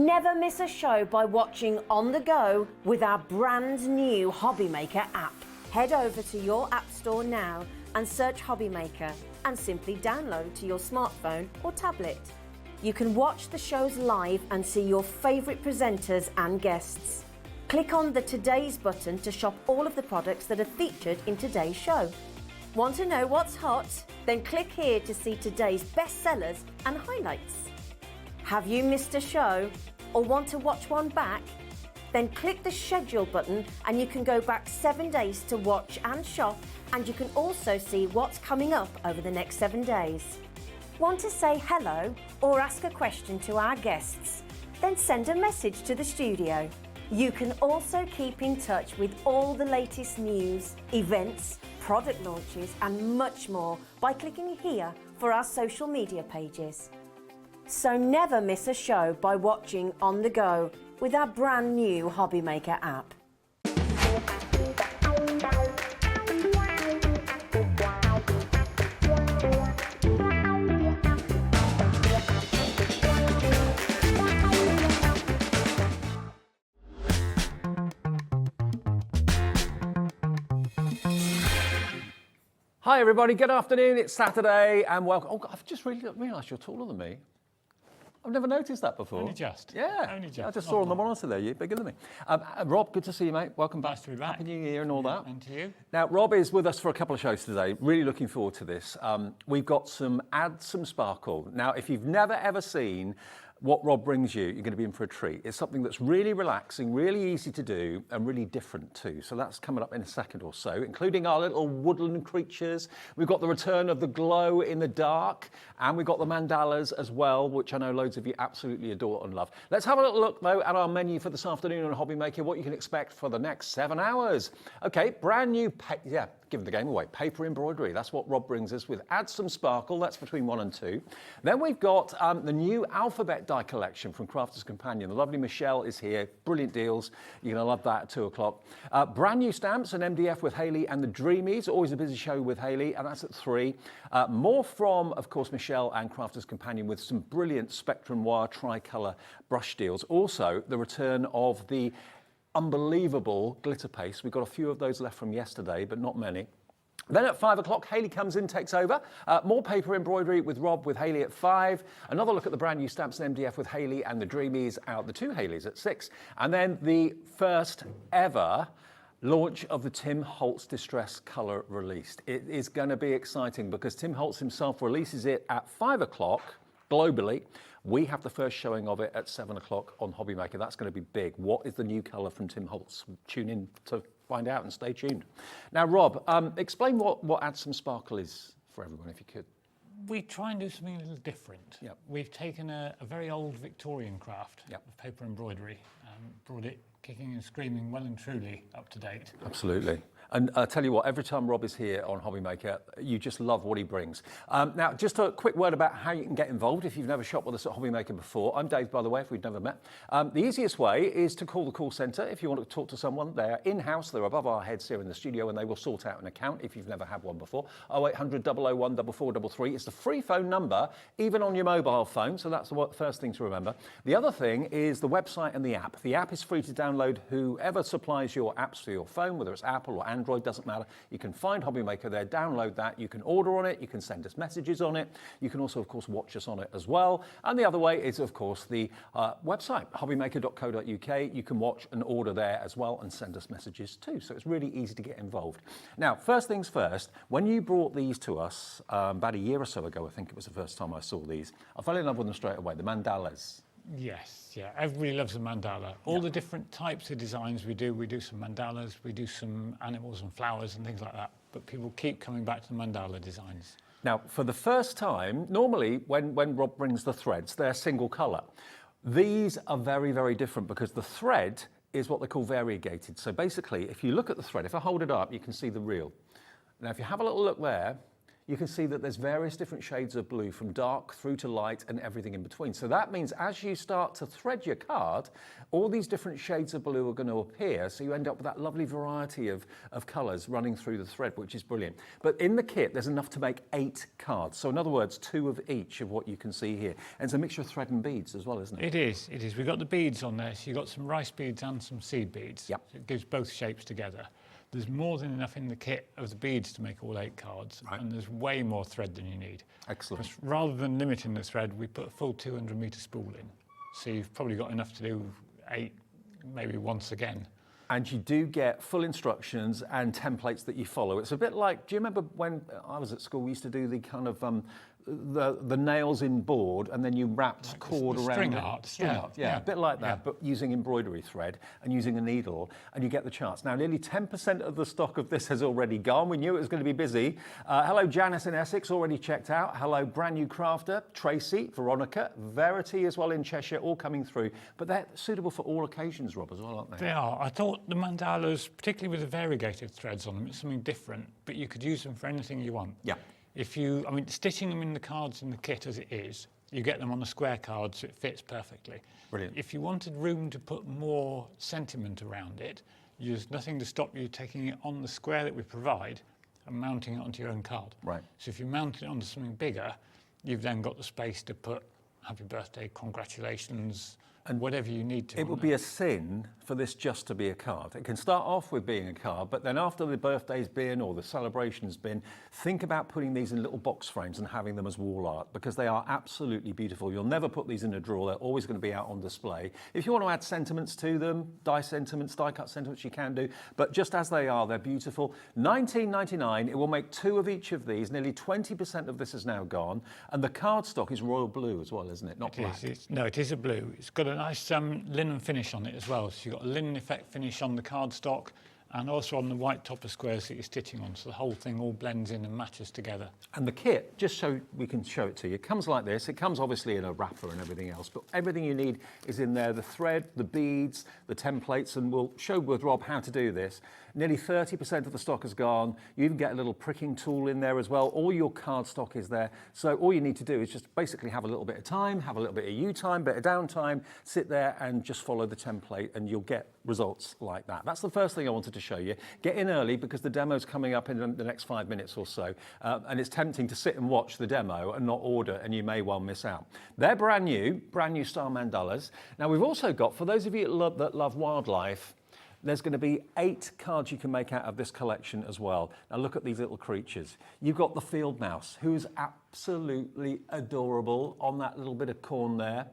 Never miss a show by watching on the go with our brand new Hobbymaker app. Head over to your app store now and search Hobbymaker and simply download to your smartphone or tablet. You can watch the shows live and see your favourite presenters and guests. Click on the Today's button to shop all of the products that are featured in today's show. Want to know what's hot? Then click here to see today's bestsellers and highlights. Have you missed a show or want to watch one back? Then click the schedule button and you can go back 7 days to watch and shop, and you can also see what's coming up over the next 7 days. Want to say hello or ask a question to our guests? Then send a message to the studio. You can also keep in touch with all the latest news, events, product launches and much more by clicking here for our social media pages. So never miss a show by watching on the go with our brand new Hobbymaker app. Hi everybody, good afternoon, it's Saturday and welcome. Oh, I've just really realised you're taller than me. I've never noticed that before. Only just. Yeah, Only just. I just saw on the monitor there, you're bigger than me. Rob, good to see you, mate. Welcome back. Nice to be back. Happy New Year and all that. And to you. Now, Rob is with us for a couple of shows today. Really looking forward to this. We've got Add Some Sparkle. Now, if you've never ever seen what Rob brings you, you're going to be in for a treat. It's something that's really relaxing, really easy to do, and really different too. So that's coming up in a second or so, including our little woodland creatures. We've got the return of the glow in the dark, and we've got the mandalas as well, which I know loads of you absolutely adore and love. Let's have a little look though at our menu for this afternoon on Hobbymaker, what you can expect for the next 7 hours. Okay, brand new, giving the game away, paper embroidery. That's what Rob brings us with Add Some Sparkle. That's between 1 and 2. Then we've got the new alphabet die collection from Crafter'S Companion. The lovely Michelle is here. Brilliant deals. You're going to love that at 2 o'clock. Brand new stamps and MDF with Hayley and the Dreamees. Always a busy show with Hayley, and that's at 3. More from, of course, Michelle and Crafter'S Companion with some brilliant Spectrum Wire tricolour brush deals. Also, the return of the unbelievable glitter paste. We've got a few of those left from yesterday, but not many. Then at 5 o'clock, Hayley comes in, takes over. More paper embroidery with Rob with Hayley at 5. Another look at the brand new stamps and MDF with Hayley and the Dreamees out the 2 Hayleys at 6. And then the first ever launch of the Tim Holtz Distress Colour released. It is going to be exciting because Tim Holtz himself releases it at 5 o'clock globally. We have the first showing of it at 7 o'clock on Hobbymaker. That's going to be big. What is the new colour from Tim Holtz? Tune in to find out and stay tuned. Now, Rob, explain what Add Some Sparkle is for everyone, if you could. We try and do something a little different. Yep. We've taken a very old Victorian craft of paper embroidery and brought it kicking and screaming well and truly up to date. Absolutely. And I tell you what, every time Rob is here on Hobbymaker, you just love what he brings. Now, just a quick word about how you can get involved if you've never shopped with us at Hobbymaker before. I'm Dave, by the way, if we've never met. The easiest way is to call the call centre if you want to talk to someone. They're in-house, they're above our heads here in the studio, and they will sort out an account if you've never had one before. 0800 001 4433. It's the free phone number, even on your mobile phone, so that's the first thing to remember. The other thing is the website and the app. The app is free to download. Whoever supplies your apps for your phone, whether it's Apple or Android, doesn't matter. You can find Hobbymaker there, download that. You can order on it. You can send us messages on it. You can also, of course, watch us on it as well. And the other way is, of course, the website, hobbymaker.co.uk. You can watch and order there as well and send us messages too. So it's really easy to get involved. Now, first things first, when you brought these to us about a year or so ago, I think it was the first time I saw these, I fell in love with them straight away, the mandalas. Yes, yeah, everybody loves a mandala. All the different types of designs we do some mandalas, we do some animals and flowers and things like that, but people keep coming back to the mandala designs. Now, for the first time, normally when Rob brings the threads, they're single colour. These are very, very different because the thread is what they call variegated. So basically, if you look at the thread, if I hold it up, you can see the reel. Now, if you have a little look there, you can see that there's various different shades of blue, from dark through to light and everything in between. So that means as you start to thread your card, all these different shades of blue are going to appear, so you end up with that lovely variety of colours running through the thread, which is brilliant. But in the kit, there's enough to make 8 cards. So in other words, 2 of each of what you can see here. And it's a mixture of thread and beads as well, isn't it? It is, it is. We've got the beads on there, so you've got some rice beads and some seed beads. Yep. So it gives both shapes together. There's more than enough in the kit of the beads to make all 8 cards, Right. and there's way more thread than you need. Excellent. Because rather than limiting the thread, we put a full 200 metre spool in. So you've probably got enough to do 8, maybe once again. And you do get full instructions and templates that you follow. It's a bit like, do you remember when I was at school, we used to do the kind of the nails in board, and then you wrapped cord the around string it. art, String yeah, art, yeah, yeah. a bit like that, Yeah. but using embroidery thread and using a needle, and you get the charts. Now, nearly 10% of the stock of this has already gone. We knew it was going to be busy. Hello, Janice in Essex, already checked out. Hello, brand new crafter, Tracy, Veronica, Verity as well in Cheshire, all coming through. But they're suitable for all occasions, Rob, as well, aren't they? They are. I thought the mandalas, particularly with the variegated threads on them, it's something different, but you could use them for anything you want. Yeah. Stitching them in the cards in the kit as it is, you get them on a square card so it fits perfectly. Brilliant. If you wanted room to put more sentiment around it, there's nothing to stop you taking it on the square that we provide and mounting it onto your own card. Right. So if you mount it onto something bigger, you've then got the space to put happy birthday, congratulations, and whatever you need to. It would be a sin for this just to be a card. It can start off with being a card, but then after the birthday's been or the celebration's been, think about putting these in little box frames and having them as wall art, because they are absolutely beautiful. You'll never put these in a drawer. They're always going to be out on display. If you want to add sentiments to them, die cut sentiments, you can do, but just as they are, they're beautiful. $19.99, it will make 2 of each of these. Nearly 20% of this is now gone, and the cardstock is royal blue as well, isn't it? Not black. No, it is a blue. It's got a nice linen finish on it as well. So you've got a linen effect finish on the cardstock and also on the white topper squares that you're stitching on. So the whole thing all blends in and matches together. And the kit, just so we can show it to you, it comes like this. It comes obviously in a wrapper and everything else, but everything you need is in there. The thread, the beads, the templates, and we'll show with Rob how to do this. Nearly 30% of the stock has gone. You even get a little pricking tool in there as well. All your card stock is there. So all you need to do is just basically have a little bit of time, have a little bit of you time, bit of downtime, sit there and just follow the template and you'll get results like that. That's the first thing I wanted to show you. Get in early because the demo's coming up in the next 5 minutes or so. And it's tempting to sit and watch the demo and not order, and you may well miss out. They're brand new style mandalas. Now we've also got, for those of you that love wildlife, there's going to be 8 cards you can make out of this collection as well. Now look at these little creatures. You've got the field mouse, who's absolutely adorable on that little bit of corn there.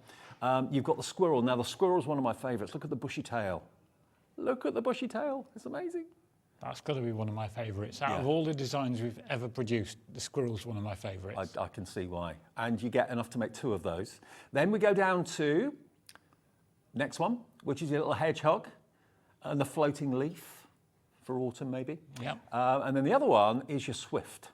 You've got the squirrel. Now the squirrel's one of my favourites. Look at the bushy tail. Look at the bushy tail. It's amazing. That's got to be one of my favourites. Out Yeah. of all the designs we've ever produced, the squirrel's one of my favourites. I can see why. And you get enough to make 2 of those. Then we go down to next one, which is your little hedgehog and the floating leaf for autumn maybe. Yep. And then the other one is your swift.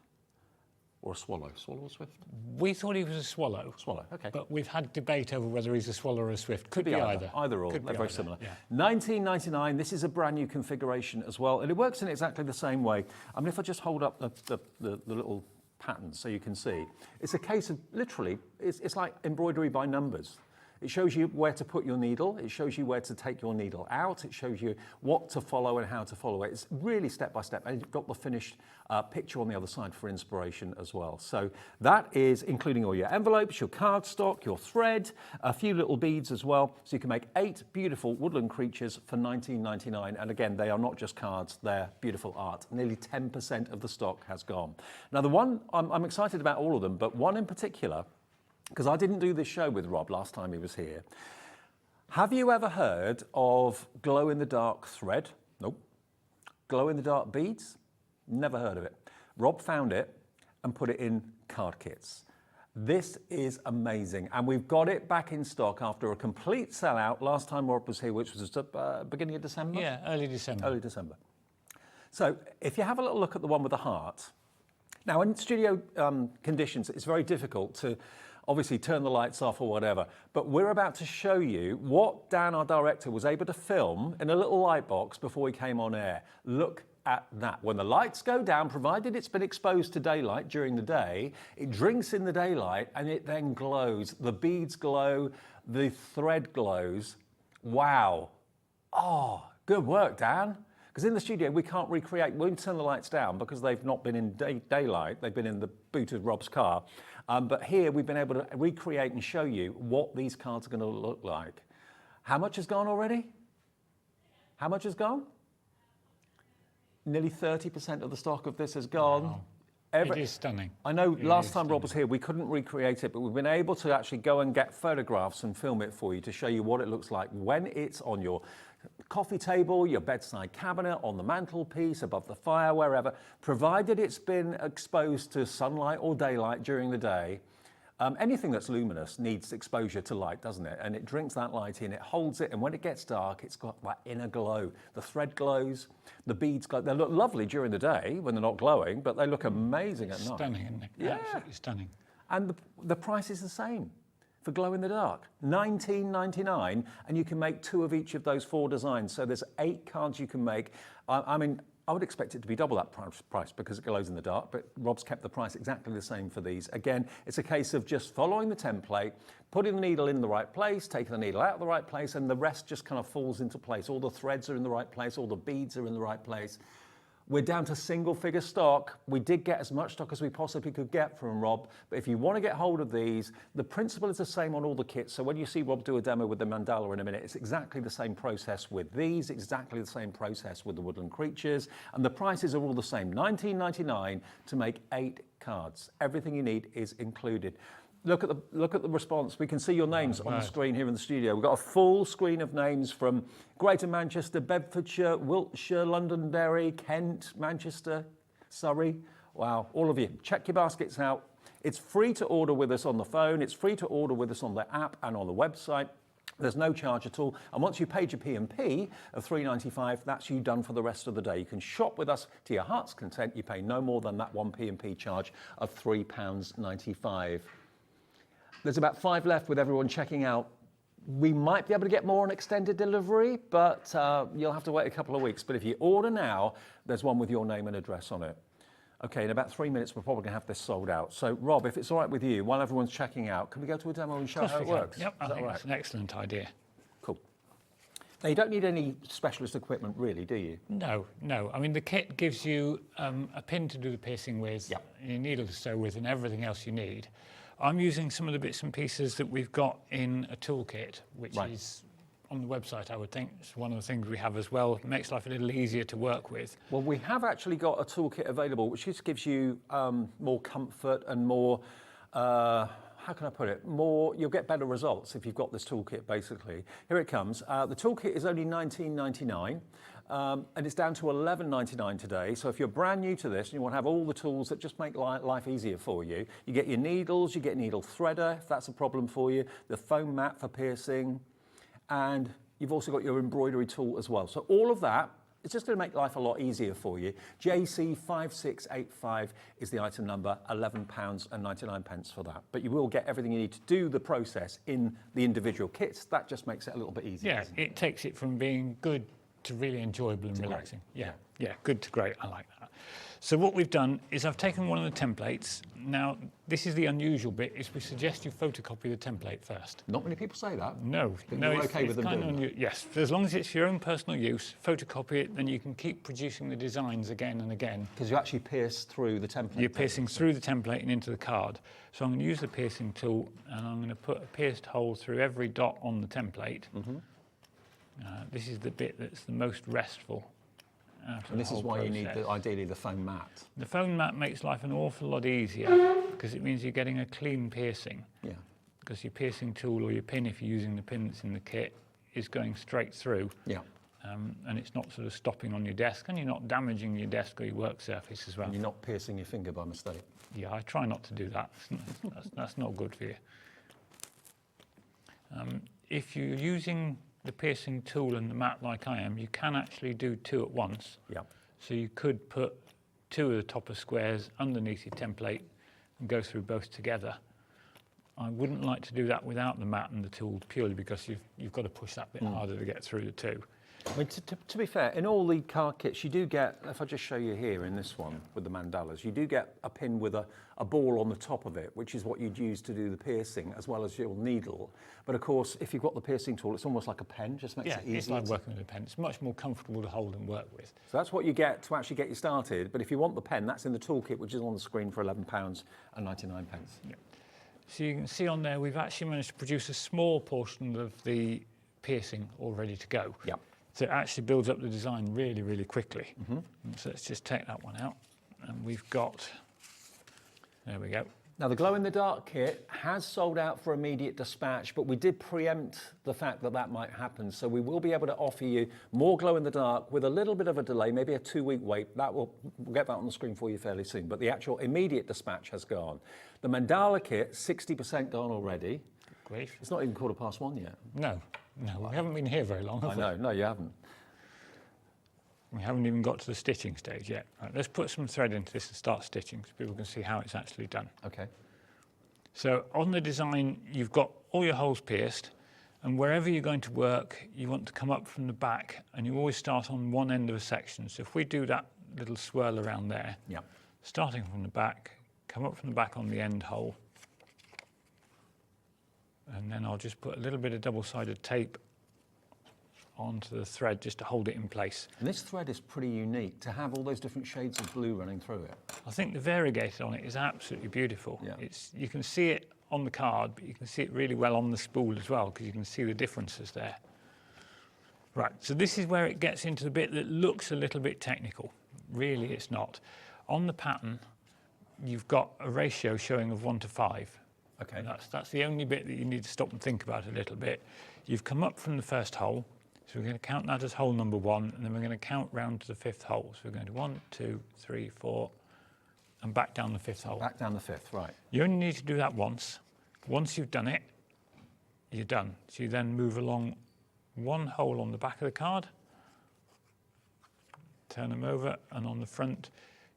Or a swallow. Swallow or swift? We thought he was a swallow. Swallow, okay. But we've had debate over whether he's a swallow or a swift. Could be either. Either or, Could be they're very either, similar. yeah. $19.99, this is a brand new configuration as well, and it works in exactly the same way. I mean, if I just hold up the little pattern so you can see, it's a case of literally, it's like embroidery by numbers. It shows you where to put your needle, it shows you where to take your needle out, it shows you what to follow and how to follow it. It's really step by step, and you've got the finished picture on the other side for inspiration as well. So that is including all your envelopes, your cardstock, your thread, a few little beads as well. So you can make 8 beautiful woodland creatures for $19.99. And again, they are not just cards, they're beautiful art. Nearly 10% of the stock has gone. Now the one, I'm excited about all of them, but one in particular, because I didn't do this show with Rob last time he was here. Have you ever heard of glow-in-the-dark thread? Nope. Glow-in-the-dark beads? Never heard of it. Rob found it and put it in card kits. This is amazing, and we've got it back in stock after a complete sellout last time Rob was here, which was beginning of December? Yeah, early December. Early December. So if you have a little look at the one with the heart, now in studio conditions, it's very difficult to obviously turn the lights off or whatever, but we're about to show you what Dan, our director, was able to film in a little light box before he came on air. Look at that. When the lights go down, provided it's been exposed to daylight during the day, it drinks in the daylight and it then glows. The beads glow, the thread glows. Wow. Oh, good work, Dan. Because in the studio, we can't recreate, we won't turn the lights down because they've not been in daylight, they've been in the boot of Rob's car. But here we've been able to recreate and show you what these cards are going to look like. How much has gone already? How much has gone? Nearly 30% of the stock of this has gone. Wow. It is stunning. I know last time Rob was here, we couldn't recreate it, but we've been able to actually go and get photographs and film it for you to show you what it looks like when it's on your coffee table, your bedside cabinet, on the mantelpiece, above the fire, wherever, provided it's been exposed to sunlight or daylight during the day. Anything that's luminous needs exposure to light, doesn't it? And it drinks that light in, it holds it, and when it gets dark, it's got that inner glow. The thread glows, the beads glow. They look lovely during the day when they're not glowing, but they look amazing at night. Stunning, isn't it? Yeah. Absolutely stunning. And the price is the same for glow in the dark, $19.99, and you can make 2 of each of those 4 designs. So there's 8 cards you can make. I mean, I would expect it to be double that price because it glows in the dark, but Rob's kept the price exactly the same for these. Again, it's a case of just following the template, putting the needle in the right place, taking the needle out of the right place, and the rest just kind of falls into place. All the threads are in the right place, all the beads are in the right place. We're down to single figure stock. We did get as much stock as we possibly could get from Rob, but if you want to get hold of these, the principle is the same on all the kits. So when you see Rob do a demo with the mandala in a minute, it's exactly the same process with these, exactly the same process with the woodland creatures, and the prices are all the same, $19.99 to make 8 cards. Everything you need is included. Look at the response. We can see your names on the screen here in the studio. We've got a full screen of names from Greater Manchester, Bedfordshire, Wiltshire, Londonderry, Kent, Manchester, Surrey. Wow, all of you. Check your baskets out. It's free to order with us on the phone. It's free to order with us on the app and on the website. There's no charge at all. And once you paid your P&P of $3.95, that's you done for the rest of the day. You can shop with us to your heart's content. You pay no more than that one P&P charge of £3.95. There's about 5 left with everyone checking out. We might be able to get more on extended delivery, but you'll have to wait a couple of weeks. But if you order now, there's one with your name and address on it. Okay, in about 3 minutes, we're probably going to have this sold out. So, Rob, if it's all right with you, while everyone's checking out, can we go to a demo and show how it works? Yep, I think that's an excellent idea. Cool. Now, you don't need any specialist equipment, really, do you? No, no. I mean, the kit gives you a pin to do the piercing with, your needle to sew with, and everything else you need. I'm using some of the bits and pieces that we've got in a toolkit, which is on the website, I would think. It's one of the things we have as well. It makes life a little easier to work with. Well, we have actually got a toolkit available, which just gives you more comfort and more, how can I put it? You'll get better results if you've got this toolkit, basically. Here it comes. The toolkit is only $19.99. And it's down to $11.99 today. So if you're brand new to this and you want to have all the tools that just make life easier for you, you get your needles, you get needle threader, if that's a problem for you, the foam mat for piercing, and you've also got your embroidery tool as well. So all of that, it's just going to make life a lot easier for you. JC5685 is the item number, £11.99 for that. But you will get everything you need to do the process in the individual kits. That just makes it a little bit easier. Yeah, it takes it from being good to really enjoyable and relaxing. Yeah, good to great. I like that. So what we've done is I've taken one of the templates. Now, this is the unusual bit, is we suggest you photocopy the template first. Not many people say that. No. You're okay with them doing that? Yes, as long as it's your own personal use, photocopy it, then you can keep producing the designs again and again. Because you actually pierce through the template. You're piercing through the template and into the card. So I'm going to use the piercing tool, and I'm going to put a pierced hole through every dot on the template. This is the bit that's the most restful. And this is why you need, ideally, the foam mat. The foam mat makes life an awful lot easier because it means you're getting a clean piercing. Yeah. Because your piercing tool or your pin, if you're using the pin that's in the kit, is going straight through. Yeah. And it's not sort of stopping on your desk, and you're not damaging your desk or your work surface as well. And you're not piercing your finger by mistake. Yeah, I try not to do that. That's not good for you. If you're using the piercing tool and the mat like I am, you can actually do 2 at once. Yeah. So you could put 2 of the topper squares underneath your template and go through both together. I wouldn't like to do that without the mat and the tool, purely because you've got to push that bit harder to get through the 2. I mean, to be fair, in all the card kits, you do get, if I just show you here in this one with the mandalas, you do get a pin with a ball on the top of it, which is what you'd use to do the piercing, as well as your needle. But of course, if you've got the piercing tool, it's almost like a pen, just makes it easier. It's like working with a pen. It's much more comfortable to hold and work with. So that's what you get to actually get you started. But if you want the pen, that's in the toolkit, which is on the screen for £11.99. Yeah. So you can see on there, we've actually managed to produce a small portion of the piercing all ready to go. Yep. So it actually builds up the design really, really quickly. So let's just take that one out. And we've got, there we go. Now, the glow-in-the-dark kit has sold out for immediate dispatch, but we did preempt the fact that that might happen. So we will be able to offer you more glow-in-the-dark with a little bit of a delay, maybe a 2-week wait. We'll get that on the screen for you fairly soon. But the actual immediate dispatch has gone. The mandala kit, 60% gone already. Good grief. It's not even 1:15 yet. No, we haven't been here very long, have we? I know, no, you haven't. We haven't even got to the stitching stage yet. Right, let's put some thread into this and start stitching so people can see how it's actually done. Okay. So on the design, you've got all your holes pierced, and wherever you're going to work, you want to come up from the back, and you always start on one end of a section. So if we do that little swirl around there, starting from the back, come up from the back on the end hole, and then I'll just put a little bit of double-sided tape onto the thread just to hold it in place. And this thread is pretty unique to have all those different shades of blue running through it. I think the variegated on it is absolutely beautiful. Yeah. You can see it on the card, but you can see it really well on the spool as well, because you can see the differences there. Right, so this is where it gets into the bit that looks a little bit technical. Really, it's not. On the pattern, you've got a ratio showing of 1:5. Okay. And that's the only bit that you need to stop and think about a little bit. You've come up from the first hole, so we're going to count that as hole number 1, and then we're going to count round to the 5th hole. So we're going to 1, 2, 3, 4, and back down the 5th hole. Back down the 5th, right. You only need to do that once. Once you've done it, you're done. So you then move along one hole on the back of the card, turn them over, and on the front,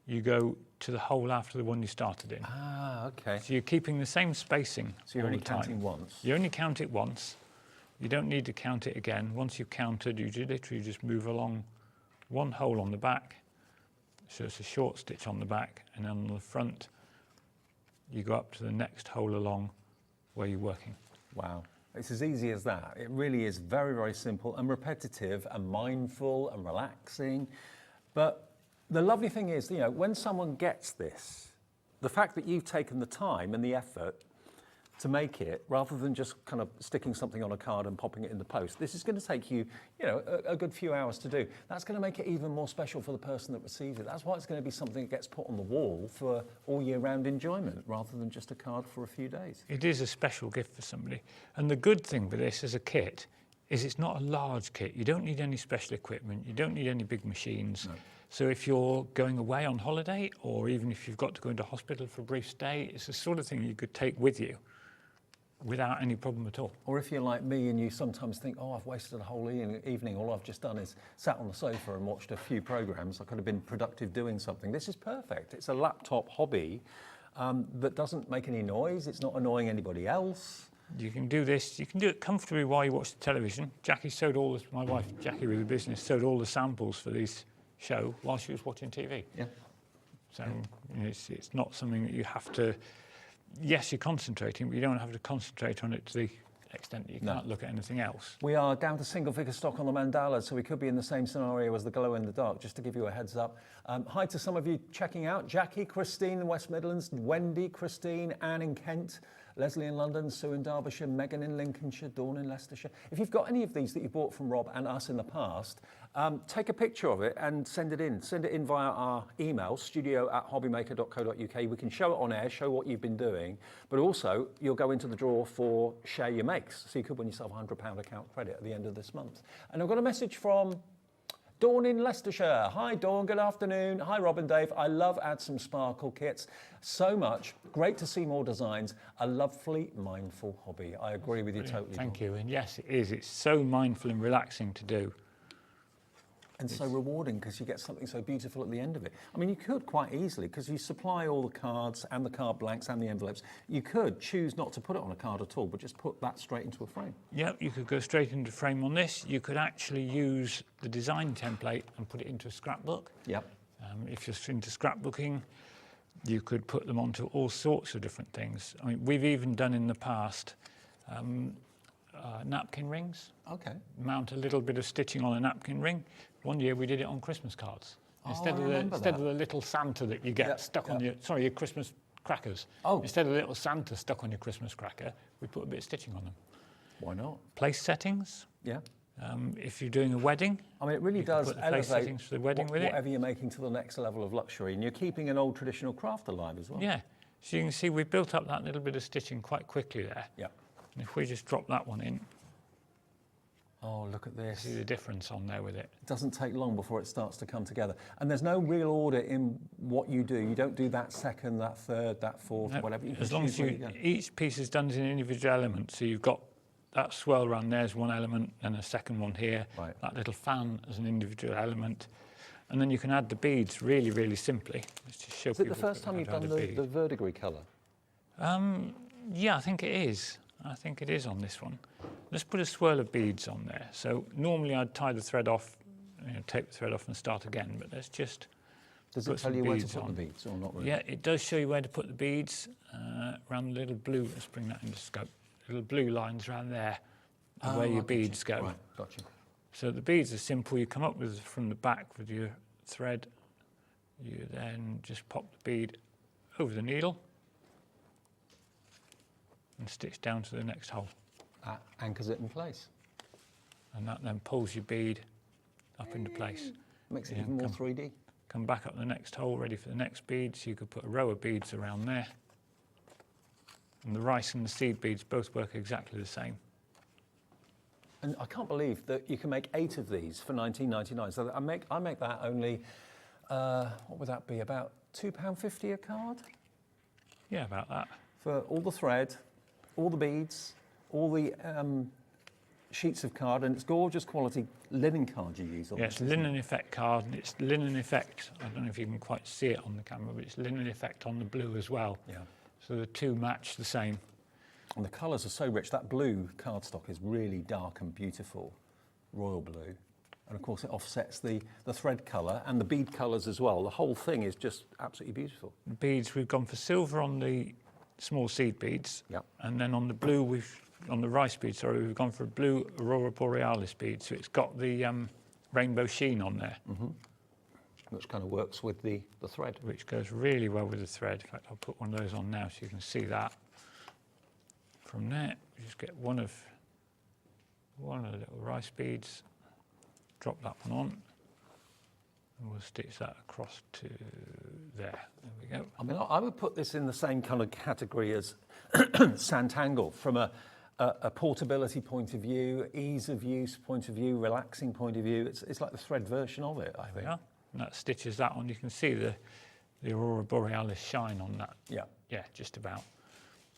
you go to the hole after the one you started in. Ah, okay. So you're keeping the same spacing. So you're all only the time. counting once. You only count it once. You don't need to count it again. Once you've counted, you literally just move along one hole on the back. So it's a short stitch on the back, and then on the front, you go up to the next hole along where you're working. Wow. It's as easy as that. It really is very, very simple and repetitive and mindful and relaxing. But the lovely thing is, you know, when someone gets this, the fact that you've taken the time and the effort to make it, rather than just kind of sticking something on a card and popping it in the post, this is going to take you, you know, a good few hours to do. That's going to make it even more special for the person that receives it. That's why it's going to be something that gets put on the wall for all year round enjoyment, rather than just a card for a few days. It is a special gift for somebody. And the good thing with this as a kit is it's not a large kit. You don't need any special equipment. You don't need any big machines. No. So if you're going away on holiday, or even if you've got to go into hospital for a brief stay, it's the sort of thing you could take with you without any problem at all. Or if you're like me and you sometimes think, oh, I've wasted a whole evening, all I've just done is sat on the sofa and watched a few programs, I could have been productive doing something. This is perfect. It's a laptop hobby that doesn't make any noise, it's not annoying anybody else. You can do this, you can do it comfortably while you watch the television. Jackie sewed all this, my wife, Jackie with the business, sewed all the samples for this show while she was watching TV. Yeah. So you know, it's not something that you have to, yes, you're concentrating, but you don't have to concentrate on it to the extent that you can't look at anything else. We are down to single figure stock on the mandala, so we could be in the same scenario as the glow in the dark, just to give you a heads up. Hi to some of you checking out: Jackie, Christine in West Midlands, Wendy, Christine, Anne in Kent, Leslie in London, Sue in Derbyshire, Megan in Lincolnshire, Dawn in Leicestershire. If you've got any of these that you bought from Rob and us in the past, take a picture of it and send it in. Send it in via our email, studio@hobbymaker.co.uk. We can show it on air, show what you've been doing, but also you'll go into the draw for Share Your Makes. So you could win yourself a £100 account credit at the end of this month. And I've got a message from Dawn in Leicestershire. Hi Dawn, good afternoon. Hi Rob and Dave. I love Add Some Sparkle kits so much. Great to see more designs. A lovely, mindful hobby. I agree with you totally. Thank you. And yes, it is. It's so mindful and relaxing to do. And so rewarding because you get something so beautiful at the end of it. I mean, you could quite easily, because you supply all the cards and the card blanks and the envelopes, you could choose not to put it on a card at all, but just put that straight into a frame. Yeah, you could go straight into frame on this. You could actually use the design template and put it into a scrapbook. Yep. If you're into scrapbooking, you could put them onto all sorts of different things. I mean, we've even done in the past napkin rings. Okay. Mount a little bit of stitching on a napkin ring. One year we did it on Christmas cards. Instead of the little Santa that you get stuck on your Christmas crackers. Oh. Instead of the little Santa stuck on your Christmas cracker, we put a bit of stitching on them. Why not? Place settings. Yeah. If you're doing a wedding, I mean, it really does put the place elevate settings for the wedding with it. whatever you're making to the next level of luxury, and you're keeping an old traditional craft alive as well. Yeah. So you can see we've built up that little bit of stitching quite quickly there. Yeah. And if we just drop that one in, Oh, look at this. see the difference on there with it. It doesn't take long before it starts to come together. And there's no real order in what you do. You don't do that second, that third, that fourth, No, whatever. You can as long choose as where you go. each piece is done as an individual element. So you've got that swirl around there's one element, and a second one here. Right. That little fan as an individual element. And then you can add the beads really, really simply. Let's just show Is it the people first time how you've to add done a bead. the verdigris colour? Yeah, I think it is. I think it is on this one. Let's put a swirl of beads on there. So normally I'd tie the thread off, tape the thread off and start again, but let's just Does it put tell some you where to beads put on. the beads or not really? Yeah, it does show you where to put the beads around the little blue. Let's bring that into scope. Little blue lines around there, are where your beads go. Right, gotcha. So the beads are simple. You come up with from the back with your thread. You then just pop the bead over the needle and stitch down to the next hole. That anchors it in place. And that then pulls your bead up into place. Makes it Yeah, even more come- 3D. Come back up the next hole, ready for the next bead. So you could put a row of beads around there. And the rice and the seed beads both work exactly the same. And I can't believe that you can make 8 of these for £19.99. So I make that only, what would that be, about £2.50 a card? Yeah, about that. For all the thread, all the beads, all the sheets of card, and it's gorgeous quality linen card you use on Yeah, this, it's isn't it? linen effect card, and it's linen effect. I don't know if you can quite see it on the camera, but it's linen effect on the blue as well. Yeah. So the two match the same. And the colours are so rich. That blue cardstock is really dark and beautiful, royal blue. And of course it offsets the thread colour and the bead colours as well. The whole thing is just absolutely beautiful. The beads, we've gone for silver on the small seed beads. Yep. And then on the blue, on the rice beads, sorry, we've gone for a blue Aurora Borealis bead. So it's got the rainbow sheen on there, Which kind of works with the thread. which goes really well with the thread. In fact, I'll put one of those on now so you can see that. From there, you just get one of the little rice beads, drop that one on, and we'll stitch that across to there. There we go. I mean, I would put this in the same kind of category as Santangle from a portability point of view, ease of use point of view, relaxing point of view. It's like the thread version of it, I think. Yeah, and that stitches that on. You can see the Aurora Borealis shine on that. Yeah. Yeah, just about.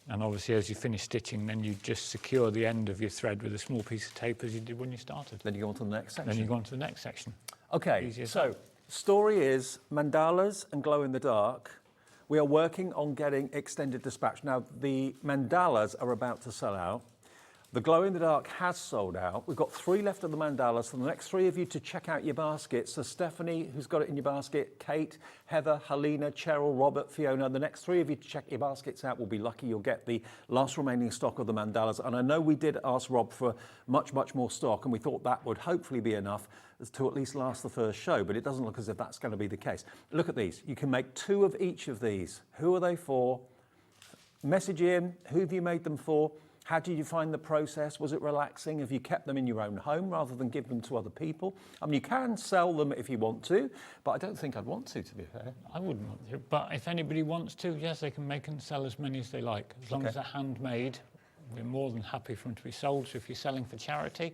And obviously, as you finish stitching, then you just secure the end of your thread with a small piece of tape as you did when you started. Then you go on to the next section. Then you go on to the next section. Okay, Easy as so story is mandalas and glow in the dark. We are working on getting extended dispatch. Now, the mandalas are about to sell out. The glow in the dark has sold out. We've got 3 left of the mandalas. For the next 3 of you to check out your baskets. So Stephanie, who's got it in your basket, Kate, Heather, Helena, Cheryl, Robert, Fiona. The next 3 of you to check your baskets out will be lucky. You'll get the last remaining stock of the mandalas. And I know we did ask Rob for much, much more stock, and we thought that would hopefully be enough to at least last the first show, but it doesn't look as if that's going to be the case. Look at these. You can make 2 of each of these. Who are they for? Message in. Who have you made them for? How did you find the process? Was it relaxing? Have you kept them in your own home rather than give them to other people? I mean, you can sell them if you want to, but I don't think I'd want to be fair. I wouldn't want to, but if anybody wants to, yes, they can make and sell as many as they like. As long as they're handmade, we're more than happy for them to be sold. So if you're selling for charity,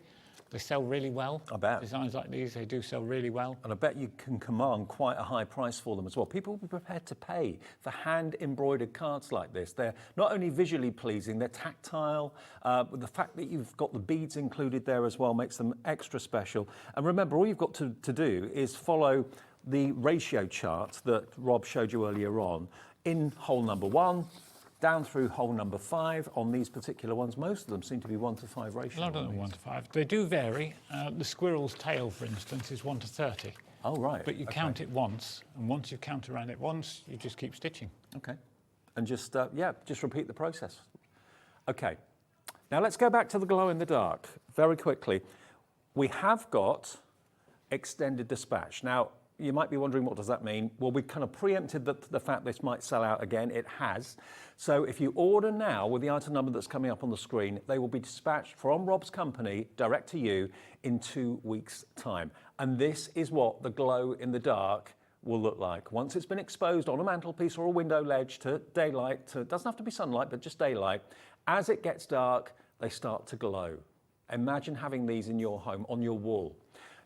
They sell really well. I bet. Designs like these, they do sell really well. And I bet you can command quite a high price for them as well. People will be prepared to pay for hand-embroidered cards like this. They're not only visually pleasing, they're tactile. The fact that you've got the beads included there as well makes them extra special. And remember, all you've got to do is follow the ratio chart that Rob showed you earlier on in hole number 1, down through hole number 5 on these particular ones. Most of them seem to be 1:5 ratio. A lot of them 1:5. They do vary. The squirrel's tail, for instance, is 1:30. Oh, right. But you count it once, and once you count around it once, you just keep stitching. Okay. And just, just repeat the process. Okay. Now let's go back to the glow in the dark very quickly. We have got extended dispatch. Now, you might be wondering, what does that mean? Well, we kind of preempted the fact this might sell out again. It has. So if you order now with the item number that's coming up on the screen, they will be dispatched from Rob's company direct to you in 2 weeks' time. And this is what the glow in the dark will look like. Once it's been exposed on a mantelpiece or a window ledge to daylight, it doesn't have to be sunlight, but just daylight, as it gets dark, they start to glow. Imagine having these in your home, on your wall.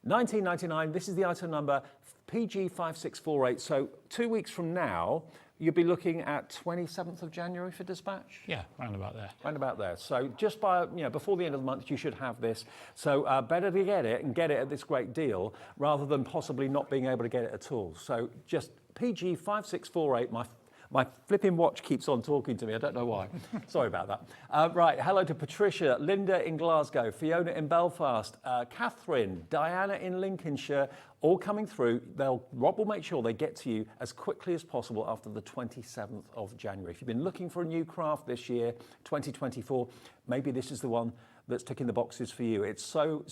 $19.99, this is the item number PG5648. So 2 weeks from now, you'll be looking at 27th of January for dispatch? Yeah, round about there. Round about there. So just by, before the end of the month, you should have this. So better to get it and get it at this great deal rather than possibly not being able to get it at all. So just PG5648, my flipping watch keeps on talking to me. I don't know why. Sorry about that. Right, hello to Patricia, Linda in Glasgow, Fiona in Belfast, Catherine, Diana in Lincolnshire, all coming through. Rob will make sure they get to you as quickly as possible after the 27th of January. If you've been looking for a new craft this year, 2024, maybe this is the one that's ticking the boxes for you. It's so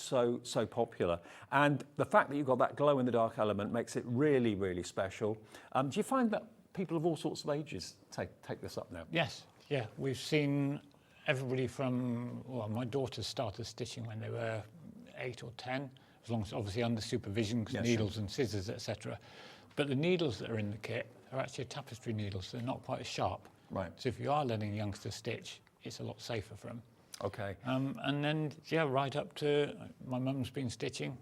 popular. And the fact that you've got that glow in the dark element makes it really, really special. Do you find that people of all sorts of ages take this up now? Yes, yeah. We've seen everybody from, well, my daughters started stitching when they were 8 or 10, as long as obviously under supervision, because needles and scissors, etc. But the needles that are in the kit are actually tapestry needles. They're not quite as sharp. Right. So if you are letting youngsters stitch, it's a lot safer for them. Okay. And then, yeah, right up to, my mum's been stitching,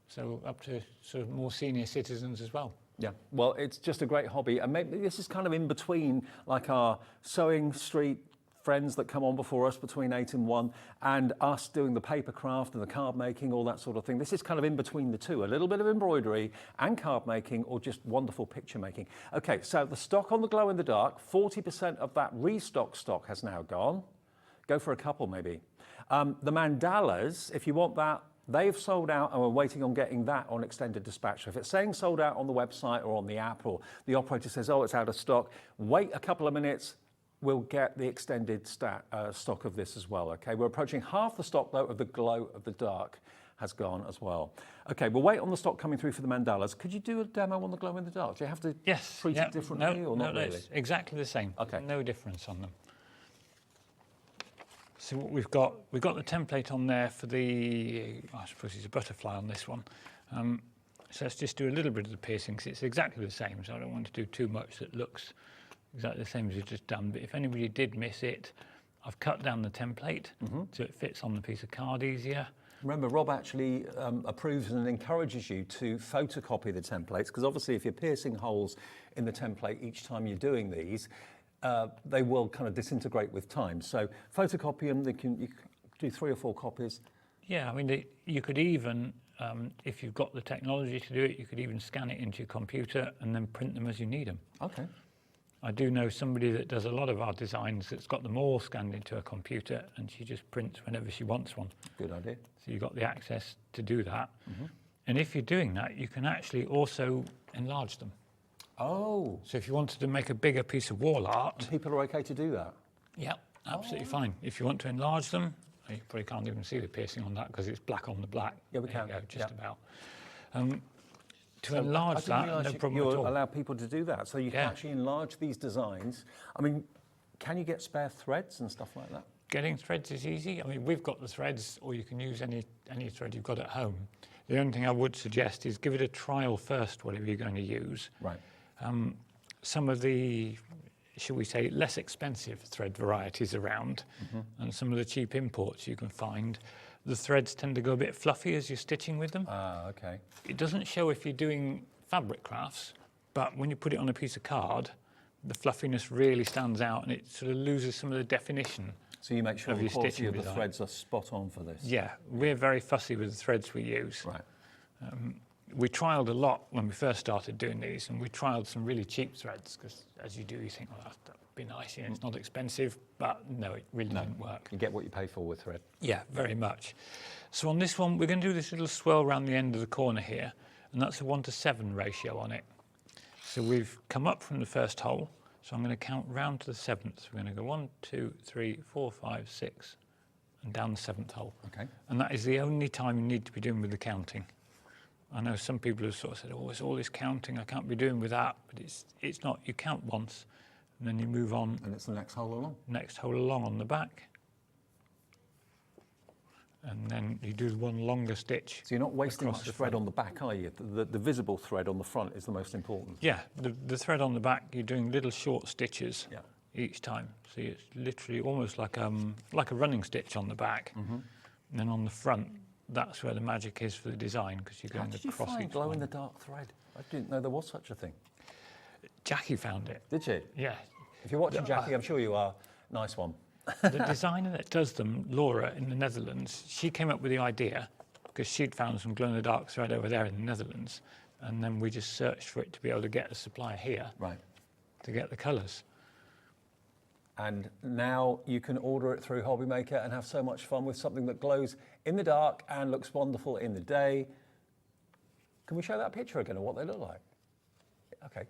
so up to sort of more senior citizens as well. Yeah, well, it's just a great hobby. And maybe this is kind of in between, like our sewing street friends that come on before us between 8 and 1, and us doing the paper craft and the card making, all that sort of thing. This is kind of in between the two, a little bit of embroidery and card making, or just wonderful picture making. Okay, so the stock on the glow in the dark, 40% of that restock stock has now gone. Go for a couple maybe. The mandalas, if you want that, they've sold out and we're waiting on getting that on extended dispatch. So if it's saying sold out on the website or on the app, or the operator says, oh, it's out of stock, wait a couple of minutes, we'll get the extended stock of this as well, okay? We're approaching half the stock, though, of the glow of the dark has gone as well. Okay, we'll wait on the stock coming through for the mandalas. Could you do a demo on the glow in the dark? Do you have to treat it differently or not really? It's exactly the same. Okay. No difference on them. So what we've got the template on there for the, I suppose it's a butterfly on this one. So let's just do a little bit of the piercing, because it's exactly the same, so I don't want to do too much that looks exactly the same as you've just done. But if anybody did miss it, I've cut down the template so it fits on the piece of card easier. Remember, Rob actually approves and encourages you to photocopy the templates, because obviously if you're piercing holes in the template each time you're doing these, they will kind of disintegrate with time. So photocopy them, you can do 3 or 4 copies. Yeah, I mean, you could even, if you've got the technology to do it, you could even scan it into your computer and then print them as you need them. Okay. I do know somebody that does a lot of our designs that's got them all scanned into a computer, and she just prints whenever she wants one. Good idea. So you've got the access to do that. And if you're doing that, you can actually also enlarge them. Oh. So if you wanted to make a bigger piece of wall art... And people are okay to do that? Yeah, absolutely fine. If you want to enlarge them, you probably can't even see the piercing on that because it's black on the black. Yeah, we there can. You go, just about. To enlarge that, no problem at all. You allow people to do that, so you can actually enlarge these designs. I mean, can you get spare threads and stuff like that? Getting threads is easy. I mean, we've got the threads, or you can use any thread you've got at home. The only thing I would suggest is give it a trial first, whatever you're going to use. Right. Some of the shall we say, less expensive thread varieties around, and some of the cheap imports you can find, the threads tend to go a bit fluffy as you're stitching with them. Ah, okay. It doesn't show if you're doing fabric crafts, but when you put it on a piece of card, the fluffiness really stands out and it sort of loses some of the definition. So you make sure of the your quality stitching of the design. threads are spot on for this? Yeah, we're very fussy with the threads we use. Right. We trialled a lot when we first started doing these, and we trialled some really cheap threads, because as you do, you think, well, that would be nice, you know, it's not expensive, but no, it really didn't work. You get what you pay for with thread. Yeah, very much. So on this one, we're going to do this little swirl around the end of the corner here, and that's a 1:7 ratio on it. So we've come up from the first hole, so I'm going to count round to the 7th. We're going to go 1, 2, 3, 4, 5, 6, and down the 7th hole. Okay. And that is the only time you need to be doing with the counting. I know some people have sort of said, oh, it's all this counting, I can't be doing with that, but it's not. You count once, and then you move on. And it's the next hole along? Next hole along on the back. And then you do one longer stitch. So you're not wasting across much the thread front. on the back, are you? The visible thread on the front is the most important. Yeah, the thread on the back, you're doing little short stitches Yeah. each time. So it's literally almost like a running stitch on the back. And then on the front, that's where the magic is for the design, because you're How going did you across find each glow one. in the dark thread? I didn't know there was such a thing. Jackie found it. Did you? Yeah. If you're watching Jackie, I'm sure you are. Nice one. The designer that does them, Laura, in the Netherlands, she came up with the idea because she'd found some glow-in-the-dark thread over there in the Netherlands, and then we just searched for it to be able to get a supplier here Right. to get the colours. And now you can order it through Hobby Maker and have so much fun with something that glows in the dark and looks wonderful in the day. Can we show that picture again of what they look like? Okay.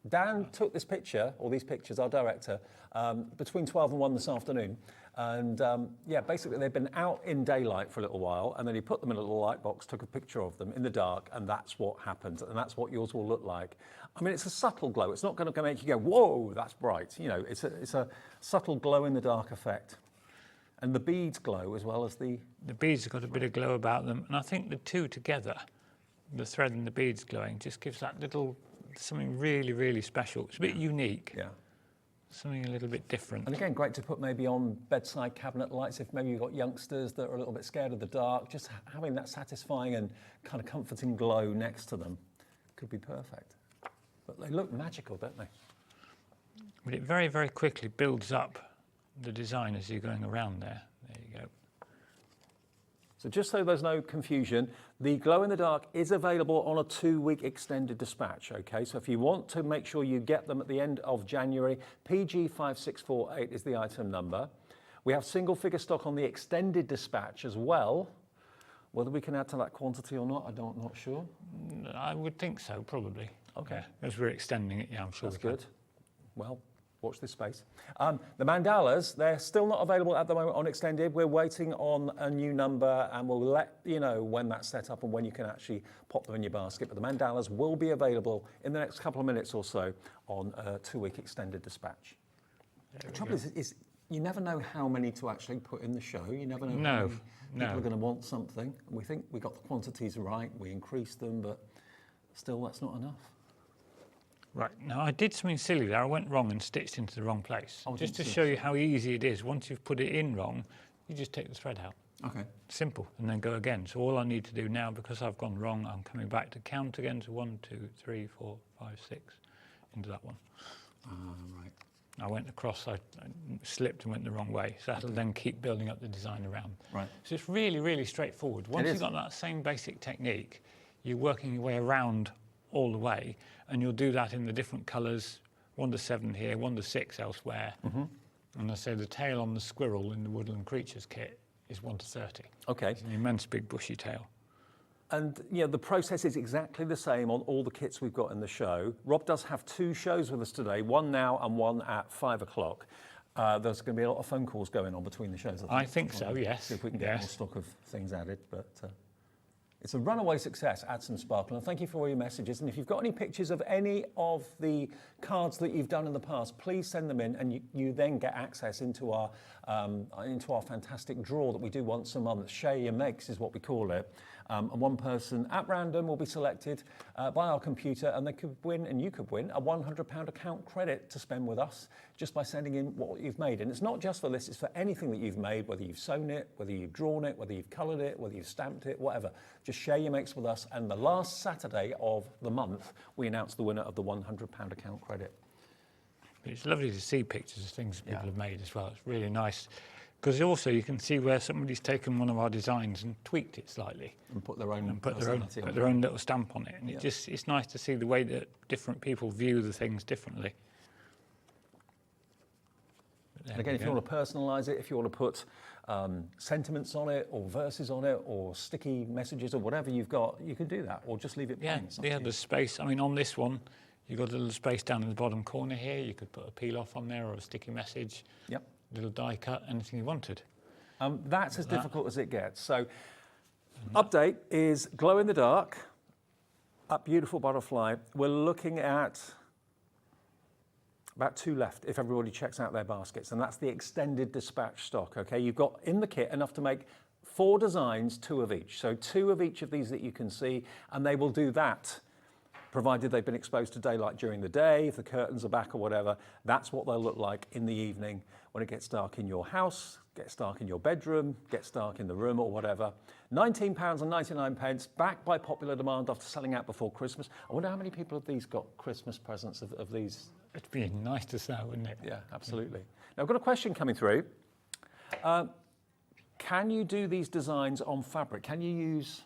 Dan took this picture, or these pictures, our director, between 12 and 1 this afternoon. And yeah, basically they've been out in daylight for a little while, and then he put them in a little light box, took a picture of them in the dark, and that's what happened. And that's what yours will look like. I mean, it's a subtle glow. It's not going to make you go, whoa, that's bright. You know, it's a subtle glow in the dark effect. And the beads glow as well as the... The beads have got a bit of glow about them, and I think the two together, the thread and the beads glowing, just gives that little... something really, really special. It's a bit unique. Yeah. Something a little bit different. And again, great to put maybe on bedside cabinet lights if maybe you've got youngsters that are a little bit scared of the dark. Just having that satisfying and kind of comforting glow next to them could be perfect. But they look magical, don't they? But it very, very quickly builds up the design as you're going around there. There you go. So just so there's no confusion, the glow in the dark is available on a 2-week extended dispatch, okay? So if you want to make sure you get them at the end of January, PG5648 is the item number. We have single figure stock on the extended dispatch as well. Whether we can add to that quantity or not, I'm not sure. I would think so, probably. Okay. Yeah, as we're extending it, yeah, I'm sure That's we can. good. Well, watch this space. The mandalas, they're still not available at the moment on extended. We're waiting on a new number, and we'll let you know when that's set up and when you can actually pop them in your basket. But the mandalas will be available in the next couple of minutes or so on a 2-week extended dispatch. The trouble is you never know how many to actually put in the show. You never know how many people are going to want something. We think we got the quantities right, we increased them, but still that's not enough. Right, now I did something silly there. I went wrong and stitched into the wrong place. Oh, just to didn't see show you how easy it is. Once you've put it in wrong, you just take the thread out. Okay. Simple, and then go again. So all I need to do now, because I've gone wrong, I'm coming back to count again. So 1, 2, 3, 4, 5, 6 into that one. Right. I went across, I slipped and went the wrong way. So that'll then keep building up the design around. Right. So it's really, really straightforward. Once you've got that same basic technique, you're working your way around all the way, and you'll do that in the different colours, 1:7 here, 1:6 elsewhere. And I say the tail on the squirrel in the Woodland Creatures kit is 1:30. Okay. It's an immense big bushy tail. And you know, the process is exactly the same on all the kits we've got in the show. Rob does have 2 shows with us today, one now and one at 5 o'clock. There's going to be a lot of phone calls going on between the shows. I think so, yes. See if we can get Yes. more stock of things added. But It's a runaway success, Add Some Sparkle, and thank you for all your messages. And if you've got any pictures of any of the cards that you've done in the past, please send them in, and you then get access into our fantastic draw that we do once a month. Share Your Makes is what we call it. And one person at random will be selected by our computer, and they could win, and you could win, a £100 account credit to spend with us just by sending in what you've made. And it's not just for this, it's for anything that you've made, whether you've sewn it, whether you've drawn it, whether you've coloured it, whether you've stamped it, whatever. Just share your makes with us, and the last Saturday of the month, we announce the winner of the £100 account credit. It's lovely to see pictures of things people have made as well. It's really nice. Because also you can see where somebody's taken one of our designs and tweaked it slightly. And put their own little stamp on it. And it's nice to see the way that different people view the things differently. And again, if you want to personalise it, if you want to put sentiments on it, or verses on it, or sticky messages, or whatever you've got, you can do that, or just leave it plain. Yeah, there's space. I mean, on this one, you've got a little space down in the bottom corner here. You could put a peel-off on there, or a sticky message. Yep. Little die cut, anything you wanted. That's as difficult as it gets. So, update is glow in the dark, that beautiful butterfly. We're looking at about 2 left if everybody checks out their baskets, and that's the extended dispatch stock. Okay, you've got in the kit enough to make 4 designs, 2 of each. So 2 of each of these that you can see, and they will do that provided they've been exposed to daylight during the day, if the curtains are back or whatever. That's what they'll look like in the evening when it gets dark in your house, gets dark in your bedroom, gets dark in the room or whatever. £19.99, back by popular demand after selling out before Christmas. I wonder how many people of these got Christmas presents of these. It'd be nice to sell, wouldn't it? Yeah, absolutely. Now, I've got a question coming through. Can you do these designs on fabric? Can you use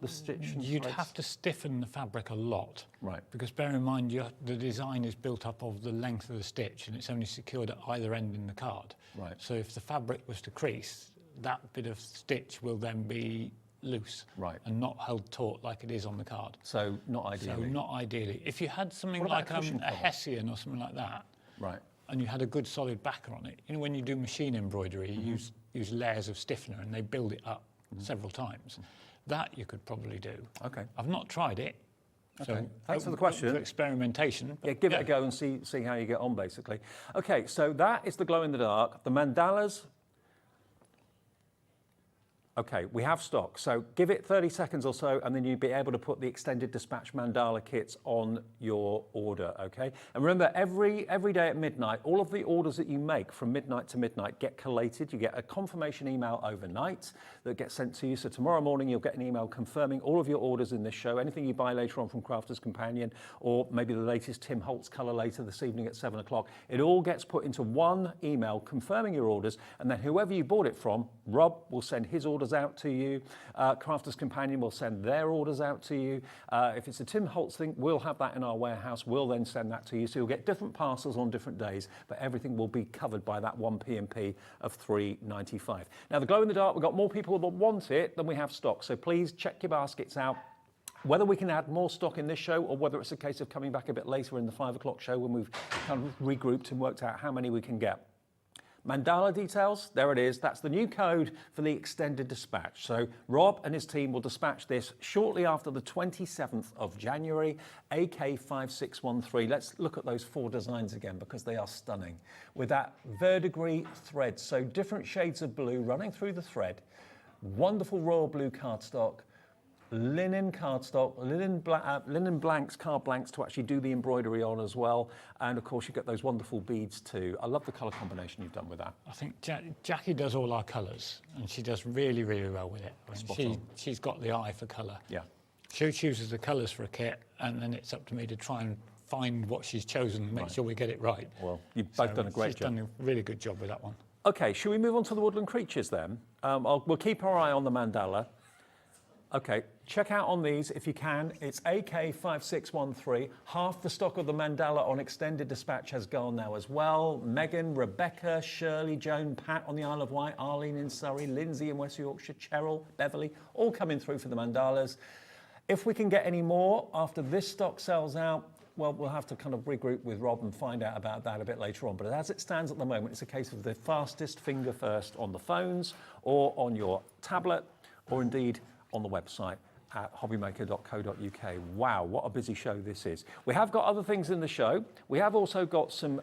the stitch and You'd threads? have to stiffen the fabric a lot. Right. Because bear in mind, the design is built up of the length of the stitch, and it's only secured at either end in the card. Right. So if the fabric was to crease, that bit of stitch will then be loose. Right. And not held taut like it is on the card. So not ideally. So not ideally. If you had something What about like a cushion a cover? Hessian or something like that, Right. and you had a good solid backer on it, you know, when you do machine embroidery, you use layers of stiffener and they build it up several times. That you could probably do. Okay. I've not tried it. Okay. So Thanks for the question. For experimentation. Yeah, give it a go and see how you get on, basically. Okay, so that is the glow in the dark. The mandalas. Okay, we have stock. So give it 30 seconds or so, and then you'll be able to put the extended dispatch mandala kits on your order, okay? And remember, every day at midnight, all of the orders that you make from midnight to midnight get collated. You get a confirmation email overnight that gets sent to you. So tomorrow morning, you'll get an email confirming all of your orders in this show. Anything you buy later on from Crafter's Companion, or maybe the latest Tim Holtz colour later this evening at 7 o'clock. It all gets put into one email confirming your orders, and then whoever you bought it from, Rob will send his orders out to you. Crafter's Companion will send their orders out to you. If it's a Tim Holtz thing, we'll have that in our warehouse. We'll then send that to you. So you'll get different parcels on different days, but everything will be covered by that one P&P of £3.95. Now, the glow in the dark, we've got more people that want it than we have stock. So please check your baskets out. Whether we can add more stock in this show, or whether it's a case of coming back a bit later in the 5 o'clock show when we've kind of regrouped and worked out how many we can get. Mandala details, there it is. That's the new code for the extended dispatch. So Rob and his team will dispatch this shortly after the 27th of January, AK5613. Let's look at those 4 designs again, because they are stunning. With that verdigris thread, so different shades of blue running through the thread, wonderful royal blue cardstock, linen cardstock, linen blanks, card blanks to actually do the embroidery on as well. And of course you get those wonderful beads too. I love the colour combination you've done with that. I think Jackie does all our colours, and she does really, really well with it. She's got the eye for colour. Yeah. She chooses the colours for a kit, and then it's up to me to try and find what she's chosen and make sure we get it right. Well, you've both done a great job. She's done a really good job with that one. Okay, should we move on to the woodland creatures then? We'll keep our eye on the mandala. Okay, check out on these if you can. It's AK5613. Half the stock of the mandala on extended dispatch has gone now as well. Megan, Rebecca, Shirley, Joan, Pat on the Isle of Wight, Arlene in Surrey, Lindsay in West Yorkshire, Cheryl, Beverly, all coming through for the mandalas. If we can get any more after this stock sells out, well, we'll have to kind of regroup with Rob and find out about that a bit later on. But as it stands at the moment, it's a case of the fastest finger first on the phones or on your tablet, or indeed on the website at hobbymaker.co.uk. Wow, what a busy show this is. We have got other things in the show. We have also got some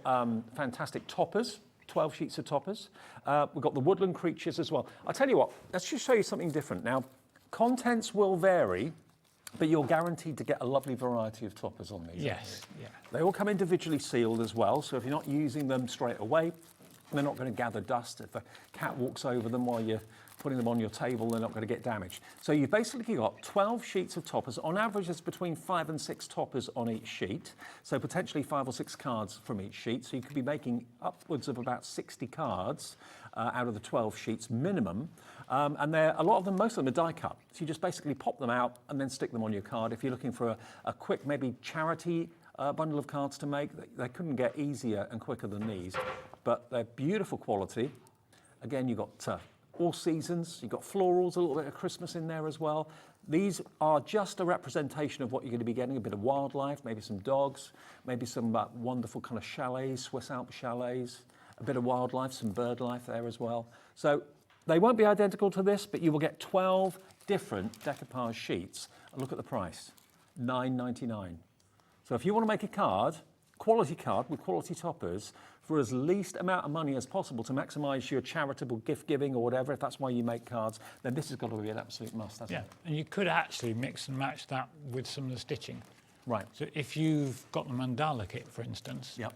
fantastic toppers, 12 sheets of toppers. We've got the woodland creatures as well. I'll tell you what, let's just show you something different. Now, contents will vary, but you're guaranteed to get a lovely variety of toppers on these. Yes, yeah. They all come individually sealed as well, so if you're not using them straight away, they're not going to gather dust. If a cat walks over them while you're putting them on your table, they're not going to get damaged. So you've basically got 12 sheets of toppers. On average, there's between 5 and 6 toppers on each sheet, so potentially 5 or 6 cards from each sheet. So you could be making upwards of about 60 cards out of the 12 sheets minimum. And a lot of them, most of them are die cut. So you just basically pop them out and then stick them on your card. If you're looking for a quick, maybe charity bundle of cards to make, they couldn't get easier and quicker than these. But they're beautiful quality. Again, you've got all seasons, you've got florals, a little bit of Christmas in there as well. These are just a representation of what you're going to be getting, a bit of wildlife, maybe some dogs, maybe some wonderful kind of chalets, Swiss Alp chalets, a bit of wildlife, some bird life there as well. So they won't be identical to this, but you will get 12 different decoupage sheets. And look at the price, $9.99. So if you want to make a quality card with quality toppers for as least amount of money as possible to maximise your charitable gift giving or whatever, if that's why you make cards, then this has got to be an absolute must, hasn't it? And you could actually mix and match that with some of the stitching. Right. So if you've got the mandala kit, for instance, Yep.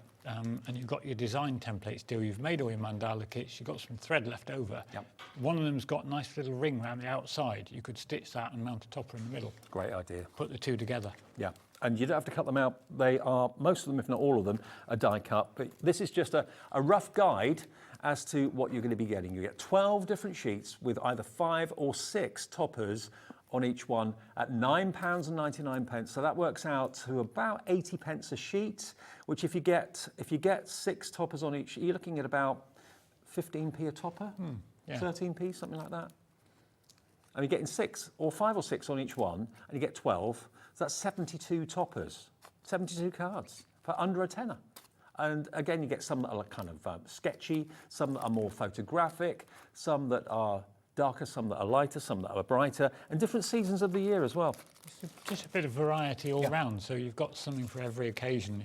And you've got your design template still, you've made all your mandala kits, you've got some thread left over. Yep. One of them's got a nice little ring around the outside. You could stitch that and mount a topper in the middle. Great idea. Put the two together. Yeah, and you don't have to cut them out. They are, most of them, if not all of them, are die cut. But this is just a rough guide as to what you're going to be getting. You get 12 different sheets with either 5 or 6 toppers on each one at £9.99. So that works out to about 80 pence a sheet, which if you get 6 toppers on each, you're looking at about 15p a topper, 13p, something like that. And you're getting 6 or 5 or 6 on each one, and you get 12. So that's 72 toppers, 72 cards for under a tenner. And again, you get some that are kind of sketchy, some that are more photographic, some that are darker, some that are lighter, some that are brighter, and different seasons of the year as well. Just a bit of variety all round, so you've got something for every occasion.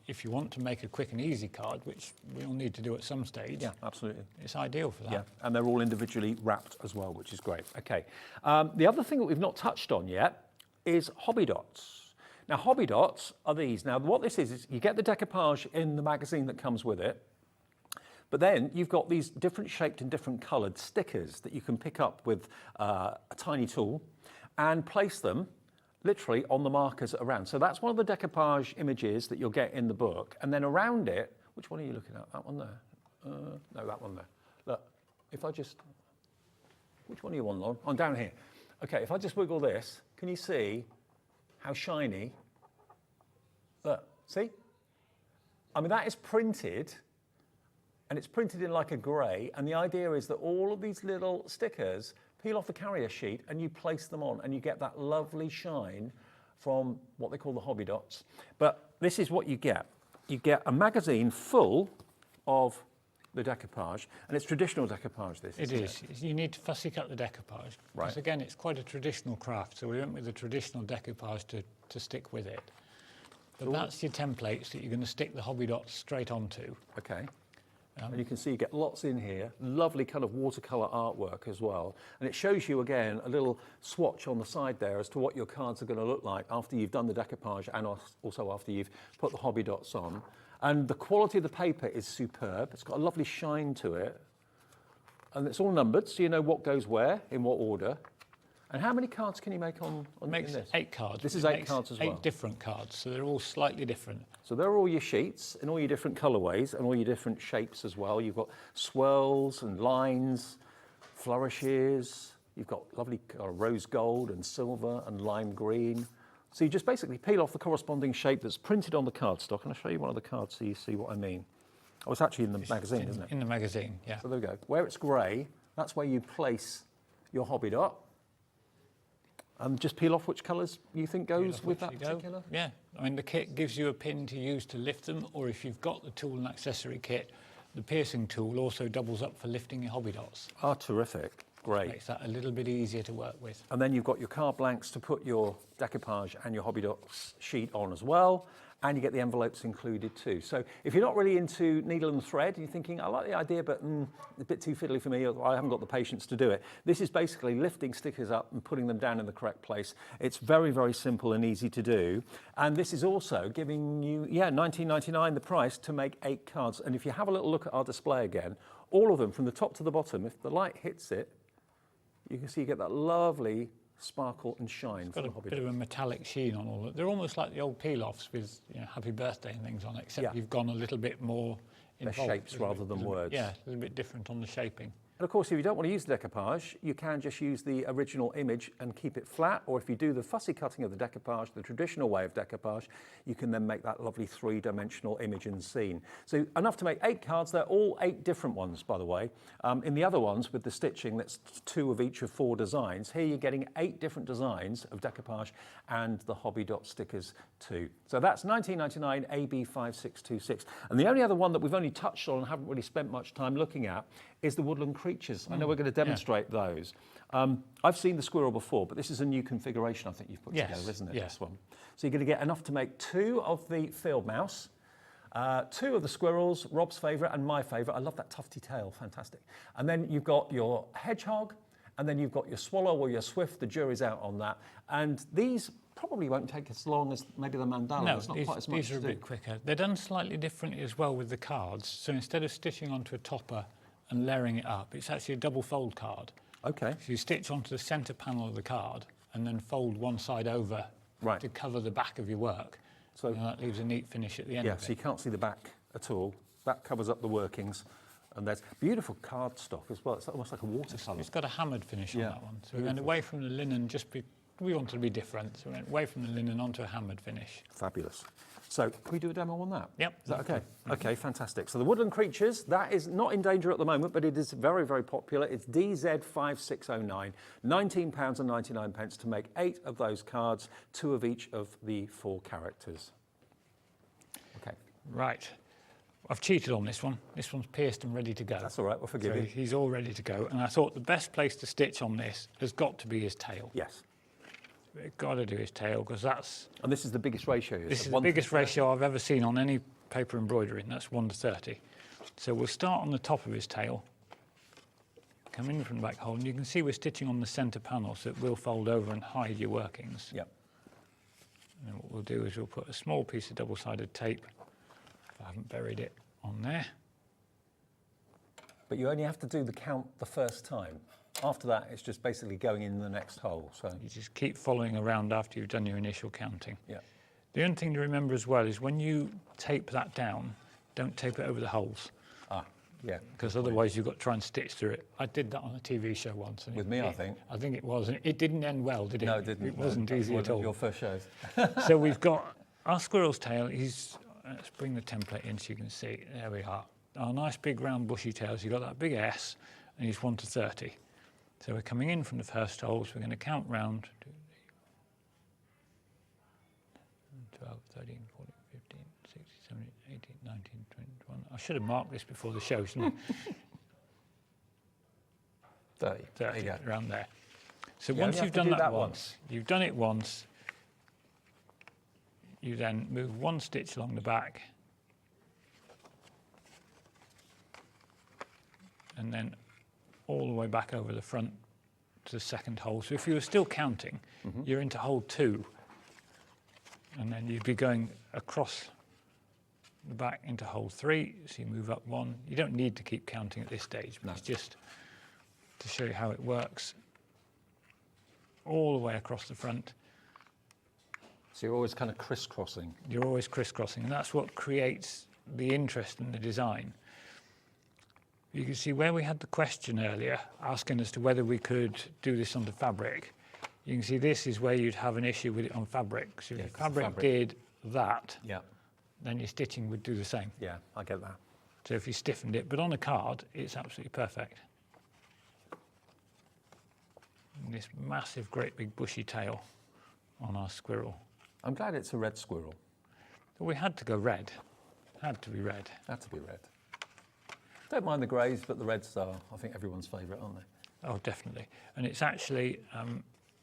If you want to make a quick and easy card, which we all need to do at some stage, yeah, absolutely, it's ideal for that. Yeah, and they're all individually wrapped as well, which is great. Okay, the other thing that we've not touched on yet is hobby dots. Now, hobby dots are these. Now, what this is you get the decoupage in the magazine that comes with it, but then you've got these different shaped and different coloured stickers that you can pick up with a tiny tool and place them literally on the markers around. So that's one of the decoupage images that you'll get in the book. And then around it, which one are you looking at? That one there? No, that one there. Look, if I just, which one are you on, Lauren? I'm down here. Okay, if I just wiggle this, can you see how shiny? Look, see? I mean, that is printed, and it's printed in like a grey, and the idea is that all of these little stickers peel off the carrier sheet and you place them on and you get that lovely shine from what they call the hobby dots. But this is what you get. You get a magazine full of the decoupage, and it's traditional decoupage, this, It is. You need to fussy cut the decoupage. Right. Because again, it's quite a traditional craft, so we went with the traditional decoupage to stick with it. But that's your templates that you're going to stick the hobby dots straight onto. Okay. And you can see you get lots in here, lovely kind of watercolour artwork as well. And it shows you, again, a little swatch on the side there as to what your cards are going to look like after you've done the decoupage and also after you've put the hobby dots on. And the quality of the paper is superb. It's got a lovely shine to it. And it's all numbered, so you know what goes where, in what order. And how many cards can you make on Makes this? 8 cards. This is It 8 makes cards as well. 8 different cards, so they're all slightly different. So there are all your sheets in all your different colourways and all your different shapes as well. You've got swirls and lines, flourishes. You've got lovely rose gold and silver and lime green. So you just basically peel off the corresponding shape that's printed on the cardstock. And I'll show you one of the cards so you see what I mean. Oh, it's actually in the magazine, isn't it? In the magazine, yeah. So there we go. Where it's grey, that's where you place your hobby dot. And just peel off which colours you think goes with that particular? Yeah, I mean the kit gives you a pin to use to lift them, or if you've got the tool and accessory kit, the piercing tool also doubles up for lifting your hobby dots. Ah, terrific. Great. Makes that a little bit easier to work with. And then you've got your card blanks to put your decoupage and your Hobby Docs sheet on as well. And you get the envelopes included too. So if you're not really into needle and thread, you're thinking, I like the idea, but a bit too fiddly for me, or I haven't got the patience to do it. This is basically lifting stickers up and putting them down in the correct place. It's very, very simple and easy to do. And this is also giving you, $19.99 the price to make 8 cards. And if you have a little look at our display again, all of them from the top to the bottom, if the light hits it, you can see you get that lovely sparkle and shine. It's got a bit of a metallic sheen on all of it. They're almost like the old peel-offs with happy birthday and things on it, except you've gone a little bit more involved. They're shapes rather than words. Yeah, a little bit different on the shaping. And of course, if you don't want to use the decoupage, you can just use the original image and keep it flat. Or if you do the fussy cutting of the decoupage, the traditional way of decoupage, you can then make that lovely 3-dimensional image and scene. So enough to make 8 cards. They're all 8 different ones, by the way. In the other ones with the stitching, that's 2 of each of 4 designs. Here you're getting 8 different designs of decoupage and the Hobby Dot stickers too. So that's $19.99 AB5626. And the only other one that we've only touched on and haven't really spent much time looking at is the woodland creatures. I know we're going to demonstrate those. I've seen the squirrel before, but this is a new configuration I think you've put together, isn't it, this one? So you're going to get enough to make 2 of the field mouse, 2 of the squirrels, Rob's favourite and my favourite. I love that tufty tail, fantastic. And then you've got your hedgehog, and then you've got your swallow or your swift. The jury's out on that. And these probably won't take as long as maybe the mandala. No, it's not quite as much these are a bit quicker. They're done slightly differently as well with the cards. So instead of stitching onto a topper and layering it up, it's actually a double fold card. Okay. So you stitch onto the centre panel of the card and then fold one side over to cover the back of your work. So that leaves a neat finish at the end of it. So you can't see the back at all. That covers up the workings. And there's beautiful cardstock as well. It's almost like a watercolour. It's got a hammered finish on that one. So we went away from the linen, we wanted to be different. So we went away from the linen onto a hammered finish. Fabulous. So can we do a demo on that? Yep. Is that okay? Okay, fantastic. So the woodland creatures, that is not in danger at the moment, but it is very, very popular. It's DZ5609, £19.99 to make 8 of those cards, 2 of each of the 4 characters. Okay. Right. I've cheated on this one. This one's pierced and ready to go. That's all right, we'll forgive you. He's all ready to go. And I thought the best place to stitch on this has got to be his tail. Yes. We've got to do his tail because that's... And this is the biggest ratio. This is the biggest ratio I've ever seen on any paper embroidery, and that's 1:30. So we'll start on the top of his tail, come in from the back hole, and you can see we're stitching on the centre panel, so it will fold over and hide your workings. Yep. And then what we'll do is we'll put a small piece of double-sided tape, if I haven't buried it, on there. But you only have to do the count the first time. After that, it's just basically going in the next hole. So you just keep following around after you've done your initial counting. Yeah. The only thing to remember as well is when you tape that down, don't tape it over the holes. Yeah. Because otherwise you've got to try and stitch through it. I did that on a TV show once. With me, I think. I think it was. It didn't end well, did it? No, it didn't. It wasn't easy at all. Your first shows. So we've got our squirrel's tail. Let's bring the template in so you can see. There we are. Our nice big round bushy tails. You've got that big S, and he's 1:30. So we're coming in from the first hole, so we're going to count round 12, 13, 14, 15, 16, 17, 18, 19, 20, 21. I should have marked this before the show, shouldn't I? 30, around there. So once you've done that once, you've done it once, you then move one stitch along the back, and then all the way back over the front to the second hole. So if you were still counting, you're into hole 2, and then you'd be going across the back into hole 3, so you move up 1. You don't need to keep counting at this stage, but it's just to show you how it works. All the way across the front. So you're always kind of crisscrossing. You're always crisscrossing, and that's what creates the interest in the design. You can see where we had the question earlier asking as to whether we could do this onto fabric. You can see this is where you'd have an issue with it on fabric. So if the fabric did that, then your stitching would do the same. Yeah, I get that. So if you stiffened it, but on a card, it's absolutely perfect. And this massive, great big bushy tail on our squirrel. I'm glad it's a red squirrel. But we had to go red. Had to be red. Had to be red. Don't mind the greys, but the reds are, I think, everyone's favourite, aren't they? Oh, definitely. And it's actually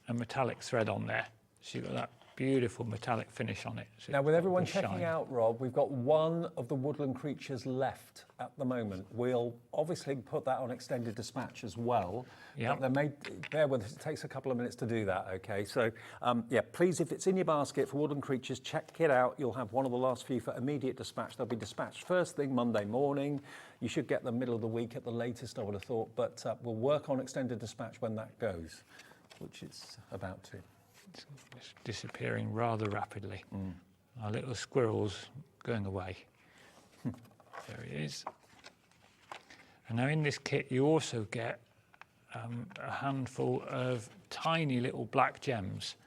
a metallic thread on there. So you've got that beautiful metallic finish on it. So Now, with everyone shine. checking out, Rob, we've got one of the woodland creatures left at the moment. We'll obviously put that on extended dispatch as well. Yep. Bear with us, it takes a couple of minutes to do that, okay? So, yeah, please, if it's in your basket for woodland creatures, check it out. You'll have one of the last few for immediate dispatch. They'll be dispatched first thing Monday morning. You should get them middle of the week at the latest, I would have thought, but we'll work on extended dispatch when that goes, which it's about to. It's disappearing rather rapidly. Our little squirrel's going away. There he is. And now in this kit you also get a handful of tiny little black gems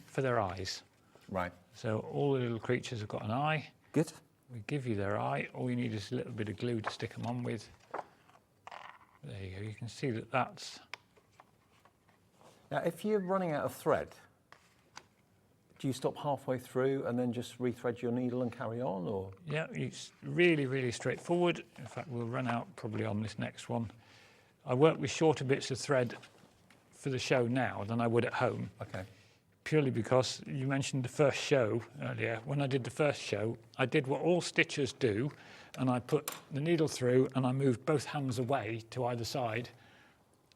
for their eyes. Right. So all the little creatures have got an eye. Good. We give you their eye. All you need is a little bit of glue to stick them on with. There you go. You can see that that's... Now, if you're running out of thread, do you stop halfway through and then just rethread your needle and carry on, or? Yeah, it's really, really straightforward. In fact, we'll run out probably on this next one. I work with shorter bits of thread for the show now than I would at home. Okay. Purely because you mentioned the first show earlier. When I did the first show, I did what all stitchers do, and I put the needle through and I moved both hands away to either side.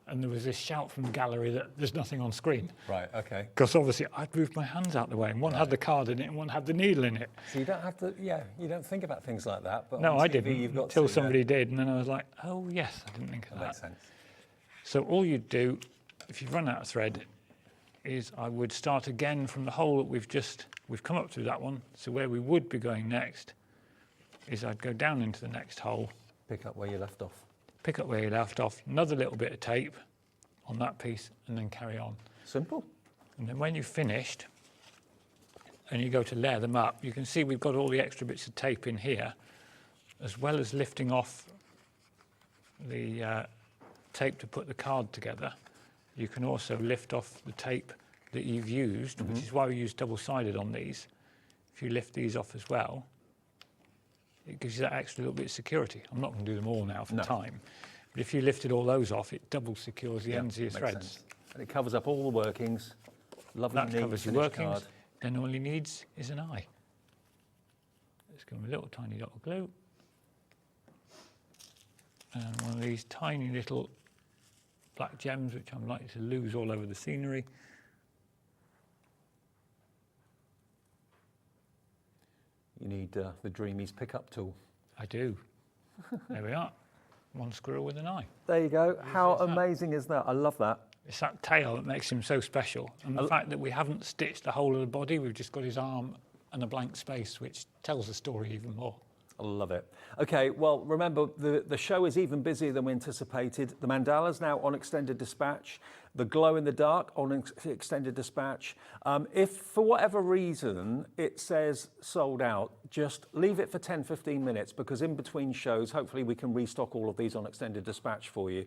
And there was this shout from the gallery that there's nothing on screen. Right, okay. Because obviously I'd moved my hands out the way, and one had the card in it and one had the needle in it. So you don't have to, you don't think about things like that. But No, on I TV, didn't, you've got until to, somebody did, and then I was like, oh yes, I didn't think of That that. makes sense. So all you'd do, if you've run out of thread, is I would start again from the hole that we've come up through that one. So where we would be going next is I'd go down into the next hole. Pick up where you left off. Pick up where you left off, another little bit of tape on that piece, and then carry on. Simple. And then when you've finished, and you go to layer them up, you can see we've got all the extra bits of tape in here, as well as lifting off the tape to put the card together. You can also lift off the tape that you've used, which is why we use double-sided on these. If you lift these off as well, it gives you that extra little bit of security. I'm not going to do them all now for time, but if you lifted all those off, it double secures the ends of your threads. Sense. And it covers up all the workings. Lovely, That neat, covers your finished workings. card. Then all he needs is an eye. Let's give him a little tiny dot of glue. And one of these tiny little black gems, which I'm likely to lose all over the scenery. You need the Dreamees pickup tool. I do. There we are. One squirrel with an eye. There you go. How amazing is that? I love that. It's that tail that makes him so special. And the fact that we haven't stitched the whole of the body, we've just got his arm and a blank space, which tells the story even more. I love it. Okay, well, remember, the show is even busier than we anticipated. The mandala's now on extended dispatch. The glow in the dark on extended dispatch. If for whatever reason it says sold out, just leave it for 10, 15 minutes, because in between shows, hopefully we can restock all of these on extended dispatch for you.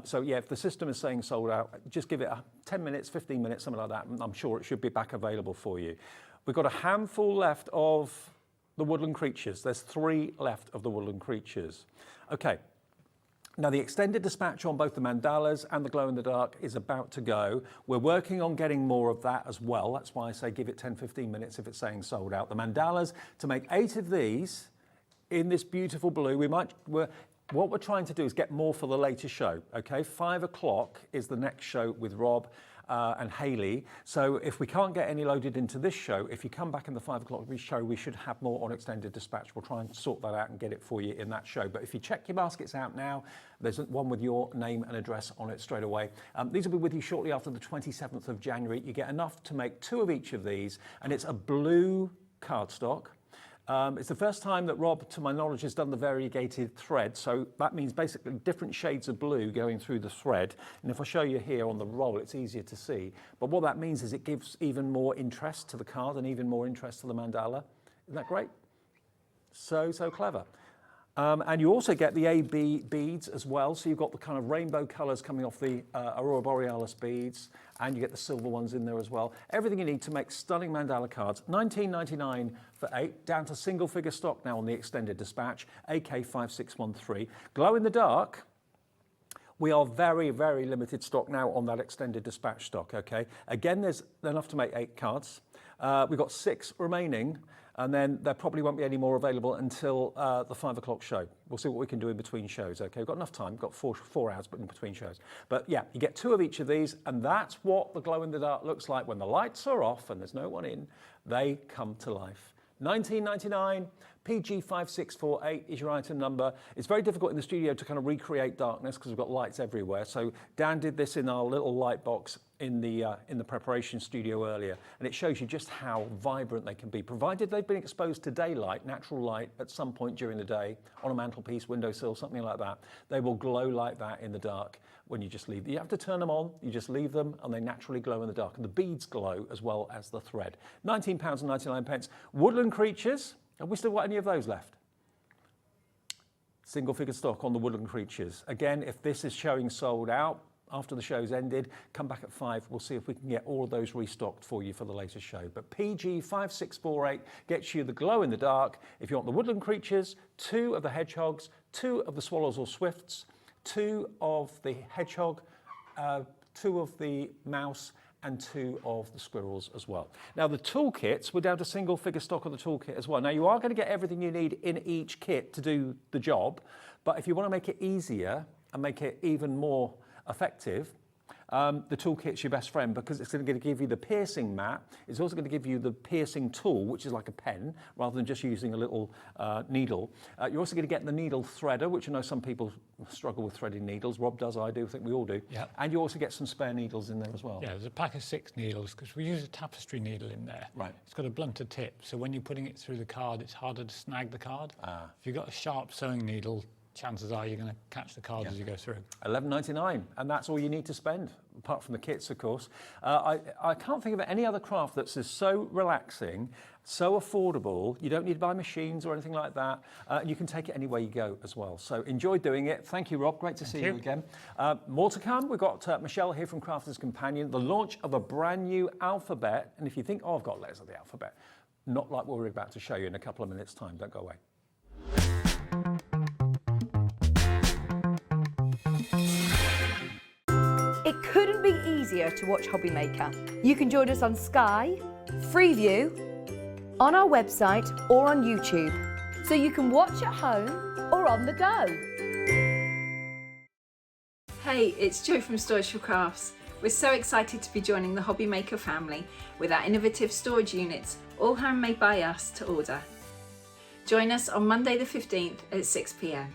So yeah, if the system is saying sold out, just give it 10 minutes, 15 minutes, something like that. And I'm sure it should be back available for you. We've got a handful left of the woodland creatures. There's 3 left of the woodland creatures. Okay. Now, the extended dispatch on both the mandalas and the glow in the dark is about to go. We're working on getting more of that as well. That's why I say give it 10, 15 minutes if it's saying sold out. The mandalas, to make 8 of these in this beautiful blue, what we're trying to do is get more for the later show, okay? 5 o'clock is the next show with Rob and Hayley. So if we can't get any loaded into this show, if you come back in the 5 o'clock show, we should have more on extended dispatch. We'll try and sort that out and get it for you in that show. But if you check your baskets out now, there's one with your name and address on it straight away. These will be with you shortly after the 27th of January. You get enough to make 2 of each of these, and it's a blue cardstock. It's the first time that Rob, to my knowledge, has done the variegated thread. So that means basically different shades of blue going through the thread. And if I show you here on the roll, it's easier to see. But what that means is it gives even more interest to the card and even more interest to the mandala. Isn't that great? So clever. And you also get the AB beads as well. So you've got the kind of rainbow colours coming off the Aurora Borealis beads, and you get the silver ones in there as well. Everything you need to make stunning mandala cards. $19.99 for 8, down to single figure stock now on the extended dispatch, AK5613. Glow in the dark. We are very, very limited stock now on that extended dispatch stock, okay? Again, there's enough to make 8 cards. We've got 6 remaining, and then there probably won't be any more available until the 5 o'clock show. We'll see what we can do in between shows, okay? We've got enough time, we've got four hours but in between shows. But yeah, you get 2 of each of these, and that's what the glow in the dark looks like when the lights are off and there's no one in. They come to life. $19.99, PG5648 is your item number. It's very difficult in the studio to kind of recreate darkness because we've got lights everywhere. So Dan did this in our little light box in the preparation studio earlier, and it shows you just how vibrant they can be, provided they've been exposed to daylight, natural light, at some point during the day, on a mantelpiece, windowsill, something like that. They will glow like that in the dark when you just leave them. You have to turn them on, you just leave them, and they naturally glow in the dark. And the beads glow as well as the thread. £19.99. Woodland creatures. Have we still got any of those left? Single figure stock on the woodland creatures. Again, if this is showing sold out after the show's ended, come back at 5. We'll see if we can get all of those restocked for you for the later show. But PG5648 gets you the glow in the dark. If you want the woodland creatures, 2 of the hedgehogs, 2 of the swallows or swifts, 2 of the hedgehog, 2 of the mouse, and 2 of the squirrels as well. Now the toolkits, we're down to single figure stock of the toolkit as well. Now you are going to get everything you need in each kit to do the job, but if you want to make it easier and make it even more effective, the toolkit's your best friend because it's going to give you the piercing mat. It's also going to give you the piercing tool, which is like a pen, rather than just using a little needle. You're also going to get the needle threader, which I know some people struggle with threading needles. Rob does, I do, I think we all do. Yep. And you also get some spare needles in there as well. Yeah, there's a pack of 6 needles because we use a tapestry needle in there. Right. It's got a blunter tip, so when you're putting it through the card, it's harder to snag the card. If you've got a sharp sewing needle, chances are you're going to catch the cards as you go through. $11.99, and that's all you need to spend, apart from the kits, of course. I can't think of any other craft that's so relaxing, so affordable. You don't need to buy machines or anything like that. You can take it anywhere you go as well. So enjoy doing it. Thank you, Rob. Great to see you again. More to come. We've got Michelle here from Crafter'S Companion, the launch of a brand new alphabet. And if you think, oh, I've got letters of the alphabet, not like what we're about to show you in a couple of minutes' time. Don't go away. It couldn't be easier to watch Hobbymaker. You can join us on Sky, Freeview, on our website or on YouTube, so you can watch at home or on the go. Hey, it's Jo from Storage for Crafts. We're so excited to be joining the Hobbymaker family with our innovative storage units, all handmade by us to order. Join us on Monday the 15th at 6 p.m.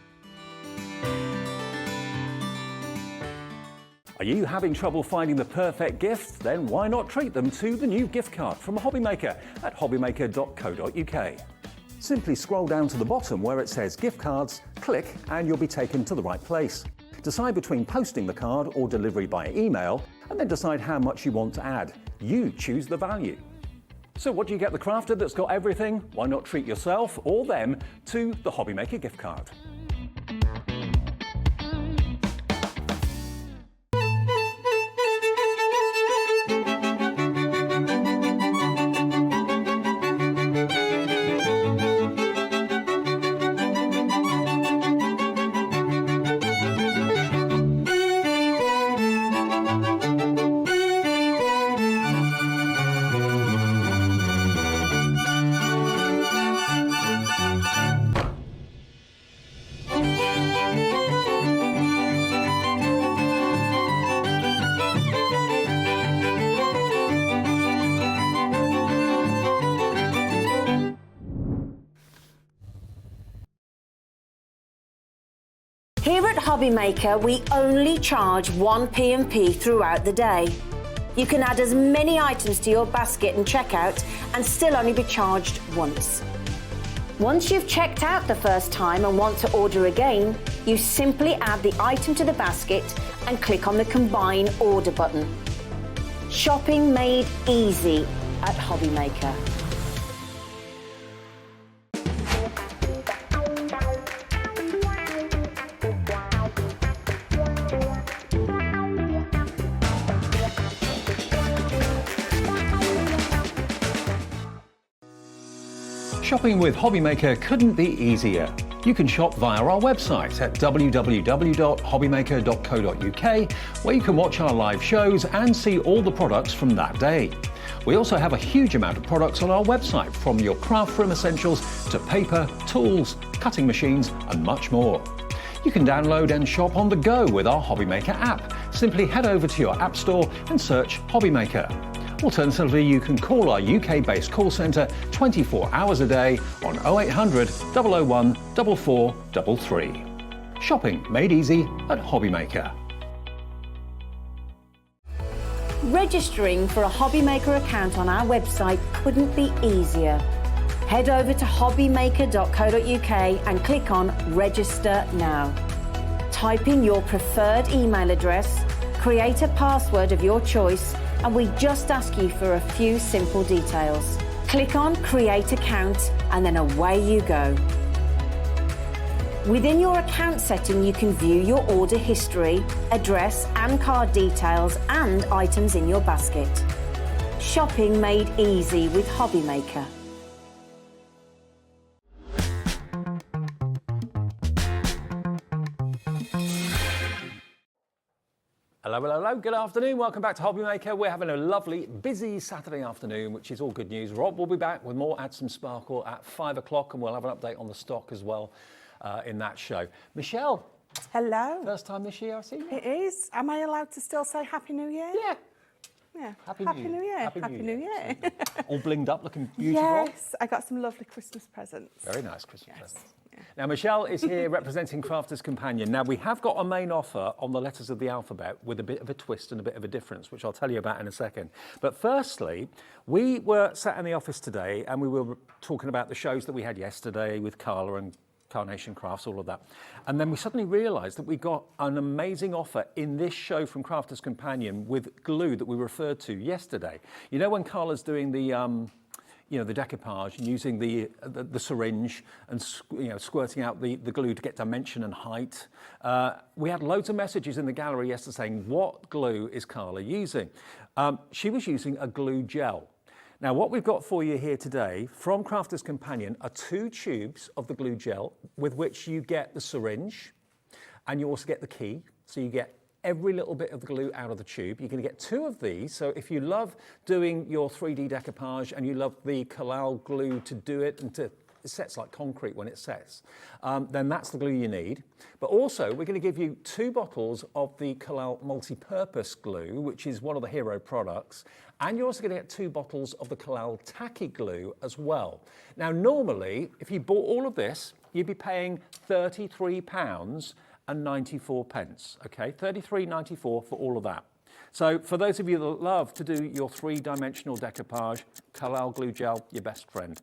Are you having trouble finding the perfect gift? Then why not treat them to the new gift card from Hobbymaker at hobbymaker.co.uk. Simply scroll down to the bottom where it says gift cards, click and you'll be taken to the right place. Decide between posting the card or delivery by email, and then decide how much you want to add. You choose the value. So what do you get the crafter that's got everything? Why not treat yourself or them to the Hobbymaker gift card? Here at Hobbymaker, we only charge 1 P&P throughout the day. You can add as many items to your basket and checkout and still only be charged once. Once you've checked out the first time and want to order again, you simply add the item to the basket and click on the Combine Order button. Shopping made easy at Hobbymaker. Shopping with Hobbymaker couldn't be easier. You can shop via our website at www.hobbymaker.co.uk, where you can watch our live shows and see all the products from that day. We also have a huge amount of products on our website, from your craft room essentials to paper, tools, cutting machines and much more. You can download and shop on the go with our Hobbymaker app. Simply head over to your app store and search Hobbymaker. Alternatively, you can call our UK-based call centre 24 hours a day on 0800 001 4433. Shopping made easy at Hobbymaker. Registering for a Hobbymaker account on our website couldn't be easier. Head over to hobbymaker.co.uk and click on Register Now. Type in your preferred email address, create a password of your choice, and we just ask you for a few simple details. Click on Create Account and then away you go. Within your account setting, you can view your order history, address and card details and items in your basket. Shopping made easy with Hobbymaker. Hello, hello, hello, good afternoon, welcome back to Hobbymaker. We're having a lovely, busy Saturday afternoon, which is all good news. Rob will be back with more Add Some Sparkle at 5 o'clock, and we'll have an update on the stock as well in that show. Michelle. Hello. First time this year I've seen you. It is. Am I allowed to still say Happy New Year? Yeah. Yeah. Happy New Year. Happy New Year. All blinged up, looking beautiful. Yes, I got some lovely Christmas presents. Very nice Christmas presents. Yeah. Now, Michelle is here representing Crafter's Companion. Now, we have got a main offer on the letters of the alphabet with a bit of a twist and a bit of a difference, which I'll tell you about in a second. But firstly, we were sat in the office today and we were talking about the shows that we had yesterday with Carla and Carnation Crafts, all of that. And then we suddenly realised that we got an amazing offer in this show from Crafter's Companion with glue that we referred to yesterday. You know when Carla's doing the the decoupage and using the syringe and squirting out the glue to get dimension and height. We had loads of messages in the gallery yesterday saying, what glue is Carla using? She was using a glue gel. Now, what we've got for you here today from Crafter's Companion are 2 tubes of the glue gel with which you get the syringe and you also get the key. So you get every little bit of the glue out of the tube. You're going to get 2 of these. So if you love doing your 3D decoupage and you love the Collal glue to do it and it sets like concrete when it sets, then that's the glue you need. But also, we're going to give you 2 bottles of the Collal multi-purpose glue, which is one of the hero products. And you're also going to get 2 bottles of the Collal tacky glue as well. Now, normally, if you bought all of this, you'd be paying £33.94, okay? £33.94 for all of that. So for those of you that love to do your 3-dimensional decoupage, Collal glue gel, your best friend.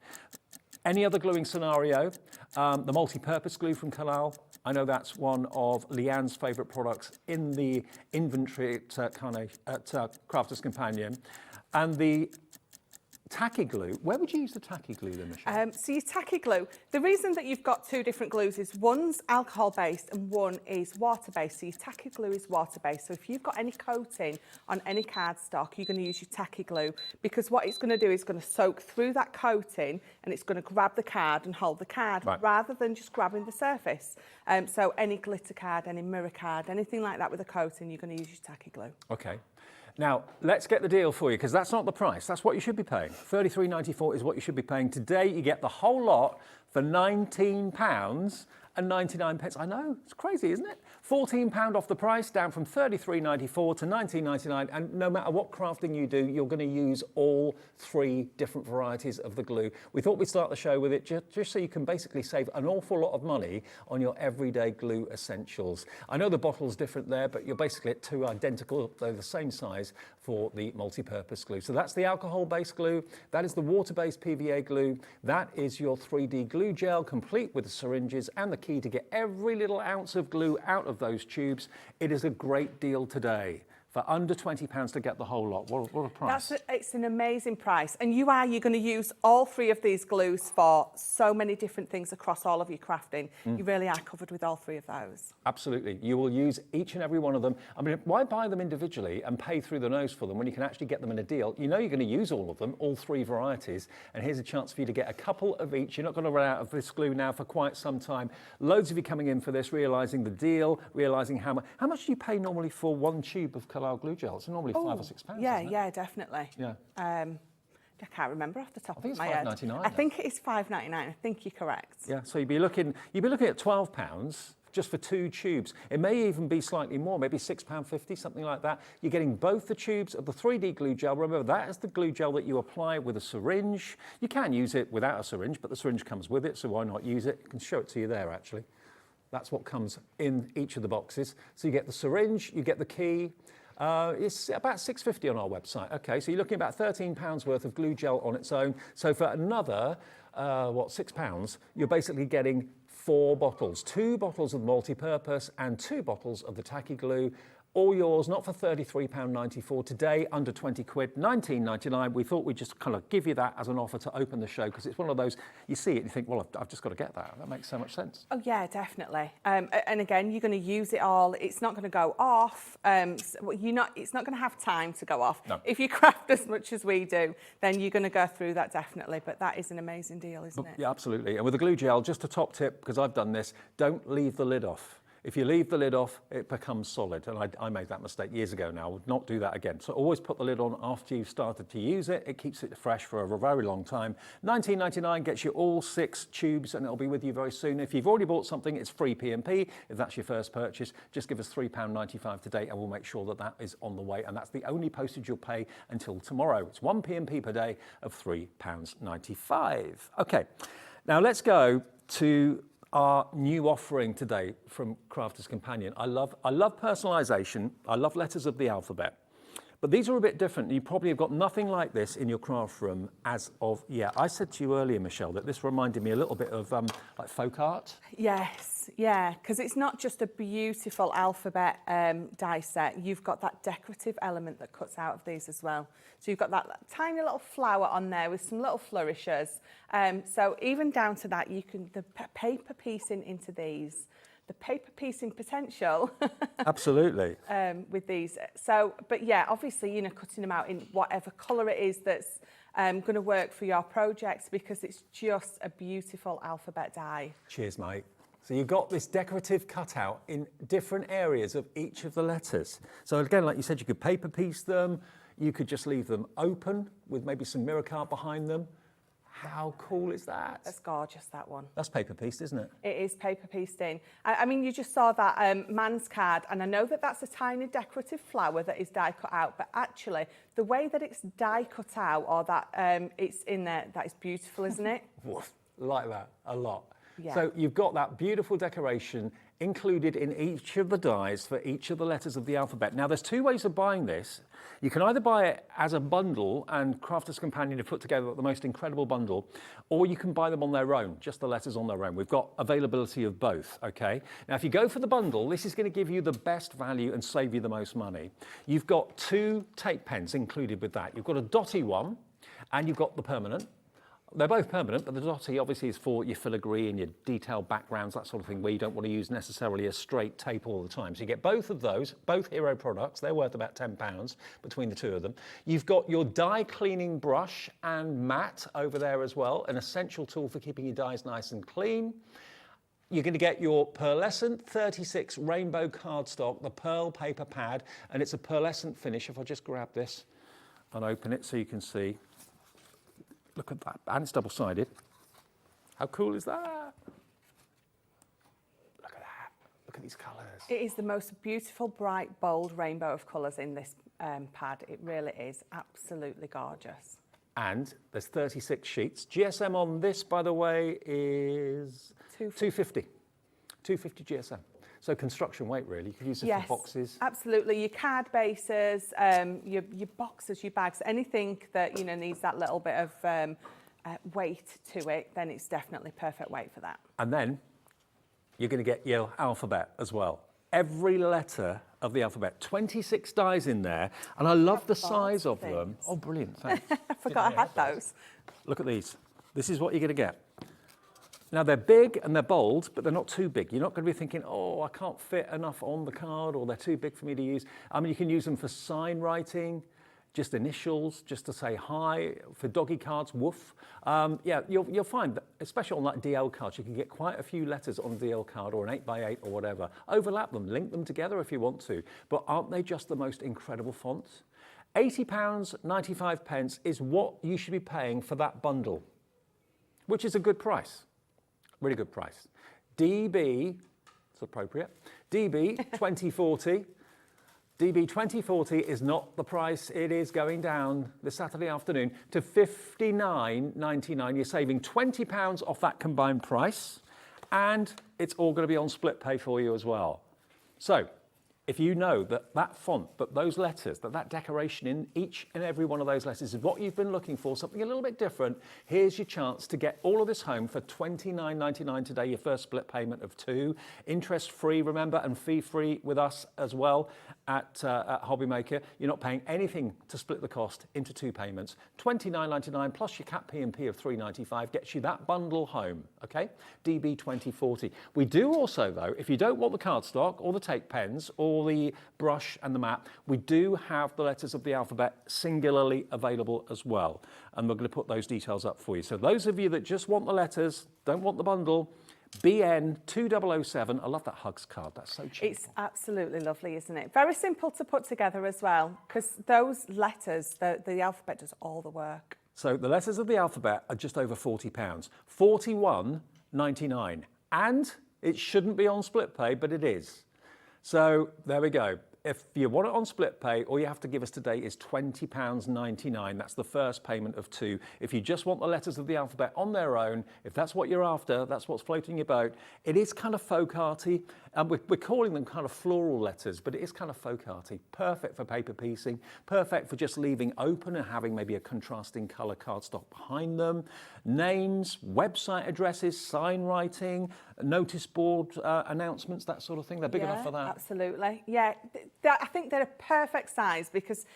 Any other gluing scenario, the multi-purpose glue from Collal, I know that's one of Leanne's favourite products in the inventory at Crafter's Companion. And the tacky glue, where would you use the tacky glue then, Michelle? So your tacky glue, the reason that you've got 2 different glues is one's alcohol-based and one is water-based. So your tacky glue is water-based. So if you've got any coating on any cardstock, you're going to use your tacky glue because what it's going to do is going to soak through that coating and it's going to grab the card and hold the card rather than just grabbing the surface. So any glitter card, any mirror card, anything like that with a coating, you're going to use your tacky glue. Okay. Now, let's get the deal for you, because that's not the price. That's what you should be paying. £33.94 is what you should be paying. Today, you get the whole lot for £19.99. I know, it's crazy, isn't it? £14 off the price, down from £33.94 to £19.99. And no matter what crafting you do, you're going to use all 3 different varieties of the glue. We thought we'd start the show with it just so you can basically save an awful lot of money on your everyday glue essentials. I know the bottle's different there, but you're basically at 2 identical, they're the same size for the multi-purpose glue. So that's the alcohol-based glue, that is the water-based PVA glue, that is your 3D glue gel, complete with the syringes and the key to get every little ounce of glue out of those tubes. It is a great deal today. for under £20 to get the whole lot. What a price. It's an amazing price. And you're going to use all 3 of these glues for so many different things across all of your crafting. You really are covered with all 3 of those. Absolutely. You will use each and every one of them. I mean, why buy them individually and pay through the nose for them when you can actually get them in a deal? You know you're going to use all of them, all 3 varieties, and here's a chance for you to get a couple of each. You're not going to run out of this glue now for quite some time. Loads of you coming in for this, realising the deal, realising how much do you pay normally for 1 tube of glue gel? It's normally £5 or £6. Yeah, isn't it? yeah, definitely. Yeah. I can't remember off the top of my I head. think it's £5.99. I think it is £5.99. I think you're correct. Yeah, so you'd be looking at £12 just for 2 tubes. It may even be slightly more, maybe £6.50, something like that. You're getting both the tubes of the 3D glue gel. Remember, that is the glue gel that you apply with a syringe. You can use it without a syringe, but the syringe comes with it, so why not use it? I can show it to you there, actually. That's what comes in each of the boxes. So you get the syringe, you get the key. It's about £6.50 on our website. Okay, so you're looking at about £13 worth of glue gel on its own. So for another, £6, you're basically getting 4 bottles, 2 bottles of the multi-purpose and 2 bottles of the tacky glue. All yours, not for £33.94 today, under 20 quid, £19.99. We thought we'd just kind of give you that as an offer to open the show, because it's one of those, you see it and you think, well, I've just got to get that. That makes so much sense. Oh yeah, definitely. And again, you're going to use it all. It's not going to go off. It's not going to have time to go off. No. If you craft as much as we do, then you're going to go through that definitely. But that is an amazing deal, isn't it? Yeah, absolutely. And with the glue gel, just a top tip, because I've done this, don't leave the lid off. If you leave the lid off, it becomes solid. And I made that mistake years ago now. I would not do that again. So always put the lid on after you've started to use it. It keeps it fresh for a very long time. £19.99 gets you all 6 tubes, and it'll be with you very soon. If you've already bought something, it's free P&P. If that's your first purchase, just give us £3.95 today, and we'll make sure that that is on the way. And that's the only postage you'll pay until tomorrow. It's 1 P&P per day of £3.95. Okay, now let's go to our new offering today from Crafter's Companion. I love personalisation. I love letters of the alphabet. But these are a bit different. You probably have got nothing like this in your craft room as of yet. I said to you earlier, Michelle, that this reminded me a little bit of like folk art. Yes, yeah, because it's not just a beautiful alphabet die set. You've got that decorative element that cuts out of these as well. So you've got that tiny little flower on there with some little flourishes. So even down to that, you can the paper piecing into these. The paper piecing potential. Absolutely. With these. So, but yeah, obviously, cutting them out in whatever colour it is that's going to work for your projects, because it's just a beautiful alphabet die. Cheers, mate. So you've got this decorative cutout in different areas of each of the letters. So again, like you said, you could paper piece them. You could just leave them open with maybe some mirror card behind them. How cool is that? That's gorgeous, that one. That's paper pieced, isn't it? It is paper pieced in. I mean, you just saw that man's card, and I know that that's a tiny decorative flower that is die cut out, but actually, the way that it's die cut out, or that it's in there, that is beautiful, isn't it? Like that, a lot. Yeah. So you've got that beautiful decoration included in each of the dies for each of the letters of the alphabet. Now, there's 2 ways of buying this. You can either buy it as a bundle, and Crafter's Companion have put together the most incredible bundle, or you can buy them on their own, just the letters on their own. We've got availability of both, okay? Now, if you go for the bundle, this is going to give you the best value and save you the most money. You've got 2 tape pens included with that. You've got a dotty one, and you've got the permanent. They're both permanent, but the dotty obviously is for your filigree and your detailed backgrounds, that sort of thing, where you don't want to use necessarily a straight tape all the time. So you get both of those, both Hero products. They're worth about £10 between the 2 of them. You've got your die cleaning brush and mat over there as well, an essential tool for keeping your dies nice and clean. You're going to get your pearlescent 36 rainbow cardstock, the pearl paper pad, and it's a pearlescent finish. If I just grab this and open it so you can see. Look at that, and it's double-sided. How cool is that? Look at that, look at these colours. It is the most beautiful, bright, bold rainbow of colours in this pad. It really is absolutely gorgeous. And there's 36 sheets. GSM on this, by the way, is 250. 250 GSM. So construction weight, really. You could use it for boxes. Absolutely. Your card bases, your boxes, your bags, anything that needs that little bit of weight to it, then it's definitely perfect weight for that. And then you're going to get your alphabet as well. Every letter of the alphabet. 26 dies in there, and I love the size of them. Oh, brilliant, thanks. I forgot I had those. Look at these. This is what you're going to get. Now, they're big and they're bold, but they're not too big. You're not going to be thinking, oh, I can't fit enough on the card, or they're too big for me to use. I mean, you can use them for sign writing, just initials, just to say hi, for doggy cards, woof. Yeah, you'll find that, especially on like DL cards, you can get quite a few letters on a DL card or an 8x8 or whatever. Overlap them, link them together if you want to. But aren't they just the most incredible fonts? £80.95 is what you should be paying for that bundle, which is a good price. Really good price. DB, it's appropriate, DB 2040. DB 2040 is not the price. It is going down this Saturday afternoon to £59.99. You're saving £20 off that combined price, and it's all going to be on split pay for you as well. So if you know that that font, that those letters, that decoration in each and every one of those letters is what you've been looking for, something a little bit different, here's your chance to get all of this home for £29.99 today, your first split payment of £2. Interest-free, remember, and fee-free with us as well at Hobbymaker. You're not paying anything to split the cost into 2 payments. £29.99 plus your Cat P&P of £3.95 gets you that bundle home, okay? DB 2040. We do also, though, if you don't want the cardstock or the take pens or the brush and the mat, we do have the letters of the alphabet singularly available as well. And we're going to put those details up for you. So those of you that just want the letters, don't want the bundle, BN 2007. I love that Hugs card. That's so cheap. It's absolutely lovely, isn't it? Very simple to put together as well, because those letters, the alphabet does all the work. So the letters of the alphabet are just over £40. £41.99. And it shouldn't be on split pay, but it is. So there we go. If you want it on split pay, all you have to give us today is £20.99. That's the first payment of 2. If you just want the letters of the alphabet on their own, if that's what you're after, that's what's floating your boat. It is kind of folk arty. We're calling them kind of floral letters, but it is kind of folk arty. Perfect for paper piecing, perfect for just leaving open and having maybe a contrasting colour cardstock behind them. Names, website addresses, sign writing, notice board announcements, that sort of thing. They're big enough for that. Absolutely. Yeah, I think they're a perfect size because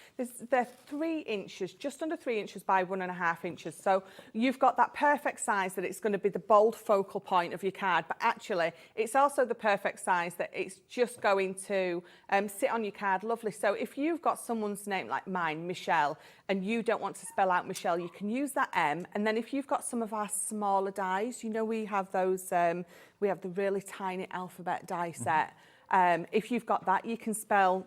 they're 3 inches, just under 3 inches by 1.5 inches. So you've got that perfect size that it's going to be the bold focal point of your card, but actually it's also the perfect size that it's just going to sit on your card lovely. So if you've got someone's name like mine, Michelle, and you don't want to spell out Michelle, you can use that M. And then if you've got some of our smaller dies, you know, we have those, we have the really tiny alphabet die set. If you've got that, you can spell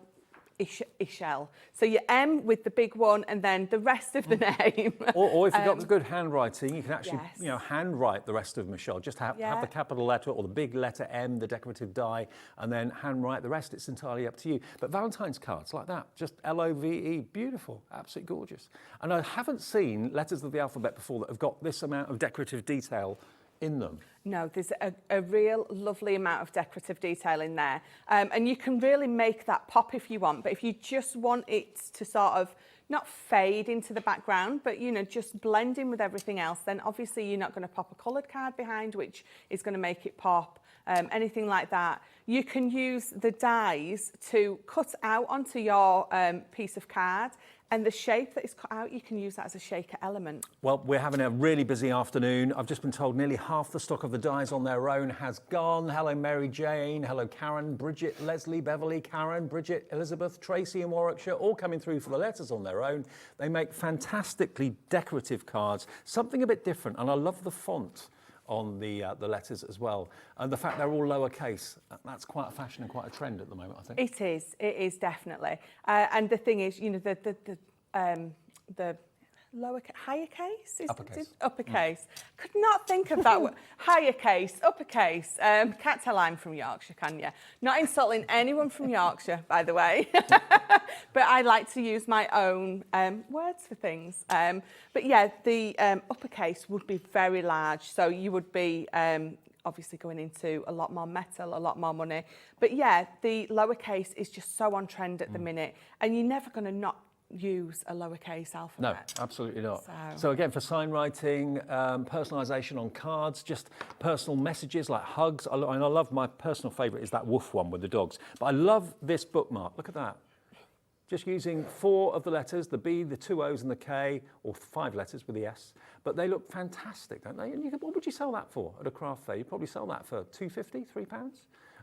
Ishel. So your M with the big one and then the rest of the name. Or if you've got the good handwriting, you can actually handwrite the rest of Michelle. Just have the capital letter or the big letter M, the decorative die, and then handwrite the rest. It's entirely up to you. But Valentine's cards like that, just L-O-V-E, beautiful, absolutely gorgeous. And I haven't seen letters of the alphabet before that have got this amount of decorative detail in them. No, there's a real lovely amount of decorative detail in there. And you can really make that pop if you want, but if you just want it to sort of not fade into the background, but, you know, just blend in with everything else, then obviously you're not going to pop a coloured card behind, which is going to make it pop, anything like that. You can use the dies to cut out onto your piece of card, and the shape that is cut out, you can use that as a shaker element. Well, we're having a really busy afternoon. I've just been told nearly half the stock of the dies on their own has gone. Hello, Mary Jane. Hello, Karen, Bridget, Leslie, Beverly, Karen, Bridget, Elizabeth, Tracy in Warwickshire, all coming through for the letters on their own. They make fantastically decorative cards, something a bit different, and I love the font on the letters as well. And the fact they're all lowercase, that's quite a fashion and quite a trend at the moment, I think. It is definitely. And the thing is, you know, the lower, higher case? Uppercase. Uppercase. Could not think of that word. Higher case, uppercase. Can't tell I'm from Yorkshire, can you? Not insulting anyone from Yorkshire, by the way. But I like to use my own words for things. But yeah, the uppercase would be very large. So you would be obviously going into a lot more metal, a lot more money. But yeah, the lowercase is just so on trend at the minute. And you're never going to not use a lowercase alphabet. No, absolutely not. So again, for sign writing, personalisation on cards, just personal messages like hugs. And I love, my personal favourite is that woof one with the dogs. But I love this bookmark. Look at that. Just using 4 of the letters, the B, the 2 O's and the K, or 5 letters with the S. But they look fantastic, don't they? And what would you sell that for at a craft fair? You'd probably sell that for £2.50,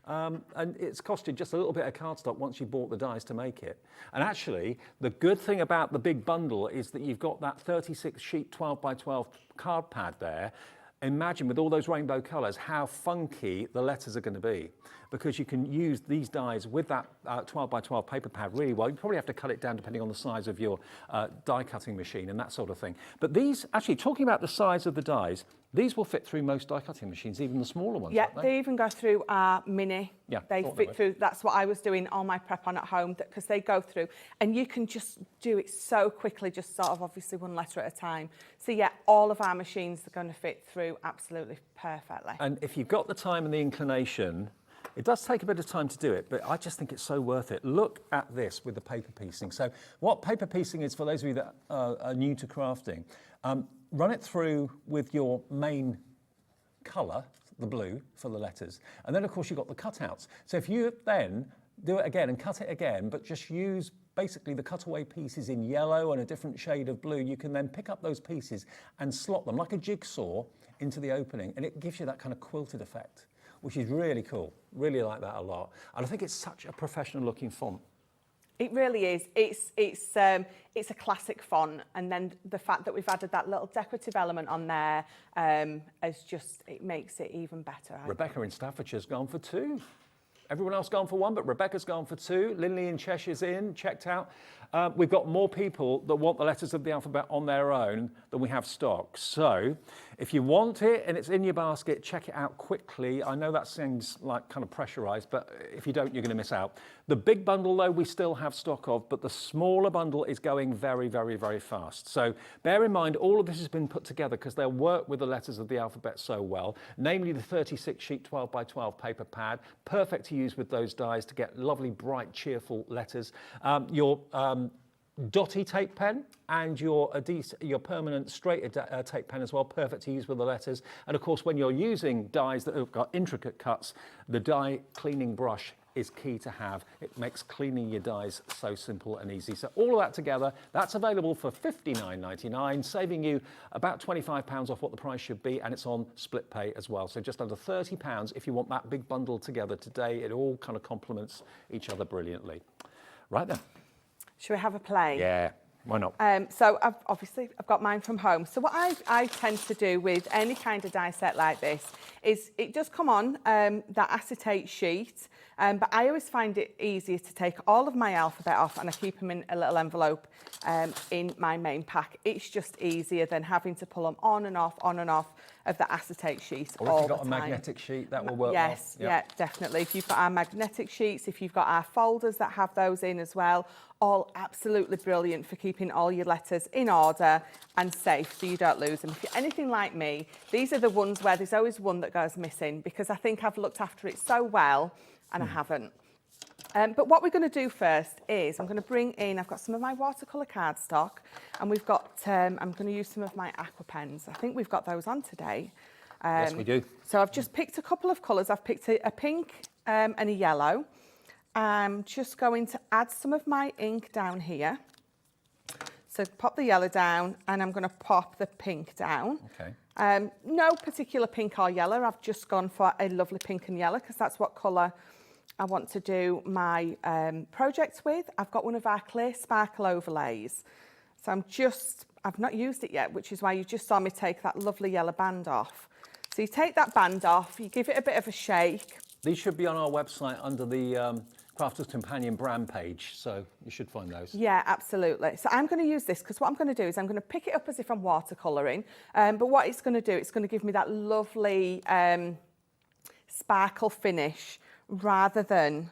£3. And it's costed just a little bit of cardstock once you bought the dies to make it. And actually, the good thing about the big bundle is that you've got that 36 sheet 12 by 12 card pad there. Imagine with all those rainbow colours how funky the letters are going to be, because you can use these dies with that 12 by 12 paper pad really well. You probably have to cut it down depending on the size of your die cutting machine and that sort of thing. But these, actually talking about the size of the dies, these will fit through most die cutting machines, even the smaller ones. Yeah, they even go through our mini. Yeah, they fit through. That's what I was doing all my prep on at home, because they go through, and you can just do it so quickly, just sort of obviously one letter at a time. So yeah, all of our machines are going to fit through absolutely perfectly. And if you've got the time and the inclination, it does take a bit of time to do it, but I just think it's so worth it. Look at this with the paper piecing. So what paper piecing is, for those of you that are new to crafting, run it through with your main colour, the blue, for the letters. And then, of course, you've got the cutouts. So if you then do it again and cut it again, but just use basically the cutaway pieces in yellow and a different shade of blue, you can then pick up those pieces and slot them like a jigsaw into the opening, and it gives you that kind of quilted effect, which is really cool. Really like that a lot. And I think it's such a professional looking font. It really is. It's a classic font, and then the fact that we've added that little decorative element on there it makes it even better. Rebecca in Staffordshire's gone for 2. Everyone else gone for 1, but Rebecca's gone for 2. Linley in Cheshire's checked out. We've got more people that want the letters of the alphabet on their own than we have stock. So if you want it and it's in your basket, check it out quickly. I know that seems like kind of pressurized, but if you don't, you're going to miss out. The big bundle, though, we still have stock of, but the smaller bundle is going very, very, very fast. So bear in mind, all of this has been put together because they'll work with the letters of the alphabet so well, namely the 36 sheet 12 by 12 paper pad, perfect to use with those dies to get lovely, bright, cheerful letters. Your dotty tape pen and your permanent straight tape pen as well, perfect to use with the letters. And of course, when you're using dies that have got intricate cuts, the die cleaning brush is key to have. It makes cleaning your dies so simple and easy. So all of that together, that's available for £59.99, saving you about £25 off what the price should be, and it's on split pay as well. So just under £30 if you want that big bundle together today. It all kind of complements each other brilliantly. Right then. Should we have a play? Yeah, why not? So I've got mine from home. So what I tend to do with any kind of die set like this is it does come on that acetate sheet, but I always find it easier to take all of my alphabet off and I keep them in a little envelope in my main pack. It's just easier than having to pull them on and off of the acetate sheet all the time. Or if you've got a magnetic sheet, that will work well. Yes, yeah, definitely. If you've got our magnetic sheets, if you've got our folders that have those in as well, all absolutely brilliant for keeping all your letters in order and safe so you don't lose them. If you're anything like me, these are the ones where there's always one that goes missing because I think I've looked after it so well and I haven't. But what we're going to do first is I'm going to bring in, I've got some of my watercolour cardstock and we've got, I'm going to use some of my aqua pens. I think we've got those on today. Yes, we do. So I've just picked a couple of colours. I've picked a pink and a yellow. I'm just going to add some of my ink down here. So pop the yellow down and I'm going to pop the pink down. Okay. No particular pink or yellow. I've just gone for a lovely pink and yellow because that's what colour I want to do my project with. I've got one of our clear sparkle overlays. So I've not used it yet, which is why you just saw me take that lovely yellow band off. So you take that band off, you give it a bit of a shake. These should be on our website under the Crafter's Companion brand page, so you should find those. Yeah, absolutely. So I'm going to use this because what I'm going to do is I'm going to pick it up as if I'm watercolouring, but what it's going to do, it's going to give me that lovely sparkle finish rather than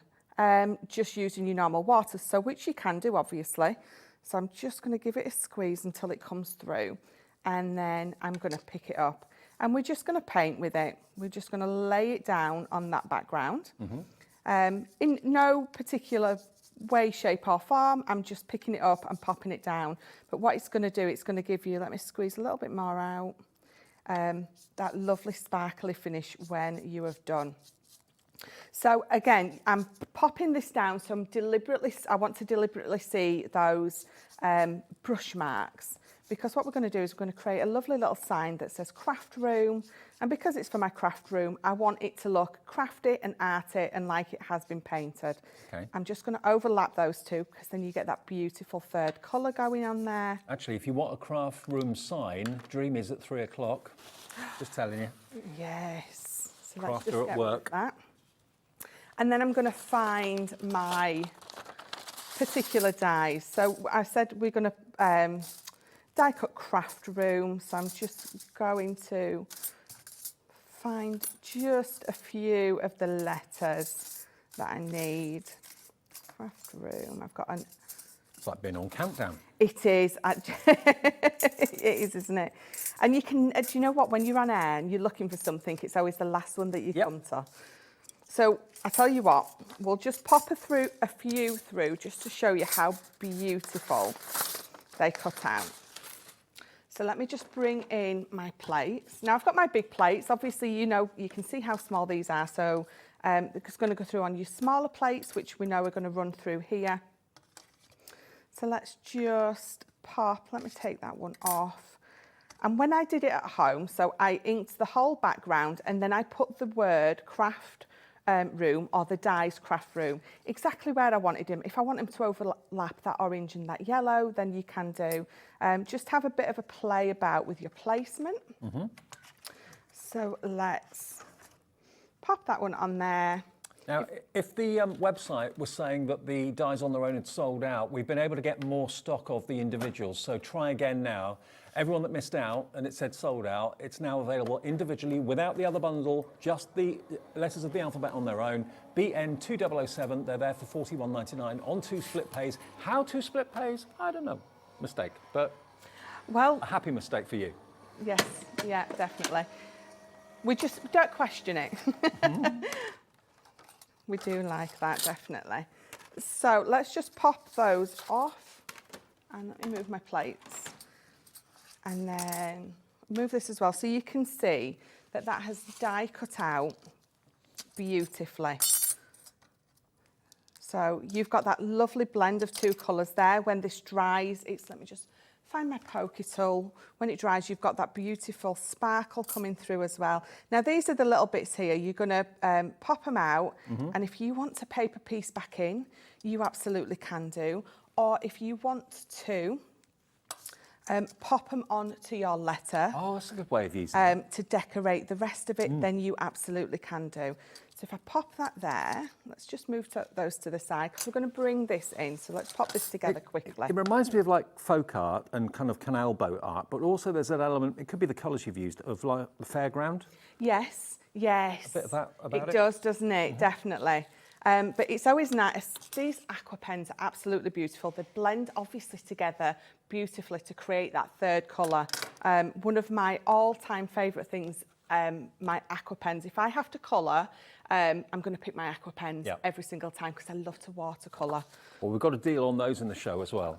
just using your normal water, so which you can do obviously. So I'm just going to give it a squeeze until it comes through and then I'm going to pick it up and we're just going to paint with it. We're just going to lay it down on that background in no particular way, shape or form. I'm just picking it up and popping it down. But what it's going to do, it's going to give you, let me squeeze a little bit more out, that lovely sparkly finish when you have done. So again, I'm popping this down, so I want to deliberately see those brush marks, because what we're going to do is we're going to create a lovely little sign that says craft room, and because it's for my craft room, I want it to look crafty and arty and like it has been painted. Okay. I'm just going to overlap those two, because then you get that beautiful third colour going on there. Actually, if you want a craft room sign, Dreamees at 3 o'clock. Just telling you. Yes. So Crafter let's just at get rid of work. that. And then I'm going to find my particular dies. So I said we're going to die cut craft room. So I'm just going to find just a few of the letters that I need. Craft room. I've got an... It's like being on countdown. It is. It is, isn't it? And you can, do you know what? When you're on air and you're looking for something, it's always the last one that you come to. So I tell you what, we'll just pop a few through just to show you how beautiful they cut out. So let me just bring in my plates. Now I've got my big plates. Obviously, you know, you can see how small these are. So it's going to go through on your smaller plates, which we know we're going to run through here. So let's just pop, let me take that one off. And when I did it at home, so I inked the whole background and then I put the word craft room, or the dies craft room, exactly where I wanted him. If I want him to overlap that orange and that yellow, then you can do. Just have a bit of a play about with your placement. So let's pop that one on there. Now, if the website was saying that the dies on their own had sold out, we've been able to get more stock of the individuals. So try again now. Everyone that missed out and it said sold out, it's now available individually without the other bundle, just the letters of the alphabet on their own. BN2007, they're there for $41.99 on 2 split pays. How 2 split pays? I don't know. Mistake, but well, a happy mistake for you. Yes, yeah, definitely. We just don't question it. We do like that, definitely. So let's just pop those off, and let me move my plates. And then move this as well, so you can see that that has die cut out beautifully. So you've got that lovely blend of 2 colours there. When this dries, let me just find my pokey tool. When it dries, you've got that beautiful sparkle coming through as well. Now, these are the little bits here. You're going to pop them out, and if you want to paper piece back in, you absolutely can do. Or if you want to pop them onto your letter. Oh, that's a good way of using it. To decorate the rest of it, then you absolutely can do. So if I pop that there, let's just move those to the side, because we're going to bring this in. So let's pop this together quickly. It reminds me of like folk art and kind of canal boat art, but also there's that element, it could be the colours you've used, of like the fairground. Yes, yes. A bit of that about it. It does, doesn't it? Definitely. But it's always nice. These aqua pens are absolutely beautiful. They blend obviously together beautifully to create that third colour. One of my all-time favourite things, my aqua pens. If I have to colour, I'm going to pick my aqua pens every single time, because I love to watercolour. Well, we've got a deal on those in the show as well.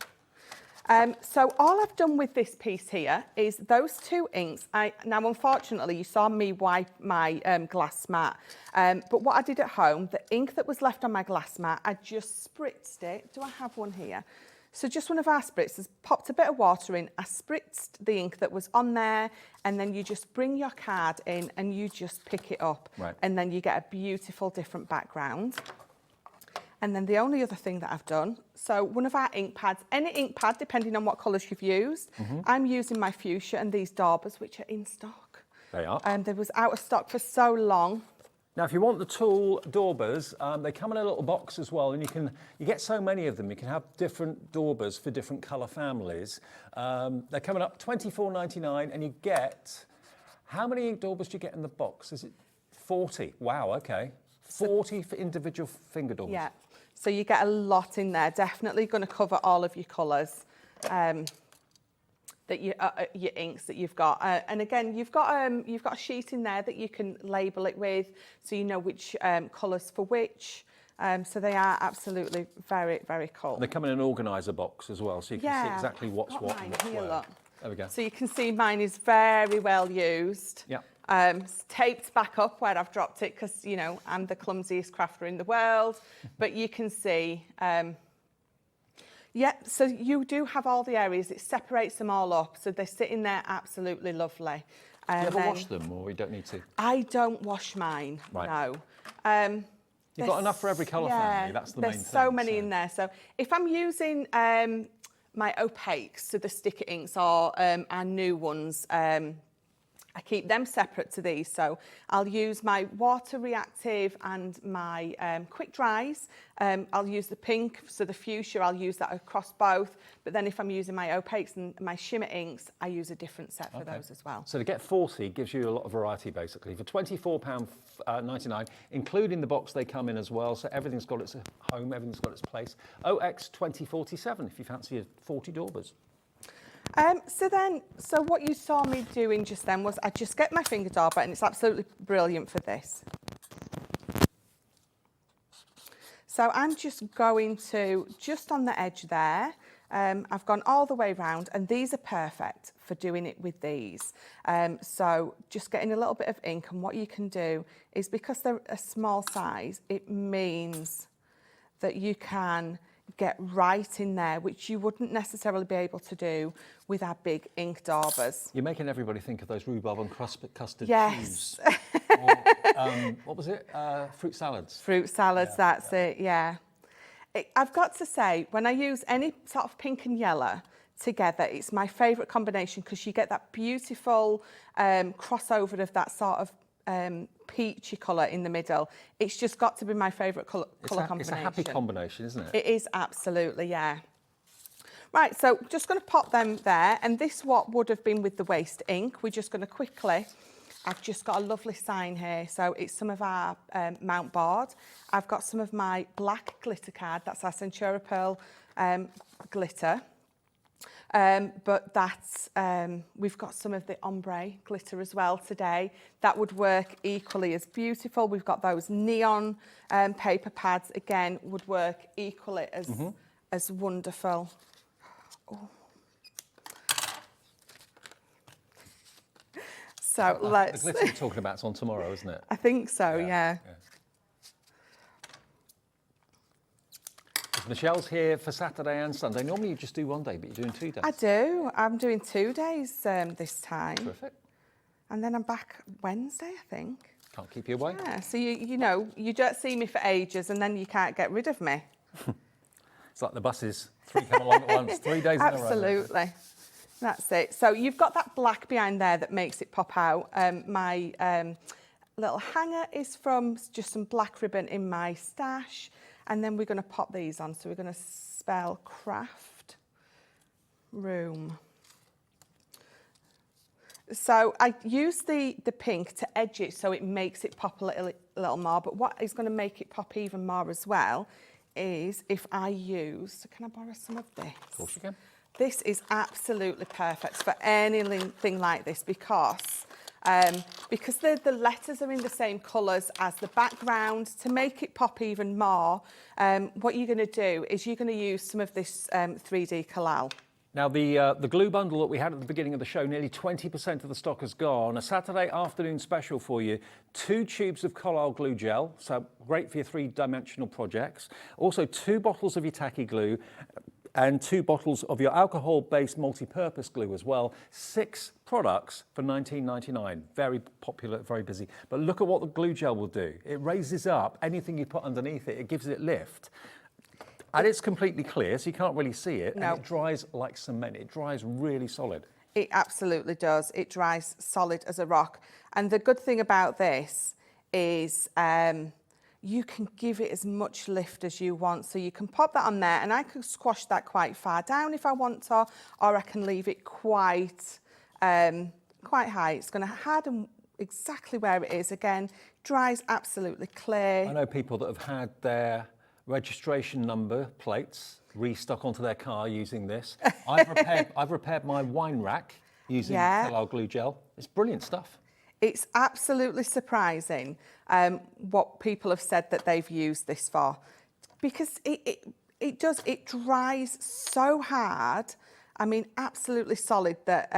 So all I've done with this piece here is those 2 inks. Now, unfortunately, you saw me wipe my glass mat. But what I did at home, the ink that was left on my glass mat, I just spritzed it. Do I have one here? So just one of our spritzers, popped a bit of water in. I spritzed the ink that was on there, and then you just bring your card in and you just pick it up. Right. And then you get a beautiful different background. And then the only other thing that I've done, so one of our ink pads, any ink pad, depending on what colours you've used, I'm using my fuchsia and these daubers, which are in stock. They are. They was out of stock for so long. Now, if you want the tool daubers, they come in a little box as well, and you get so many of them. You can have different daubers for different colour families. They're coming up $24.99, and you get, how many ink daubers do you get in the box? Is it 40? Wow, okay. 40 for individual finger daubers. Yeah, so you get a lot in there. Definitely going to cover all of your colours. That your inks that you've got, and again you've got a sheet in there that you can label it with, so you know which colours for which. So they are absolutely very, very cool. They come in an organiser box as well, so you can see exactly what's I've got what mine and what's here, where. look. There we go. So you can see mine is very well used. Yeah. It's taped back up where I've dropped it because, you know, I'm the clumsiest crafter in the world. But you can see, yeah, so you do have all the areas. It separates them all up. So they're sitting there absolutely lovely. Do you ever wash them, or you don't need to? I don't wash mine, Right. no. You've got enough for every colour family, that's the main thing. There's so many in there. So if I'm using my opaques, so the sticker inks or our new ones, I keep them separate to these. So I'll use my water reactive and my quick dries. I'll use the pink, so the fuchsia, I'll use that across both. But then if I'm using my opaques and my shimmer inks, I use a different set for those as well. So to get 40 gives you a lot of variety basically. For £24.99, including the box they come in as well. So everything's got its home, everything's got its place. OX2047 if you fancy 40 daubers. So what you saw me doing just then was I just get my finger dauber, and it's absolutely brilliant for this. So I'm just going to, just on the edge there, I've gone all the way round, and these are perfect for doing it with these. So just getting a little bit of ink, and what you can do is, because they're a small size, it means that you can get right in there, which you wouldn't necessarily be able to do with our big ink daubers. You're making everybody think of those rhubarb and custard Yes. chews. Or, what was it? Fruit salads. Fruit salads, that's it, yeah. I've got to say, when I use any sort of pink and yellow together, it's my favourite combination because you get that beautiful crossover of that sort of peachy colour in the middle. It's just got to be my favourite colour combination. It's a happy combination, isn't it? It is, absolutely, yeah. Right, so just going to pop them there, and this what would have been with the waste ink. We're just going to quickly, I've just got a lovely sign here, so it's some of our mount board. I've got some of my black glitter card, that's our Centura Pearl glitter. But that's, we've got some of the ombre glitter as well today. That would work equally as beautiful. We've got those neon paper pads, again, would work equally as wonderful. Oh. So let's... The glitter you're talking about is on tomorrow, isn't it? I think so, yeah. Michelle's here for Saturday and Sunday. Normally you just do one day, but you're doing 2 days. I do. I'm doing 2 days this time. Terrific. And then I'm back Wednesday, I think. Can't keep you away. Yeah, so you know, you don't see me for ages and then you can't get rid of me. It's like the buses, 3 come along at once, 3 days in a row. Absolutely. That's it. So you've got that black behind there that makes it pop out. My little hanger is from just some black ribbon in my stash. And then we're going to pop these on. So we're going to spell craft room. So I use the pink to edge it so it makes it pop a little more. But what is going to make it pop even more as well is if I use, can I borrow some of this? Of course you can. This is absolutely perfect for anything like this because the letters are in the same colours as the background. To make it pop even more, what you're going to do is you're going to use some of this 3D collal. Now, the glue bundle that we had at the beginning of the show, nearly 20% of the stock has gone. A Saturday afternoon special for you. 2 tubes of collal glue gel, so great for your 3-dimensional projects. Also 2 bottles of your tacky glue and 2 bottles of your alcohol-based multi-purpose glue as well. 6 products for $19.99. Very popular, very busy. But look at what the glue gel will do. It raises up anything you put underneath it. It gives it lift. And it's completely clear, so you can't really see it. No. And it dries like cement. It dries really solid. It absolutely does. It dries solid as a rock. And the good thing about this is you can give it as much lift as you want. So you can pop that on there, and I can squash that quite far down if I want to, or I can leave it quite high. It's going to harden exactly where it is. Again, dries absolutely clear. I know people that have had their registration number plates restuck onto their car using this. I've repaired my wine rack using collal glue gel. It's brilliant stuff. It's absolutely surprising what people have said that they've used this for, because it dries so hard. I mean, absolutely solid, that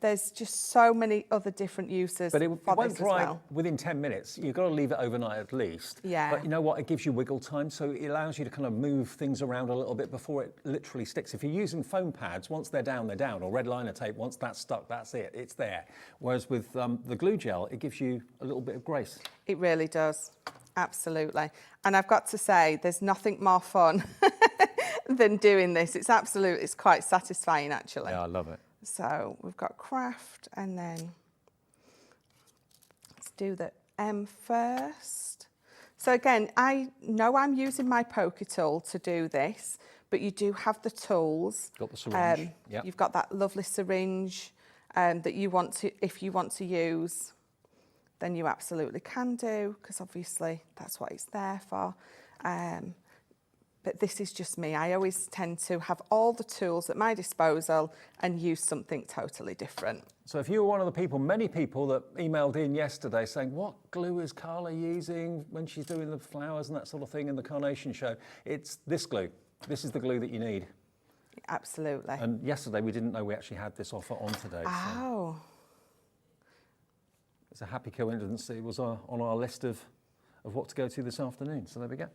there's just so many other different uses But it for won't this dry as well. within 10 minutes. You've got to leave it overnight at least. Yeah. But you know what? It gives you wiggle time, so it allows you to kind of move things around a little bit before it literally sticks. If you're using foam pads, once they're down, or red liner tape, once that's stuck, that's it. It's there. Whereas with the glue gel, it gives you a little bit of grace. It really does. Absolutely. And I've got to say, there's nothing more fun than doing this. It's quite satisfying, actually. Yeah, I love it. So we've got craft, and then let's do the M first. So again, I know I'm using my poker tool to do this, but you do have the tools. Got the syringe. Yep. You've got that lovely syringe that you want to, if you want to use, then you absolutely can do, because obviously that's what it's there for. But this is just me. I always tend to have all the tools at my disposal and use something totally different. So if you were one of the people, many people that emailed in yesterday saying, what glue is Carla using when she's doing the flowers and that sort of thing in the Carnation show? It's this glue. This is the glue that you need. Absolutely. And yesterday we didn't know we actually had this offer on today. Oh. So it's a happy coincidence. It was on our list of what to go to this afternoon. So there we go.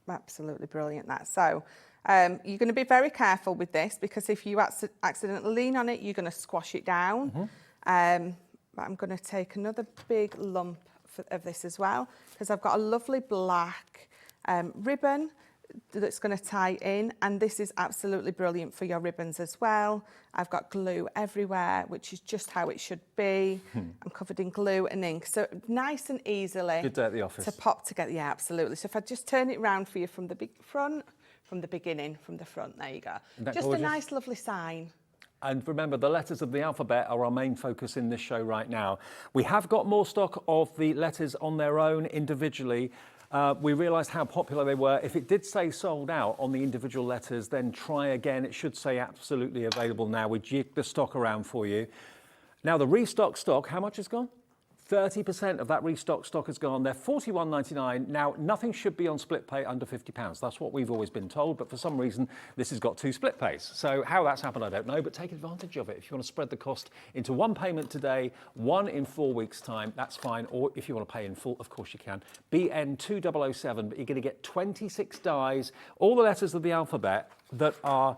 Absolutely brilliant, that. So you're going to be very careful with this, because if you accidentally lean on it, you're going to squash it down. But I'm going to take another big lump of this as well, because I've got a lovely black ribbon that's going to tie in, and this is absolutely brilliant for your ribbons as well. I've got glue everywhere, which is just how it should be. I'm covered in glue and ink, so nice and easily Good day at the office. to pop together. Yeah, absolutely. So if I just turn it round for you from the front, from the beginning, from the front, there you go. Just gorgeous? a nice, lovely sign. And remember, the letters of the alphabet are our main focus in this show right now. We have got more stock of the letters on their own individually. We realised how popular they were. If it did say sold out on the individual letters, then try again. It should say absolutely available now. We jigged the stock around for you. Now, the restock stock, how much has gone? 30% of that restock stock has gone. They're $41.99. Now, nothing should be on split pay under £50. That's what we've always been told, but for some reason, this has got 2 split pays. So how that's happened, I don't know, but take advantage of it. If you want to spread the cost into 1 payment today, 1 in 4 weeks' time, that's fine. Or if you want to pay in full, of course you can. BN2007, but you're going to get 26 dies, all the letters of the alphabet that are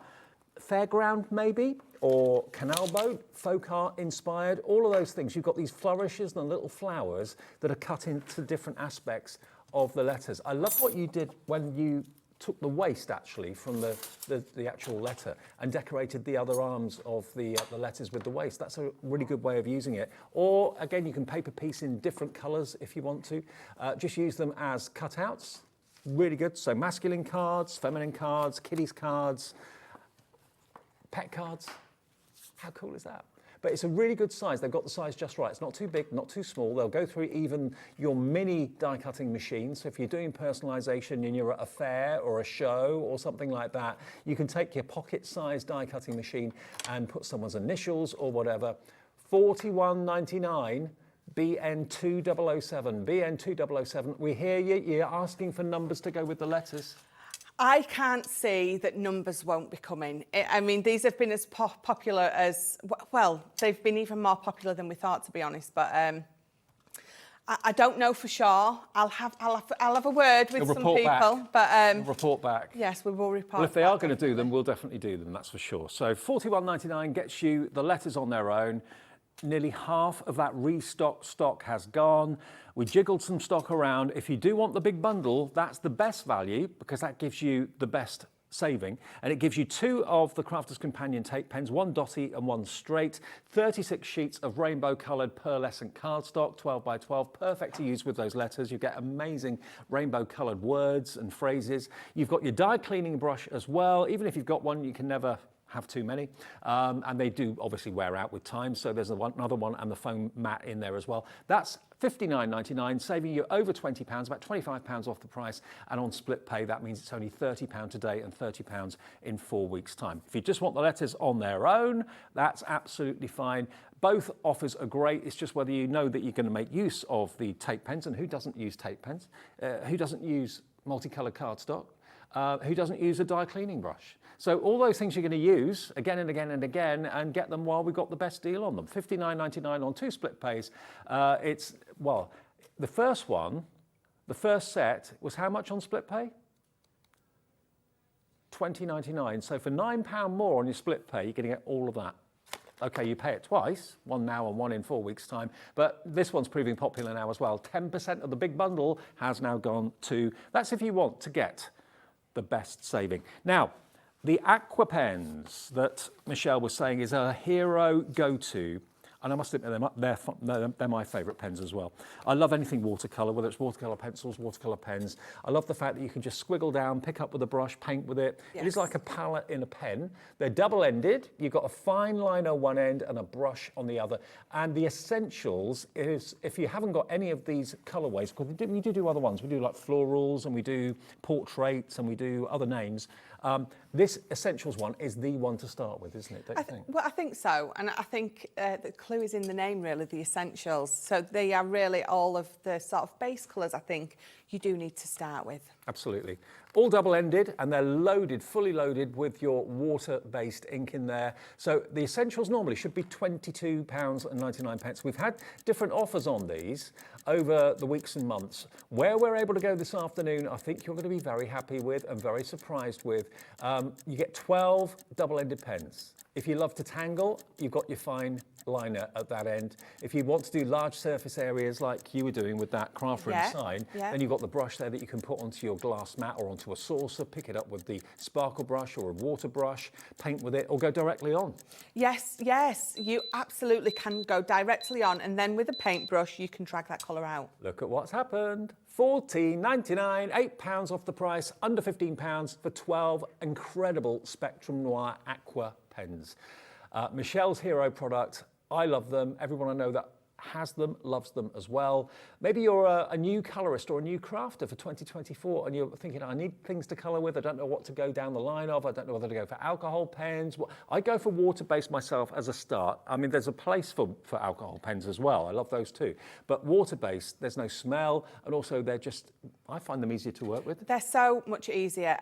fairground maybe, or canal boat, folk art inspired, all of those things. You've got these flourishes and little flowers that are cut into different aspects of the letters. I love what you did when you took the waste actually from the actual letter and decorated the other arms of the letters with the waste. That's a really good way of using it. Or again, you can paper piece in different colours if you want to. Just use them as cutouts. Really good. So masculine cards, feminine cards, kiddies cards, pet cards. How cool is that? But it's a really good size. They've got the size just right. It's not too big, not too small. They'll go through even your mini die cutting machine. So if you're doing personalization and you're at a fair or a show or something like that, you can take your pocket size die cutting machine and put someone's initials or whatever. $41.99. BN2007. BN2007. We hear you. You're asking for numbers to go with the letters. I can't see that numbers won't be coming. I mean, these have been as popular as, well, they've been even more popular than we thought, to be honest. But I don't know for sure. I'll have a word with some people. But report back. Yes, we will report. Well, if they are going to do them, we'll definitely do them. That's for sure. So $41.99 gets you the letters on their own. Nearly half of that restock stock has gone. We jiggled some stock around. If you do want the big bundle, that's the best value because that gives you the best saving. And it gives you 2 of the Crafter's Companion tape pens, 1 dotty and 1 straight, 36 sheets of rainbow coloured pearlescent cardstock, 12 by 12, perfect to use with those letters. You get amazing rainbow coloured words and phrases. You've got your die cleaning brush as well. Even if you've got one, you can never have too many. And they do obviously wear out with time. So there's another one and the foam mat in there as well. That's £59.99, saving you over £20, about £25 off the price. And on split pay, that means it's only £30 today and £30 in 4 weeks' time. If you just want the letters on their own, that's absolutely fine. Both offers are great. It's just whether you know that you're going to make use of the tape pens, and who doesn't use tape pens? Who doesn't use multicoloured cardstock? Who doesn't use a dye cleaning brush? So all those things you're going to use again and again and again, and get them while we've got the best deal on them. £59.99 on 2 split pays. Well, the first one, the first set was how much on split pay? £20.99. So for £9 more on your split pay, you're going to get all of that. Okay, you pay it twice, one now and one in 4 weeks' time, but this one's proving popular now as well. 10% of the big bundle has now gone to, that's if you want to get the best saving. Now, the aqua pens that Michelle was saying is a hero go-to. And I must admit, they're my favourite pens as well. I love anything watercolour, whether it's watercolour pencils, watercolour pens. I love the fact that you can just squiggle down, pick up with a brush, paint with it. Yes. It is like a palette in a pen. They're double-ended. You've got a fine liner one end and a brush on the other. And the essentials is, if you haven't got any of these colourways, because we do other ones. We do like florals, and we do portraits, and we do other names. This essentials one is the one to start with, isn't it? Don't you think? Well, I think so, and I think the clue is in the name, really, the essentials. So they are really all of the sort of base colours I think you do need to start with. Absolutely. All double-ended, and they're loaded, fully loaded with your water-based ink in there. So the essentials normally should be £22.99. We've had different offers on these over the weeks and months. Where we're able to go this afternoon, I think you're going to be very happy with and very surprised with. You get 12 double-ended pens. If you love to tangle, you've got your fine liner at that end. If you want to do large surface areas like you were doing with that Crafter'S sign, then you've got the brush there that you can put onto your glass mat or onto a saucer, pick it up with the sparkle brush or a water brush, paint with it, or go directly on. Yes, you absolutely can go directly on, and then with a paintbrush you can drag that colour out. Look at what's happened. £14.99, £8 off the price, under £15 for 12 incredible Spectrum Noir Aqua pens. Michelle's hero product. I love them. Everyone I know that has them loves them as well. Maybe you're a new colorist or a new crafter for 2024, and you're thinking, I need things to color with. I don't know what to go down the line of. I don't know whether to go for alcohol pens. I go for water-based myself as a start. I mean, there's a place for alcohol pens as well. I love those too. But water-based, there's no smell, and also I find them easier to work with. They're so much easier.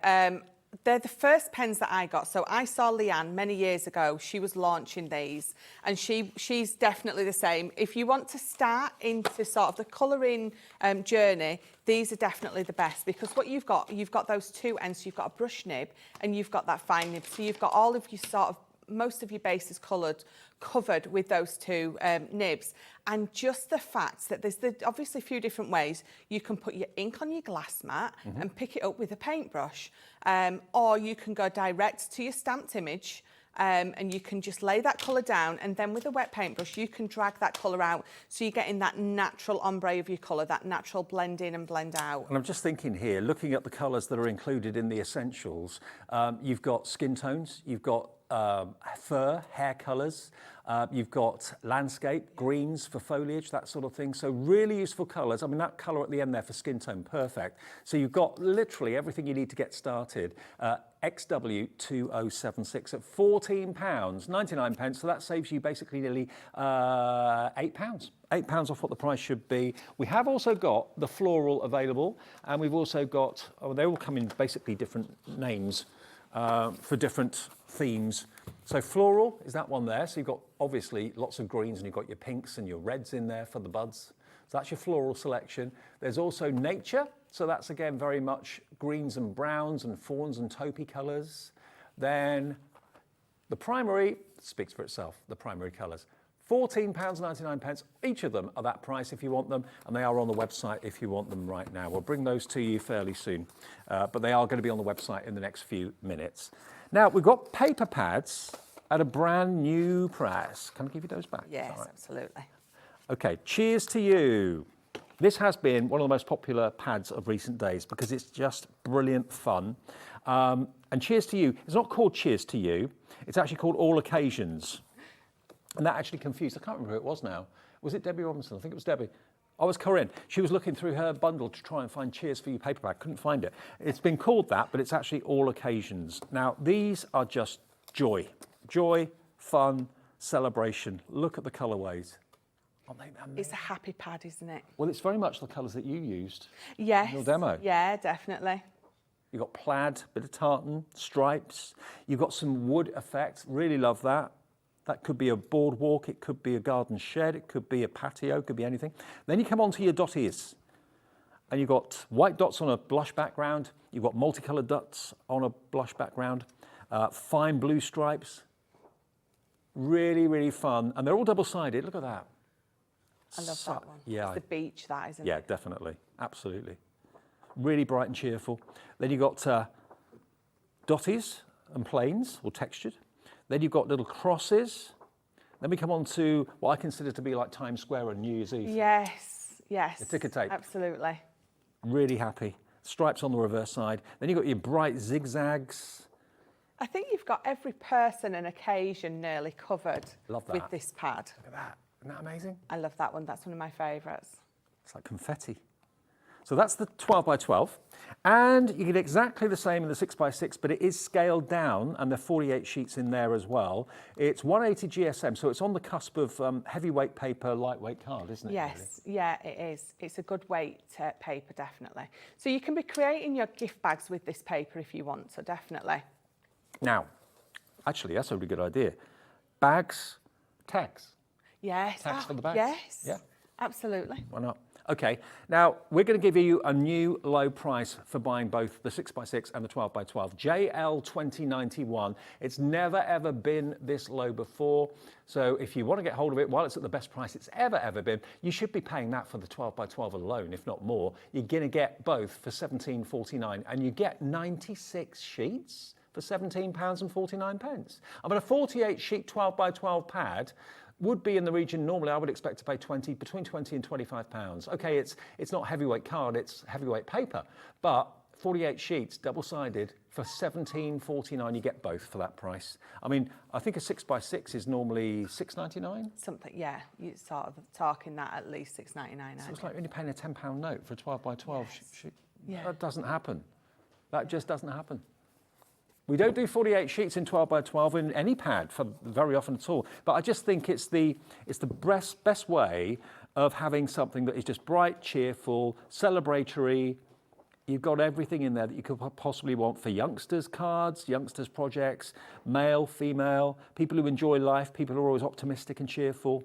They're the first pens that I got. So I saw Leanne many years ago. She was launching these, and she's definitely the same. If you want to start into sort of the colouring journey, these are definitely the best, because what you've got those two ends. So you've got a brush nib and you've got that fine nib. So you've got all of your most of your bases covered with those two nibs. And just the fact that there's obviously a few different ways you can put your ink on your glass mat and pick it up with a paintbrush, or you can go direct to your stamped image, and you can just lay that colour down, and then with a wet paintbrush you can drag that colour out, so you're getting that natural ombre of your colour, that natural blend in and blend out. And I'm just thinking here, looking at the colours that are included in the essentials, you've got skin tones, you've got fur, hair colours, you've got landscape, greens for foliage, that sort of thing. So really useful colours. I mean, that colour at the end there for skin tone, perfect. So you've got literally everything you need to get started. XW2076 at £14.99. So that saves you basically nearly £8. £8 off what the price should be. We have also got the floral available, and we've also got, they all come in basically different names for different themes. So floral is that one there. So you've got obviously lots of greens, and you've got your pinks and your reds in there for the buds. So that's your floral selection. There's also nature. So that's again very much greens and browns and fawns and taupey colours. Then the primary speaks for itself, the primary colours. £14.99. Each of them are that price if you want them, and they are on the website if you want them right now. We'll bring those to you fairly soon, but they are going to be on the website in the next few minutes. Now, we've got paper pads at a brand new price. Can I give you those back? Yes, absolutely. Okay, cheers to you. This has been one of the most popular pads of recent days because it's just brilliant fun. And Cheers to You, it's not called Cheers to You, it's actually called All Occasions. And that actually confused, I can't remember who it was now. Was it Debbie Robinson? I think it was Debbie. Oh, it was Corinne. She was looking through her bundle to try and find Cheers for You paperback, couldn't find it. It's been called that, but it's actually All Occasions. Now, these are just joy. Joy, fun, celebration. Look at the colourways. Aren't they amazing? It's a happy pad, isn't it? Well, it's very much the colours that you used Yes. in your demo. Yeah, definitely. You've got plaid, bit of tartan, stripes. You've got some wood effects. Really love that. That could be a boardwalk, it could be a garden shed, it could be a patio, it could be anything. Then you come on to your dotties. And you've got white dots on a blush background. You've got multicoloured dots on a blush background. Fine blue stripes. Really, really fun. And they're all double-sided. Look at that. I love that one. Yeah. It's the beach, that, isn't Yeah, it? definitely. Absolutely. Really bright and cheerful. Then you've got dotties and plains, or textured. Then you've got little crosses. Then we come on to what I consider to be like Times Square on New Year's Eve. Yes, yes. The ticker tape. Absolutely. Really happy. Stripes on the reverse side. Then you've got your bright zigzags. I think you've got every person and occasion nearly covered Love with that. this pad. Look at that. Isn't that amazing? I love that one. That's one of my favourites. It's like confetti. So that's the 12 by 12. And you get exactly the same in the 6 by 6, but it is scaled down, and there are 48 sheets in there as well. It's 180 GSM, so it's on the cusp of heavyweight paper, lightweight card, isn't it? Yes, yeah, it is. It's a good weight paper, definitely. So you can be creating your gift bags with this paper if you want, so definitely. Now, actually, that's a really good idea. Bags, tags. Yes. Tags for the bags. Yes. Yeah. Absolutely. Why not? Okay, now we're going to give you a new low price for buying both the 6 by 6 and the 12 by 12. JL 2091. It's never ever been this low before. So if you want to get hold of it while it's at the best price it's ever been, you should be paying that for the 12 by 12 alone, if not more. You're going to get both for £17.49, and you get 96 sheets for £17.49. I mean, a 48 sheet 12 by 12 pad would be in the region, normally I would expect to pay between 20 and £25. Okay, it's not heavyweight card, it's heavyweight paper, but 48 sheets, double-sided, for £17.49, you get both for that price. I mean, I think a 6 by 6 is normally £6.99. Something, yeah, you're sort of talking that at least £6.99. So it's like when you're paying a £10 note for a 12 by 12 sheet. Yeah. That doesn't happen. That just doesn't happen. We don't do 48 sheets in 12 by 12 in any pad for very often at all. But I just think it's the best way of having something that is just bright, cheerful, celebratory. You've got everything in there that you could possibly want for youngsters' cards, youngsters' projects, male, female, people who enjoy life, people who are always optimistic and cheerful.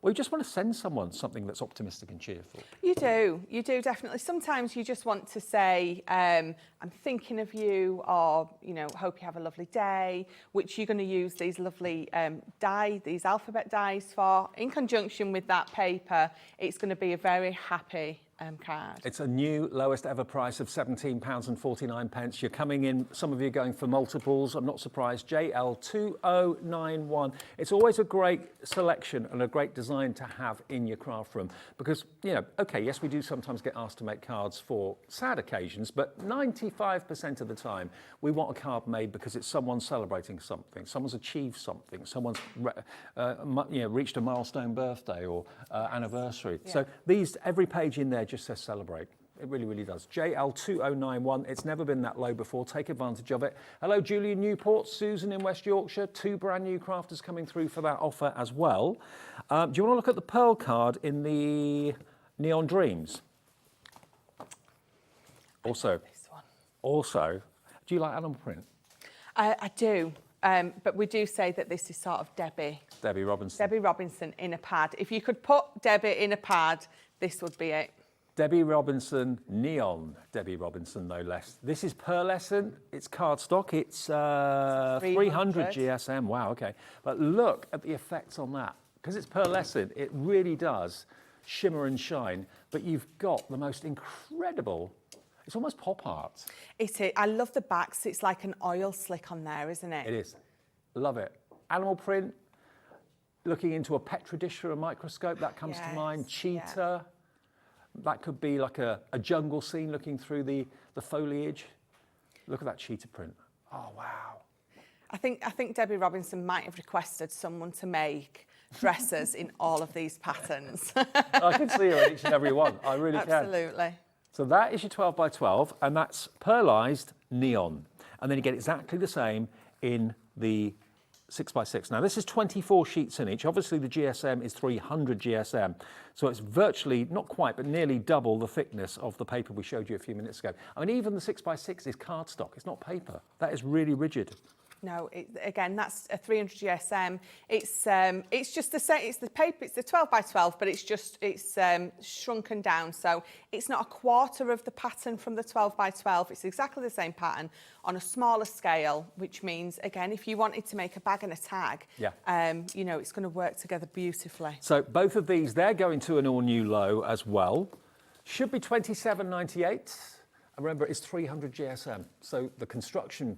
Or you just want to send someone something that's optimistic and cheerful. You do definitely. Sometimes you just want to say, I'm thinking of you, or, you know, hope you have a lovely day, which you're going to use these lovely these alphabet dies for. In conjunction with that paper, it's going to be a very happy card. It's a new lowest ever price of £17.49. You're coming in, some of you are going for multiples, I'm not surprised. JL 2091. It's always a great selection and a great design to have in your craft room because, you know, okay, yes, we do sometimes get asked to make cards for sad occasions, but 95% of the time we want a card made because it's someone celebrating something, someone's achieved something, someone's reached a milestone birthday or anniversary. Yeah. So every page in there just says celebrate. It really, really does. JL 2091. It's never been that low before. Take advantage of it. Hello, Julie in Newport, Susan in West Yorkshire. 2 brand new crafters coming through for that offer as well. Do you want to look at the pearl card in the Neon Dreams? Also, do you like animal print? I do. But we do say that this is sort of Debbie Robinson in a pad. If you could put Debbie in a pad, this would be it. Debbie Robinson, neon Debbie Robinson, no less. This is pearlescent, it's cardstock, it's 300 GSM, wow, okay. But look at the effects on that. Because it's pearlescent, it really does shimmer and shine, but you've got the most incredible, it's almost pop art. It is. I love the backs, it's like an oil slick on there, isn't it? It is, love it. Animal print, looking into a petri dish through a microscope, that comes to mind. Cheetah. Yeah. That could be like a jungle scene looking through the foliage. Look at that cheetah print. Oh, wow. I think Debbie Robinson might have requested someone to make dresses in all of these patterns. I can see her in each and every one. I really can. Absolutely. So that is your 12 by 12, and that's pearlised neon. And then you get exactly the same in the 6 by 6. Now this is 24 sheets in each. Obviously the GSM is 300 GSM. So it's virtually, not quite, but nearly double the thickness of the paper we showed you a few minutes ago. I mean, even the 6 by 6 is cardstock. It's not paper. That is really rigid. No, again, that's a 300 GSM. It's just the same. It's the paper. It's the 12 by 12, but it's shrunken down. So it's not a quarter of the pattern from the 12 by 12. It's exactly the same pattern on a smaller scale, which means, again, if you wanted to make a bag and a tag, you know, it's going to work together beautifully. So both of these, they're going to an all-new low as well. Should be £27.98. And remember, it's 300 GSM. So the construction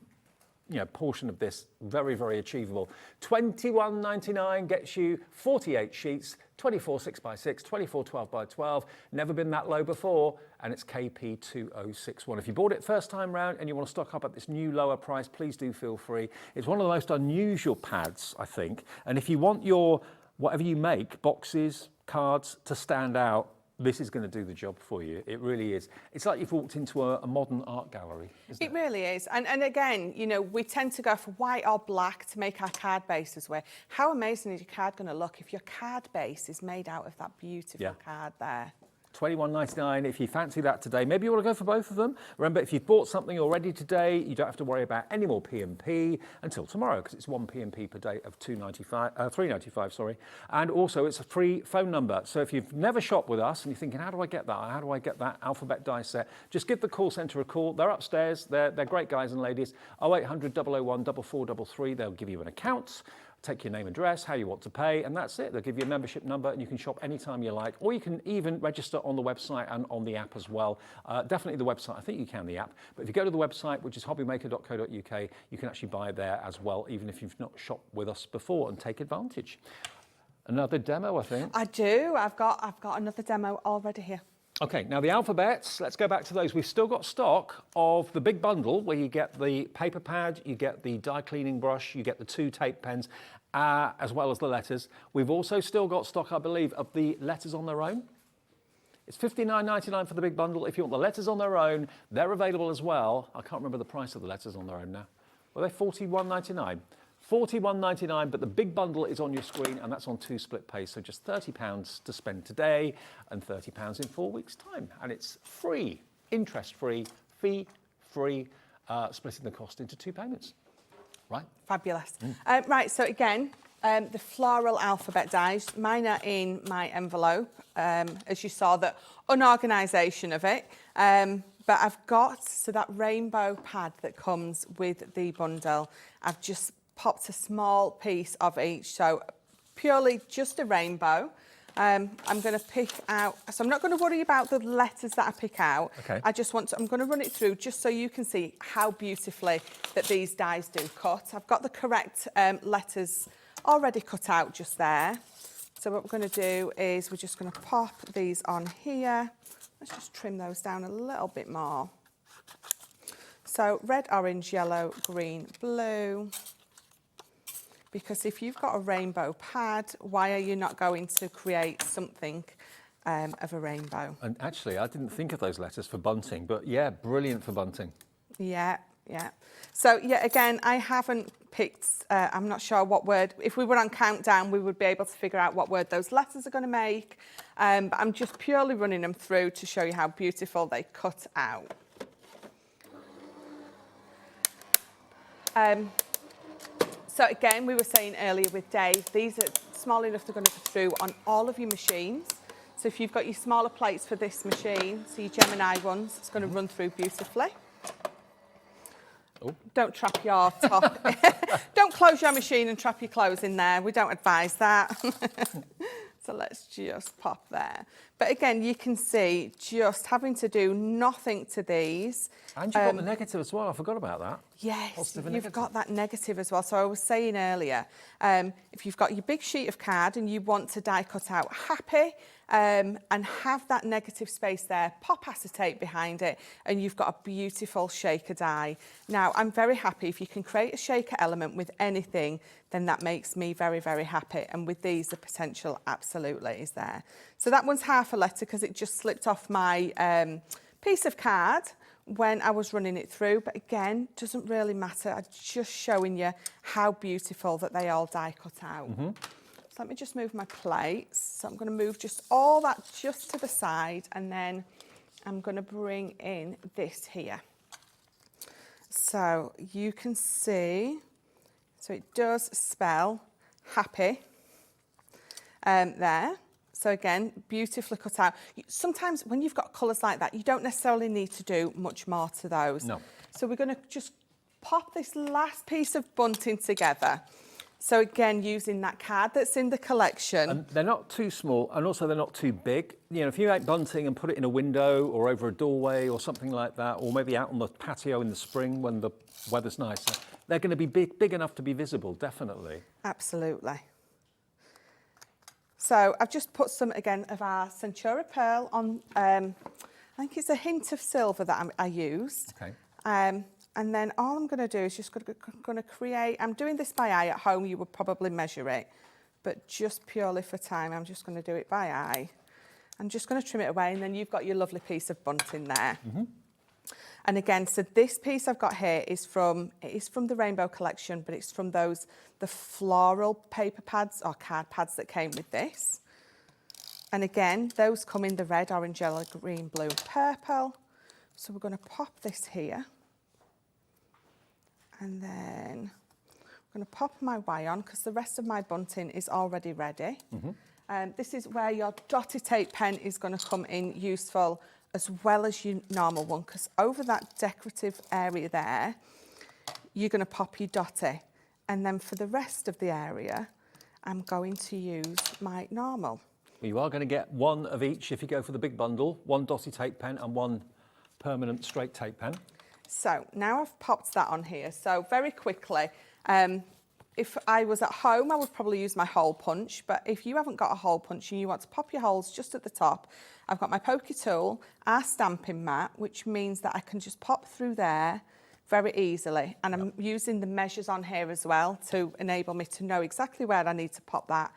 portion of this, very, very achievable. £21.99 gets you 48 sheets, 24 6 by 6, 24 12 by 12. Never been that low before, and it's KP2061. If you bought it first time round and you want to stock up at this new lower price, please do feel free. It's one of the most unusual pads, I think. And if you want your, whatever you make, boxes, cards, to stand out, this is going to do the job for you. It really is. It's like you've walked into a modern art gallery, isn't it? It really is. And again, you know, we tend to go for white or black to make our card bases with. How amazing is your card going to look if your card base is made out of that beautiful card there? £21.99 if you fancy that today. Maybe you want to go for both of them. Remember, if you've bought something already today, you don't have to worry about any more P&P until tomorrow, because it's one P&P per day of £3.95, sorry. And also, it's a free phone number. So if you've never shopped with us and you're thinking, how do I get that? How do I get that alphabet die set? Just give the call centre a call. They're upstairs. They're great guys and ladies. 0800 001 4433. They'll give you an account. Take your name, address, how you want to pay, and that's it. They'll give you a membership number and you can shop anytime you like, or you can even register on the website and on the app as well. Definitely the website, I think you can the app, but if you go to the website, which is hobbymaker.co.uk, you can actually buy there as well, even if you've not shopped with us before, and take advantage. Another demo, I think. I do. I've got another demo already here. Okay, now the alphabets, let's go back to those. We've still got stock of the big bundle where you get the paper pad, you get the die cleaning brush, you get the 2 tape pens, as well as the letters. We've also still got stock, I believe, of the letters on their own. It's £59.99 for the big bundle. If you want the letters on their own, they're available as well. I can't remember the price of the letters on their own now. Were they £41.99? £41.99, but the big bundle is on your screen, and that's on 2 split pays, so just £30 to spend today and £30 in 4 weeks' time. And it's free, interest-free, fee-free, splitting the cost into 2 payments. Right? Fabulous. Right, so again, the floral alphabet dies. Mine are in my envelope, as you saw, the unorganisation of it. But I've got, so that rainbow pad that comes with the bundle, I've just popped a small piece of each, so purely just a rainbow. I'm going to pick out, so I'm not going to worry about the letters that I pick out. Okay. I just want to, I'm going to run it through just so you can see how beautifully that these dies do cut. I've got the correct letters already cut out just there. So what we're going to do is we're just going to pop these on here. Let's just trim those down a little bit more. So red, orange, yellow, green, blue. Because if you've got a rainbow pad, why are you not going to create something of a rainbow? And actually, I didn't think of those letters for bunting, but yeah, brilliant for bunting. Yeah, yeah. So yeah, again, I haven't picked, I'm not sure what word, if we were on countdown, we would be able to figure out what word those letters are going to make. But I'm just purely running them through to show you how beautiful they cut out. So again, we were saying earlier with Dave, these are small enough they're going to go through on all of your machines. So if you've got your smaller plates for this machine, so your Gemini ones, it's going to run through beautifully. Oh. Don't trap your top. Don't close your machine and trap your clothes in there. We don't advise that. So let's just pop there. But again, you can see just having to do nothing to these. And you've got the negative as well. I forgot about that. Yes, Positive and you've negative. got that negative as well. So I was saying earlier, if you've got your big sheet of card and you want to die cut out happy and have that negative space there, pop acetate behind it and you've got a beautiful shaker die. Now, I'm very happy if you can create a shaker element with anything, then that makes me very, very happy. And with these, the potential absolutely is there. So that one's half a letter because it just slipped off my piece of card when I was running it through, but again, doesn't really matter. I'm just showing you how beautiful that they all die cut out. So let me just move my plates. So I'm going to move just all that just to the side, and then I'm going to bring in this here. So you can see, so it does spell happy there. So again, beautifully cut out. Sometimes when you've got colours like that, you don't necessarily need to do much more to those. No. So we're going to just pop this last piece of bunting together. So again, using that card that's in the collection. And they're not too small, and also they're not too big. You know, if you make bunting and put it in a window or over a doorway or something like that, or maybe out on the patio in the spring when the weather's nicer, they're going to be big enough to be visible, definitely. Absolutely. So I've just put some, again, of our Centura Pearl on, I think it's a hint of silver that I used. Okay. And then all I'm going to do is just going to create, I'm doing this by eye. At home you would probably measure it, but just purely for time, I'm just going to do it by eye. I'm just going to trim it away, and then you've got your lovely piece of bunting there. And again, so this piece I've got here is from the Rainbow collection, but it's from the floral paper pads or card pads that came with this. And again, those come in the red, orange, yellow, green, blue, and purple. So we're going to pop this here. And then I'm going to pop my Y on because the rest of my bunting is already ready. This is where your dotted tape pen is going to come in useful as well as your normal one, because over that decorative area there, you're going to pop your dotty. And then for the rest of the area, I'm going to use my normal. Well, you are going to get one of each if you go for the big bundle, one dotty tape pen and one permanent straight tape pen. So now I've popped that on here. So very quickly, if I was at home, I would probably use my hole punch, but if you haven't got a hole punch and you want to pop your holes just at the top, I've got my pokey tool, our stamping mat, which means that I can just pop through there very easily. And I'm using the measures on here as well to enable me to know exactly where I need to pop that.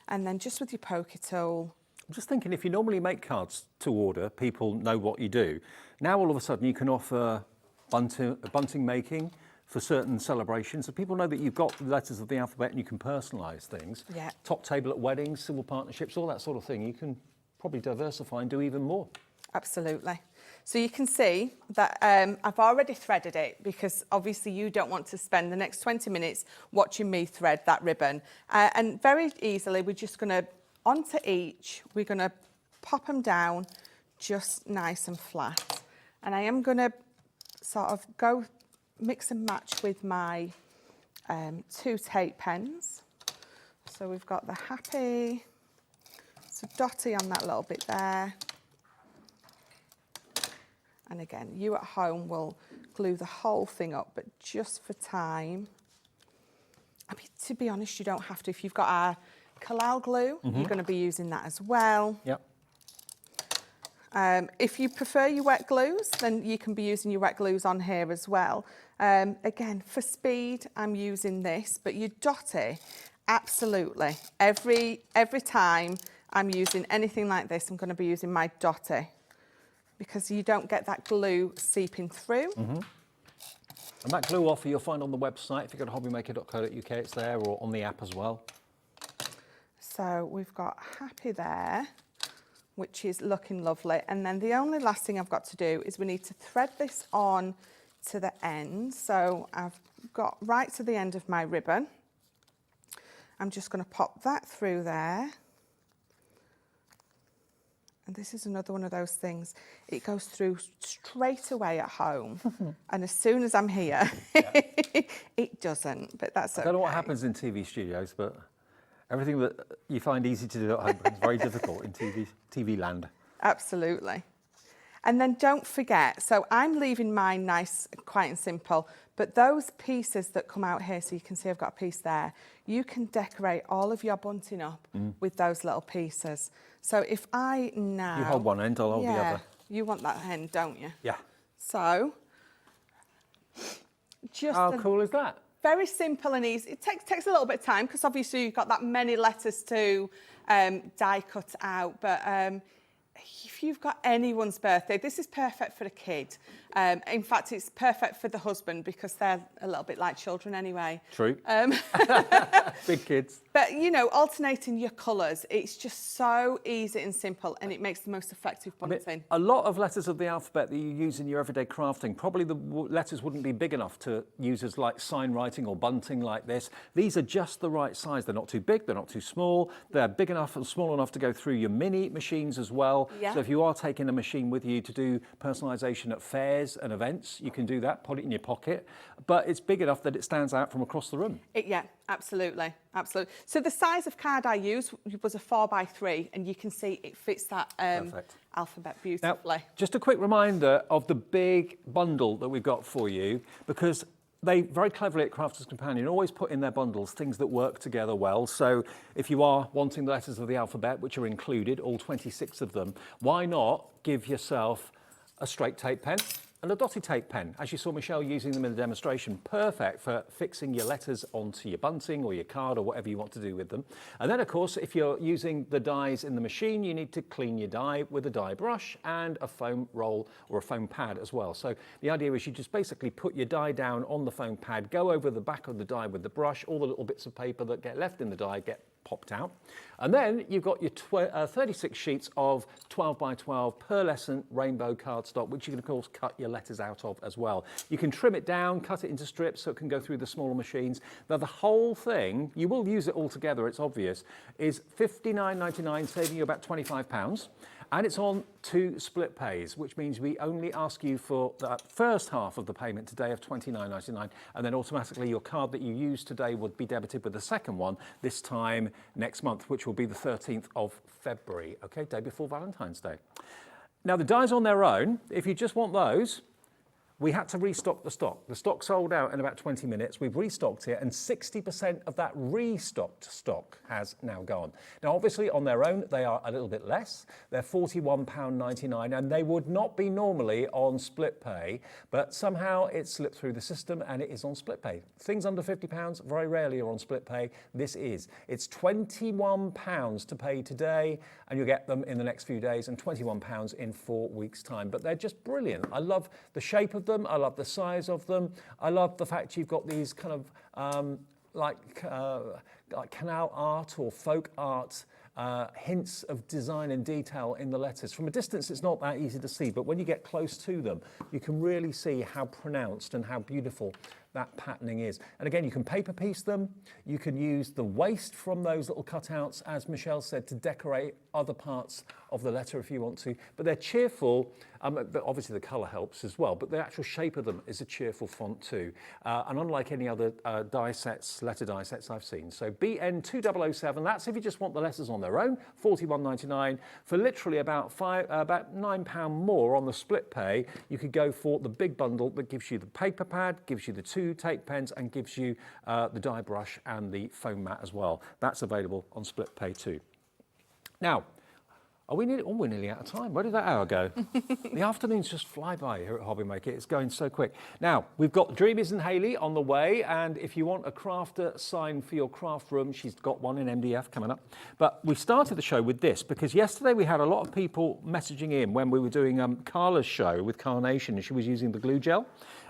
And then just with your pokey tool. I'm just thinking, if you normally make cards to order, people know what you do. Now all of a sudden you can offer bunting making for certain celebrations, so people know that you've got the letters of the alphabet and you can personalise things. Yeah. Top table at weddings, civil partnerships, all that sort of thing. You can probably diversify and do even more. Absolutely. So you can see that I've already threaded it, because obviously you don't want to spend the next 20 minutes watching me thread that ribbon. And very easily, we're just going to, onto each, we're going to pop them down just nice and flat. And I am going to sort of go mix and match with my 2 tape pens. So we've got the happy, so dotty on that little bit there. And again, you at home will glue the whole thing up, but just for time. I mean, to be honest, you don't have to. If you've got our Kalal glue, you're going to be using that as well. Yep. If you prefer your wet glues, then you can be using your wet glues on here as well. Again, for speed, I'm using this, but your dotty, absolutely. Every time I'm using anything like this, I'm going to be using my dotty, because you don't get that glue seeping through. And that glue offer you'll find on the website. If you go to hobbymaker.co.uk, it's there, or on the app as well. So we've got happy there, which is looking lovely. And then the only last thing I've got to do is we need to thread this on to the end. So I've got right to the end of my ribbon. I'm just going to pop that through there. And this is another one of those things. It goes through straight away at home. And as soon as I'm here, it doesn't, but that's okay. I don't know what happens in TV studios, but Everything that you find easy to do at home becomes very difficult in TV land. Absolutely. And then don't forget, so I'm leaving mine nice, quiet and simple, but those pieces that come out here, so you can see I've got a piece there, you can decorate all of your bunting up with those little pieces. So if I now... You hold one end, I'll hold the other. You want that end, don't you? Yeah. So, just how cool is that? Very simple and easy. It takes a little bit of time because obviously you've got that many letters to die cut out, but if you've got anyone's birthday, this is perfect for a kid. In fact, it's perfect for the husband because they're a little bit like children anyway. True. Big kids. But, you know, alternating your colours, it's just so easy and simple and it makes the most effective bunting. A lot of letters of the alphabet that you use in your everyday crafting, probably the letters wouldn't be big enough to use as like sign writing or bunting like this. These are just the right size. They're not too big, they're not too small. They're big enough and small enough to go through your mini machines as well. Yeah. So if you are taking a machine with you to do personalisation at fairs and events, you can do that, put it in your pocket. But it's big enough that it stands out from across the room. Yeah, absolutely, absolutely. So the size of card I used was a 4x3 and you can see it fits that alphabet beautifully. Now, just a quick reminder of the big bundle that we've got for you, because they very cleverly at Crafter's Companion always put in their bundles things that work together well. So if you are wanting the letters of the alphabet, which are included, all 26 of them, why not give yourself a straight tape pen and a dotty tape pen, as you saw Michelle using them in the demonstration. Perfect for fixing your letters onto your bunting or your card or whatever you want to do with them. And then, of course, if you're using the dies in the machine, you need to clean your die with a die brush and a foam roll or a foam pad as well. So the idea is you just basically put your die down on the foam pad, go over the back of the die with the brush, all the little bits of paper that get left in the die get popped out. And then you've got your 36 sheets of 12 by 12 pearlescent rainbow cardstock, which you can of course cut your letters out of as well. You can trim it down, cut it into strips so it can go through the smaller machines. Now the whole thing, you will use it all together, it's obvious, is $59.99, saving you about £25. And it's on 2 split pays, which means we only ask you for the first half of the payment today of $29.99, and then automatically your card that you use today would be debited with the second one this time next month, which will be the 13th of February, okay, day before Valentine's Day. Now the dies on their own, if you just want those, we had to restock the stock. The stock sold out in about 20 minutes. We've restocked it, and 60% of that restocked stock has now gone. Now, obviously, on their own, they are a little bit less. They're £41.99, and they would not be normally on split pay, but somehow it slipped through the system, and it is on split pay. Things under £50 very rarely are on split pay. This is. It's £21 to pay today, and you'll get them in the next few days, and £21 in 4 weeks' time. But they're just brilliant. I love the shape of them. I love the size of them. I love the fact you've got these kind of like canal art or folk art hints of design and detail in the letters. From a distance, it's not that easy to see, but when you get close to them, you can really see how pronounced and how beautiful that patterning is. And again, you can paper piece them. You can use the waste from those little cutouts, as Michelle said, to decorate other parts of the letter if you want to. But they're cheerful, but obviously the colour helps as well, but the actual shape of them is a cheerful font too. And unlike any other die sets, letter die sets I've seen. So BN2007, that's if you just want the letters on their own, $41.99. For literally about £9 more on the split pay, you could go for the big bundle that gives you the paper pad, gives you the 2 tape pens, and gives you the die brush and the foam mat as well. That's available on split pay too. Now, we're nearly out of time. Where did that hour go? The afternoons just fly by here at Hobbymaker. It's going so quick. Now, we've got Dreamees and Hayley on the way, and if you want a crafter sign for your craft room, she's got one in MDF coming up. But we started the show with this, because yesterday we had a lot of people messaging in when we were doing Carla's show with Carnation, and she was using the glue gel.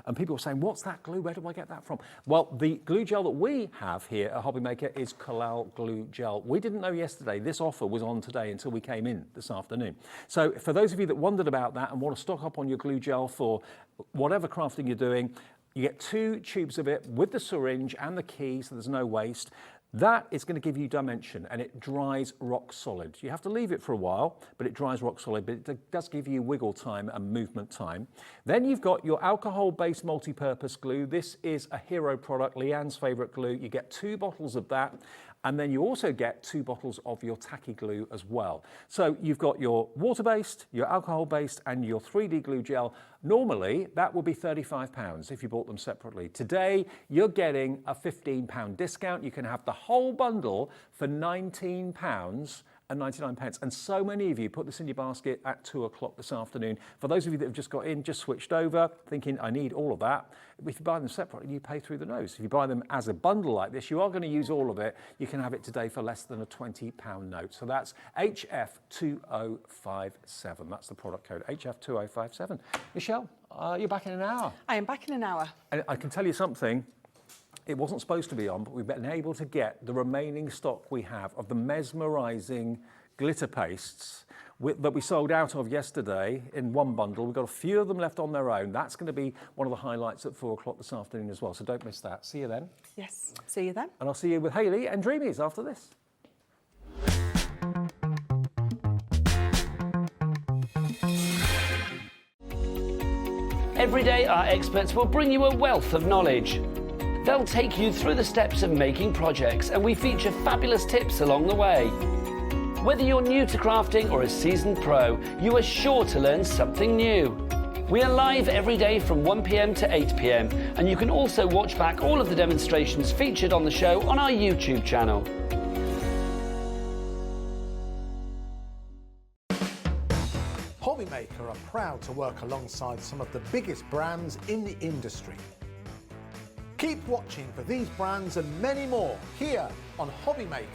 And people were saying, what's that glue? Where do I get that from? Well, the glue gel that we have here at Hobbymaker is Collal glue gel. We didn't know yesterday this offer was on today until we came in this afternoon. So for those of you that wondered about that and want to stock up on your glue gel for whatever crafting you're doing, you get 2 tubes of it with the syringe and the key, so there's no waste. That is going to give you dimension, and it dries rock solid. You have to leave it for a while, but it dries rock solid, but it does give you wiggle time and movement time. Then you've got your alcohol-based multi-purpose glue. This is a hero product, Leanne's favourite glue. You get 2 bottles of that, And then you also get 2 bottles of your tacky glue as well. So you've got your water-based, your alcohol-based, and your 3D glue gel. Normally, that would be £35 if you bought them separately. Today, you're getting a £15 discount. You can have the whole bundle for £19.99. And so many of you put this in your basket at 2 o'clock this afternoon. For those of you that have just got in, just switched over, thinking, I need all of that. If you buy them separately, you pay through the nose. If you buy them as a bundle like this, you are going to use all of it. You can have it today for less than a £20 note. So that's HF2057. That's the product code, HF2057. Michelle, you're back in an hour. I am back in an hour. And I can tell you something. It wasn't supposed to be on, but we've been able to get the remaining stock we have of the mesmerising glitter pastes that we sold out of yesterday in one bundle. We've got a few of them left on their own. That's going to be one of the highlights at 4 o'clock this afternoon as well, so don't miss that. See you then. Yes, see you then. And I'll see you with Hayley and Dreamees after this. Every day, our experts will bring you a wealth of knowledge. They'll take you through the steps of making projects, and we feature fabulous tips along the way. Whether you're new to crafting or a seasoned pro, you are sure to learn something new. We are live every day from 1 p.m. to 8 p.m, and you can also watch back all of the demonstrations featured on the show on our YouTube channel. Hobbymaker are proud to work alongside some of the biggest brands in the industry. Keep watching for these brands and many more here on Hobbymaker.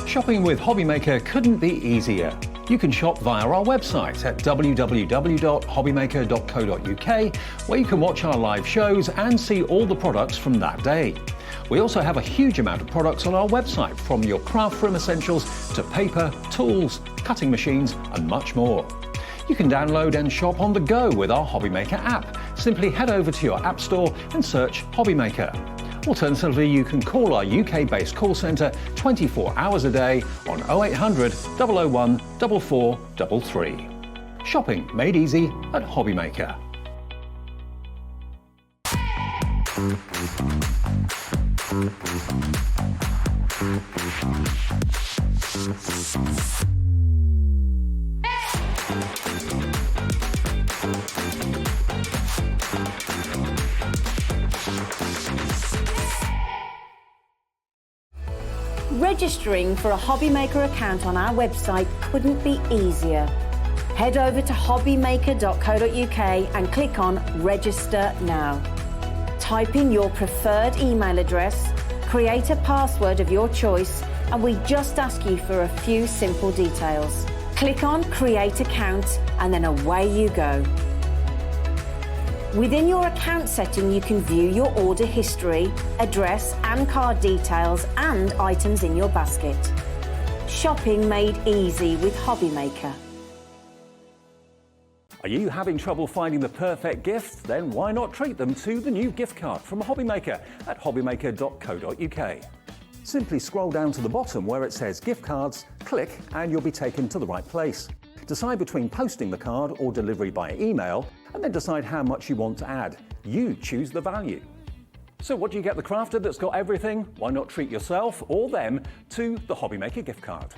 Shopping with Hobbymaker couldn't be easier. You can shop via our website at www.hobbymaker.co.uk, where you can watch our live shows and see all the products from that day. We also have a huge amount of products on our website, from your craft room essentials to paper, tools, cutting machines and much more. You can download and shop on the go with our Hobbymaker app. Simply head over to your app store and search Hobbymaker. Alternatively, you can call our UK-based call centre 24 hours a day on 0800 001 4433. Shopping made easy at Hobbymaker. Registering for a Hobbymaker account on our website couldn't be easier. Head over to hobbymaker.co.uk and click on Register Now. Type in your preferred email address, create a password of your choice, and we just ask you for a few simple details. Click on Create Account and then away you go. Within your account setting, you can view your order history, address and card details and items in your basket. Shopping made easy with Hobbymaker. Are you having trouble finding the perfect gift? Then why not treat them to the new gift card from Hobbymaker at hobbymaker.co.uk. Simply scroll down to the bottom where it says gift cards, click and you'll be taken to the right place. Decide between posting the card or delivery by email, and then decide how much you want to add. You choose the value. So what do you get the crafter that's got everything? Why not treat yourself or them to the Hobby Maker gift card?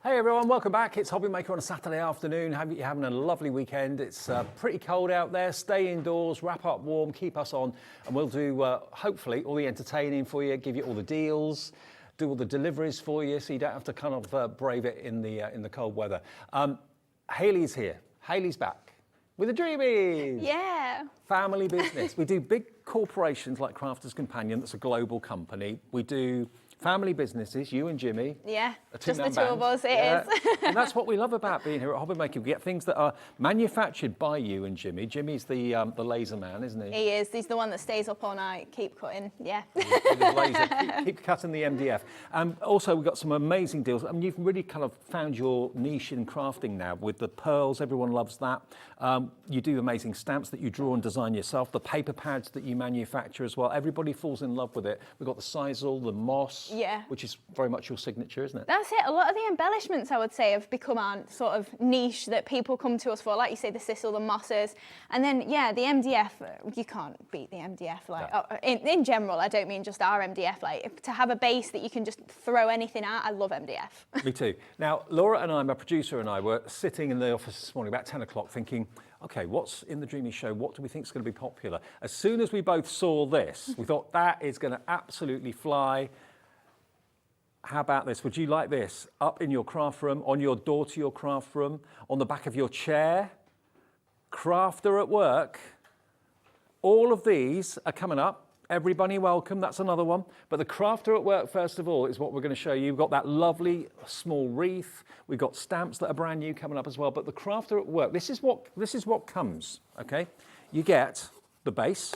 Hey everyone, welcome back. It's Hobby Maker on a Saturday afternoon. Hope you're having a lovely weekend. It's pretty cold out there. Stay indoors, wrap up warm, keep us on, and we'll do hopefully all the entertaining for you, give you all the deals, do all the deliveries for you, so you don't have to kind of brave it in the cold weather. Hayley's here. Hayley's back with the Dreamees. Yeah. Family business. We do big corporations like Crafter's Companion. That's a global company. We do family businesses, you and Jimmy. Yeah, a just the two-man two of band. us, it is. And that's what we love about being here at Hobby Maker. We get things that are manufactured by you and Jimmy. Jimmy's the laser man, isn't he? He is. He's the one that stays up all night, keep cutting, yeah. With his laser, keep cutting the MDF. Also, we've got some amazing deals. I mean, you've really kind of found your niche in crafting now with the pearls. Everyone loves that. You do amazing stamps that you draw and design yourself. The paper pads that you manufacture as well. Everybody falls in love with it. We've got the sisal, the moss, yeah, which is very much your signature, isn't it? That's it. A lot of the embellishments, I would say, have become our sort of niche that people come to us for. Like you say, the sisal, the mosses. And then, yeah, the MDF, you can't beat the MDF. Like, no. In general, I don't mean just our MDF. Like, to have a base that you can just throw anything at, I love MDF. Me too. Now, Laura and I, my producer and I, were sitting in the office this morning about 10 o'clock thinking, okay, what's in the Dreamees show? What do we think is going to be popular? As soon as we both saw this, we thought that is going to absolutely fly. How about this? Would you like this? Up in your craft room, on your door to your craft room, on the back of your chair, Crafter at work. All of these are coming up. Everybody welcome, that's another one. But the Crafter at work, first of all, is what we're going to show you. We've got that lovely small wreath. We've got stamps that are brand new coming up as well. But the Crafter at work, this is what comes, okay? You get the base,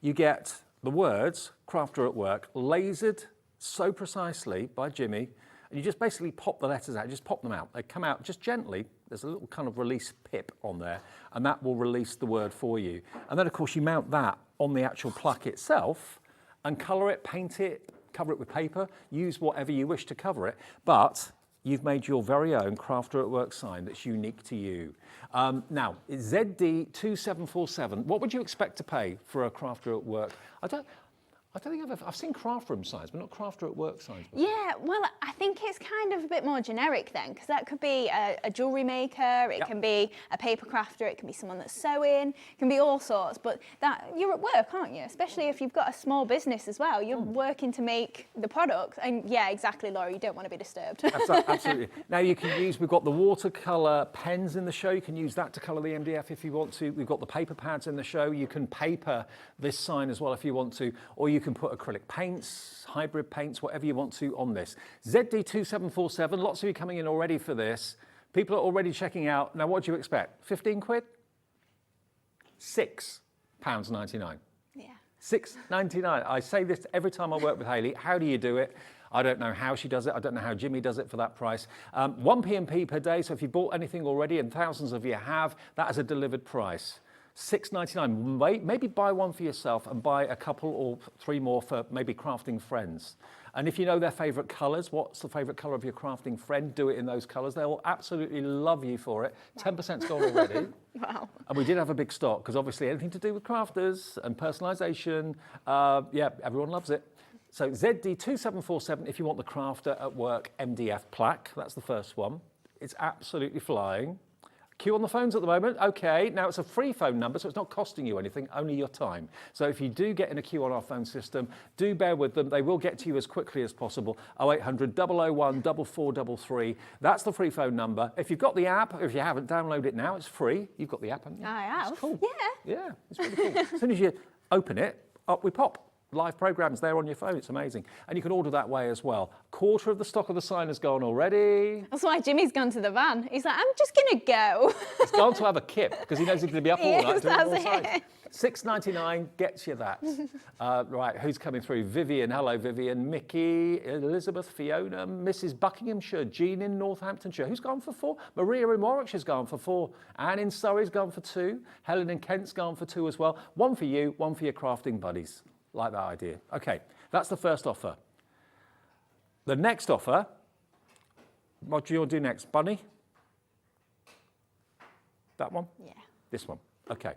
you get the words, Crafter at work, lasered so precisely by Jimmy, and you just basically pop the letters out, just pop them out. They come out just gently. There's a little kind of release pip on there, and that will release the word for you. And then, of course, you mount that on the actual plaque itself and colour it, paint it, cover it with paper, use whatever you wish to cover it. But you've made your very own Crafter at Work sign that's unique to you. Now, it's ZD2747. What would you expect to pay for a Crafter at Work? I don't think I've seen craft room signs, but not Crafter at Work signs before. Yeah, well, I think it's kind of a bit more generic then, because that could be a jewellery maker, it can be a paper crafter, it can be someone that's sewing, it can be all sorts, but that you're at work, aren't you? Especially if you've got a small business as well. You're working to make the product, and yeah, exactly, Laura, you don't want to be disturbed. Absolutely. Now you can use, we've got the watercolour pens in the show, you can use that to colour the MDF if you want to. We've got the paper pads in the show, you can paper this sign as well if you want to, or you can put acrylic paints, hybrid paints, whatever you want to on this. ZD2747, lots of you coming in already for this. People are already checking out. Now, what do you expect? 15 quid? £6.99. Yeah. £6.99. I say this every time I work with Hayley. How do you do it? I don't know how she does it. I don't know how Jimmy does it for that price. 1 P&P per day. So if you bought anything already, and thousands of you have, that is a delivered price. £6.99. Maybe buy one for yourself and buy a couple or 3 more for maybe crafting friends. And if you know their favourite colours, what's the favourite colour of your crafting friend? Do it in those colours. They'll absolutely love you for it. 10%'s gone already. Wow. And we did have a big stock because obviously anything to do with crafters and personalisation, yeah, everyone loves it. So ZD2747 if you want the Crafter at Work MDF plaque. That's the first one. It's absolutely flying. Queue on the phones at the moment. Okay, now it's a free phone number, so it's not costing you anything, only your time. So if you do get in a queue on our phone system, do bear with them. They will get to you as quickly as possible. 0800 001 4433. That's the free phone number. If you've got the app, if you haven't, download it now. It's free. You've got the app, haven't you? I have. It's cool. Yeah. Yeah, it's really cool. As soon as you open it, up we pop. live programs there on your phone. It's amazing. And you can order that way as well. Quarter of the stock of the sign has gone already. That's why Jimmy's gone to the van. He's like, I'm just going to go. He's gone to have a kip because he knows he's going to be up all night doing more that's signs. it. $6.99 gets you that. Right, who's coming through? Vivian, hello Vivian. Mickey, Elizabeth, Fiona, Mrs. Buckinghamshire, Jean in Northamptonshire. Who's gone for 4? Maria in Warwickshire's gone for 4. Anne in Surrey's gone for 2. Helen in Kent's gone for 2 as well. 1 for you, 1 for your crafting buddies. Like that idea. Okay, that's the first offer. The next offer, what do you want to do next? Bunny? That one? Yeah. This one. Okay.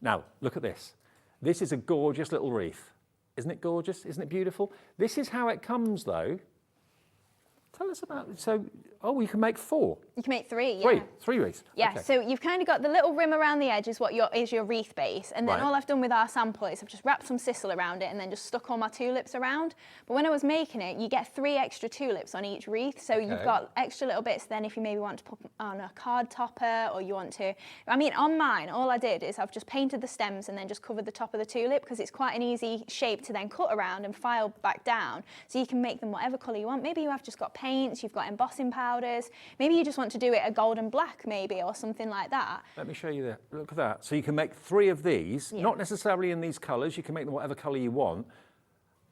Now, look at this. This is a gorgeous little wreath. Isn't it gorgeous? Isn't it beautiful? This is how it comes, though. Tell us about it. So, you can make 4. You can make 3, yeah. 3 wreaths. Yeah, Okay. so you've kind of got the little rim around the edge is what is your wreath base, and then Right. all I've done with our sample is I've just wrapped some sisal around it and then just stuck all my tulips around. But when I was making it, you get 3 extra tulips on each wreath, so you've Okay. got extra little bits then if you maybe want to put on a card topper, or you want to, I mean on mine, all I did is I've just painted the stems and then just covered the top of the tulip because it's quite an easy shape to then cut around and file back down, so you can make them whatever colour you want. Maybe you have just got paints, you've got embossing powders, maybe you just want to do it a golden black maybe or something like that. Let me show you there. Look at that. So you can make 3 of these, Yeah. not necessarily in these colours. You can make them whatever colour you want.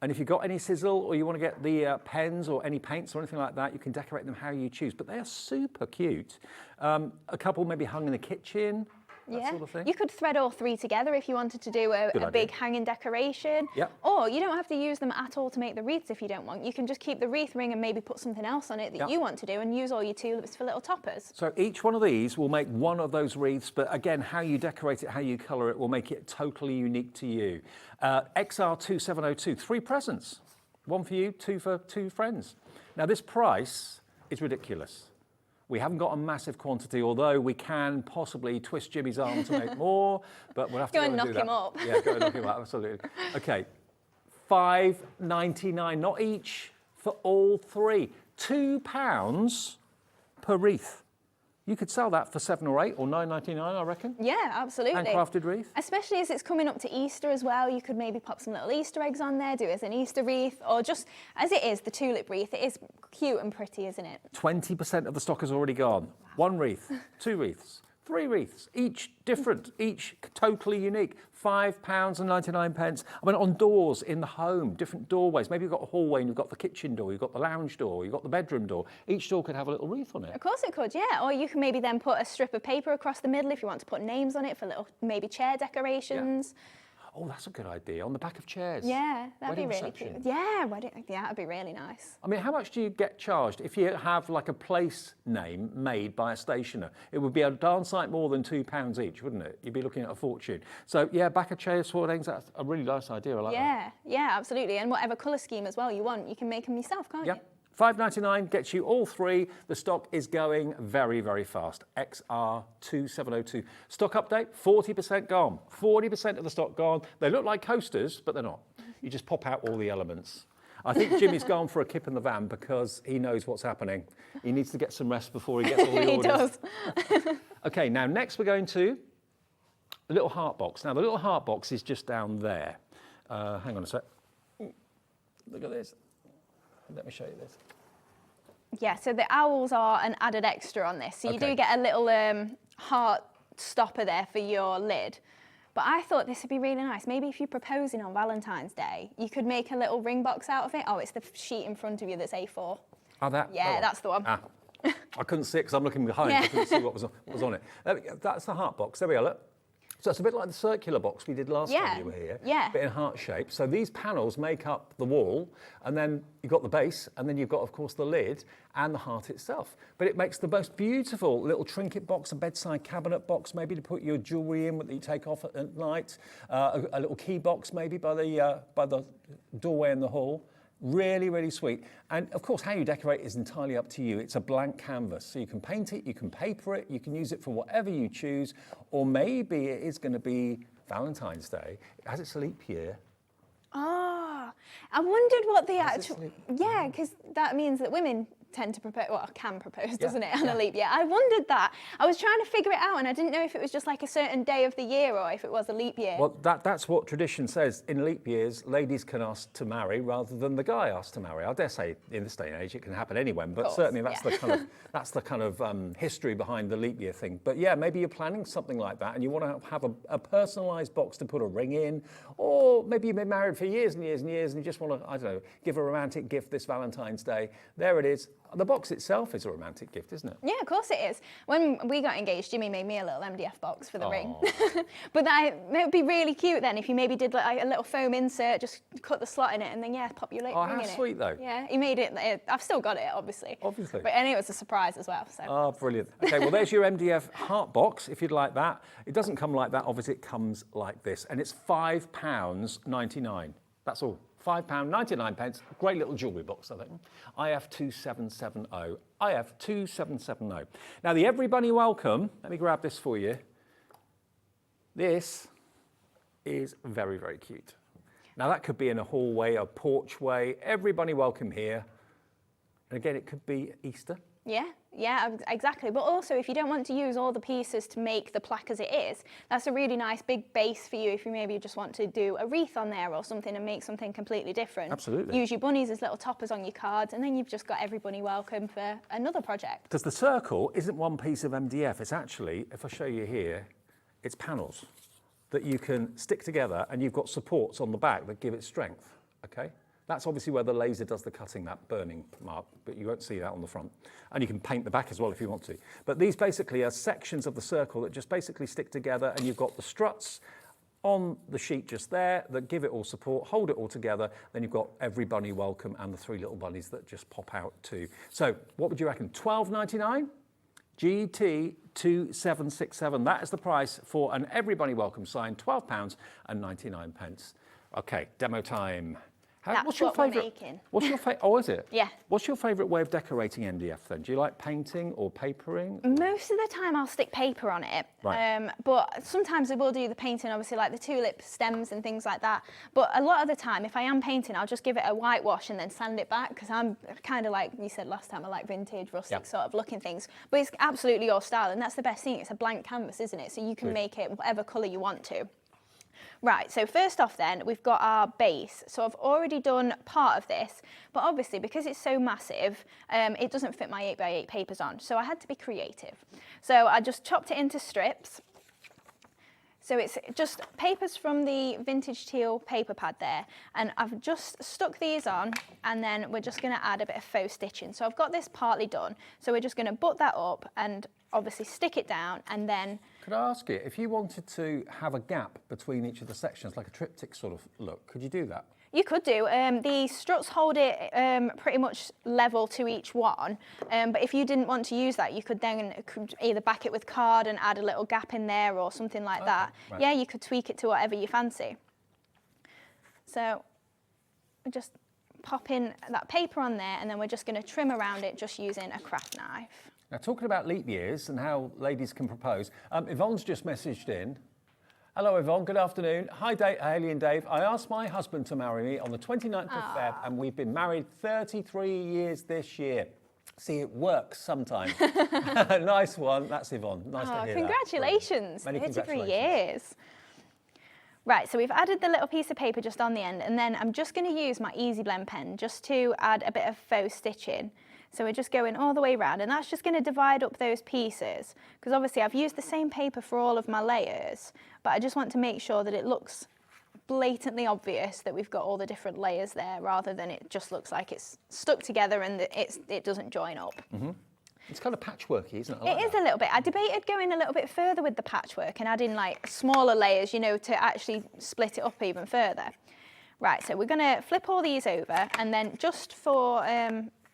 And if you've got any sizzle or you want to get the pens or any paints or anything like that, you can decorate them how you choose. But they are super cute. A couple maybe hung in the kitchen, that Yeah, sort of thing. you could thread all 3 together if you wanted to do Good a big idea. hanging decoration. Yep. Or you don't have to use them at all to make the wreaths if you don't want. You can just keep the wreath ring and maybe put something else on it that Yep. you want to do and use all your tulips for little toppers. So each one of these will make one of those wreaths, but again, how you decorate it, how you colour it will make it totally unique to you. XR2702, 3 presents. 1 for you, 2 for 2 friends. Now this price is ridiculous. We haven't got a massive quantity, although we can possibly twist Jimmy's arm to make more, but we'll have to Go and do knock that. him up. Yeah, go and knock him up, absolutely. Okay, $5.99, not each, for all 3. £2 per wreath. You could sell that for 7 or 8 or $9.99, I reckon. Yeah, absolutely. Handcrafted wreath. Especially as it's coming up to Easter as well, you could maybe pop some little Easter eggs on there, do it as an Easter wreath, or just as it is, the tulip wreath. It is cute and pretty, isn't it? 20% of the stock has already gone. 1 wreath, 2 wreaths, 3 wreaths, each different, each totally unique. £5.99. I mean, on doors in the home, different doorways. Maybe you've got a hallway and you've got the kitchen door, you've got the lounge door, you've got the bedroom door. Each door could have a little wreath on it. Of course it could, yeah. Or you can maybe then put a strip of paper across the middle if you want to put names on it for little maybe chair decorations. Oh, that's a good idea. On the back of chairs. Yeah, that'd Wedding be really reception. cute. Yeah, yeah, that'd be really nice. I mean, how much do you get charged if you have like a place name made by a stationer? It would be a darn sight more than £2 each, wouldn't it? You'd be looking at a fortune. So yeah, back of chairs, weddings, that's a really nice idea. I like that. Yeah, absolutely. And whatever colour scheme as well you want, you can make them yourself, can't you? Yep. $5.99 gets you all 3. The stock is going very, very fast. XR2702. Stock update, 40% gone. 40% of the stock gone. They look like coasters, but they're not. You just pop out all the elements. I think Jimmy's gone for a kip in the van because he knows what's happening. He needs to get some rest before he gets all the He orders. does. Okay, now next we're going to the little heart box. Now the little heart box is just down there. Hang on a sec. Look at this. Let me show you this. Yeah, so the owls are an added extra on this. So you Okay. do get a little heart stopper there for your lid. But I thought this would be really nice. Maybe if you're proposing on Valentine's Day, you could make a little ring box out of it. Oh, it's the sheet in front of you that's A4. Oh, that? Yeah, one? that's the one. Ah, I couldn't see it because I'm looking behind. Yeah. I couldn't see what was on it. There we go. That's the heart box. There we go, look. So it's a bit like the circular box we did last Yeah, time you were here. yeah. But in heart shape. So these panels make up the wall, and then you've got the base, and then you've got, of course, the lid and the heart itself. But it makes the most beautiful little trinket box, a bedside cabinet box, maybe to put your jewellery in that you take off at night, a little key box maybe by the doorway in the hall. Really, really sweet. And of course, how you decorate is entirely up to you. It's a blank canvas. So you can paint it, you can paper it, you can use it for whatever you choose. Or maybe it is going to be Valentine's Day. As it's a leap year. Oh, I wondered what the Has it actual... sleep? Yeah, because that means that women tend to propose, well, can propose, doesn't it, on a leap year? I wondered that. I was trying to figure it out, and I didn't know if it was just like a certain day of the year or if it was a leap year. Well, that's what tradition says. In leap years, ladies can ask to marry rather than the guy asks to marry. I dare say, in this day and age, it can happen anywhen, but certainly that's the kind of history behind the leap year thing. But yeah, maybe you're planning something like that, and you want to have a personalised box to put a ring in, or maybe you've been married for years and years and years, and you just want to, I don't know, give a romantic gift this Valentine's Day. There it is. The box itself is a romantic gift, isn't it? Yeah, of course it is. When we got engaged, Jimmy made me a little MDF box for the ring. But that would be really cute then if you maybe did like a little foam insert, just cut the slot in it, and then pop your ring in it. Oh, how sweet though. Yeah, he made it. I've still got it, obviously. Obviously. But it was a surprise as well. So. Oh, brilliant. Okay, well, there's your MDF heart box, if you'd like that. It doesn't come like that, obviously it comes like this, and it's £5.99. That's all. £5.99. Great little jewellery box, I think. IF 2770. IF 2770. Now, the Every Bunny Welcome, let me grab this for you. This is very, very cute. Now, that could be in a hallway, a porchway. Every Bunny Welcome here. And again, it could be Easter. Yeah, exactly. But also, if you don't want to use all the pieces to make the plaque as it is, that's a really nice big base for you if you maybe just want to do a wreath on there or something and make something completely different. Absolutely. Use your bunnies as little toppers on your cards, and then you've just got Every Bunny Welcome for another project. Because the circle isn't one piece of MDF. It's actually, if I show you here, it's panels that you can stick together, and you've got supports on the back that give it strength, okay? That's obviously where the laser does the cutting, that burning mark, but you won't see that on the front. And you can paint the back as well if you want to. But these basically are sections of the circle that just basically stick together, and you've got the struts on the sheet just there that give it all support, hold it all together. Then you've got Every Bunny Welcome and the three little bunnies that just pop out too. So what would you reckon? £12.99? GT 2767. That is the price for an Every Bunny Welcome sign, £12.99. Okay, demo time. That's what we're making. What's your favourite? Oh, is it? Yeah. What's your favourite way of decorating MDF then? Do you like painting or papering? Most of the time I'll stick paper on it, right. But sometimes I will do the painting, obviously like the tulip stems and things like that. But a lot of the time, if I am painting, I'll just give it a whitewash and then sand it back, because I'm kind of like you said last time, I like vintage, rustic sort of looking things. But it's absolutely your style, and that's the best thing. It's a blank canvas, isn't it? So you can make it whatever colour you want to. Right, so first off then, we've got our base. So I've already done part of this, but obviously because it's so massive, it doesn't fit my 8x8 papers on. So I had to be creative. So I just chopped it into strips. So it's just papers from the vintage teal paper pad there. And I've just stuck these on, and then we're just gonna add a bit of faux stitching. So I've got this partly done. So we're just gonna butt that up and obviously stick it down, and then... Could I ask you, if you wanted to have a gap between each of the sections, like a triptych sort of look, could you do that? You could do. The struts hold it pretty much level to each one, but if you didn't want to use that, you could then either back it with card and add a little gap in there or something like that. Right. Yeah, you could tweak it to whatever you fancy. So just pop in that paper on there, and then we're just going to trim around it just using a craft knife. Now, talking about leap years and how ladies can propose, Yvonne's just messaged in. Hello, Yvonne. Good afternoon. Hi, Hayley and Dave. I asked my husband to marry me on the 29th of Feb, and we've been married 33 years this year. See, it works sometimes. Nice one. That's Yvonne. Nice to hear congratulations. That. Many 33 years. Right, so we've added the little piece of paper just on the end, and then I'm just going to use my Easy Blend pen just to add a bit of faux stitching. So we're just going all the way around, and that's just going to divide up those pieces, because obviously I've used the same paper for all of my layers, but I just want to make sure that it looks blatantly obvious that we've got all the different layers there, rather than it just looks like it's stuck together and it doesn't join up. Mm-hmm. It's kind of patchworky, isn't it? It is a little bit. I debated going a little bit further with the patchwork and adding like smaller layers, you know, to actually split it up even further. Right, so we're going to flip all these over, and then just for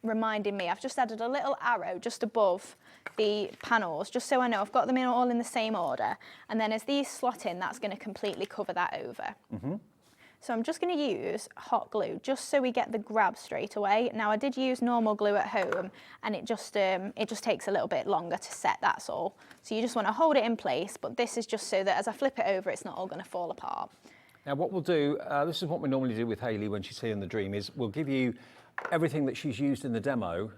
reminding me, I've just added a little arrow just above the panels, just so I know I've got them all in the same order. And then as these slot in, that's going to completely cover that over. Mm-hmm. So I'm just going to use hot glue just so we get the grab straight away. Now I did use normal glue at home, and it just takes a little bit longer to set, that's all. So you just want to hold it in place, but this is just so that as I flip it over, it's not all going to fall apart. Now what we'll do, this is what we normally do with Hayley when she's here in the Dreamees, we'll give you everything that she's used in the demo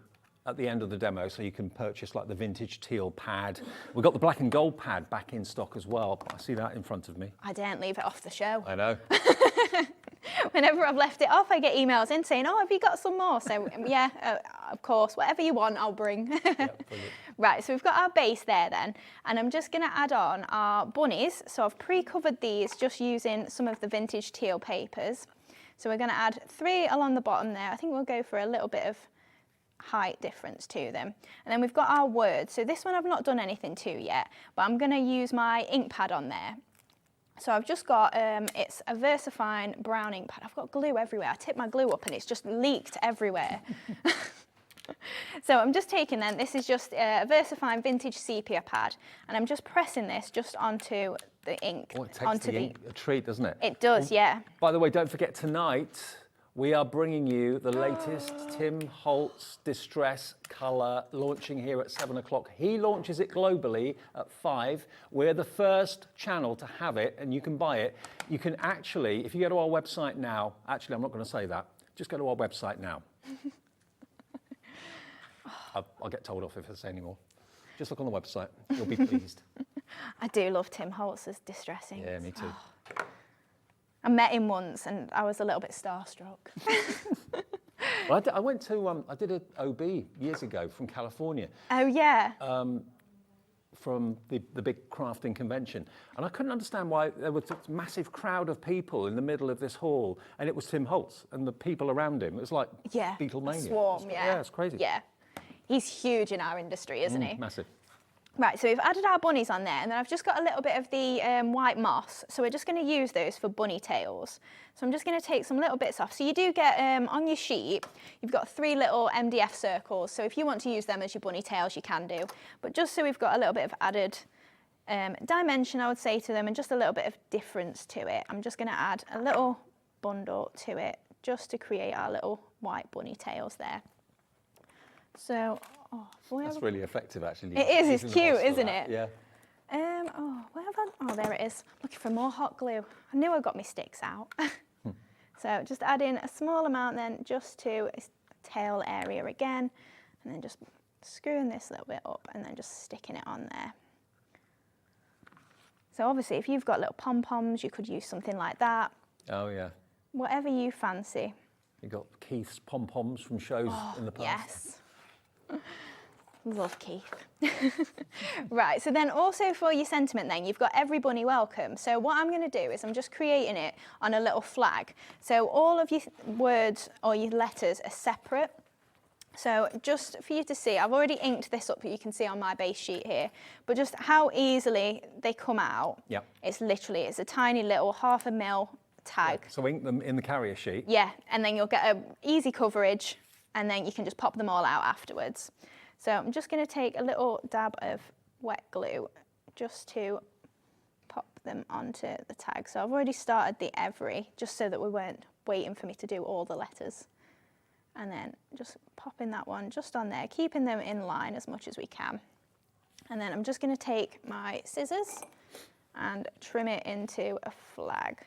at the end of the demo, so you can purchase like the vintage teal pad. We've got the black and gold pad back in stock as well. I see that in front of me. I daren't leave it off the show. I know. Whenever I've left it off, I get emails in saying, oh, have you got some more? So yeah, of course, whatever you want, I'll bring. Yeah, right, so we've got our base there then, and I'm just gonna add on our bunnies. So I've pre-covered these just using some of the vintage teal papers. So we're gonna add 3 along the bottom there. I think we'll go for a little bit of height difference to them. And then we've got our words. So this one I've not done anything to yet, but I'm gonna use my ink pad on there. So I've just got, it's a VersaFine brown ink pad. I've got glue everywhere. I tipped my glue up and it's just leaked everywhere. So I'm just taking then, this is just a VersaFine vintage sepia pad, and I'm just pressing this just onto the ink. Oh, it takes the ink a treat, doesn't it? It does, yeah. By the way, don't forget tonight, we are bringing you the latest Tim Holtz Distress colour, launching here at 7 o'clock. He launches it globally at 5. We're the first channel to have it, and you can buy it. You can actually, if you go to our website now, actually, I'm not going to say that. Just go to our website now. I'll get told off if I say any more. Just look on the website. You'll be pleased. I do love Tim Holtz's distressing. Yeah, me too. Oh. I met him once and I was a little bit starstruck. Well, I went to, I did an OB years ago from California. Oh, yeah. From the big crafting convention. And I couldn't understand why there was this massive crowd of people in the middle of this hall, and it was Tim Holtz and the people around him. It was like Beatlemania. A swarm, Yeah, it's crazy. Yeah. He's huge in our industry, isn't he? Massive. Right, so we've added our bunnies on there, and then I've just got a little bit of the white moss, so we're just going to use those for bunny tails. So I'm just going to take some little bits off. So you do get, on your sheet, you've got 3 little MDF circles, so if you want to use them as your bunny tails, you can do. But just so we've got a little bit of added dimension, I would say, to them, and just a little bit of difference to it, I'm just going to add a little bundle to it, just to create our little white bunny tails there. So, that's really effective, actually. It is. It's cute, isn't it? Yeah. Where have I? Oh, there it is. Looking for more hot glue. I knew I got my sticks out. So just add in a small amount then, just to a tail area again, and then just screwing this a little bit up, and then just sticking it on there. So obviously, if you've got little pom-poms, you could use something like that. Oh yeah. Whatever you fancy. You got Keith's pom-poms from shows in the past. Yes. Love Keith. Right, so then also for your sentiment then, you've got every bunny welcome. So what I'm going to do is I'm just creating it on a little flag. So all of your words or your letters are separate. So just for you to see, I've already inked this up that you can see on my base sheet here, but just how easily they come out. Yep. It's literally, it's a tiny little 1/2 mil tag. Yeah, so ink them in the carrier sheet. Yeah, and then you'll get a easy coverage, and then you can just pop them all out afterwards. So I'm just going to take a little dab of wet glue just to pop them onto the tag. So I've already started the every, just so that we weren't waiting for me to do all the letters. And then just popping that one just on there, keeping them in line as much as we can. And then I'm just going to take my scissors and trim it into a flag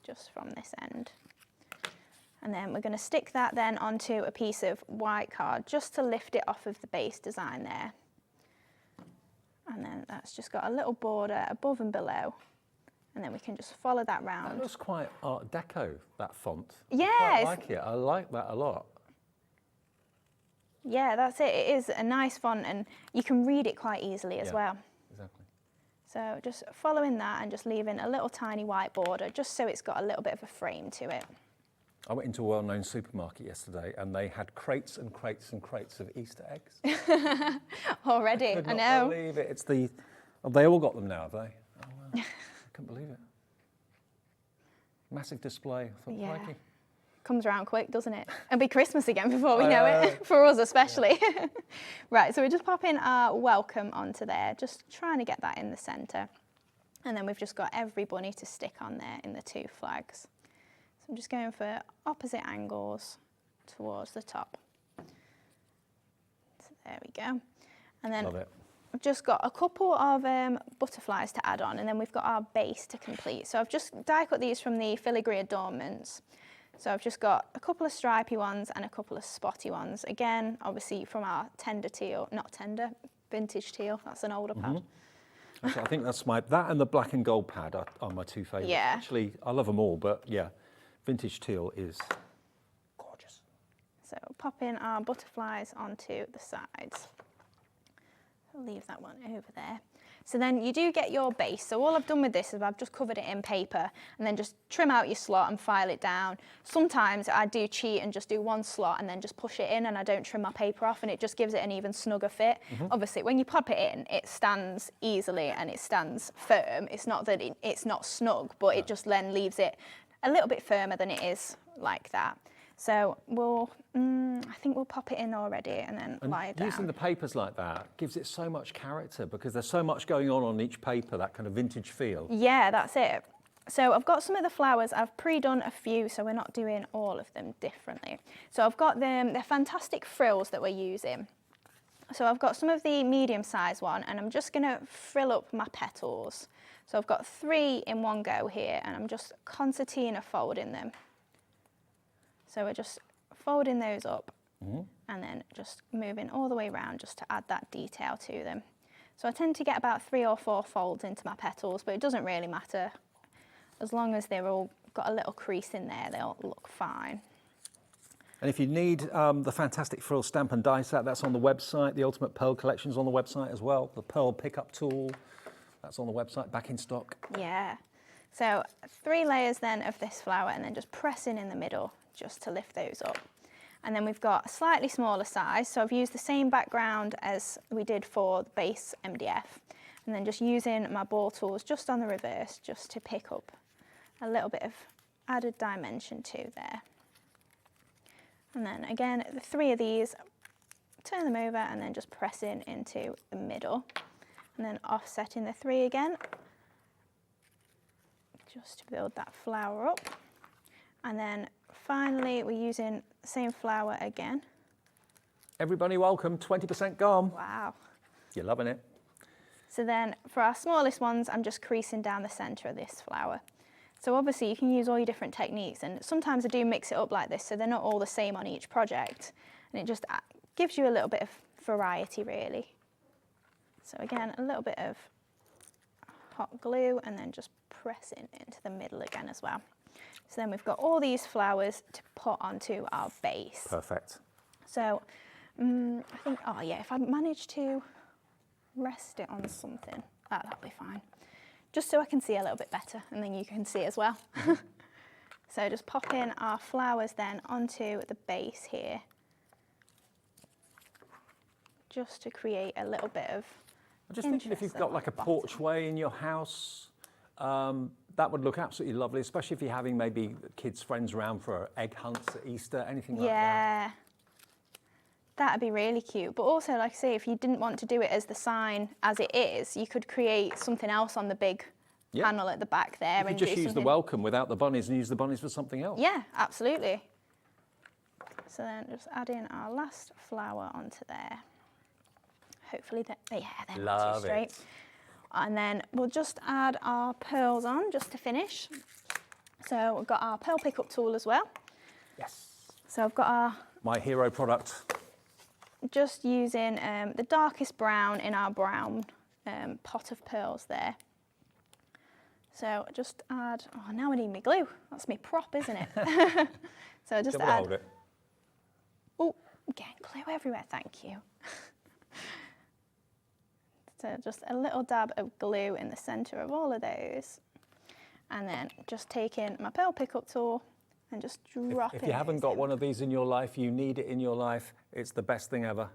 just from this end. And then we're going to stick that then onto a piece of white card just to lift it off of the base design there. And then that's just got a little border above and below. And then we can just follow that round. That looks quite Art Deco, that font. Yeah. I like it. I like that a lot. Yeah, that's it. It is a nice font, and you can read it quite easily as well. Exactly. So just following that and just leaving a little tiny white border just so it's got a little bit of a frame to it. I went into a well-known supermarket yesterday, and they had crates and crates and crates of Easter eggs. Already, I know. I could not believe it. It's the... Oh, they all got them now, have they? Oh, wow. I couldn't believe it. Massive display. I thought, Yeah. crikey. Comes around quick, doesn't it? It'll be Christmas again before we know it, for us especially. Yeah. Right, so we're just popping our welcome onto there, just trying to get that in the centre. And then we've just got every bunny to stick on there in the 2 flags. So I'm just going for opposite angles towards the top. So there we go. And then Love it. I've just got a couple of butterflies to add on, and then we've got our base to complete. So I've just die cut these from the filigree adornments. So I've just got a couple of stripy ones and a couple of spotty ones. Again, obviously from our tender teal, not tender, vintage teal. That's an older pad. Actually, I think that's that and the black and gold pad are my two favourites. Yeah. Actually, I love them all, but yeah, vintage teal is gorgeous. So pop in our butterflies onto the sides. I'll leave that one over there. So then you do get your base. So all I've done with this is I've just covered it in paper and then just trim out your slot and file it down. Sometimes I do cheat and just do one slot and then just push it in and I don't trim my paper off and it just gives it an even snugger fit. Obviously, when you pop it in, it stands easily and it stands firm. It's not that it's not snug, but it just then leaves it a little bit firmer than it is like that. So I think we'll pop it in already and then lie it down. Using the papers like that gives it so much character because there's so much going on each paper, that kind of vintage feel. Yeah, that's it. So I've got some of the flowers, I've pre-done a few, so we're not doing all of them differently. So I've got they're fantastic frills that we're using. So I've got some of the medium-sized one and I'm just gonna frill up my petals. So I've got 3 in one go here and I'm just concertina folding them. So we're just folding those up and then just moving all the way around just to add that detail to them. So I tend to get about 3 or 4 folds into my petals, but it doesn't really matter. As long as they're all got a little crease in there, they'll look fine. And if you need the fantastic frill stamp and die set, that's on the website. The Ultimate Pearl Collection's on the website as well. The Pearl Pickup Tool, that's on the website, back in stock. Yeah. So 3 layers then of this flower and then just pressing in the middle just to lift those up. And then we've got a slightly smaller size, so I've used the same background as we did for the base MDF, and then just using my ball tools just on the reverse just to pick up a little bit of added dimension to there. And then again, the 3 of these, turn them over and then just pressing into the middle, and then offsetting the 3 again, just to build that flower up. And then finally, we're using the same flower again. Everybody welcome, 20% gone. Wow. You're loving it. So then for our smallest ones, I'm just creasing down the center of this flower. So obviously you can use all your different techniques and sometimes I do mix it up like this so they're not all the same on each project. And it just gives you a little bit of variety really. So again, a little bit of hot glue and then just pressing into the middle again as well. So then we've got all these flowers to put onto our base. Perfect. So I think, oh yeah, if I manage to rest it on something, that'll be fine. Just so I can see a little bit better and then you can see as well. So just pop in our flowers then onto the base here. Just to create a little bit of I'm just thinking if you've got like a porchway in your house, that would look absolutely lovely, especially if you're having maybe kids' friends around for egg hunts at Easter, anything like that. Yeah, that'd be really cute. But also, like I say, if you didn't want to do it as the sign as it is, you could create something else on the big panel at the back there. You could just use the welcome without the bunnies and use the bunnies for something else. Yeah, absolutely. So then just add in our last flower onto there. Hopefully, they're not too straight. And then we'll just add our pearls on just to finish. So we've got our pearl pickup tool as well. Yes. So I've got my hero product. Just using the darkest brown in our brown pot of pearls there. So just add, oh now I need my glue. That's my prop, isn't it? So just add. Hold it. Oh, getting glue everywhere, thank you. So just a little dab of glue in the center of all of those. And then just taking my pearl pickup tool and just dropping it. If you haven't got one of these in your life, you need it in your life. It's the best thing ever.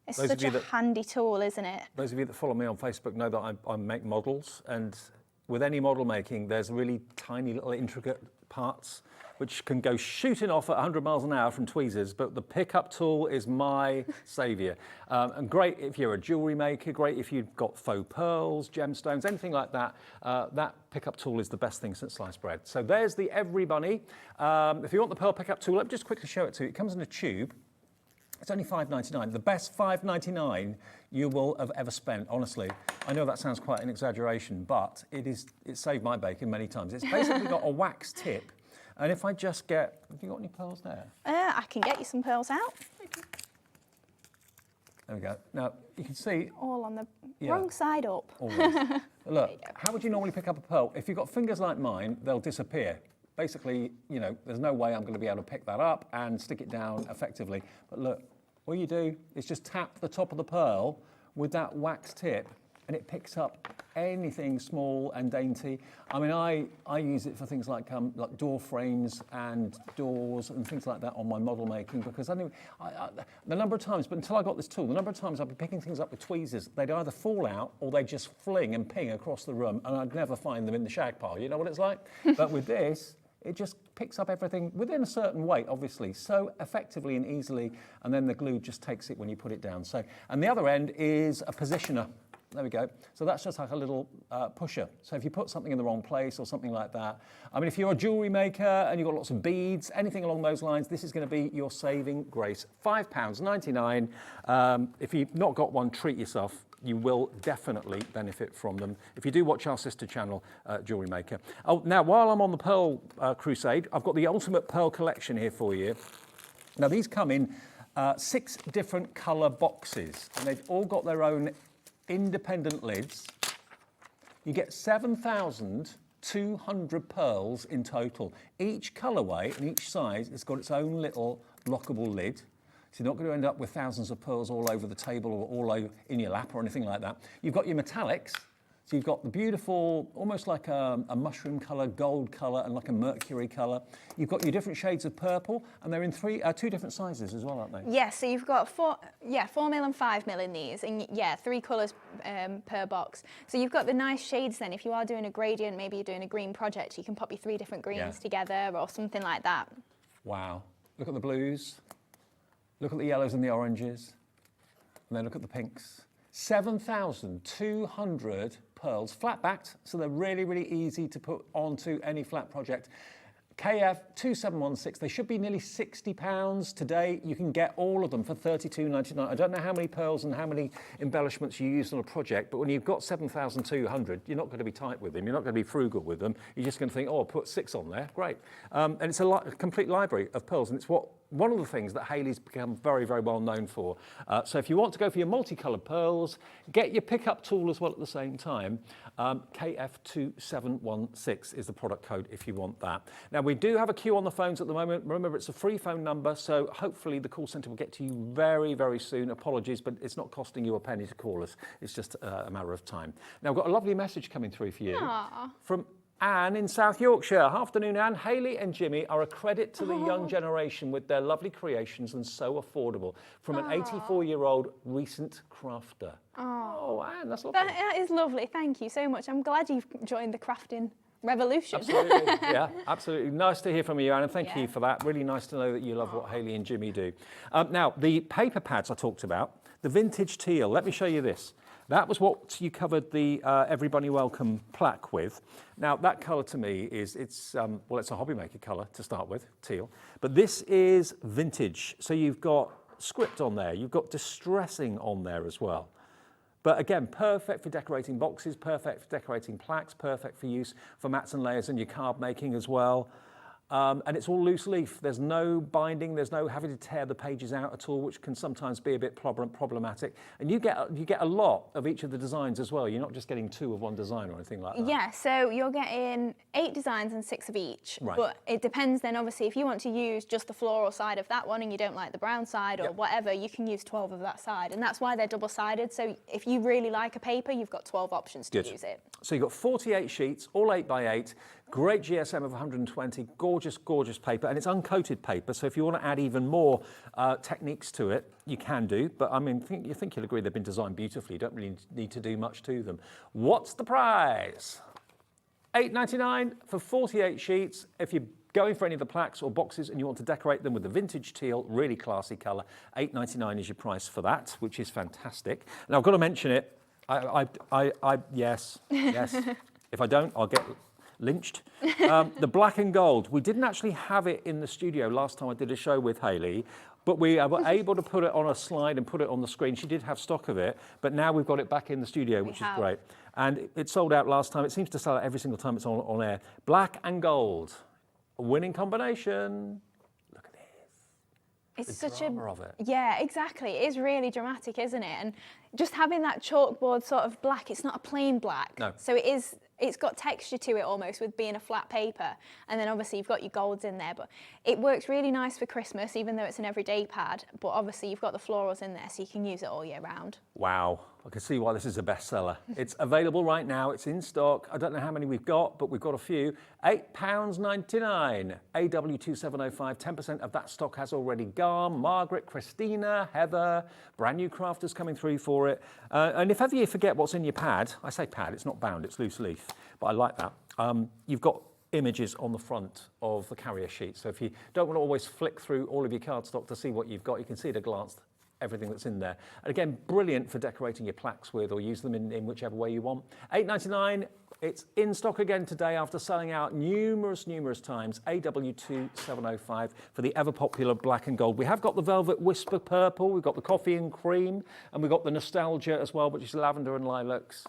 It's such a handy tool, isn't it? Those of you that follow me on Facebook know that I make models, and with any model making, there's really tiny little intricate parts which can go shooting off at 100 miles an hour from tweezers, but the pickup tool is my saviour. And great if you're a jewellery maker, great if you've got faux pearls, gemstones, anything like that. That pickup tool is the best thing since sliced bread. So there's the Every Bunny. If you want the pearl pickup tool, let me just quickly show it to you. It comes in a tube. It's only $5.99, the best $5.99 you will have ever spent, honestly. I know that sounds quite an exaggeration, but it saved my bacon many times. It's basically got a wax tip And if I just get, have you got any pearls there? I can get you some pearls out. There we go. Now, you can see... All on the wrong side up. Always. Look, how would you normally pick up a pearl? If you've got fingers like mine, they'll disappear. Basically, you know, there's no way I'm going to be able to pick that up and stick it down effectively. But look, all you do is just tap the top of the pearl with that wax tip, and it picks up anything small and dainty. I mean, I use it for things like door frames and doors and things like that on my model making, because the number of times, but until I got this tool, the number of times I'd be picking things up with tweezers, they'd either fall out or they'd just fling and ping across the room, and I'd never find them in the shag pile. You know what it's like? But with this, it just picks up everything within a certain weight, obviously, so effectively and easily, and then the glue just takes it when you put it down. So, and the other end is a positioner. There we go. So that's just like a little pusher. So if you put something in the wrong place or something like that, I mean, if you're a jewellery maker and you've got lots of beads, anything along those lines, this is going to be your saving grace. £5.99. If you've not got one, treat yourself. You will definitely benefit from them if you do watch our sister channel, Jewellery Maker. Oh, now, while I'm on the pearl crusade, I've got the ultimate pearl collection here for you. Now, these come in 6 different colour boxes, and they've all got their own independent lids. You get 7,200 pearls in total. Each colourway and each size has got its own little lockable lid. So you're not going to end up with thousands of pearls all over the table or all over in your lap or anything like that. You've got your metallics. So you've got the beautiful, almost like a mushroom colour, gold colour, and like a mercury colour. You've got your different shades of purple, and they're in 2 different sizes as well, aren't they? Yeah, so you've got 4mm and 5mm in these, and 3 colours per box. So you've got the nice shades then. If you are doing a gradient, maybe you're doing a green project, you can pop your 3 different greens together or something like that. Wow. Look at the blues. Look at the yellows and the oranges. And then look at the pinks. 7,200 pearls, flat-backed, so they're really, really easy to put onto any flat project. KF2716, they should be nearly £60 today. You can get all of them for £32.99. I don't know how many pearls and how many embellishments you use on a project, but when you've got 7,200, you're not going to be tight with them. You're not going to be frugal with them. You're just going to think, oh, I'll put 6 on there. Great. And it's a complete library of pearls, and it's one of the things that Hayley's become very, very well known for. So if you want to go for your multicoloured pearls, get your pickup tool as well at the same time. KF2716 is the product code if you want that. Now, we do have a queue on the phones at the moment. Remember, it's a free phone number, so hopefully the call centre will get to you very, very soon. Apologies, but it's not costing you a penny to call us. It's just a matter of time. Now, I've got a lovely message coming through for you from Anne in South Yorkshire. Afternoon, Anne. Hayley and Jimmy are a credit to the young generation with their lovely creations and so affordable. From an 84-year-old recent crafter. Oh, Anne, that's lovely. That is lovely. Thank you so much. I'm glad you've joined the crafting revolution. Absolutely. Yeah, absolutely. Nice to hear from you, Anne, and thank you for that. Really nice to know that you love what Hayley and Jimmy do. Now, the paper pads I talked about, the vintage teal. Let me show you this. That was what you covered the Everybody Welcome plaque with. Now, that colour to me it's a hobby maker colour to start with, teal. But this is vintage. So you've got script on there. You've got distressing on there as well. But again, perfect for decorating boxes, perfect for decorating plaques, perfect for use for mats and layers in your card making as well. And it's all loose leaf. There's no binding. There's no having to tear the pages out at all, which can sometimes be a bit problematic. And you get a lot of each of the designs as well. You're not just getting 2 of one design or anything like that. Yeah, so you're getting 8 designs and 6 of each. Right. But it depends then, obviously, if you want to use just the floral side of that one and you don't like the brown side or whatever, you can use 12 of that side. And that's why they're double-sided. So if you really like a paper, you've got 12 options to use it. So you've got 48 sheets, all 8x8. Great GSM of 120, gorgeous, gorgeous paper, and it's uncoated paper, so if you want to add even more techniques to it, you can do, but I mean, you think you'll agree they've been designed beautifully. You don't really need to do much to them. What's the price? $8.99 for 48 sheets. If you're going for any of the plaques or boxes and you want to decorate them with the vintage teal, really classy colour, $8.99 is your price for that, which is fantastic. Now, I've got to mention it. Yes. If I don't, I'll get lynched. The black and gold, we didn't actually have it in the studio last time I did a show with Hayley, but we were able to put it on a slide and put it on the screen. She did have stock of it, but now we've got it back in the studio, which is great. And it sold out last time. It seems to sell out every single time it's on air. Black and gold. a winning combination. Look at this. It's The such drama of it. Yeah, exactly. It is really dramatic, isn't it? And just having that chalkboard sort of black, it's not a plain black. No. So it's got texture to it almost with being a flat paper. And then obviously you've got your golds in there, but it works really nice for Christmas, even though it's an everyday pad. But obviously you've got the florals in there, so you can use it all year round. Wow, I can see why this is a bestseller. It's available right now, it's in stock. I don't know how many we've got, but we've got a few. £8.99, AW2705, 10% of that stock has already gone. Margaret, Christina, Heather, brand new crafters coming through for it. And if ever you forget what's in your pad, I say pad, it's not bound, it's loose leaf, but I like that. You've got images on the front of the carrier sheet. So if you don't want to always flick through all of your cardstock to see what you've got, you can see at a glance everything that's in there. And again, brilliant for decorating your plaques with, or use them in whichever way you want. £8.99, it's in stock again today after selling out numerous times. AW2705 for the ever popular black and gold. We have got the Velvet Whisper purple, we've got the coffee and cream, and we've got the Nostalgia as well, which is lavender and lilacs.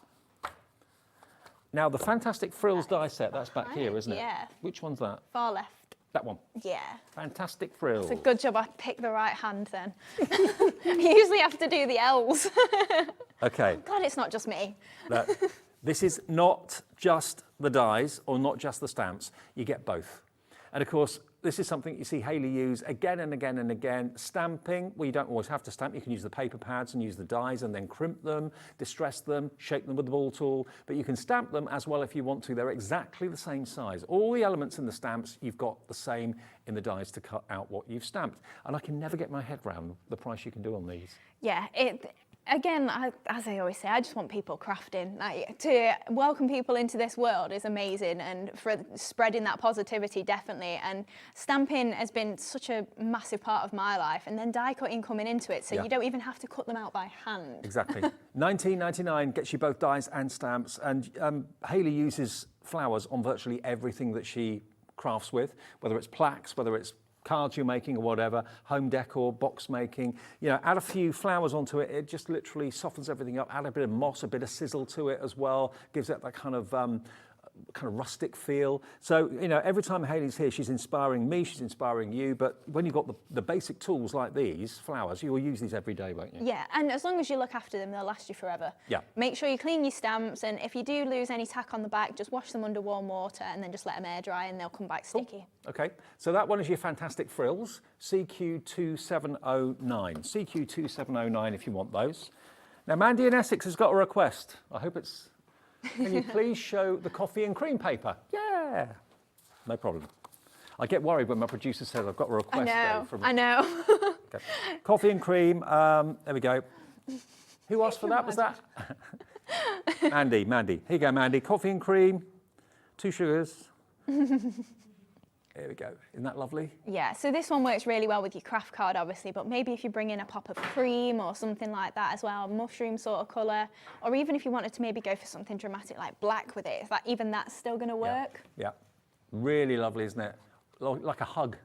Now the Fantastic Frills die set, that's back here, isn't it? Yeah. Which one's that? Far left. That one. Yeah. Fantastic Frills. It's a good job I picked the right hand then. You usually have to do the L's. Okay. Glad it's not just me. This is not just the dies or not just the stamps, you get both. And of course, this is something you see Hayley use again and again and again. Stamping, well, you don't always have to stamp. You can use the paper pads and use the dies and then crimp them, distress them, shape them with the ball tool. But you can stamp them as well if you want to. They're exactly the same size. All the elements in the stamps, you've got the same in the dies to cut out what you've stamped. And I can never get my head around the price you can do on these. Yeah, again, as I always say, I just want people crafting. Like, to welcome people into this world is amazing, and for spreading that positivity, definitely. And stamping has been such a massive part of my life, and then die cutting coming into it, so you don't even have to cut them out by hand. Exactly. £19.99 gets you both dies and stamps, and Hayley uses flowers on virtually everything that she crafts with, whether it's plaques, whether it's cards you're making or whatever, home decor, box making. You know, add a few flowers onto it, it just literally softens everything up. Add a bit of moss, a bit of sizzle to it as well, gives it that kind of rustic feel. So, you know, every time Hayley's here, she's inspiring me, she's inspiring you, but when you've got the basic tools like these, flowers, you will use these every day, won't you? Yeah, and as long as you look after them, they'll last you forever. Yeah. Make sure you clean your stamps, and if you do lose any tack on the back, just wash them under warm water and then just let them air dry and they'll come back sticky. Okay, so that one is your Fantastic Frills, CQ2709. CQ2709 if you want those. Now, Mandy in Essex has got a request. I hope it's... Can you please show the coffee and cream paper? Yeah, no problem. I get worried when my producer says I've got a request. I know. Okay. Coffee and cream, there we go. Who asked for that? Was that? Mandy. Here you go, Mandy. Coffee and cream, 2 sugars. There we go. Isn't that lovely? Yeah, so this one works really well with your craft card, obviously, but maybe if you bring in a pop of cream or something like that as well, mushroom sort of colour, or even if you wanted to maybe go for something dramatic like black with it, is that even that's still going to work? Yeah. Really lovely, isn't it? Like a hug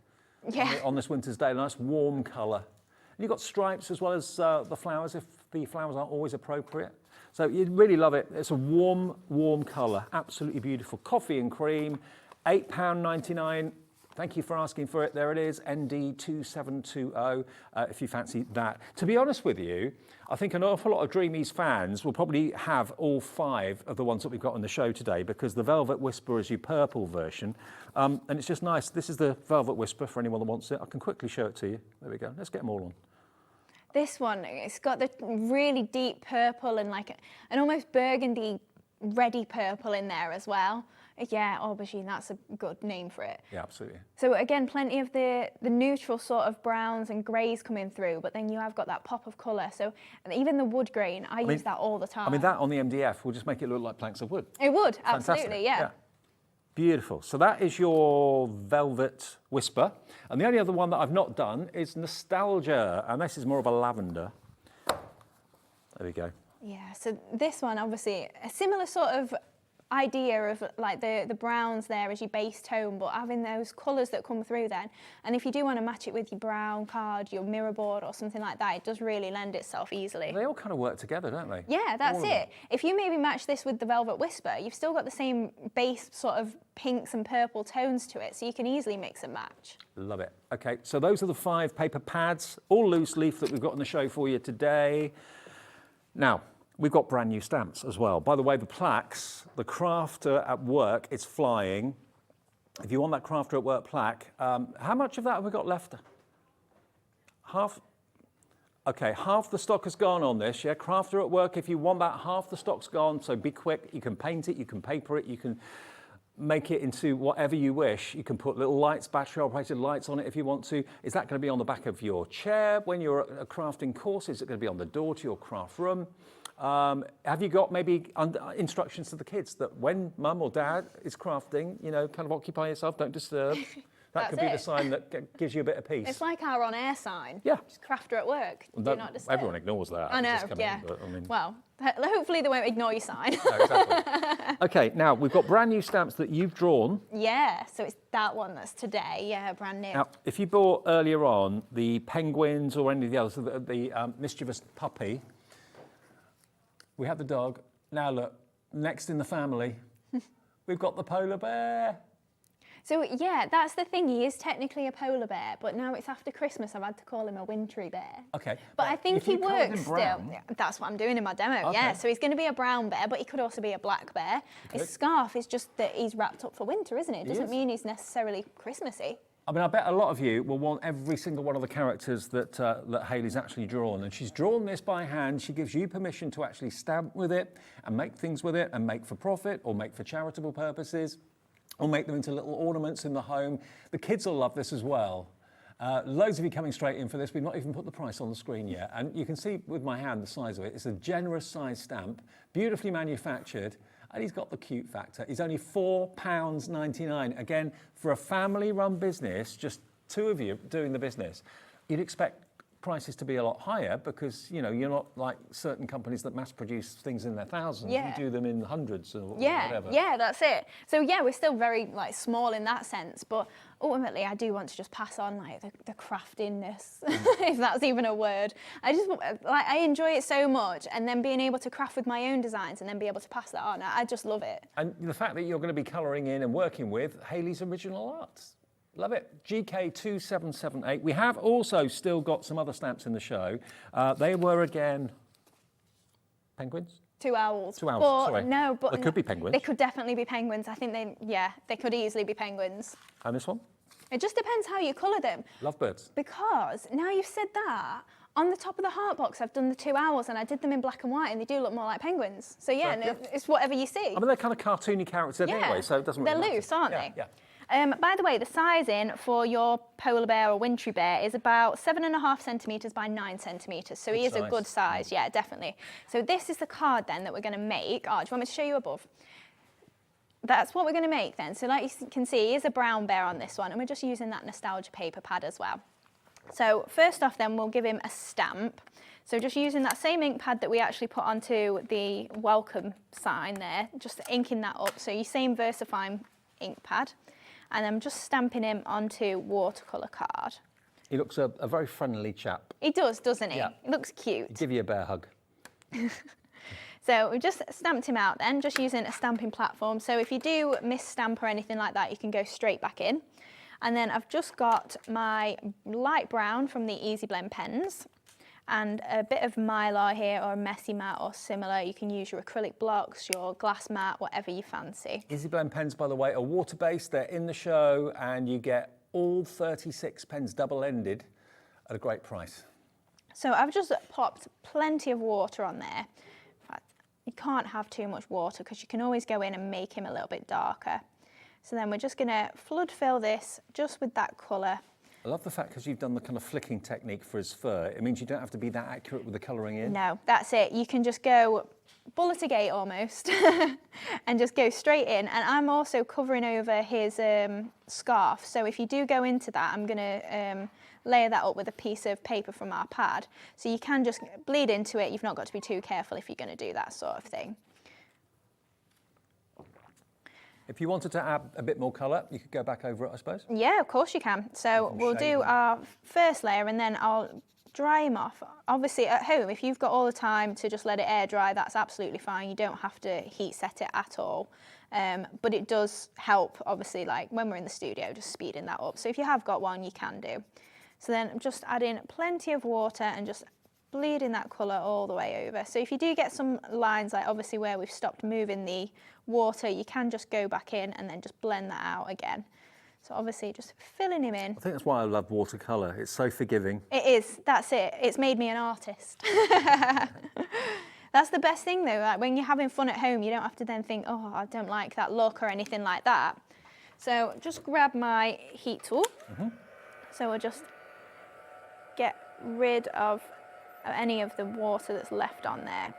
on this winter's day, a nice warm colour. And you've got stripes as well as the flowers, if the flowers aren't always appropriate. So you'd really love it. It's a warm colour, absolutely beautiful. Coffee and cream, £8.99. Thank you for asking for it. There it is, ND2720, if you fancy that. To be honest with you, I think an awful lot of Dreamees fans will probably have all 5 of the ones that we've got on the show today, because the Velvet Whisper is your purple version. And it's just nice. This is the Velvet Whisper for anyone that wants it. I can quickly show it to you. There we go. Let's get them all on. This one, it's got the really deep purple and like an almost burgundy, reddy purple in there as well. Yeah, aubergine, that's a good name for it. Yeah, absolutely. So again, plenty of the neutral sort of browns and greys coming through, but then you have got that pop of colour. So even the wood grain, I use that all the time. I mean, that on the MDF will just make it look like planks of wood. It would, Fantastic. absolutely, yeah. Beautiful. So that is your Velvet Whisper. And the only other one that I've not done is Nostalgia, and this is more of a lavender. There we go. Yeah, so this one, obviously, a similar sort of idea of like the browns there as your base tone, but having those colours that come through then. And if you do want to match it with your brown card, your mirror board or something like that, it does really lend itself easily. They all kind of work together, don't they? Yeah, that's it. If you maybe match this with the Velvet Whisper, you've still got the same base sort of pinks and purple tones to it, so you can easily mix and match. Love it. Okay, so those are the 5 paper pads, all loose leaf, that we've got on the show for you today. Now, we've got brand new stamps as well. By the way, the plaques, the Crafter at Work, it's flying. If you want that Crafter at Work plaque, how much of that have we got left? Half? Okay, half the stock has gone on this, yeah? Crafter at Work, if you want that, half the stock's gone, so be quick. You can paint it, you can paper it, you can make it into whatever you wish. You can put little lights, battery-operated lights on it if you want to. Is that going to be on the back of your chair when you're at a crafting course? Is it going to be on the door to your craft room? Have you got maybe instructions to the kids that when mum or dad is crafting, you know, kind of occupy yourself, don't disturb? That could be the sign that gives you a bit of peace. It's like our on-air sign. Yeah. Just Crafter at Work. Do not disturb. Everyone ignores that. I know, yeah. Well, hopefully they won't ignore your sign. No, exactly. Okay, now we've got brand new stamps that you've drawn. Yeah, so it's that one that's today, yeah, brand new. Now, if you bought earlier on the penguins or any of the others, the mischievous puppy, we have the dog. Now look, next in the family, we've got the polar bear. So yeah, that's the thing. He is technically a polar bear, but now it's after Christmas. I've had to call him a wintry bear. Okay. But I think he works still. Brown. That's what I'm doing in my demo. Okay. Yeah. So he's going to be a brown bear, but he could also be a black bear. His scarf is just that he's wrapped up for winter, isn't it? It doesn't mean he's necessarily Christmassy. I mean, I bet a lot of you will want every single one of the characters that that Hayley's actually drawn, and she's drawn this by hand. She gives you permission to actually stamp with it and make things with it and make for profit or make for charitable purposes, or make them into little ornaments in the home. The kids will love this as well. Loads of you coming straight in for this. We've not even put the price on the screen yet. And you can see with my hand the size of it. It's a generous size stamp, beautifully manufactured, and he's got the cute factor. He's only £4.99. Again, for a family-run business, just 2 of you doing the business, you'd expect prices to be a lot higher because, you know, you're not like certain companies that mass produce things in their thousands. Yeah. You do them in hundreds or whatever. Yeah, that's it. So yeah, we're still very like small in that sense, but ultimately I do want to just pass on like the craftiness, if that's even a word. I enjoy it so much, and then being able to craft with my own designs and then be able to pass that on, I just love it. And the fact that you're going to be colouring in and working with Hayley's Original Arts. Love it. GK2778. We have also still got some other stamps in the show. They were, again, penguins? 2 owls. 2 owls, but sorry. No, but they could be penguins. They could definitely be penguins. I think they could easily be penguins. And this one? It just depends how you colour them. Lovebirds. Because now you've said that, on the top of the heart box, I've done the 2 owls and I did them in black and white, and they do look more like penguins. So yeah, Yeah. it's whatever you see. I mean, they're kind of cartoony characters anyway, so it doesn't really They're matter. loose, aren't they? Yeah. By the way, the sizing for your polar bear or wintry bear is about 7.5 centimetres by 9 centimetres. So he is a good size, yeah, definitely. So this is the card then that we're going to make. Oh, do you want me to show you above? That's what we're going to make then. So like you can see, he is a brown bear on this one, and we're just using that nostalgia paper pad as well. So first off then, we'll give him a stamp. So just using that same ink pad that we actually put onto the welcome sign there, just inking that up. So your same VersaFine ink pad. And I'm just stamping him onto watercolour card. He looks a very friendly chap. He does, doesn't he? Yeah. He looks cute. He'd give you a bear hug. So we just stamped him out then, just using a stamping platform. So if you do miss-stamp or anything like that, you can go straight back in. And then I've just got my light brown from the Easy Blend pens, and a bit of Mylar here, or a messy mat or similar. You can use your acrylic blocks, your glass mat, whatever you fancy. Easy Blend pens, by the way, are water-based. They're in the show, and you get all 36 pens double-ended at a great price. So I've just popped plenty of water on there. In fact, you can't have too much water because you can always go in and make him a little bit darker. So then we're just going to flood fill this just with that colour. I love the fact because you've done the kind of flicking technique for his fur. It means you don't have to be that accurate with the colouring in. No, that's it. You can just go bullet a gate almost and just go straight in. And I'm also covering over his scarf. So if you do go into that, I'm going to layer that up with a piece of paper from our pad. So you can just bleed into it. You've not got to be too careful if you're going to do that sort of thing. If you wanted to add a bit more colour, you could go back over it, I suppose. Yeah, of course you can. So we'll do our first layer and then I'll dry them off. Obviously at home, if you've got all the time to just let it air dry, that's absolutely fine. You don't have to heat set it at all. But it does help, obviously, like when we're in the studio, just speeding that up. So if you have got one, you can do. So then I'm just adding plenty of water and just bleeding that colour all the way over. So if you do get some lines, like obviously where we've stopped moving the water, you can just go back in and then just blend that out again. So obviously just filling him in. I think that's why I love watercolour. It's so forgiving. It is, that's it. It's made me an artist. That's the best thing though, like when you're having fun at home, you don't have to then think, oh, I don't like that look or anything like that. So just grab my heat tool. So we'll just get rid of any of the water that's left on there.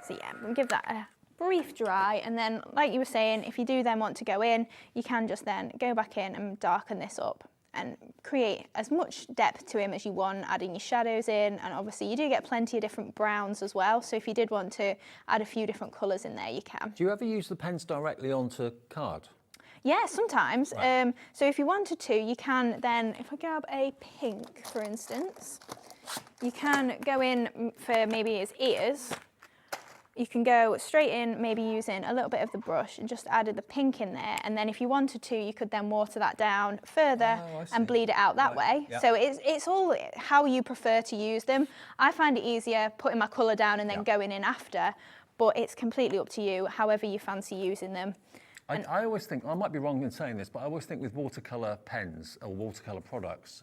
So yeah, we'll give that a brief dry, and then like you were saying, if you do then want to go in, you can just then go back in and darken this up and create as much depth to him as you want, adding your shadows in, and obviously you do get plenty of different browns as well, so if you did want to add a few different colours in there, you can. Do you ever use the pens directly onto card? Yeah, sometimes. Right. So if you wanted to, you can then, if I grab a pink, for instance, you can go in for maybe his ears. You can go straight in, maybe using a little bit of the brush and just added the pink in there. And then if you wanted to, you could then water that down further and bleed it out that way. Yep. So it's all how you prefer to use them. I find it easier putting my colour down and then going in after, but it's completely up to you, however you fancy using them. I always think, I might be wrong in saying this, but I always think with watercolour pens or watercolour products,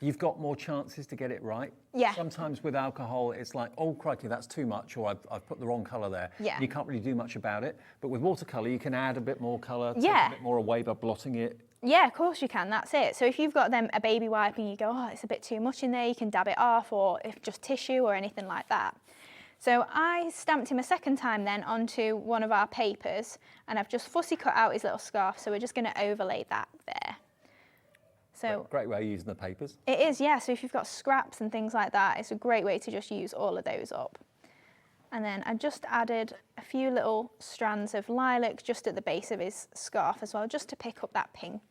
you've got more chances to get it right. Yeah. Sometimes with alcohol, it's like, oh, crikey, that's too much, or I've put the wrong colour there. Yeah. You can't really do much about it. But with watercolour, you can add a bit more colour, take Yeah. a bit more away by blotting it. Yeah, of course you can, that's it. So if you've got them a baby wipe and you go, oh, it's a bit too much in there, you can dab it off, or if just tissue or anything like that. So I stamped him a second time then onto one of our papers, and I've just fussy cut out his little scarf, so we're just going to overlay that there. So Great way of using the papers. it is, yeah, so if you've got scraps and things like that, it's a great way to just use all of those up. And then I just added a few little strands of lilac just at the base of his scarf as well, just to pick up that pink,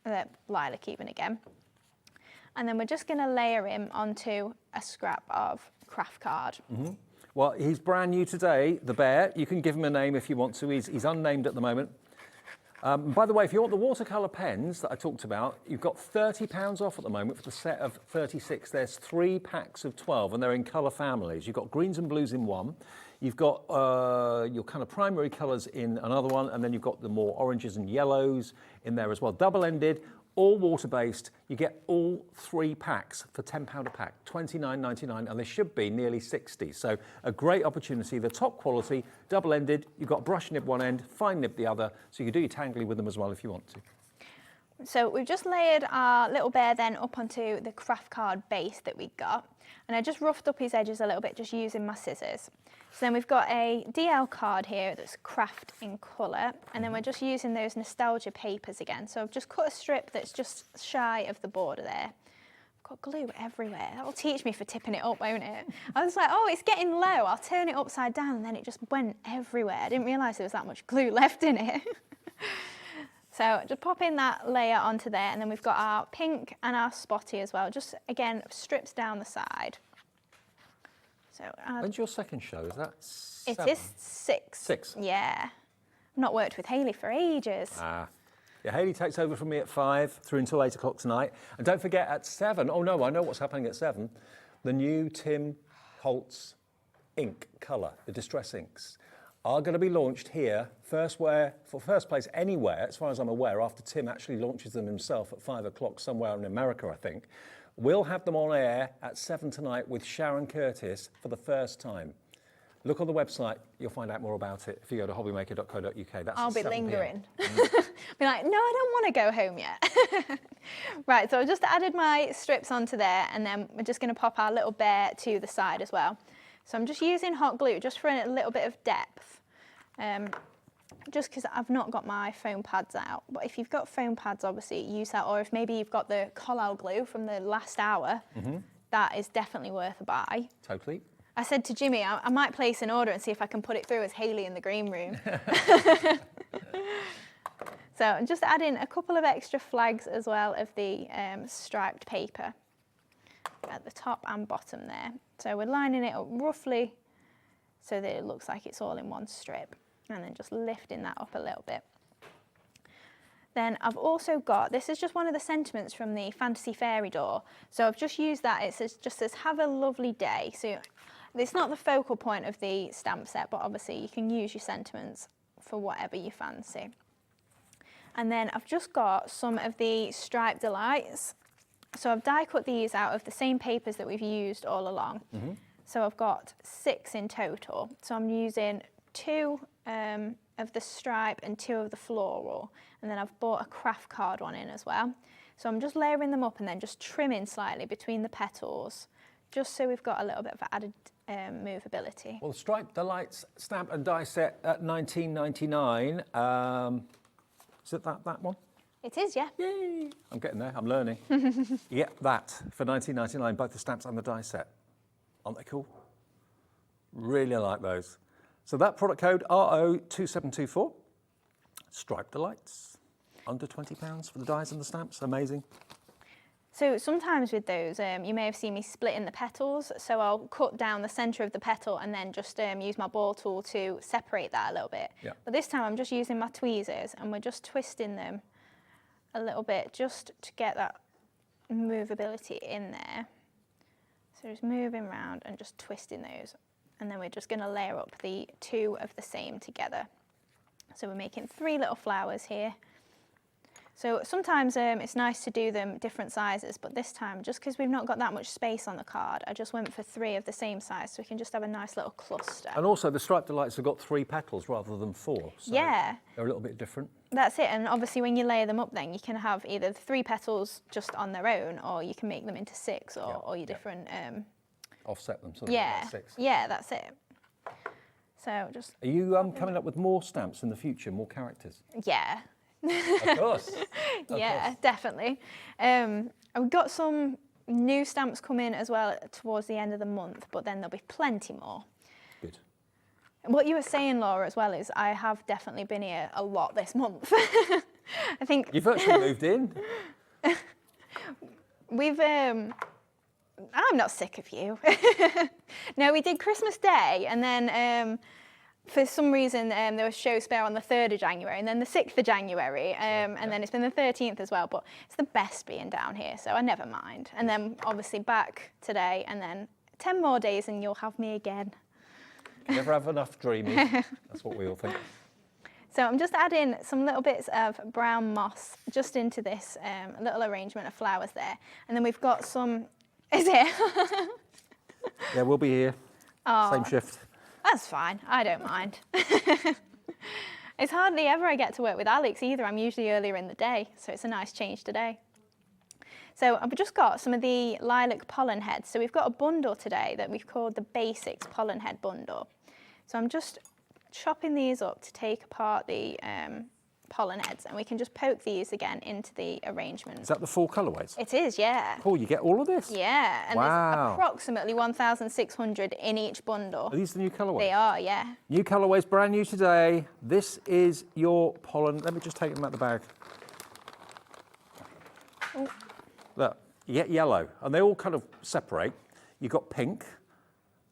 lilac even again. And then we're just going to layer him onto a scrap of craft card. Well, he's brand new today, the bear. You can give him a name if you want to. He's unnamed at the moment. By the way, if you want the watercolour pens that I talked about, you've got £30 off at the moment for the set of 36. There's 3 packs of 12, and they're in colour families. You've got greens and blues in one. You've got your kind of primary colours in another one, and then you've got the more oranges and yellows in there as well. Double-ended, all water-based. You get all 3 packs for £10 a pack, £29.99, and they should be nearly 60. So a great opportunity. The top quality, double-ended. You've got brush nib one end, fine nib the other, so you can do your tangly with them as well if you want to. So we've just layered our little bear then up onto the craft card base that we got, and I just roughed up his edges a little bit just using my scissors. So then we've got a DL card here that's craft in colour, and then we're just using those nostalgia papers again. So I've just cut a strip that's just shy of the border there. I've got glue everywhere. That'll teach me for tipping it up, won't it? I was like, oh, it's getting low. I'll turn it upside down, and then it just went everywhere. I didn't realise there was that much glue left in it. So just pop in that layer onto there, and then we've got our pink and our spotty as well. Just, again, strips down the side. So When's your second show? Is that 7? It is 6. 6? Yeah. I've not worked with Hayley for ages. Yeah, Hayley takes over from me at 5 through until 8 o'clock tonight. And don't forget at 7, oh no, I know what's happening at 7, the new Tim Holtz ink colour, the Distress inks, are going to be launched here, first place anywhere, as far as I'm aware, after Tim actually launches them himself at 5 o'clock somewhere in America, I think. We'll have them on air at 7 tonight with Sharon Curtis for the first time. Look on the website, you'll find out more about it if you go to hobbymaker.co.uk. That's I'll at be 7 lingering. Be like, no, I don't want to go home yet. Right, so I've just added my strips onto there, and then we're just going to pop our little bear to the side as well. So I'm just using hot glue just for a little bit of depth. Just because I've not got my foam pads out, but if you've got foam pads, obviously use that, or if maybe you've got the collal glue from the last hour, that is definitely worth a buy. Totally. I said to Jimmy, I might place an order and see if I can put it through as Hayley in the green room. So I'm just adding a couple of extra flags as well of the striped paper at the top and bottom there. So we're lining it up roughly so that it looks like it's all in one strip, and then just lifting that up a little bit. Then I've also got, this is just one of the sentiments from the Fantasy Fairy door. So I've just used that, it just says, have a lovely day. So it's not the focal point of the stamp set, but obviously you can use your sentiments for whatever you fancy. And then I've just got some of the Striped Delights. So I've die cut these out of the same papers that we've used all along. So I've got 6 in total. So I'm using 2 of the stripe and 2 of the floral, and then I've bought a craft card one in as well. So I'm just layering them up and then just trimming slightly between the petals, just so we've got a little bit of added movability. Well, the Striped Delights stamp and die set at $19.99. Is it that one? It is, yeah. Yay! I'm getting there, I'm learning. You get that for $19.99, both the stamps and the die set. Aren't they cool? Really like those. So that product code, RO2724, Striped Delights, under £20 for the dies and the stamps, amazing. So sometimes with those, you may have seen me splitting the petals, so I'll cut down the centre of the petal and then just use my ball tool to separate that a little bit. Yeah. But this time I'm just using my tweezers and we're just twisting them a little bit just to get that movability in there. So just moving around and just twisting those. And then we're just going to layer up the 2 of the same together. So we're making 3 little flowers here. So sometimes it's nice to do them different sizes, but this time, just because we've not got that much space on the card, I just went for 3 of the same size so we can just have a nice little cluster. And also the Striped Delights have got 3 petals rather than 4. So yeah. They're a little bit different. That's it, and obviously when you layer them up then you can have either 3 petals just on their own, or you can make them into 6 or your different... Offset them, sort of like 6. Yeah, that's it. So just... Are you coming up with more stamps in the future, more characters? Yeah. Of course. Yeah, definitely. I've got some new stamps coming as well towards the end of the month, but then there'll be plenty more. Good. What you were saying, Laura, as well, is I have definitely been here a lot this month. I think... You've actually moved in. We've... I'm not sick of you. No, we did Christmas Day, and then for some reason there was show spare on the 3rd of January, and then the 6th of January, and then it's been the 13th as well, but it's the best being down here, so I never mind. And then obviously back today, and then 10 more days and you'll have me again. Never have enough Dreamees. That's what we all think. So I'm just adding some little bits of brown moss just into this little arrangement of flowers there. And then we've got some... Is it? Yeah, we'll be here. Oh, same shift. That's fine. I don't mind. It's hardly ever I get to work with Alex either. I'm usually earlier in the day, so it's a nice change today. So I've just got some of the lilac pollen heads. So we've got a bundle today that we've called the Basics Pollen Head Bundle. So I'm just chopping these up to take apart the pollen heads, and we can just poke these again into the arrangement. Is that the 4 colourways? It is, yeah. Cool, you get all of this? Yeah, and there's approximately 1,600 in each bundle. Are these the new colourways? They are, yeah. New colourways, brand new today. This is your pollen. Let me just take them out the bag. Oh. Look, you get yellow, and they all kind of separate. You've got pink,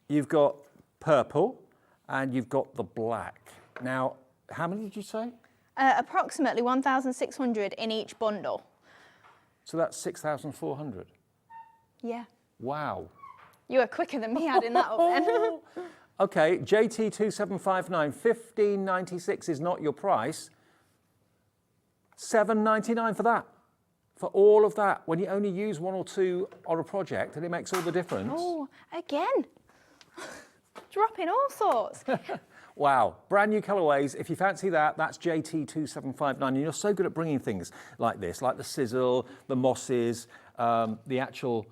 you've got purple, and you've got the black. Now, how many did you say? Approximately 1,600 in each bundle. So that's 6,400. Yeah. Wow. You were quicker than me adding that up then. Okay, JT2759, 1596 is not your price. $7.99 for that. For all of that, when you only use 1 or 2 on a project, and it makes all the difference. Oh, again. Dropping all sorts. Wow, brand new colourways. If you fancy that, that's JT2759. And you're so good at bringing things like this, like the sizzle, the mosses, the actual,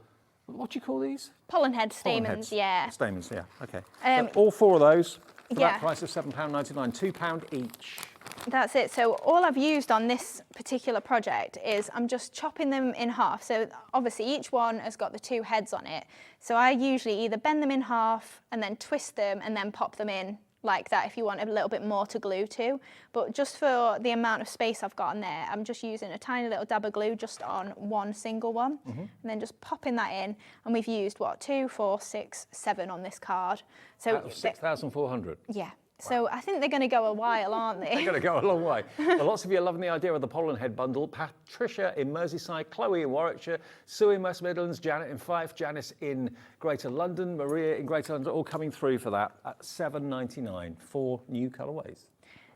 what do you call these? Pollen head stamens, yeah. Stamens, yeah, okay. So all 4 of those for yeah. that price of £7.99, £2 each. That's it. So all I've used on this particular project is I'm just chopping them in half. So obviously each one has got the 2 heads on it. So I usually either bend them in half and then twist them and then pop them in like that if you want a little bit more to glue to. But just for the amount of space I've got on there, I'm just using a tiny little dab of glue just on one single one, and then just popping that in. And we've used, what, 2, 4, 6, 7 on this card. So Out of 6,400. yeah. So I think they're going to go a while, aren't they? They're going to go a long way. Well, lots of you are loving the idea of the pollen head bundle. Patricia in Merseyside, Chloe in Warwickshire, Sue in West Midlands, Janet in Fife, Janice in Greater London, Maria in Greater London, all coming through for that at $7.99, 4 new colourways.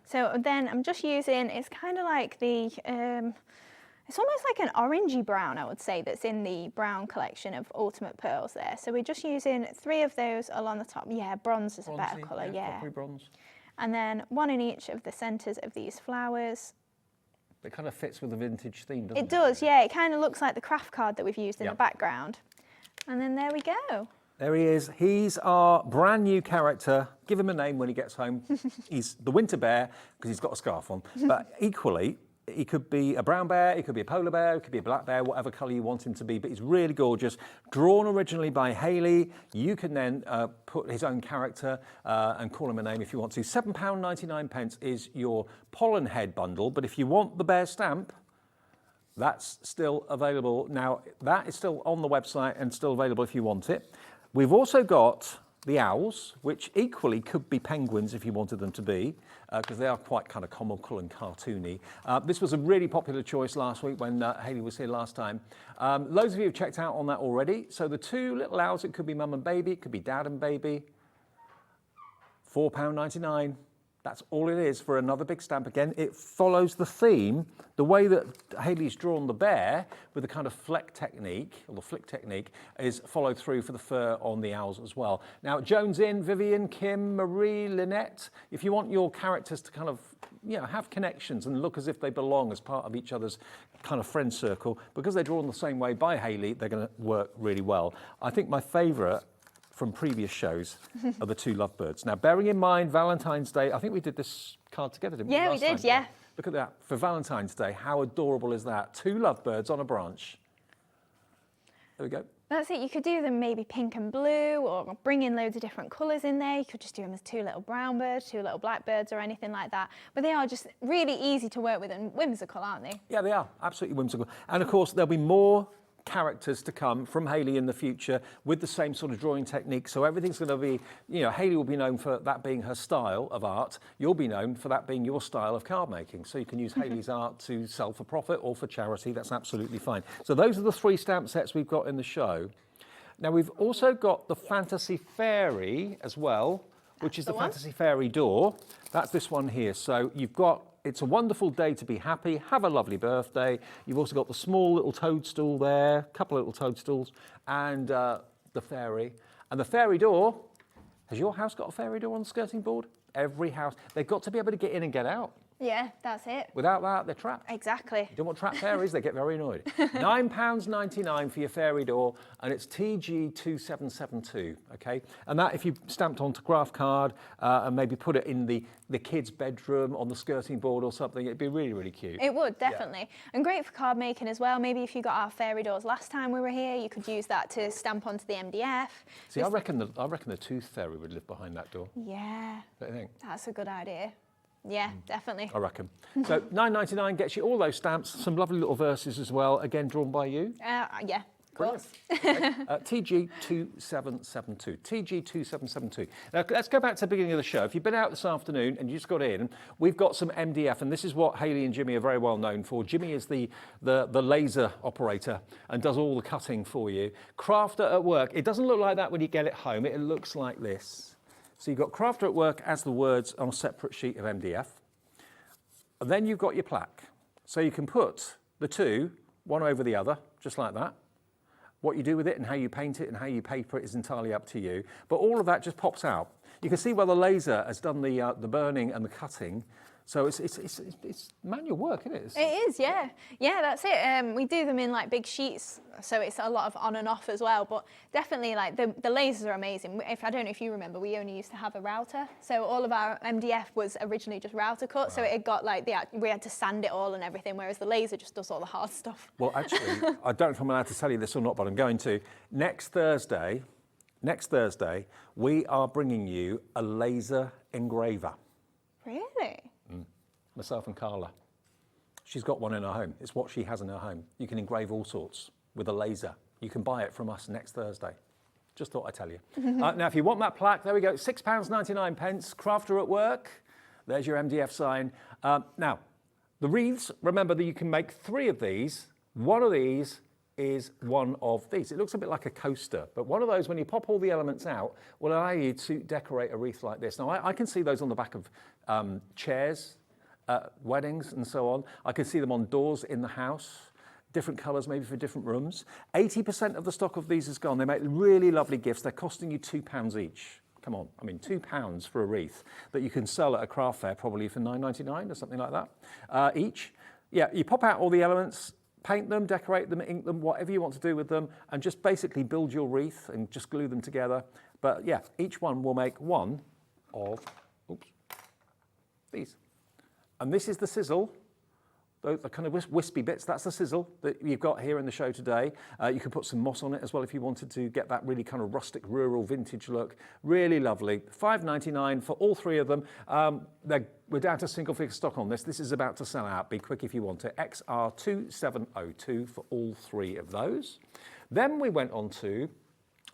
So then I'm just using, it's kind of like the, it's almost like an orangey brown, I would say, that's in the brown collection of Ultimate Pearls there. So we're just using 3 of those along the top. Yeah, bronze is a better colour, yeah. Coppery bronze. And then 1 in each of the centres of these flowers. It kind of fits with the vintage theme, doesn't it? It does, yeah. It kind of looks like the craft card that we've used in the background. And then there we go. There he is. He's our brand new character. Give him a name when he gets home. He's the winter bear because he's got a scarf on. But equally, he could be a brown bear, he could be a polar bear, he could be a black bear, whatever colour you want him to be, but he's really gorgeous. Drawn originally by Hayley. You can then put his own character and call him a name if you want to. £7.99 is your pollen head bundle, but if you want the bear stamp, that's still available. Now, that is still on the website and still available if you want it. We've also got the owls, which equally could be penguins if you wanted them to be, because they are quite kind of comical and cartoony. This was a really popular choice last week when Hayley was here last time. Loads of you have checked out on that already. So the 2 little owls, it could be mum and baby, it could be dad and baby. £4.99. That's all it is for another big stamp. Again, it follows the theme, the way that Hayley's drawn the bear with the kind of fleck technique, or the flick technique, is followed through for the fur on the owls as well. Now, Joan's in, Vivian, Kim, Marie, Lynette, if you want your characters to kind of, you know, have connections and look as if they belong as part of each other's kind of friend circle, because they're drawn the same way by Hayley, they're going to work really well. I think my favourite from previous shows are the 2 lovebirds. Now, bearing in mind Valentine's Day, I think we did this card together, didn't we? Yeah, we did, yeah. Look at that, for Valentine's Day, how adorable is that? 2 lovebirds on a branch. There we go. That's it, you could do them maybe pink and blue, or bring in loads of different colours in there. You could just do them as 2 little brown birds, 2 little black birds, or anything like that. But they are just really easy to work with and whimsical, aren't they? Yeah, they are, absolutely whimsical. And of course, there'll be more characters to come from Hayley in the future with the same sort of drawing technique. So everything's going to be, you know, Hayley will be known for that being her style of art. You'll be known for that being your style of card making. So you can use Hayley's art to sell for profit or for charity. That's absolutely fine. So those are the 3 stamp sets we've got in the show. Now we've also got the Fantasy Fairy as well, which is the Fantasy Fairy door. That's this one here. So you've got, it's a wonderful day to be happy. Have a lovely birthday. You've also got the small little toadstool there, a couple of little toadstools, and the fairy. And the fairy door, has your house got a fairy door on the skirting board? Every house. They've got to be able to get in and get out. Yeah, that's it. Without that, they're trapped. Exactly. You don't want trapped fairies, they get very annoyed. £9.99 for your fairy door, and it's TG2772, okay? And that, if you stamped onto craft card and maybe put it in the kids' bedroom on the skirting board or something, it'd be really, really cute. It would, definitely. Yeah. And great for card making as well. Maybe if you got our fairy doors last time we were here, you could use that to stamp onto the MDF. See, I reckon the tooth fairy would live behind that door. Yeah. Don't you think? That's a good idea. Yeah, definitely. I reckon. So £9.99 gets you all those stamps, some lovely little verses as well, again drawn by you. Yeah, of course. Okay. TG2772. TG2772. Now let's go back to the beginning of the show. If you've been out this afternoon and you just got in, we've got some MDF, and this is what Hayley and Jimmy are very well known for. Jimmy is the laser operator and does all the cutting for you. Crafter at work. It doesn't look like that when you get it home. It looks like this. So you've got Crafter at work as the words on a separate sheet of MDF. And then you've got your plaque. So you can put the 2, one over the other, just like that. What you do with it and how you paint it and how you paper it is entirely up to you. But all of that just pops out. You can see where the laser has done the burning and the cutting. So it's manual work, isn't it? It is, yeah. Yeah, that's it. We do them in like big sheets, so it's a lot of on and off as well. But definitely, like the lasers are amazing. I don't know if you remember, we only used to have a router, so all of our MDF was originally just router cut. Wow. So it got like we had to sand it all and everything, whereas the laser just does all the hard stuff. Well, actually, I don't know if I'm allowed to tell you this or not, but I'm going to. Next Thursday, next Thursday, we are bringing you a laser engraver. Really? Myself and Carla. She's got one in her home. It's what she has in her home. You can engrave all sorts with a laser. You can buy it from us next Thursday. Just thought I'd tell you. Now, if you want that plaque, there we go, £6.99. Crafter at work. There's your MDF sign. Now, the wreaths, remember that you can make 3 of these. One of these is one of these. It looks a bit like a coaster, but one of those, when you pop all the elements out, will allow you to decorate a wreath like this. Now, I can see those on the back of chairs, weddings and so on. I can see them on doors in the house. Different colours maybe for different rooms. 80% of the stock of these is gone. They make really lovely gifts. They're costing you £2 each. Come on, I mean £2 for a wreath that you can sell at a craft fair probably for £9.99 or something like that each. Yeah, you pop out all the elements, paint them, decorate them, ink them, whatever you want to do with them, and just basically build your wreath and just glue them together. But yeah, each one will make one of these. And this is the sizzle. The kind of wispy bits, that's the sizzle that you've got here in the show today. You can put some moss on it as well if you wanted to get that really kind of rustic, rural, vintage look. Really lovely. $5.99 for all 3 of them. We're down to single figure stock on this. This is about to sell out. Be quick if you want it. XR2702 for all 3 of those. Then we went on to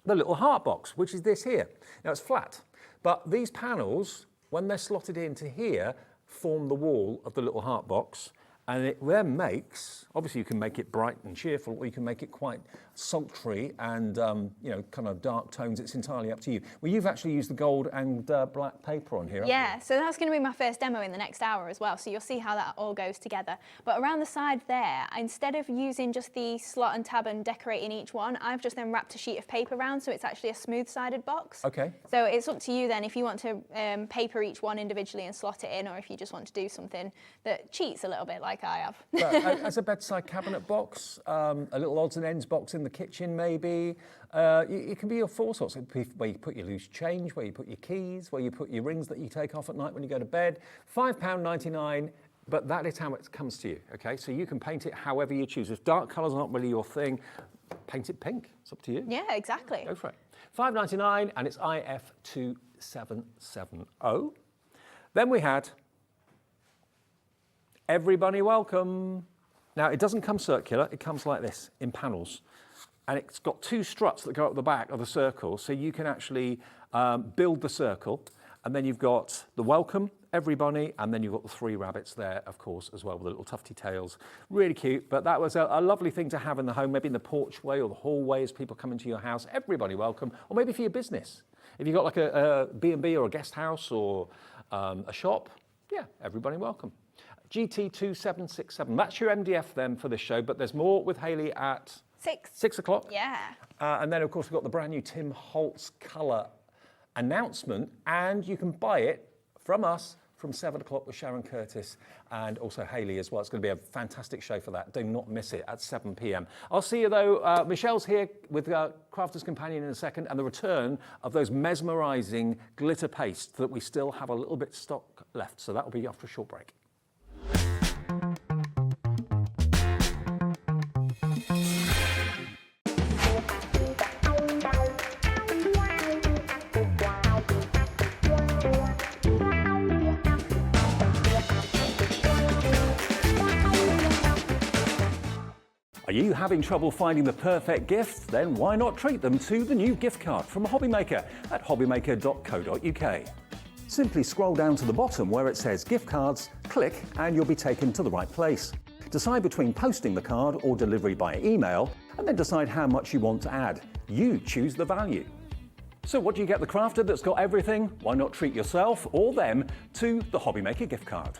the little heart box, which is this here. Now it's flat, but these panels, when they're slotted into here, form the wall of the little heart box. And it then makes, obviously you can make it bright and cheerful, or you can make it quite sultry and, you know, kind of dark tones. It's entirely up to you. Well, you've actually used the gold and black paper on here, haven't you? So that's going to be my first demo in the next hour as well. So you'll see how that all goes together. But around the side there, instead of using just the slot and tab and decorating each one, I've just then wrapped a sheet of paper around, so it's actually a smooth-sided box. Okay. So it's up to you then if you want to paper each one individually and slot it in, or if you just want to do something that cheats a little bit like I have. But as a bedside cabinet box, a little odds and ends box in the kitchen maybe. It can be of all sorts. Where you put your loose change, where you put your keys, where you put your rings that you take off at night when you go to bed. £5.99, but that is how it comes to you, okay? So you can paint it however you choose. If dark colours are not really your thing, paint it pink. It's up to you. Yeah, exactly. Go for it. £5.99, and it's IF2770. Then we had Everybody Welcome. Now, it doesn't come circular, it comes like this, in panels. And it's got 2 struts that go up the back of the circle, so you can actually build the circle. And then you've got the welcome, everybody, and then you've got the 3 rabbits there, of course, as well, with the little tufty tails. Really cute, but that was a lovely thing to have in the home, maybe in the porchway or the hallway as people come into your house. Everybody welcome, or maybe for your business. If you've got like a B&B or a guest house or a shop, yeah, everybody welcome. GT2767. That's your MDF then for this show, but there's more with Hayley at 6 o'clock. Yeah. And then, of course, we've got the brand new Tim Holtz colour announcement, and you can buy it from us from 7 o'clock with Sharon Curtis and also Hayley as well. It's going to be a fantastic show for that. Do not miss it at 7 p.m. I'll see you, though. Michelle's here with Crafter's Companion in a second, and the return of those mesmerising glitter pastes that we still have a little bit stock left. So that will be after a short break. Are you having trouble finding the perfect gift? Then why not treat them to the new gift card from Hobbymaker at hobbymaker.co.uk. Simply scroll down to the bottom where it says gift cards, click and you'll be taken to the right place. Decide between posting the card or delivery by email, and then decide how much you want to add. You choose the value. So what do you get the crafter that's got everything? Why not treat yourself or them to the Hobbymaker gift card?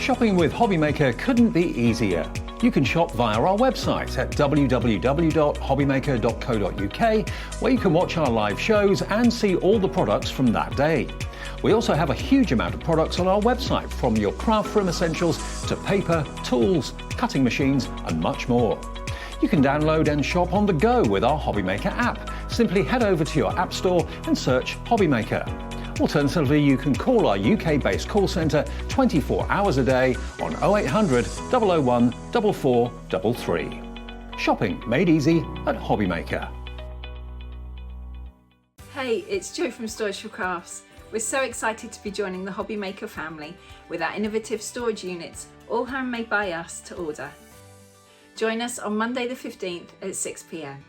Shopping with Hobbymaker couldn't be easier. You can shop via our website at www.hobbymaker.co.uk, where you can watch our live shows and see all the products from that day. We also have a huge amount of products on our website, from your craft room essentials to paper, tools, cutting machines and much more. You can download and shop on the go with our Hobbymaker app. Simply head over to your app store and search Hobbymaker. Alternatively, you can call our UK-based call centre 24 hours a day on 0800 001 4433. Shopping made easy at Hobbymaker. Hey, it's Jo from Storage for Crafts. We're so excited to be joining the Hobbymaker family with our innovative storage units, all handmade by us to order. Join us on Monday the 15th at 6 p.m.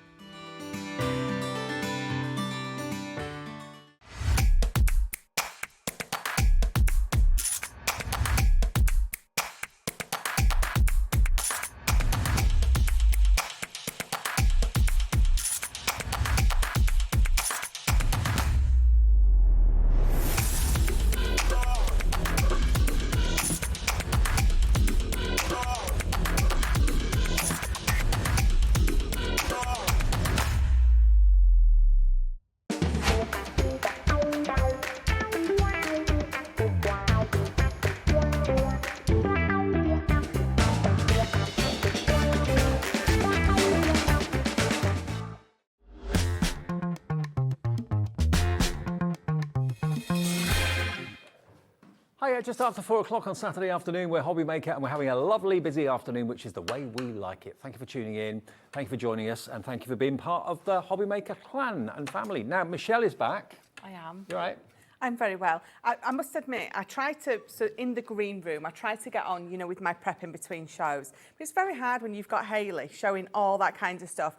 Hiya, just after 4 o'clock on Saturday afternoon, we're Hobbymaker and we're having a lovely busy afternoon, which is the way we like it. Thank you for tuning in, thank you for joining us, and thank you for being part of the Hobbymaker clan and family. Now, Michelle is back. I am. You all right? I'm very well. I must admit, I try to, so in the green room, I try to get on, you know, with my prep in between shows. But it's very hard when you've got Hayley showing all that kind of stuff.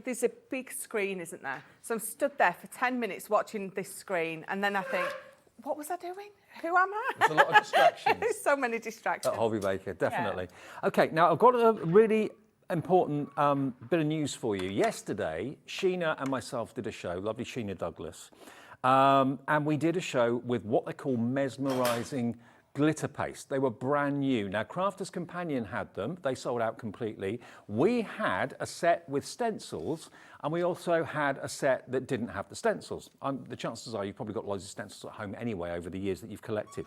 There's a big screen, isn't there? So I'm stood there for 10 minutes watching this screen, and then I think, what was I doing? Who am I? There's a lot of distractions. There's so many distractions. At Hobbymaker, definitely. Yeah. Okay, now I've got a really important bit of news for you. Yesterday, Sheena and myself did a show, lovely Sheena Douglas, and we did a show with what they call mesmerising glitter paste. They were brand new. Now, Crafter's Companion had them. They sold out completely. We had a set with stencils, and we also had a set that didn't have the stencils. The chances are you've probably got loads of stencils at home anyway over the years that you've collected.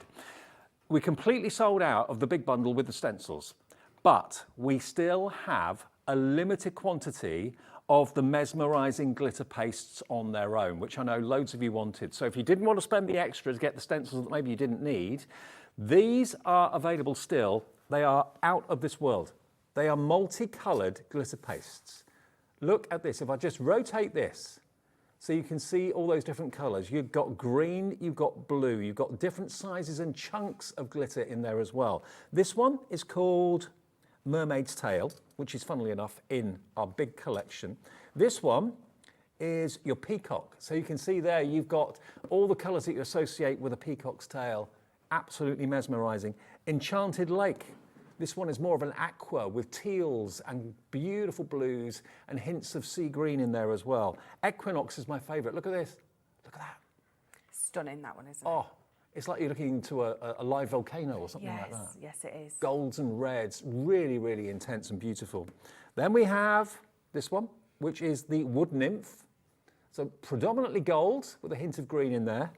We completely sold out of the big bundle with the stencils, but we still have a limited quantity of the mesmerising glitter pastes on their own, which I know loads of you wanted. So if you didn't want to spend the extra to get the stencils that maybe you didn't need, these are available still. They are out of this world. They are multicoloured glitter pastes. Look at this. If I just rotate this, so you can see all those different colours. You've got green, you've got blue, you've got different sizes and chunks of glitter in there as well. This one is called Mermaid's Tail, which is funnily enough in our big collection. This one is your peacock. So you can see there you've got all the colours that you associate with a peacock's tail. Absolutely mesmerising. Enchanted Lake. This one is more of an aqua with teals and beautiful blues and hints of sea green in there as well. Equinox is my favourite. Look at this. Look at that. Stunning, that one, isn't it? Oh, it's like you're looking into a live volcano or something like that. Yes, it is. Golds and reds, really, really intense and beautiful. Then we have this one, which is the Wood Nymph. So predominantly gold with a hint of green in there.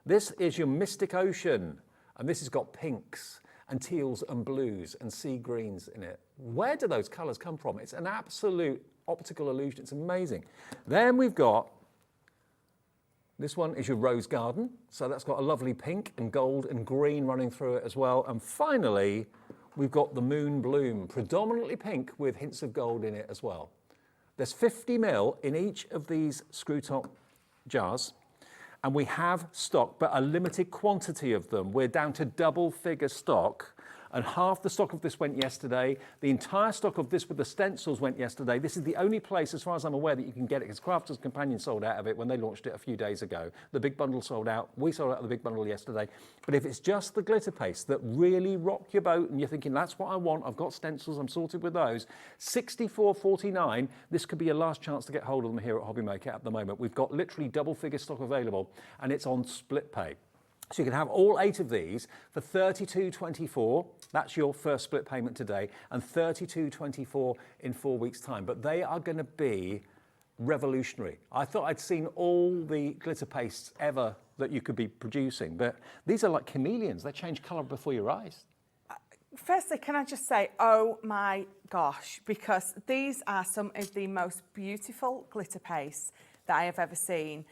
This is your Mystic Ocean, and this has got pinks and teals and blues and sea greens in it. Where do those colours come from? It's an absolute optical illusion. It's amazing. Then we've got, this one is your Rose Garden. So that's got a lovely pink and gold and green running through it as well. And finally, we've got the Moon Bloom, predominantly pink with hints of gold in it as well. There's 50 ml in each of these screw top jars. And we have stock, but a limited quantity of them. We're down to double figure stock, and half the stock of this went yesterday. The entire stock of this with the stencils went yesterday. This is the only place, as far as I'm aware, that you can get it, because Crafter's Companion sold out of it when they launched it a few days ago. The big bundle sold out. We sold out of the big bundle yesterday. But if it's just the glitter paste that really rock your boat and you're thinking, that's what I want, I've got stencils, I'm sorted with those, $64.49, this could be your last chance to get hold of them here at Hobbymaker at the moment. We've got literally double figure stock available, and it's on split pay. So you can have all 8 of these for $32.24. That's your first split payment today, and $32.24 in 4 weeks' time. But they are going to be revolutionary. I thought I'd seen all the glitter pastes ever that you could be producing, but these are like chameleons. They change colour before your eyes. Firstly, can I just say, oh my gosh, because these are some of the most beautiful glitter pastes that I have ever seen.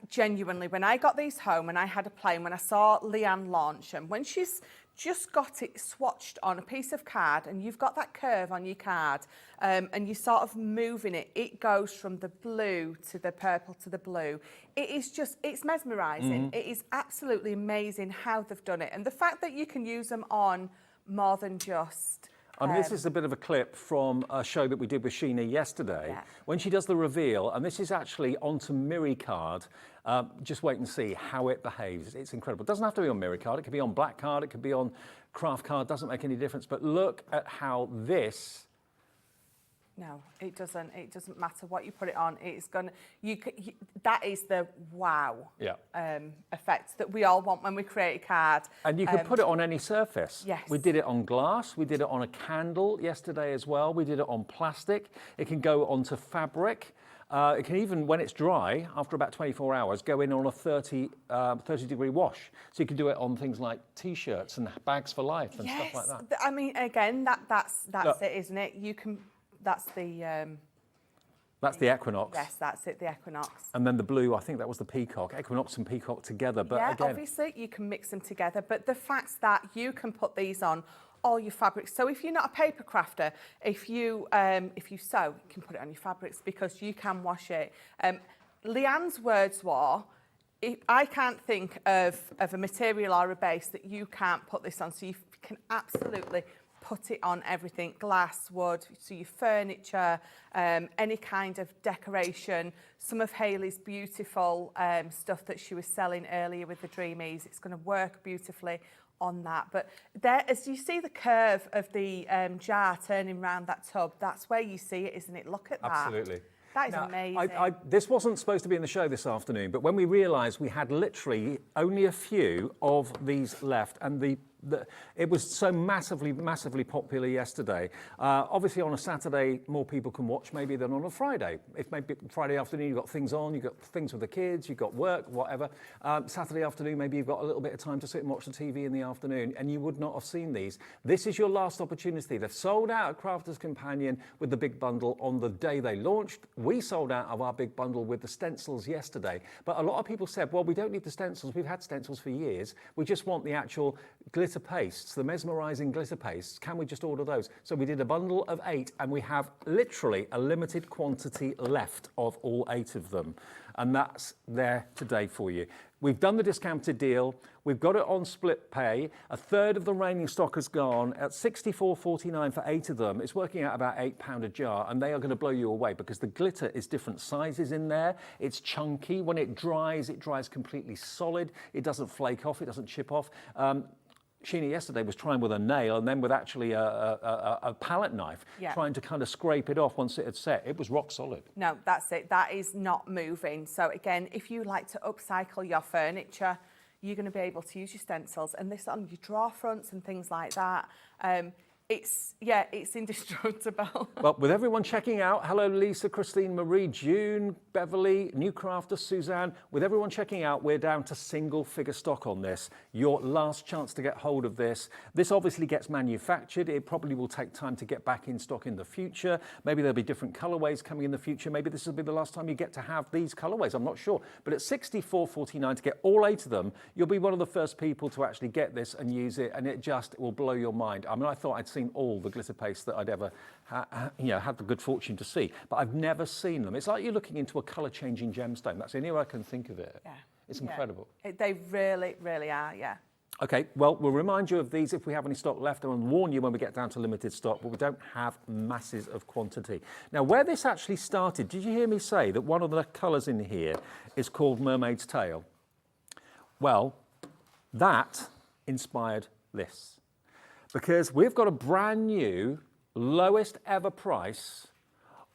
Genuinely, when I got these home and I had a play, and when I saw Leanne launch them, when she's just got it swatched on a piece of card and you've got that curve on your card and you're sort of moving it, it goes from the blue to the purple to the blue. It is just, it's mesmerising. It is absolutely amazing how they've done it. And the fact that you can use them on more than just... This is a bit of a clip from a show that we did with Sheena yesterday, when she does the reveal, and this is actually onto Miri card. Just wait and see how it behaves. It's incredible. It doesn't have to be on Miri card. It could be on black card. It could be on craft card. Doesn't make any difference. But look at how this... No, it doesn't. It doesn't matter what you put it on. It's gonna. That is the wow effect that we all want when we create a card. And you can put it on any surface. Yes. We did it on glass. We did it on a candle yesterday as well. We did it on plastic. It can go onto fabric. It can even, when it's dry, after about 24 hours, go in on a 30-degree wash. So you can do it on things like T-shirts and bags for life and stuff like that. I mean, again, that's it, isn't it? You can. That's the Equinox. Yes, that's it, the Equinox. And then the blue, I think that was the peacock. Equinox and peacock together. But yeah, again, obviously you can mix them together. But the fact that you can put these on all your fabrics. So if you're not a paper crafter, if you sew, you can put it on your fabrics because you can wash it. Leanne's words were, I can't think of a material or a base that you can't put this on. So you can absolutely put it on everything, glass, wood, so your furniture, any kind of decoration. Some of Hayley's beautiful stuff that she was selling earlier with the Dreamees, it's going to work beautifully on that. But there, as you see the curve of the jar turning around that tub, that's where you see it, isn't it? Look at that. Absolutely. That is now, amazing. This wasn't supposed to be in the show this afternoon, but when we realised we had literally only a few of these left, and it was so massively popular yesterday. Obviously on a Saturday, more people can watch maybe than on a Friday. If maybe Friday afternoon you've got things on, you've got things with the kids, you've got work, whatever. Saturday afternoon, maybe you've got a little bit of time to sit and watch the TV in the afternoon, and you would not have seen these. This is your last opportunity. They've sold out at Crafter's Companion with the big bundle on the day they launched. We sold out of our big bundle with the stencils yesterday. But a lot of people said, well, we don't need the stencils. We've had stencils for years. We just want the actual glitter pastes, the mesmerising glitter pastes. Can we just order those? So we did a bundle of 8, and we have literally a limited quantity left of all 8 of them. And that's there today for you. We've done the discounted deal. We've got it on split pay. A third of the remaining stock has gone at $64.49 for 8 of them. It's working out about £8 a jar, and they are going to blow you away because the glitter is different sizes in there. It's chunky. When it dries completely solid. It doesn't flake off. It doesn't chip off. Sheena yesterday was trying with a nail and then with actually a palette knife, trying to kind of scrape it off once it had set. It was rock solid. No, that's it. That is not moving. So again, if you like to upcycle your furniture, you're going to be able to use your stencils and this on your drawer fronts and things like that. It's indestructible. Well, with everyone checking out, hello Lisa, Christine, Marie, June, Beverly, New Crafter, Suzanne, with everyone checking out, we're down to single figure stock on this. Your last chance to get hold of this. This obviously gets manufactured. It probably will take time to get back in stock in the future. Maybe there'll be different colorways coming in the future. Maybe this will be the last time you get to have these colorways. I'm not sure. But at $64.49 to get all 8 of them, you'll be one of the first people to actually get this and use it, and it will blow your mind. I mean, I thought I'd seen all the glitter paste that I'd ever had the good fortune to see, but I've never seen them. It's like you're looking into a colour-changing gemstone. That's the only way I can think of it. Yeah. It's incredible. They really, really are, yeah. Okay, well, we'll remind you of these if we have any stock left and warn you when we get down to limited stock, but we don't have masses of quantity. Now, where this actually started, did you hear me say that one of the colours in here is called Mermaid's Tail? Well, that inspired this. Because we've got a brand new, lowest ever price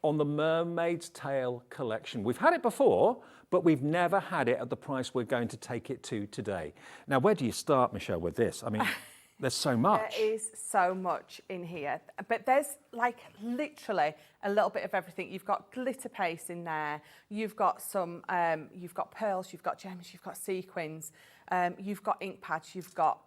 on the Mermaid's Tail collection. We've had it before, but we've never had it at the price we're going to take it to today. Now, where do you start, Michelle, with this? I mean, there's so much. There is so much in here, but there's like literally a little bit of everything. You've got glitter paste in there. You've got some, you've got pearls, you've got gems, you've got sequins. You've got ink pads, you've got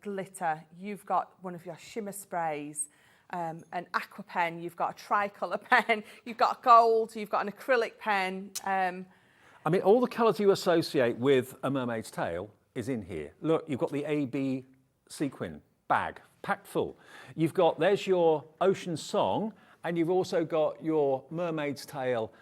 glitter, you've got one of your shimmer sprays, an aqua pen, you've got a tricolour pen, you've got gold, you've got an acrylic pen. I mean, all the colours you associate with a mermaid's tail is in here. Look, you've got the AB sequin bag, packed full. You've got, there's your ocean song, and you've also got your mermaid's tail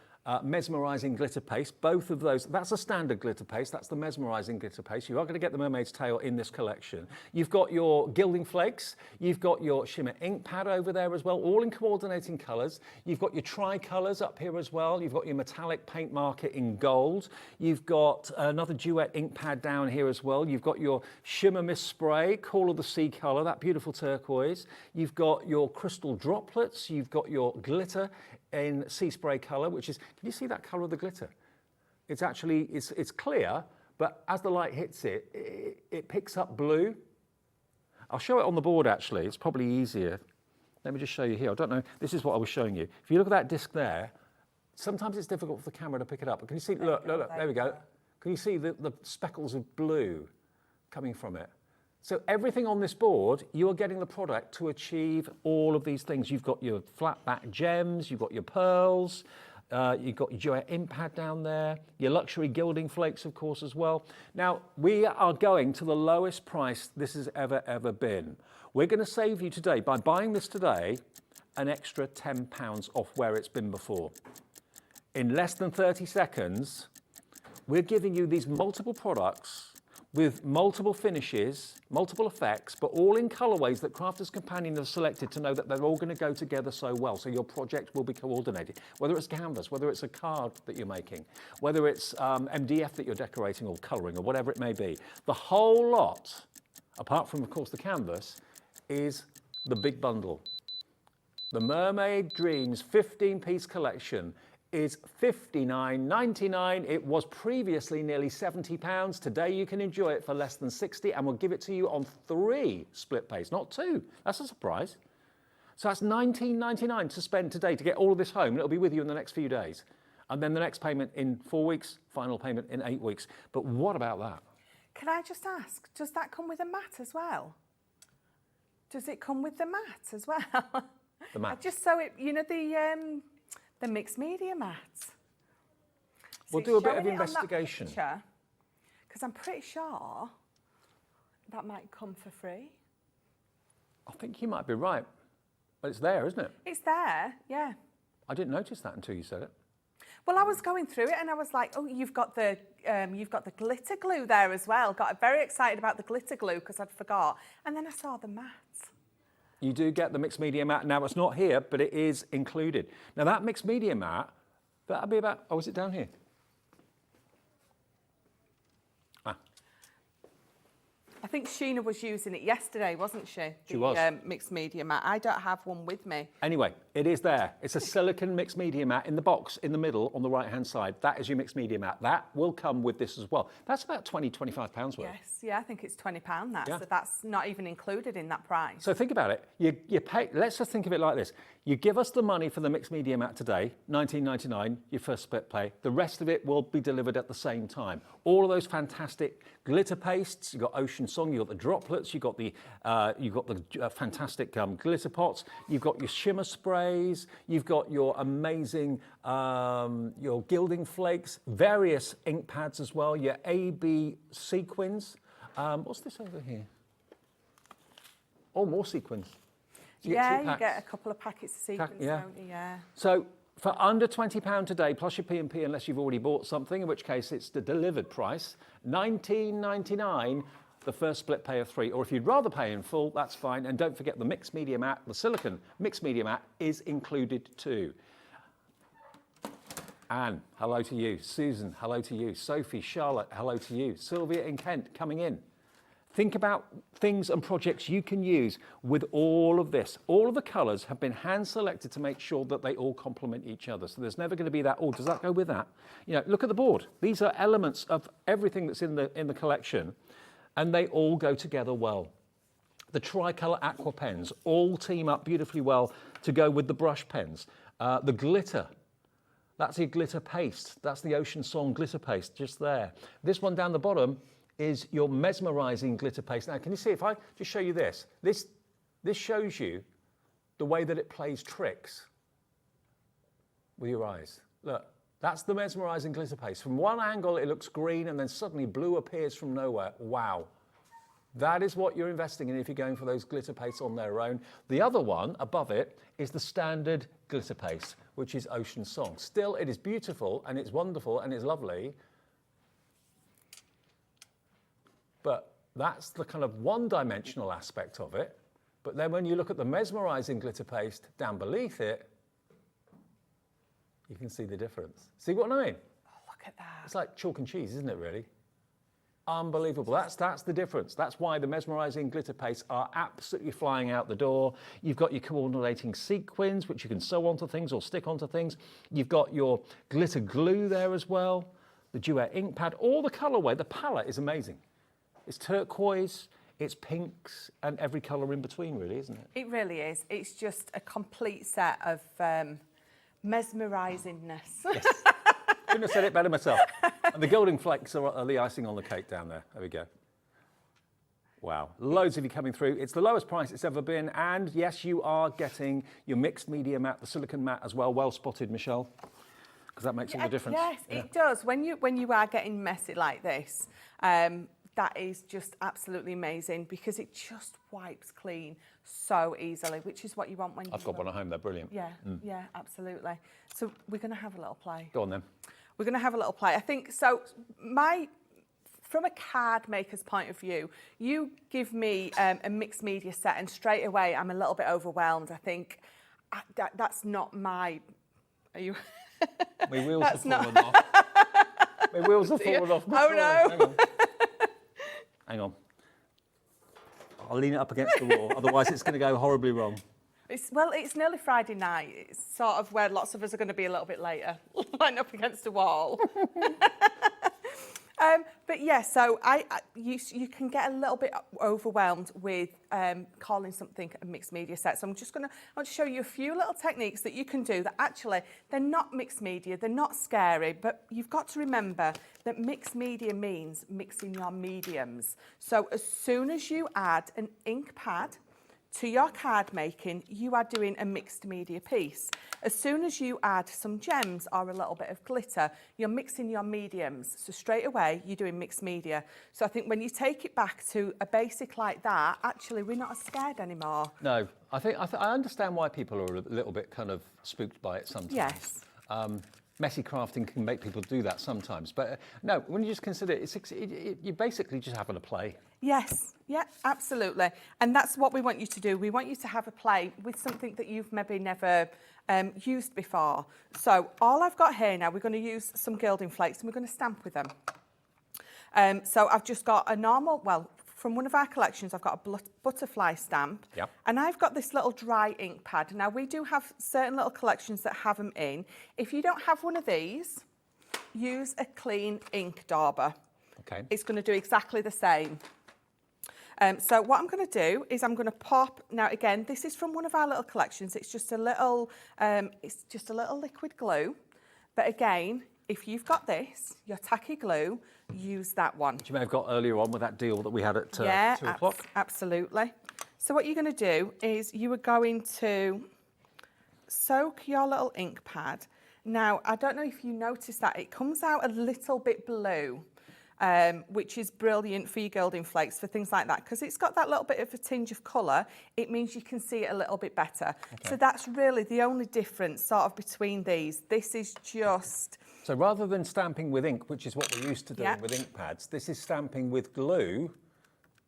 mesmerising glitter paste. Both of those, that's a standard glitter paste, that's the mesmerising glitter paste. You are going to get the mermaid's tail in this collection. You've got your gilding flakes, you've got your shimmer ink pad over there as well, all in coordinating colours. You've got your tricolours up here as well. You've got your metallic paint marker in gold. You've got another duet ink pad down here as well. You've got your shimmer mist spray, Call of the Sea colour, that beautiful turquoise. You've got your crystal droplets. You've got your glitter in sea spray colour, which is, can you see that colour of the glitter? It's actually, it's clear, but as the light hits it, it picks up blue. I'll show it on the board actually, it's probably easier. Let me just show you here. I don't know, this is what I was showing you. If you look at that disc there, sometimes it's difficult for the camera to pick it up, but can you see, look, there we go. Can you see the speckles of blue coming from it? So everything on this board, you are getting the product to achieve all of these things. You've got your flat back gems, you've got your pearls, you've got your duet ink pad down there, your luxury gilding flakes, of course, as well. Now, we are going to the lowest price this has ever been. We're going to save you today, by buying this today, an extra £10 off where it's been before. In less than 30 seconds, we're giving you these multiple products with multiple finishes, multiple effects, but all in colourways that Crafter's Companion have selected to know that they're all going to go together so well, so your project will be coordinated. Whether it's canvas, whether it's a card that you're making, whether it's MDF that you're decorating or colouring or whatever it may be. The whole lot, apart from, of course, the canvas, is the big bundle. The Mermaid Dreames 15-piece collection is $59.99. It was previously nearly £70. Today you can enjoy it for less than $60, and we'll give it to you on 3 split pays, not 2. That's a surprise. So that's $19.99 to spend today to get all of this home, and it'll be with you in the next few days. And then the next payment in 4 weeks, final payment in 8 weeks. But what about that? Can I just ask, does that come with a mat as well? Does it come with the mat as well? The mat. Just so it, you know, the mixed media mats. We'll do a bit of investigation. Because I'm pretty sure that might come for free. I think you might be right. But it's there, isn't it? It's there, yeah. I didn't notice that until you said it. Well, I was going through it and I was like, oh, you've got the glitter glue there as well. Got very excited about the glitter glue because I'd forgot. And then I saw the mats. You do get the mixed media mat. Now, it's not here, but it is included. Now, that mixed media mat, that'll be about, oh, is it down here? I think Sheena was using it yesterday, wasn't she? She was. Mixed media mat. I don't have one with me. Anyway, it is there. It's a silicone mixed media mat in the box in the middle on the right-hand side. That is your mixed media mat. That will come with this as well. That's about £20, £25 worth. Yes, yeah, I think it's £20 that. Yeah. So that's not even included in that price. So think about it. You pay. Let's just think of it like this. You give us the money for the mixed media mat today, $19.99, your first split pay. The rest of it will be delivered at the same time. All of those fantastic glitter pastes. You've got Ocean Song. You've got the droplets. You've got the fantastic glitter pots. You've got your shimmer sprays. You've got your amazing your gilding flakes. Various ink pads as well. Your AB sequins. What's this over here? Oh, more sequins. So you get a couple of packets of sequins, don't you? Yeah. So for under £20 today, plus your P&P, unless you've already bought something, in which case it's the delivered price, $19.99, the first split pay of 3. Or if you'd rather pay in full, that's fine. And don't forget the mixed media mat, the silicone mixed media mat is included too. Anne, hello to you. Susan, hello to you. Sophie, Charlotte, hello to you. Sylvia in Kent, coming in. Think about things and projects you can use with all of this. All of the colours have been hand selected to make sure that they all complement each other. So there's never going to be that, oh, does that go with that? You know, look at the board. These are elements of everything that's in the collection, and they all go together well. The tricolour aqua pens all team up beautifully well to go with the brush pens. The glitter, that's your glitter paste. That's the Ocean Song glitter paste just there. This one down the bottom is your mesmerising glitter paste. Now, can you see, if I just show you this, this shows you the way that it plays tricks with your eyes. Look, that's the mesmerising glitter paste. From one angle, it looks green, and then suddenly blue appears from nowhere. Wow. That is what you're investing in if you're going for those glitter pastes on their own. The other one above it is the standard glitter paste, which is Ocean Song. Still, it is beautiful, and it's wonderful, and it's lovely. But that's the kind of one-dimensional aspect of it. But then when you look at the mesmerising glitter paste down beneath it, you can see the difference. See what I mean? Oh, look at that. It's like chalk and cheese, isn't it, really? Unbelievable. That's the difference. That's why the mesmerising glitter pastes are absolutely flying out the door. You've got your coordinating sequins, which you can sew onto things or stick onto things. You've got your glitter glue there as well, the duet ink pad, all the colourway. The palette is amazing. It's turquoise, it's pinks, and every colour in between, really, isn't it? It really is. It's just a complete set of mesmerisingness. Yes. Couldn't have said it better myself. And the gilding flakes are the icing on the cake down there. There we go. Wow, loads of you coming through. It's the lowest price it's ever been. And yes, you are getting your mixed media mat, the silicone mat as well. Well spotted, Michelle, because that makes all the difference. Yes, it does. When you are getting messy like this, that is just absolutely amazing because it just wipes clean so easily, which is what you want when you... I've got one at home, they're brilliant. Yeah, yeah, absolutely. So we're going to have a little play. Go on then. We're going to have a little play. I think, so from a card maker's point of view, you give me a mixed media set and straight away I'm a little bit overwhelmed. I think that's not my... Are you... My wheels have fallen off. My wheels have fallen off. Oh no. Hang on. I'll lean it up against the wall, otherwise it's going to go horribly wrong. It's nearly Friday night. It's sort of where lots of us are going to be a little bit later, lined up against the wall. But yeah, so you can get a little bit overwhelmed with calling something a mixed media set. So I want to show you a few little techniques that you can do that actually, they're not mixed media, they're not scary, but you've got to remember that mixed media means mixing your mediums. So as soon as you add an ink pad to your card making, you are doing a mixed media piece. As soon as you add some gems or a little bit of glitter, you're mixing your mediums. So straight away, you're doing mixed media. So I think when you take it back to a basic like that, actually, we're not as scared anymore. No, I understand why people are a little bit kind of spooked by it sometimes. Yes. Messy crafting can make people do that sometimes. But no, when you just consider it, you're basically just having a play. Yes, yeah, absolutely. And that's what we want you to do. We want you to have a play with something that you've maybe never used before. So all I've got here now, we're going to use some gilding flakes and we're going to stamp with them. So I've just got a normal, well, from one of our collections, I've got a butterfly stamp. Yep. And I've got this little dry ink pad. Now, we do have certain little collections that have them in. If you don't have one of these, use a clean ink dauber. Okay. It's going to do exactly the same. So what I'm going to do is I'm going to pop, now again, this is from one of our little collections. It's just a little liquid glue. But again, if you've got this, your tacky glue, use that one. Which you may have got earlier on with that deal that we had at 2 o'clock. Absolutely. So what you're going to do is you are going to soak your little ink pad. Now, I don't know if you noticed that, it comes out a little bit blue. Which is brilliant for your gilding flakes, for things like that, because it's got that little bit of a tinge of colour. It means you can see it a little bit better. Okay. So that's really the only difference sort of between these. This is just... So rather than stamping with ink, which is what we're used to doing with ink pads, this is stamping with glue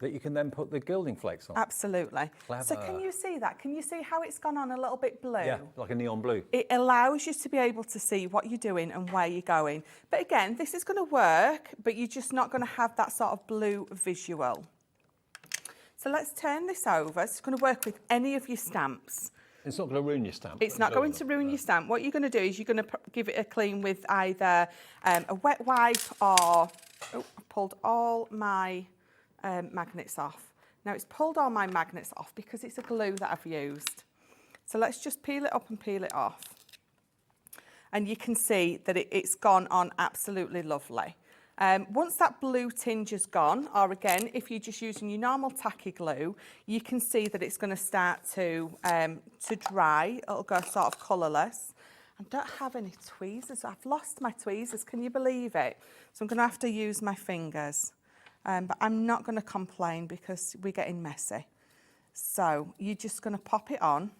that you can then put the gilding flakes on. Absolutely. Clever. So can you see that? Can you see how it's gone on a little bit blue? Yeah, like a neon blue. It allows you to be able to see what you're doing and where you're going. But again, this is going to work, but you're just not going to have that sort of blue visual. So let's turn this over. It's going to work with any of your stamps. It's not going to ruin your stamp. It's not going to ruin your stamp. What you're going to do is you're going to give it a clean with either a wet wipe or... Oh, I pulled all my magnets off. Now, it's pulled all my magnets off because it's a glue that I've used. So let's just peel it up and peel it off. And you can see that it's gone on absolutely lovely. Once that blue tinge is gone, or again, if you're just using your normal tacky glue, you can see that it's going to start to dry. It'll go sort of colourless. I don't have any tweezers. I've lost my tweezers. Can you believe it? So I'm going to have to use my fingers. But I'm not going to complain because we're getting messy. So you're just going to pop it on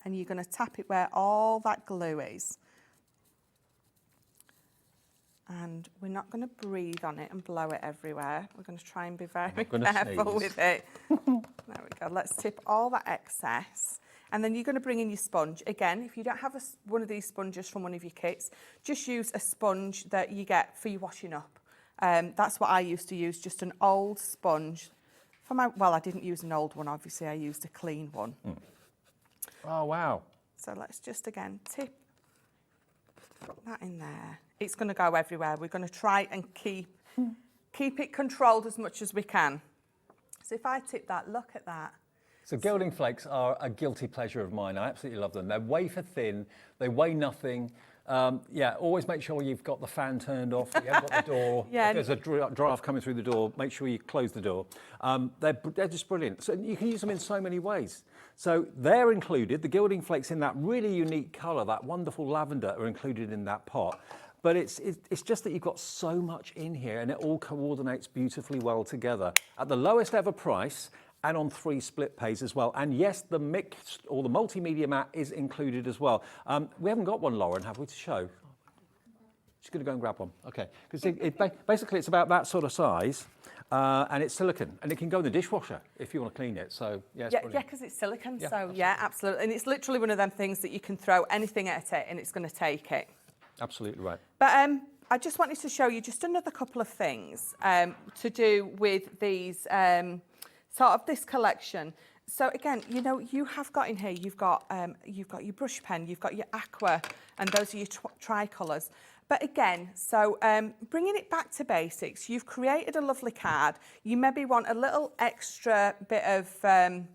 and you're going to tap it where all that glue is. And we're not going to breathe on it and blow it everywhere. We're going to try and be very careful with it. There we go. Let's tip all that excess. And then you're going to bring in your sponge. Again, if you don't have one of these sponges from one of your kits, just use a sponge that you get for your washing up. That's what I used to use, just an old sponge. Well, I didn't use an old one, obviously. I used a clean one. Mm. Oh, wow. So let's just, again, tip that in there. It's going to go everywhere. We're going to try and keep it controlled as much as we can. So if I tip that, look at that. So gilding flakes are a guilty pleasure of mine. I absolutely love them. They're wafer thin. They weigh nothing. Yeah, always make sure you've got the fan turned off. You haven't got the door. Yeah. If there's a draft coming through the door, make sure you close the door. They're just brilliant. So you can use them in so many ways. So they're included. The gilding flakes in that really unique colour, that wonderful lavender, are included in that pot. But it's just that you've got so much in here and it all coordinates beautifully well together. At the lowest ever price and on 3 split pays as well. And yes, the mixed or the multimedia mat is included as well. We haven't got one, Lauren, have we, to show? She's going to go and grab one. Okay. Because basically it's about that sort of size and it's silicone and it can go in the dishwasher if you want to clean it. So yeah, it's brilliant. Yeah, because it's silicone. Yeah, So absolutely. yeah, absolutely. And it's literally one of them things that you can throw anything at it and it's going to take it. Absolutely right. But I just wanted to show you just another couple of things to do with these, sort of this collection. So again, you know, you have got in here, you've got your brush pen, you've got your aqua, and those are your tricolours. But again, so bringing it back to basics, you've created a lovely card. You maybe want a little extra bit of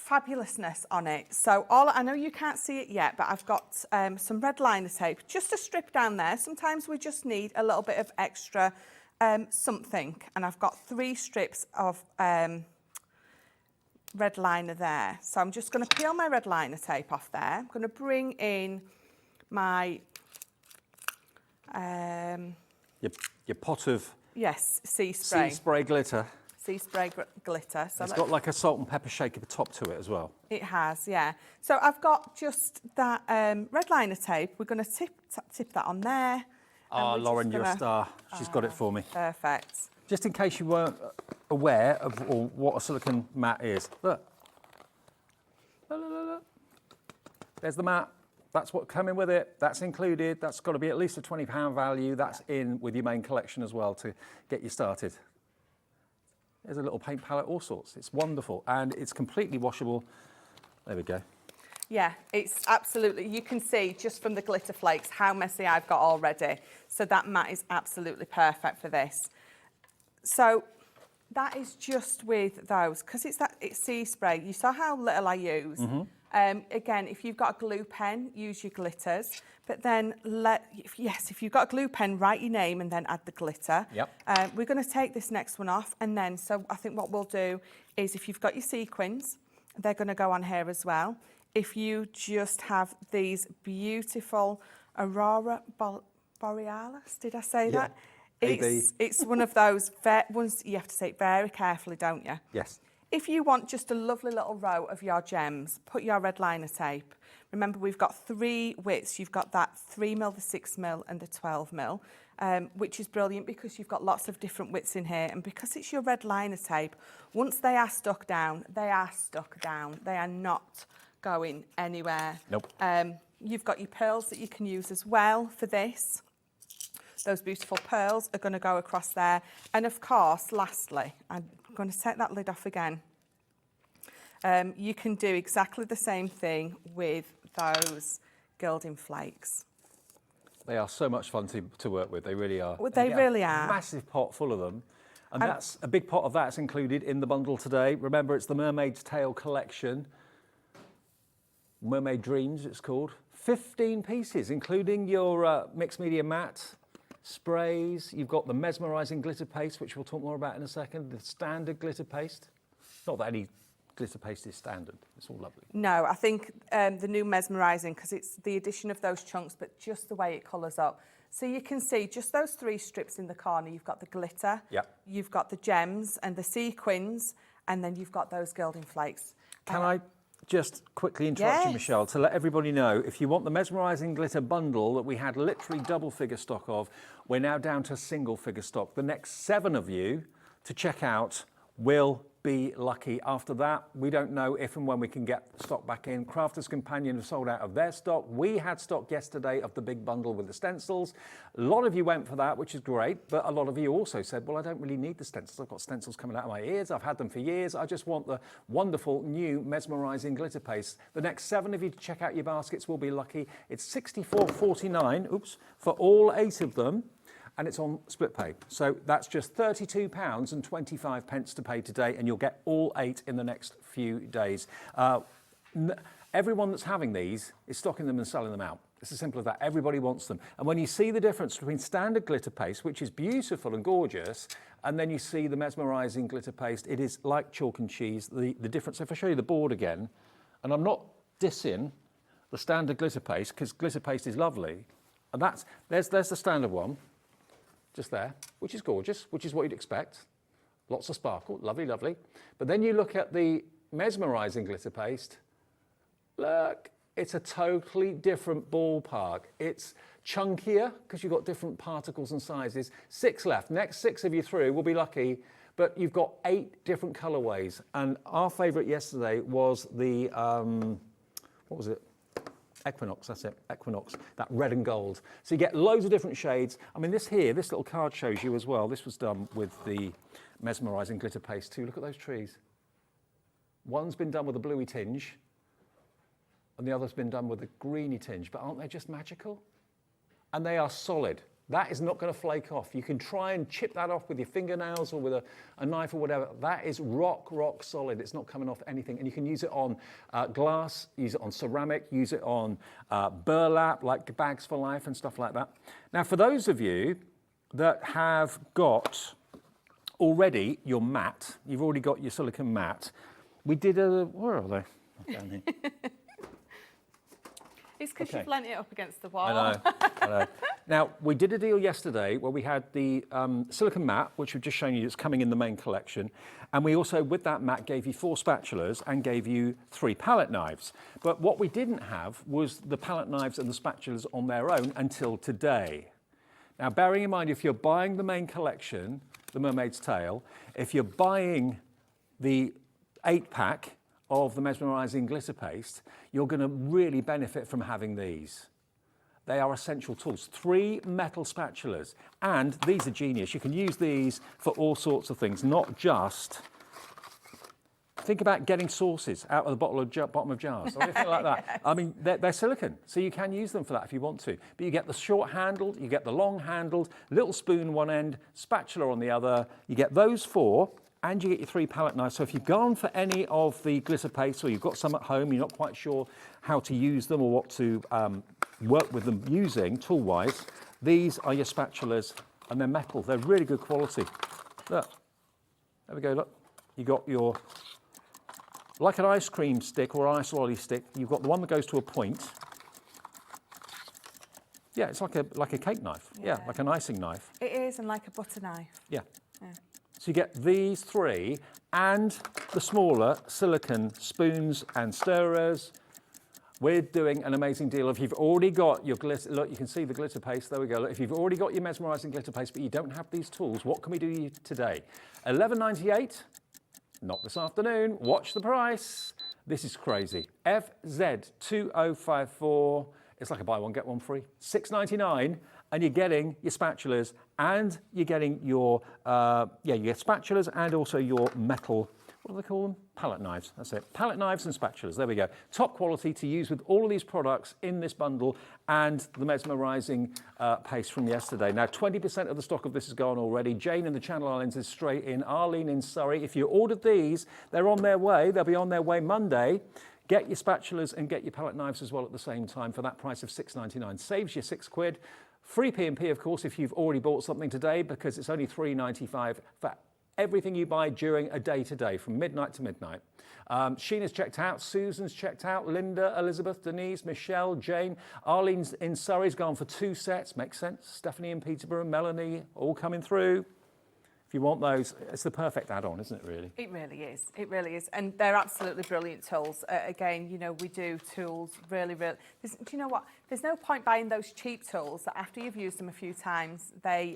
fabulousness on it. So I know you can't see it yet, but I've got some red liner tape, just a strip down there. Sometimes we just need a little bit of extra something, and I've got 3 strips of red liner there. So I'm just going to peel my red liner tape off there. I'm going to bring in my Your pot of sea spray. sea spray glitter. Sea spray glitter. So It's got like a salt and pepper shake at the top to it as well. It has, yeah. So I've got just that red liner tape. We're going to tip that on there. Ah, Lauren, you're a star. She's got it for me. Perfect. Just in case you weren't aware of what a silicone mat is. Look. Look, look, look, look. There's the mat. That's what's coming with it. That's included. That's got to be at least a £20 value. That's in with your main collection as well to get you started. There's a little paint palette, all sorts. It's wonderful and it's completely washable. There we go. Yeah, it's absolutely, you can see just from the glitter flakes how messy I've got already. So that mat is absolutely perfect for this. So that is just with those, because it's sea spray. You saw how little I use. Again, if you've got a glue pen, use your glitters. But then, if you've got a glue pen, write your name and then add the glitter. Yep. We're going to take this next one off. And then, so I think what we'll do is if you've got your sequins, they're going to go on here as well. If you just have these beautiful Aurora Borealis, did I say that? It's one of those ones you have to take very carefully, don't you? Yes. If you want just a lovely little row of your gems, put your red liner tape. Remember, we've got 3 widths. You've got that 3mm, the 6mm and the 12mm, which is brilliant because you've got lots of different widths in here. And because it's your red liner tape, once they are stuck down, they are stuck down. They are not going anywhere. Nope. You've got your pearls that you can use as well for this. Those beautiful pearls are going to go across there. And of course, lastly, I going to take that lid off again. You can do exactly the same thing with those gilding flakes. They are so much fun to work with, they really are. Well, they really are. Massive pot full of them. And that's a big pot of that's included in the bundle today. Remember, it's the Mermaid's Tale collection. Mermaid Dreams, it's called. 15 pieces, including your mixed media matte, sprays. You've got the mesmerising glitter paste, which we'll talk more about in a second. The standard glitter paste. Not that any glitter paste is standard. It's all lovely. No, I think the new mesmerising, because it's the addition of those chunks, but just the way it colours up. So you can see just those 3 strips in the corner. You've got the glitter, you've got the gems and the sequins, and then you've got those gilding flakes. Can I just quickly interrupt you, Yes. Michelle, to let everybody know, if you want the mesmerising glitter bundle that we had literally double figure stock of, we're now down to single figure stock. The next 7 of you to check out will be lucky. After that, we don't know if and when we can get stock back in. Crafter's Companion have sold out of their stock. We had stock yesterday of the big bundle with the stencils. A lot of you went for that, which is great, but a lot of you also said, well, I don't really need the stencils. I've got stencils coming out of my ears. I've had them for years. I just want the wonderful new mesmerising glitter paste. The next 7 of you to check out your baskets will be lucky. It's $64.49, for all 8 of them. And it's on split pay. So that's just £32.25 to pay today, and you'll get all 8 in the next few days. Everyone that's having these is stocking them and selling them out. It's as simple as that. Everybody wants them. And when you see the difference between standard glitter paste, which is beautiful and gorgeous, and then you see the mesmerising glitter paste, it is like chalk and cheese. The difference, if I show you the board again, and I'm not dissing the standard glitter paste, because glitter paste is lovely, and there's the standard one, just there, which is gorgeous, which is what you'd expect. Lots of sparkle, lovely, lovely. But then you look at the mesmerising glitter paste, look, it's a totally different ballpark. It's chunkier, because you've got different particles and sizes. 6 left, next 6 of you through will be lucky, but you've got 8 different colourways. And our favourite yesterday was the, what was it? Equinox, that's it, Equinox, that red and gold. So you get loads of different shades. I mean, this little card shows you as well. This was done with the mesmerising glitter paste too. Look at those trees. One's been done with a bluey tinge, and the other's been done with a greeny tinge. But aren't they just magical? And they are solid. That is not going to flake off. You can try and chip that off with your fingernails or with a knife or whatever. That is rock solid. It's not coming off anything. And you can use it on glass, use it on ceramic, use it on burlap, like bags for life and stuff like that. Now, for those of you that have got already your matte, you've already got your silicone matte, we did where are they? Down here. It's because you've lent it up against the wall. I know. Now, we did a deal yesterday where we had the silicone matte, which we've just shown you, it's coming in the main collection. And we also, with that matte, gave you 4 spatulas and gave you 3 palette knives. But what we didn't have was the palette knives and the spatulas on their own until today. Now, bearing in mind, if you're buying the main collection, the Mermaid's Tale, if you're buying the 8-pack, of the mesmerising glitter paste, you're going to really benefit from having these. They are essential tools. 3 metal spatulas, and these are genius. You can use these for all sorts of things, not just... Think about getting sauces out of the bottom of jars or anything like that. Yes. I mean, they're silicone, so you can use them for that if you want to. But you get the short-handled, you get the long-handled, little spoon one end, spatula on the other. You get those 4, and you get your 3 palette knives. So if you've gone for any of the glitter paste or you've got some at home, you're not quite sure how to use them or what to work with them using tool-wise, these are your spatulas, and they're metal. They're really good quality. Look, there we go, look. You got your, like an ice cream stick or ice lolly stick, you've got the one that goes to a point. Yeah, it's like a cake knife. Yeah, like an icing knife. It is, and like a butter knife. Yeah. So you get these 3 and the smaller silicone spoons and stirrers. We're doing an amazing deal. If you've already got your glitter, look, you can see the glitter paste, there we go. Look, if you've already got your mesmerising glitter paste, but you don't have these tools, what can we do today? $11.98, not this afternoon, watch the price. This is crazy. FZ2054, it's like a buy one, get one free. $6.99, and you're getting your spatulas, and you're getting your, you get spatulas and also your metal, what do they call them? Palette knives, that's it. Palette knives and spatulas, there we go. Top quality to use with all of these products in this bundle and the mesmerising paste from yesterday. Now, 20% of the stock of this is gone already. Jane in the Channel Islands is straight in. Arlene in Surrey. If you ordered these, they're on their way. They'll be on their way Monday. Get your spatulas and get your palette knives as well at the same time for that price of £6.99. Saves you £6. Free P&P, of course, if you've already bought something today, because it's only £3.95 for everything you buy during a day today, from midnight to midnight. Sheena's checked out, Susan's checked out, Linda, Elizabeth, Denise, Michelle, Jane, Arlene's in Surrey's gone for 2 sets, makes sense. Stephanie in Peterborough, Melanie, all coming through. If you want those, it's the perfect add-on, isn't it, really? It really is. It really is. And they're absolutely brilliant tools. Again, you know, we do tools really, do you know what? There's no point buying those cheap tools that after you've used them a few times, they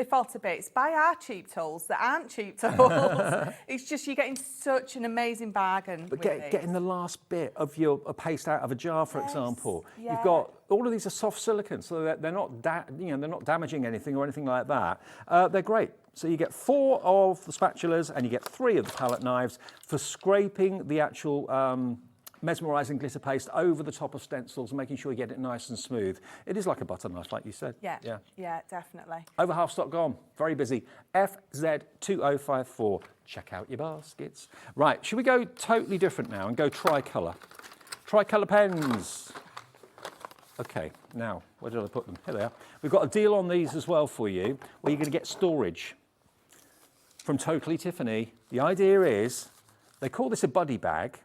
fall to bits. Buy our cheap tools that aren't cheap tools. It's just you're getting such an amazing bargain. But getting the last bit of your paste out of a jar, for example. Yeah. You've got all of these are soft silicon, so they're not they're not damaging anything or anything like that. They're great. So you get 4 of the spatulas and you get 3 of the palette knives for scraping the actual mesmerising glitter paste over the top of stencils, making sure you get it nice and smooth. It is like a butter knife, like you said. Yeah, definitely. Over half stock gone, very busy. FZ2054, check out your baskets. Right, should we go totally different now and go tricolour? Tricolour pens. Okay, now, where did I put them? Here they are. We've got a deal on these as well for you, where you're going to get storage from Totally Tiffany. The idea is, they call this a buddy bag,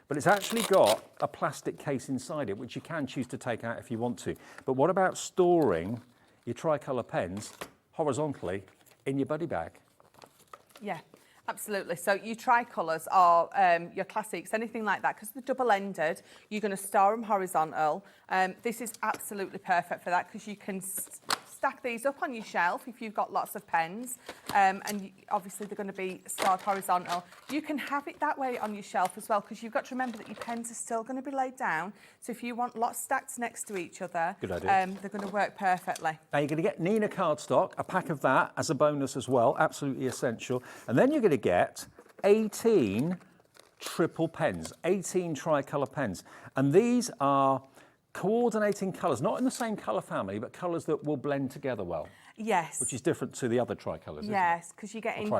but it's actually got a plastic case inside it, which you can choose to take out if you want to. But what about storing your tricolour pens horizontally in your buddy bag? Yeah, absolutely. So your tricolours are your classics, anything like that, because they're double-ended, you're going to store them horizontal. This is absolutely perfect for that, because you can stack these up on your shelf if you've got lots of pens, and obviously they're going to be stored horizontal. You can have it that way on your shelf as well, because you've got to remember that your pens are still going to be laid down. So if you want lots stacked next to each other, good idea. They're going to work perfectly. Now you're going to get Nina cardstock, a pack of that as a bonus as well, absolutely essential. And then you're going to get 18 triple pens, 18 tricolour pens. And these are coordinating colours, not in the same colour family, but colours that will blend together well. Yes. Which is different to the other tricolours, yes, because you're getting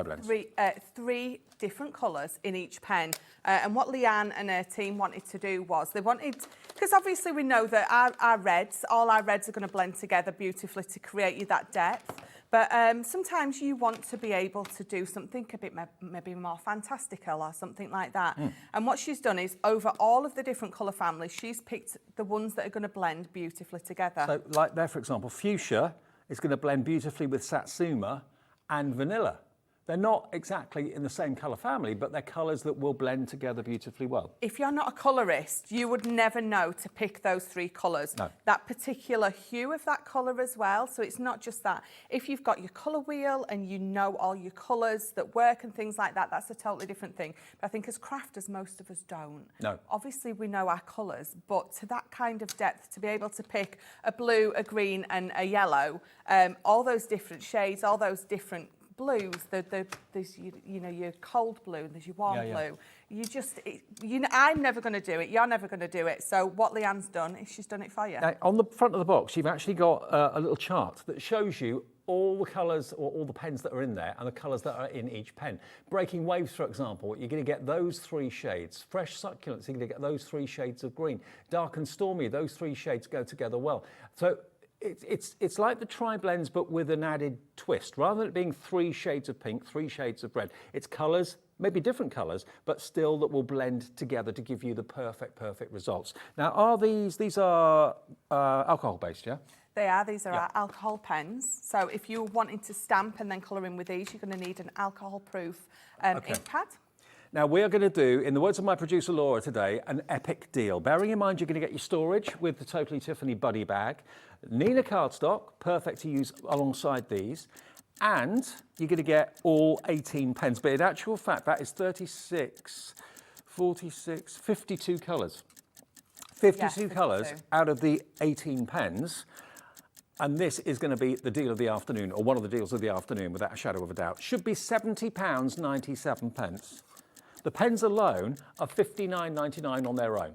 three different colours in each pen. And what Leanne and her team wanted to do was, they wanted, because obviously we know that our reds, all our reds are going to blend together beautifully to create you that depth. But sometimes you want to be able to do something a bit maybe more fantastical or something like that. And what she's done is, over all of the different colour families, she's picked the ones that are going to blend beautifully together. So like there, for example, fuchsia is going to blend beautifully with satsuma and vanilla. They're not exactly in the same colour family, but they're colours that will blend together beautifully well. If you're not a colourist, you would never know to pick those 3 colours. No. That particular hue of that colour as well. So it's not just that. If you've got your colour wheel and you know all your colours that work and things like that, that's a totally different thing. But I think as crafters, most of us don't. No. Obviously, we know our colours, but to that kind of depth, to be able to pick a blue, a green and a yellow, all those different shades, all those different blues, there's you know, your cold blue and there's your warm blue. You just, I'm never going to do it, you're never going to do it. So what Leanne's done is she's done it for you. Now, on the front of the box, you've actually got a little chart that shows you all the colours or all the pens that are in there and the colours that are in each pen. Breaking Waves, for example, you're going to get those 3 shades. Fresh Succulents, you're going to get those 3 shades of green. Dark and Stormy, those 3 shades go together well. So it's like the tri-blends, but with an added twist. Rather than it being 3 shades of pink, 3 shades of red, it's colours, maybe different colours, but still that will blend together to give you the perfect results. Now, are these are alcohol-based, yeah? They are. These are our alcohol pens. So if you're wanting to stamp and then colour in with these, you're going to need an alcohol-proof ink pad. Now, we are going to do, in the words of my producer Laura today, an epic deal. Bearing in mind you're going to get your storage with the Totally Tiffany buddy bag, Nina cardstock, perfect to use alongside these, and you're going to get all 18 pens. But in actual fact, that is 36, 46, 52 colours. 52 colours out of the 18 pens. And this is going to be the deal of the afternoon, or one of the deals of the afternoon, without a shadow of a doubt. Should be £70.97. The pens alone are £59.99 on their own.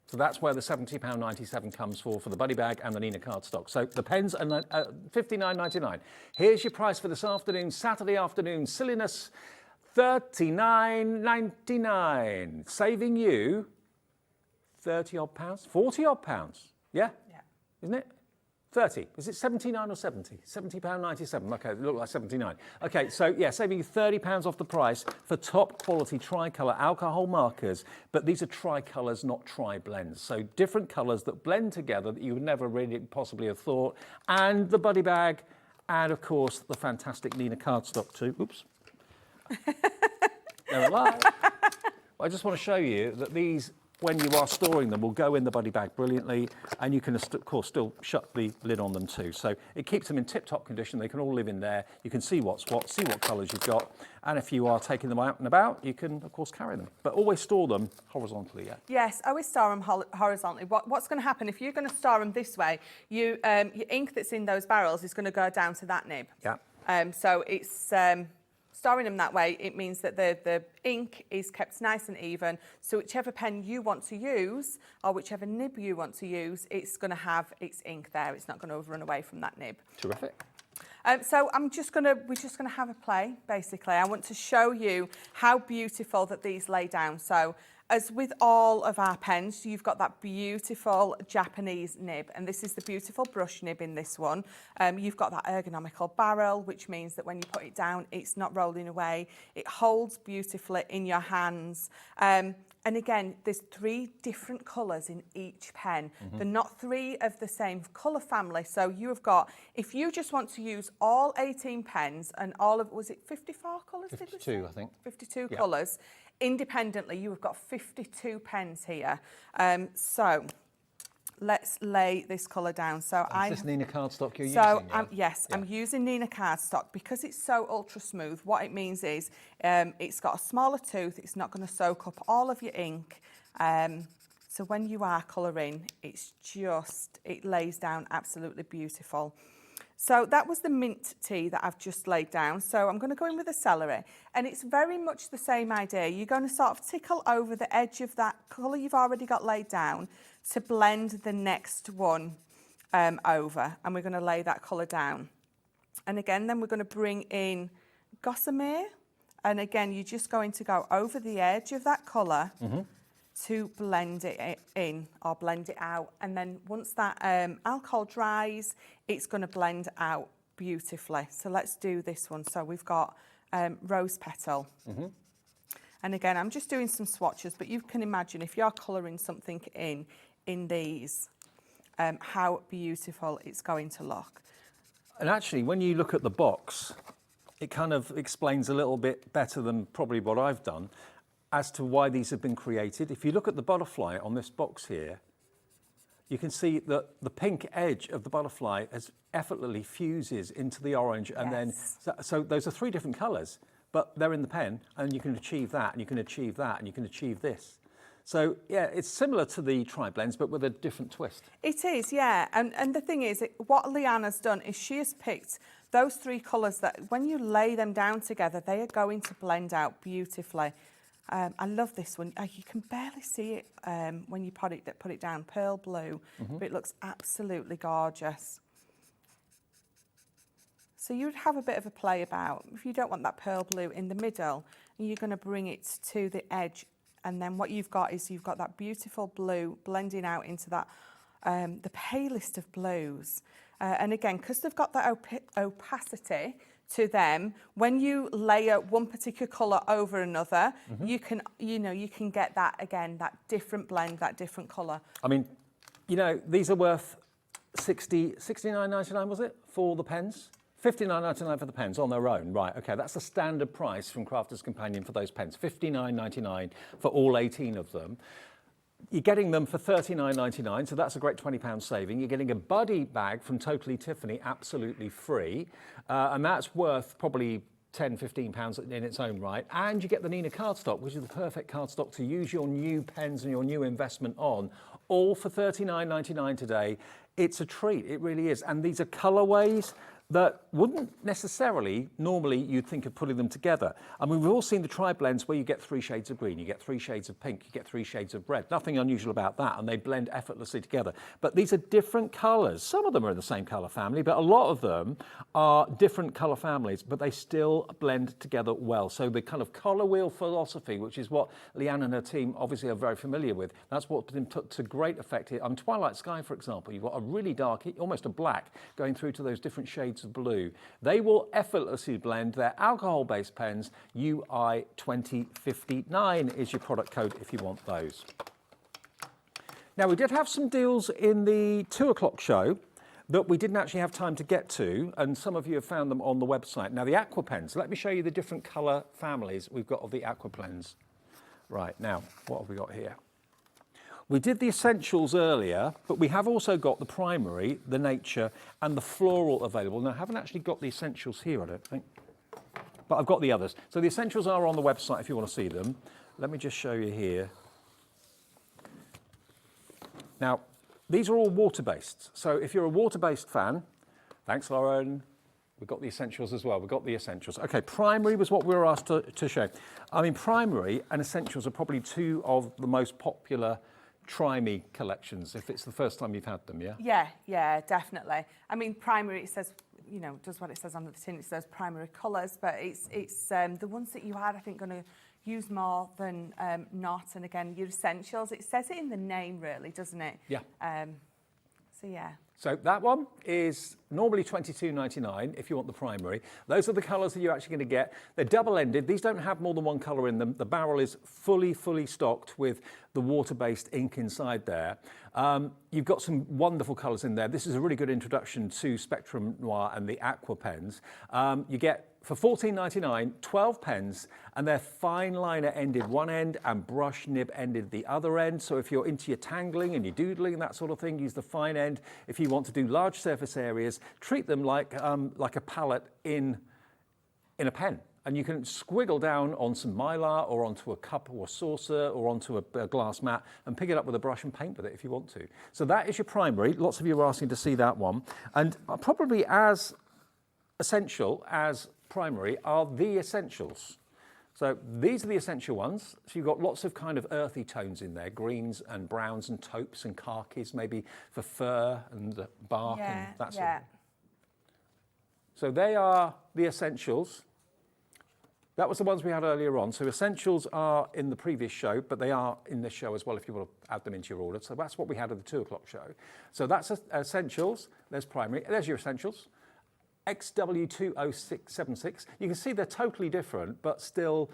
So that's where the £70.97 comes for the buddy bag and the Nina cardstock. So the pens are £59.99. Here's your price for this afternoon, Saturday afternoon, silliness, £39.99, saving you 30 odd pounds, 40 odd pounds. Yeah? Yeah. Isn't it? 30. Is it 79 or 70? £70.97. Okay, it looked like 79. Okay, so yeah, saving you £30 off the price for top quality tricolour alcohol markers. But these are tricolours, not tri-blends. So different colours that blend together that you would never really possibly have thought. And the buddy bag, and of course the fantastic Nina cardstock too. Oops. They're alive. I just want to show you that these, when you are storing them, will go in the buddy bag brilliantly, and you can, of course, still shut the lid on them too. So it keeps them in tip-top condition. They can all live in there. You can see what's what, see what colours you've got, and if you are taking them out and about, you can, of course, carry them. But always store them horizontally, yeah? Yes, always store them horizontally. What's going to happen, if you're going to store them this way, your ink that's in those barrels is going to go down to that nib. Yeah. So it's... storing them that way, it means that the ink is kept nice and even. So whichever pen you want to use, or whichever nib you want to use, it's going to have its ink there. It's not going to run away from that nib. Terrific. So we're just going to have a play, basically. I want to show you how beautiful that these lay down. So as with all of our pens, you've got that beautiful Japanese nib, and this is the beautiful brush nib in this one. You've got that ergonomical barrel, which means that when you put it down, it's not rolling away. It holds beautifully in your hands. And again, there's 3 different colours in each pen. They're not 3 of the same colour family. So you've got, if you just want to use all 18 pens and all of, was it 54 colours? 52, I think. 52 colours. Independently, you have got 52 pens here. So let's lay this colour down. So is this Nina cardstock you're using? So Yeah? I'm using Nina cardstock because it's so ultra smooth. What it means is it's got a smaller tooth. It's not going to soak up all of your ink. So when you are colouring, it lays down absolutely beautiful. So that was the mint tea that I've just laid down. So I'm going to go in with the celery, and it's very much the same idea. You're going to sort of tickle over the edge of that colour you've already got laid down to blend the next one over, and we're going to lay that colour down. And again, then we're going to bring in gossamer, and again, you're just going to go over the edge of that colour to blend it in or blend it out. And then once that alcohol dries, it's going to blend out beautifully. So let's do this one. So we've got rose petal. And again, I'm just doing some swatches, but you can imagine if you're colouring something in these, how beautiful it's going to look. And actually, when you look at the box, it kind of explains a little bit better than probably what I've done as to why these have been created. If you look at the butterfly on this box here, you can see that the pink edge of the butterfly has effortlessly fuses into the orange, and then so those are 3 different colours, but they're in the pen, and you can achieve that, and you can achieve that, and you can achieve this. So yeah, it's similar to the tri-blends, but with a different twist. It is, yeah. And the thing is, what Leanna's done is she has picked those 3 colours that when you lay them down together, they are going to blend out beautifully. I love this one. You can barely see it when you put it down, pearl blue, but it looks absolutely gorgeous. So you'd have a bit of a play about, if you don't want that pearl blue in the middle, you're going to bring it to the edge, and then what you've got is you've got that beautiful blue blending out into that, the palest of blues. And again, because they've got that opacity to them, when you layer one particular colour over another, you can get that again, that different blend, that different colour. I mean, these are worth $69.99, was it, for the pens? $59.99 for the pens on their own, right? Okay, that's the standard price from Crafter's Companion for those pens. $59.99 for all 18 of them. You're getting them for $39.99, so that's a great £20 saving. You're getting a buddy bag from Totally Tiffany absolutely free, and that's worth probably 10, 15 pounds in its own right. And you get the Nina cardstock, which is the perfect cardstock to use your new pens and your new investment on, all for £39.99 today. It's a treat, it really is. And these are colourways that wouldn't necessarily, normally you'd think of putting them together. I mean, we've all seen the tri-blends where you get 3 shades of green, you get 3 shades of pink, you get 3 shades of red. Nothing unusual about that, and they blend effortlessly together. But these are different colours. Some of them are in the same colour family, but a lot of them are different colour families, but they still blend together well. So the kind of colour wheel philosophy, which is what Leanne and her team obviously are very familiar with, that's what's been put to great effect here. Twilight Sky, for example, you've got a really dark, almost a black, going through to those different shades of blue. They will effortlessly blend. Their alcohol-based pens. UI 2059 is your product code if you want those. Now, we did have some deals in the 2 o'clock show that we didn't actually have time to get to, and some of you have found them on the website. Now, the aqua pens. Let me show you the different colour families we've got of the aqua pens. Right, now, what have we got here? We did the essentials earlier, but we have also got the primary, the nature, and the floral available. Now, I haven't actually got the essentials here, I don't think, but I've got the others. So the essentials are on the website if you want to see them. Let me just show you here. Now, these are all water-based. So if you're a water-based fan, thanks, Lauren. We've got the essentials as well. We've got the essentials. Okay, primary was what we were asked to show. I mean, primary and essentials are probably 2 of the most popular Dreamees collections, if it's the first time you've had them, yeah? Yeah, definitely. I mean, primary, it says, you know, does what it says on the tin. It says primary colours, but it's the ones that you are, I think, going to use more than not. And again, your essentials, it says it in the name, really, doesn't it? Yeah. So, yeah. So that one is normally £22.99 if you want the primary. Those are the colours that you're actually going to get. They're double-ended. These don't have more than one colour in them. The barrel is fully stocked with the water-based ink inside there. You've got some wonderful colours in there. This is a really good introduction to Spectrum Noir and the Aqua pens. You get, for £14.99, 12 pens, and they're fine liner ended one end and brush nib ended the other end. So if you're into your tangling and your doodling and that sort of thing, use the fine end. If you want to do large surface areas, treat them like a palette in a pen. And you can squiggle down on some mylar or onto a cup or a saucer or onto a glass mat and pick it up with a brush and paint with it if you want to. So that is your primary. Lots of you are asking to see that one. And probably as essential as primary are the essentials. So these are the essential ones. So you've got lots of kind of earthy tones in there, greens and browns and taupes and khakis, maybe for fur and bark and that sort of thing. So they are the essentials. That was the ones we had earlier on. So essentials are in the previous show, but they are in this show as well if you want to add them into your order. So that's what we had at the 2 o'clock show. So that's essentials. There's primary. There's your essentials. XW20676. You can see they're totally different, but still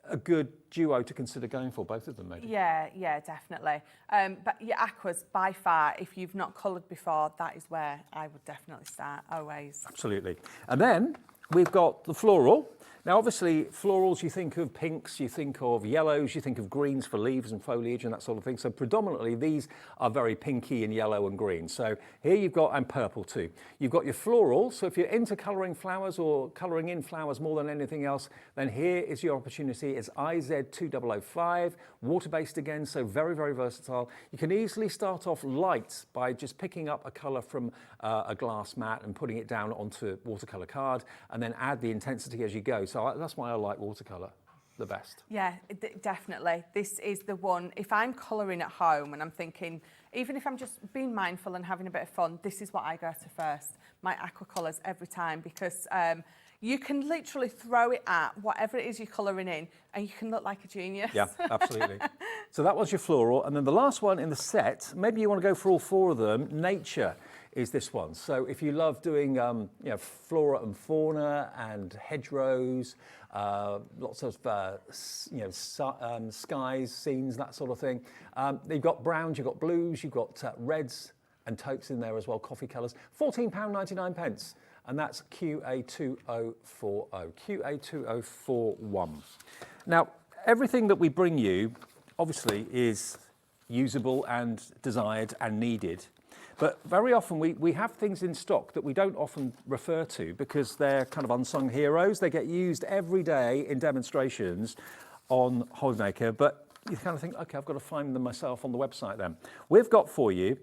a good duo to consider going for, both of them maybe. Yeah, definitely. But your aquas, by far, if you've not coloured before, that is where I would definitely start, always. Absolutely. And then we've got the floral. Now, obviously, florals, you think of pinks, you think of yellows, you think of greens for leaves and foliage and that sort of thing. So predominantly, these are very pinky and yellow and green. So here you've got, and purple too. You've got your floral. So if you're into colouring flowers or colouring in flowers more than anything else, then here is your opportunity. It's IZ2005, water-based again, so very, very versatile. You can easily start off light by just picking up a colour from a glass mat and putting it down onto watercolour card, and then add the intensity as you go. So that's why I like watercolour the best. Yeah, definitely. This is the one, if I'm colouring at home and I'm thinking, even if I'm just being mindful and having a bit of fun, this is what I go to first, my aqua colours every time, because you can literally throw it at whatever it is you're colouring in and you can look like a genius. Yeah, absolutely. So that was your floral. And then the last one in the set, maybe you want to go for all 4 of them, nature is this one. So if you love doing flora and fauna and hedgerows, lots of skies, scenes, that sort of thing. You've got browns, you've got blues, you've got reds and taupes in there as well, coffee colours. £14.99, and that's QA2040, QA2041. Now, everything that we bring you, obviously, is usable and desired and needed. But very often we have things in stock that we don't often refer to because they're kind of unsung heroes. They get used every day in demonstrations on Hobbymaker, but you kind of think, okay, I've got to find them myself on the website then. We've got for you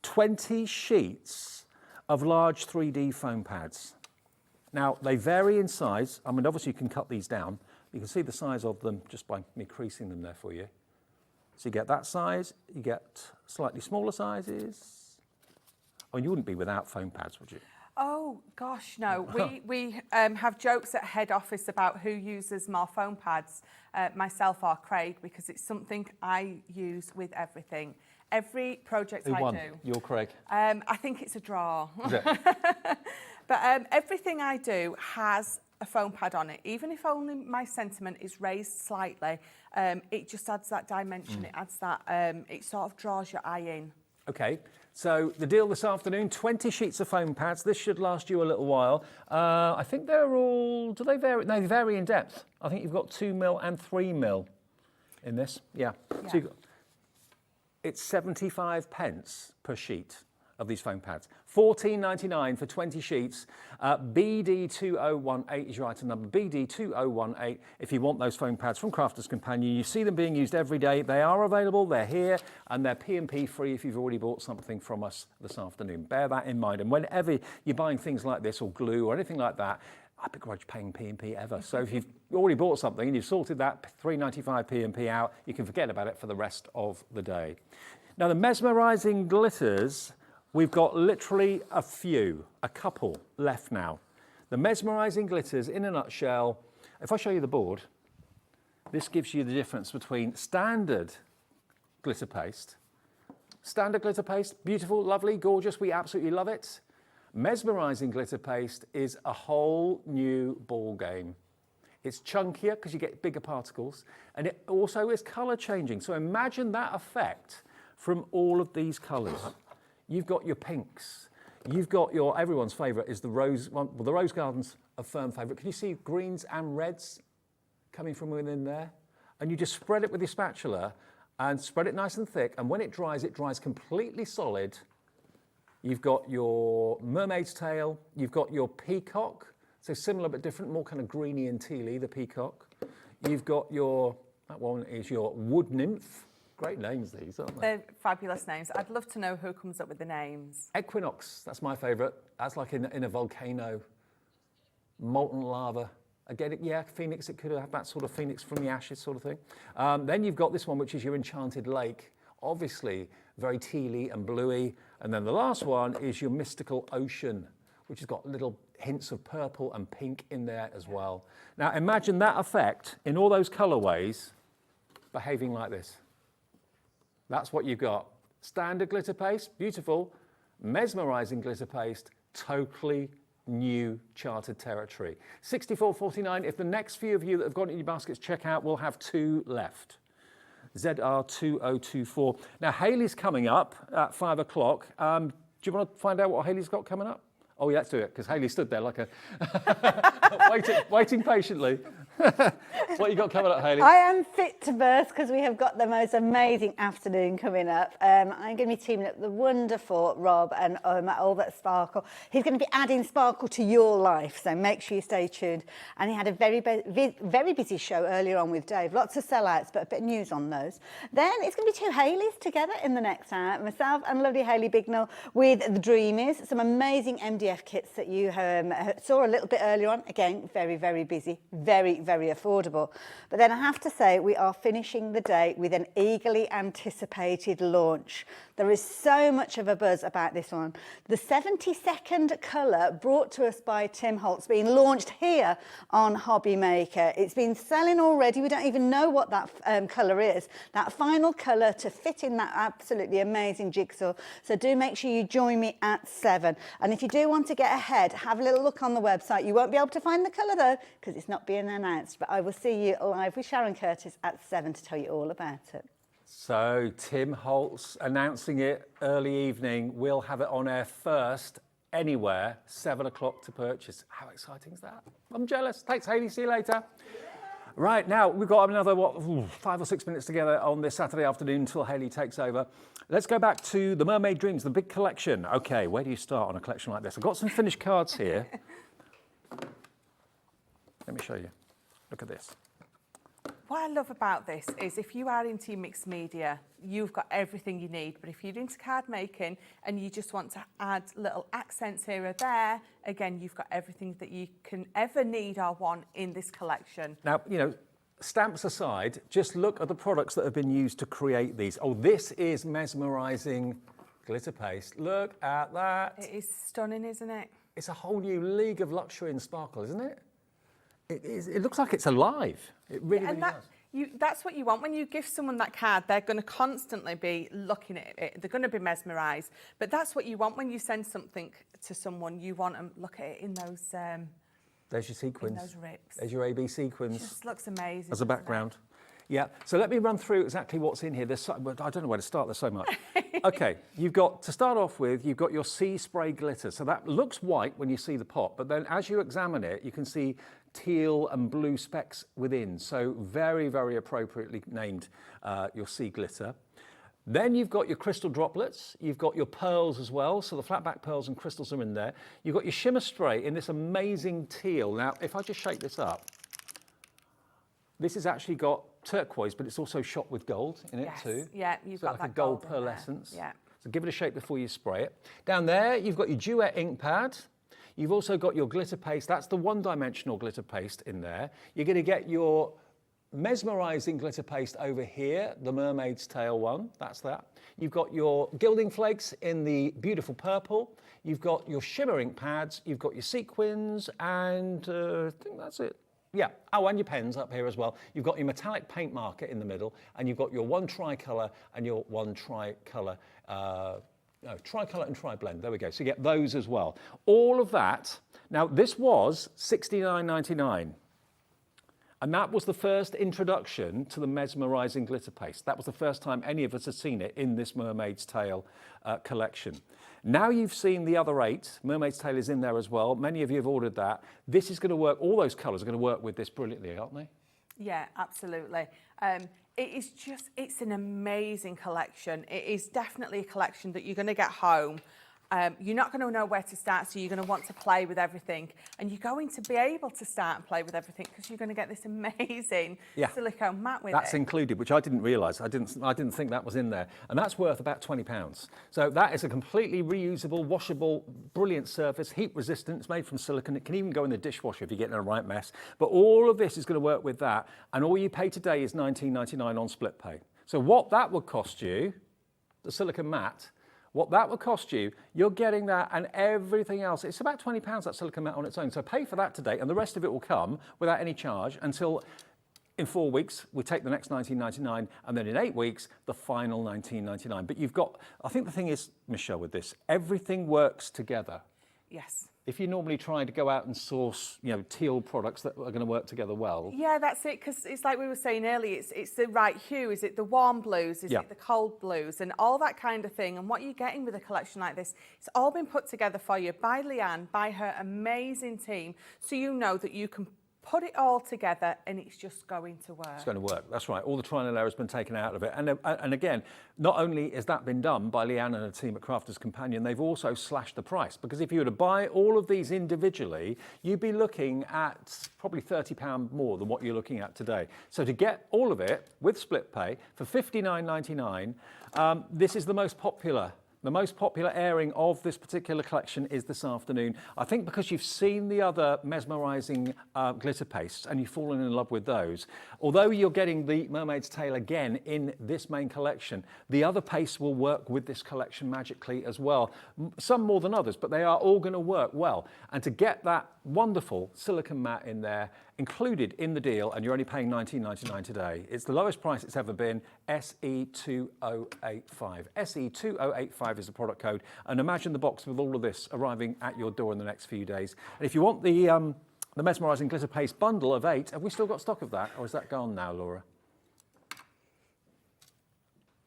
20 sheets of large 3D foam pads. Now, they vary in size. I mean, obviously you can cut these down. You can see the size of them just by me creasing them there for you. So you get that size, you get slightly smaller sizes. Oh, you wouldn't be without foam pads, would you? Oh, gosh, no. We have jokes at head office about who uses more foam pads, myself or Craig, because it's something I use with everything. Every project Who I won? do. You're Craig. I think it's a draw. Is it? But everything I do has a foam pad on it. Even if only my sentiment is raised slightly, it just adds that dimension. It adds that, it sort of draws your eye in. Okay, so the deal this afternoon, 20 sheets of foam pads. This should last you a little while. I think they're all, do they vary? No, they vary in depth. I think you've got 2mm and 3mm in this. Yeah. So you've got, it's 75 pence per sheet of these foam pads. $14.99 for 20 sheets. BD2018 is your item number, BD2018, if you want those foam pads from Crafter's Companion. You see them being used every day. They are available, they're here, and they're P&P free if you've already bought something from us this afternoon. Bear that in mind. And whenever you're buying things like this or glue or anything like that, I begrudge paying P&P ever. So if you've already bought something and you've sorted that $3.95 P&P out, you can forget about it for the rest of the day. Now the mesmerising glitters, we've got literally a couple left now. The mesmerising glitters, in a nutshell, if I show you the board, this gives you the difference between standard glitter paste. Standard glitter paste, beautiful, lovely, gorgeous, we absolutely love it. Mesmerising glitter paste is a whole new ball game. It's chunkier because you get bigger particles, and it also is colour changing. So imagine that effect from all of these colours. You've got your pinks. You've got your, everyone's favourite is the rose, well, the rose gardens are firm favourite. Can you see greens and reds coming from within there? And you just spread it with your spatula and spread it nice and thick. And when it dries completely solid. You've got your mermaid's tail. You've got your peacock. So similar but different, more kind of greeny and tealy, the peacock. You've got your, that one is your wood nymph. Great names, these, aren't they? They're fabulous names. I'd love to know who comes up with the names. Equinox, that's my favourite. That's like in a volcano. Molten lava. Again, yeah, phoenix, it could have that sort of phoenix from the ashes sort of thing. Then you've got this one, which is your enchanted lake. Obviously, very tealy and bluey. And then the last one is your mystical ocean, which has got little hints of purple and pink in there as well. Now, imagine that effect in all those colourways behaving like this. That's what you've got. Standard glitter paste, beautiful. Mesmerising glitter paste, totally new charted territory. $64.49. If the next few of you that have got it in your baskets check out, we'll have 2 left. ZR2024. Now, Hayley's coming up at 5 o'clock. Do you want to find out what Hayley's got coming up? Oh, yeah, let's do it, because Hayley stood there like a waiting patiently. What you got coming up, Hayley? I am fit to burst because we have got the most amazing afternoon coming up. I'm going to be teaming up with the wonderful Rob and all that sparkle. He's going to be adding sparkle to your life, so make sure you stay tuned. And he had a very busy show earlier on with Dave. Lots of sellouts, but a bit of news on those. Then it's going to be 2 Hayleys together in the next hour. Myself and lovely Hayley Bignell with the Dreamees. Some amazing MDF kits that you saw a little bit earlier on. Again, very, very busy. Very affordable. But then I have to say, we are finishing the day with an eagerly anticipated launch. There is so much of a buzz about this one. The 72nd colour brought to us by Tim Holtz being launched here on Hobbymaker. It's been selling already. We don't even know what that colour is. That final colour to fit in that absolutely amazing jigsaw. So do make sure you join me at 7. And if you do want to get ahead, have a little look on the website. You won't be able to find the colour though, because it's not being announced. But I will see you live with Sharon Curtis at 7 to tell you all about it. So Tim Holtz announcing it early evening. We'll have it on air first, anywhere, 7 o'clock to purchase. How exciting is that? I'm jealous. Thanks, Hayley. See you later. Right, now we've got another, 5 or 6 minutes together on this Saturday afternoon until Hayley takes over. Let's go back to the Mermaid Dreams, the big collection. Okay, where do you start on a collection like this? I've got some finished cards here. Let me show you. Look at this. What I love about this is if you are into your mixed media, you've got everything you need. But if you're into card making and you just want to add little accents here or there, again, you've got everything that you can ever need or want in this collection. Now, you know, stamps aside, just look at the products that have been used to create these. Oh, this is mesmerising glitter paste. Look at that. It is stunning, isn't it? It's a whole new league of luxury and sparkle, isn't it? It is. It looks like it's alive. It really, really does. That's what you want. When you give someone that card, they're going to constantly be looking at it. They're going to be mesmerised. But that's what you want when you send something to someone. You want them look at it in those... There's your sequins. In those rips. There's your AB sequins. It just looks amazing. As a background. Yeah, so let me run through exactly what's in here. There's I don't know where to start, there's so much. Okay, you've got, to start off with, you've got your sea spray glitter. So that looks white when you see the pot, but then as you examine it, you can see teal and blue specks within. So very, very appropriately named your sea glitter. Then you've got your crystal droplets, you've got your pearls as well, so the flat back pearls and crystals are in there. You've got your shimmer spray in this amazing teal. Now, if I just shake this up, this has actually got turquoise, but it's also shot with gold in it too. Yeah, you've got like that a gold gold in there. pearlescence. Yeah. So give it a shake before you spray it. Down there, you've got your duet ink pad. You've also got your glitter paste. That's the one-dimensional glitter paste in there. You're going to get your mesmerising glitter paste over here, the Mermaid's Tail one. That's that. You've got your gilding flakes in the beautiful purple. You've got your shimmer ink pads. You've got your sequins, and I think that's it. Yeah, oh, and your pens up here as well. You've got your metallic paint marker in the middle, and you've got your one tricolour and your one tricolour, tricolour and tri-blend. There we go. So you get those as well. All of that. Now, this was $69.99. And that was the first introduction to the mesmerising glitter paste. That was the first time any of us had seen it in this Mermaid's Tail collection. Now you've seen the other 8. Mermaid's Tail is in there as well. Many of you have ordered that. This is going to work, all those colours are going to work with this brilliantly, aren't they? Yeah, absolutely. It's an amazing collection. It is definitely a collection that you're going to get home. You're not going to know where to start, so you're going to want to play with everything. And you're going to be able to start and play with everything because you're going to get this amazing silicone mat with it. That's included, which I didn't realise. I didn't think that was in there. And that's worth about £20. So that is a completely reusable, washable, brilliant surface, heat resistant. It's made from silicone. It can even go in the dishwasher if you get in a right mess. But all of this is going to work with that. And all you pay today is $19.99 on split pay. So what that would cost you, the silicone mat, what that would cost you, you're getting that and everything else. It's about £20, that silicone mat on its own. So pay for that today, and the rest of it will come without any charge until in 4 weeks, we take the next $19.99, and then in 8 weeks, the final $19.99. But you've got, I think the thing is, Michelle, with this, everything works together. Yes. If you're normally trying to go out and source, you know, teal products that are going to work together well. Yeah, that's it, because it's like we were saying earlier, it's the right hue. Is it the warm blues? Is it the cold blues? And all that kind of thing. And what you're getting with a collection like this, it's all been put together for you by Leanne, by her amazing team, so you know that you can put it all together and it's just going to work. It's going to work, that's right. All the trial and error has been taken out of it. And again, not only has that been done by Leanne and her team at Crafter'S Companion, they've also slashed the price. Because if you were to buy all of these individually, you'd be looking at probably £30 more than what you're looking at today. So to get all of it with split pay for $59.99, this is the most popular. The most popular airing of this particular collection is this afternoon. I think because you've seen the other mesmerising glitter pastes and you've fallen in love with those, although you're getting the Mermaid's Tail again in this main collection, the other pastes will work with this collection magically as well. Some more than others, but they are all going to work well. And to get that wonderful silicone mat in there, included in the deal, and you're only paying $19.99 today. It's the lowest price it's ever been, SE2085. SE2085 is the product code, and imagine the box with all of this arriving at your door in the next few days. And if you want the mesmerising glitter paste bundle of 8, have we still got stock of that, or is that gone now, Laura?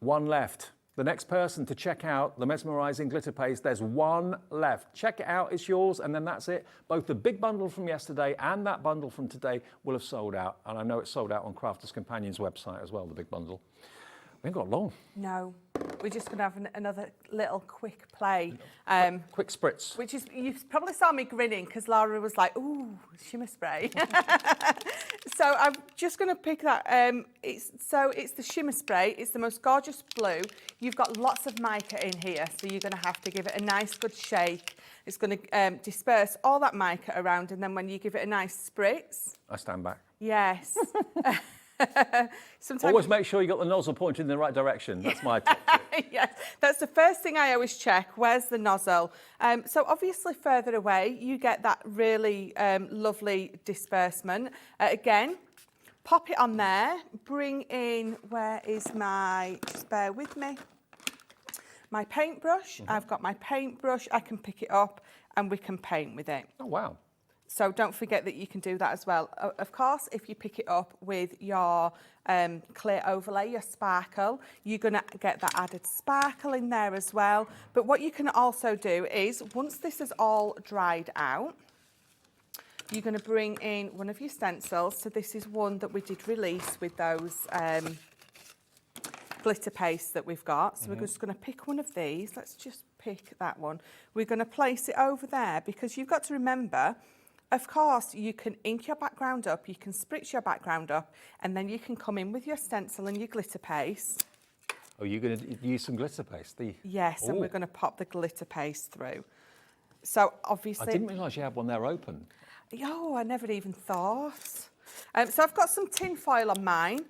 One left. The next person to check out the mesmerising glitter paste, there's one left. Check it out, it's yours, and then that's it. Both the big bundle from yesterday and that bundle from today will have sold out. And I know it's sold out on Crafter's Companion's website as well, the big bundle. We ain't got long. No, we're just going to have another little quick play. Quick spritz. Which is, you probably saw me grinning because Laura was like, ooh, shimmer spray. So I'm just going to pick that. It's the shimmer spray. It's the most gorgeous blue. You've got lots of mica in here, so you're going to have to give it a nice good shake. It's going to disperse all that mica around, and then when you give it a nice spritz. I stand back. Yes. Sometimes Always make sure you got the nozzle pointed in the right direction. That's my tip. Yes, that's the first thing I always check. Where's the nozzle? So obviously further away, you get that really lovely disbursement. Again, pop it on there. Bring in, where is my, just bear with me, my paintbrush. I've got my paintbrush. I can pick it up and we can paint with it. Oh, wow. So don't forget that you can do that as well. Of course, if you pick it up with your clear overlay, your sparkle, you're going to get that added sparkle in there as well. But what you can also do is, once this is all dried out, you're going to bring in one of your stencils. So this is one that we did release with those glitter pastes that we've got. So we're just going to pick one of these. Let's just pick that one. We're going to place it over there because you've got to remember, of course, you can ink your background up, you can spritz your background up, and then you can come in with your stencil and your glitter paste. Oh, you're going to use some glitter paste? Yes, and we're going to pop the glitter paste through. So obviously... I didn't realise you had one there open. Oh, I never even thought. So I've got some tin foil on mine,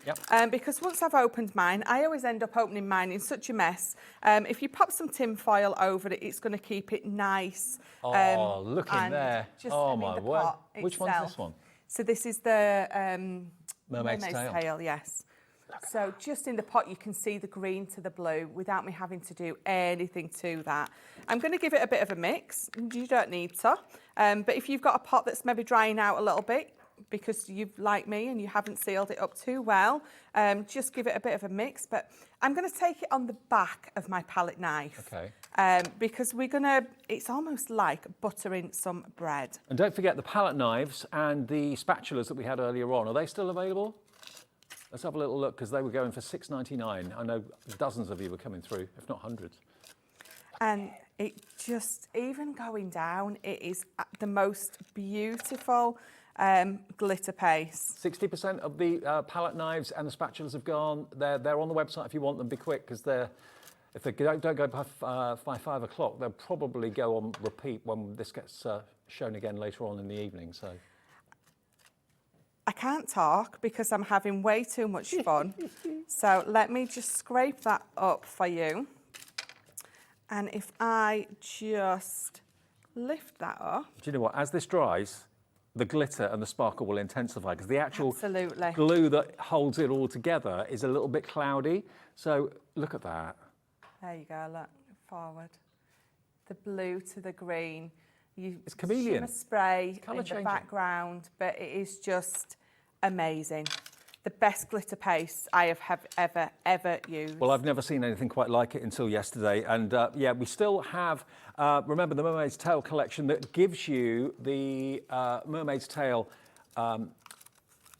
because once I've opened mine, I always end up opening mine in such a mess. If you pop some tin foil over it, it's going to keep it nice. Oh, look in there. Oh, my word. Which one's this one? So this is the Mermaid's Tail. Yes. So just in the pot, you can see the green to the blue without me having to do anything to that. I'm going to give it a bit of a mix. You don't need to. But if you've got a pot that's maybe drying out a little bit, because you've, like me, and you haven't sealed it up too well, just give it a bit of a mix. But I'm going to take it on the back of my palette knife. Okay. Because we're going to, it's almost like buttering some bread. And don't forget the palette knives and the spatulas that we had earlier on. Are they still available? Let's have a little look, because they were going for $6.99. I know dozens of you were coming through, if not hundreds. And it just, even going down, it is the most beautiful glitter paste. 60% of the palette knives and the spatulas have gone. They're on the website if you want them. Be quick, because if they don't go by 5 o'clock, they'll probably go on repeat when this gets shown again later on in the evening. So I can't talk because I'm having way too much fun. So let me just scrape that up for you. And if I just lift that up. Do you know what? As this dries, the glitter and the sparkle will intensify, because the actual Absolutely. glue that holds it all together is a little bit cloudy. So look at that. There you go, look, forward. The blue to the green. It's chameleon. Shimmer spray Colour in the changing. background, but it is just amazing. The best glitter paste I have ever used. Well, I've never seen anything quite like it until yesterday. And yeah, we still have, remember, the Mermaid's Tail collection that gives you the Mermaid's Tail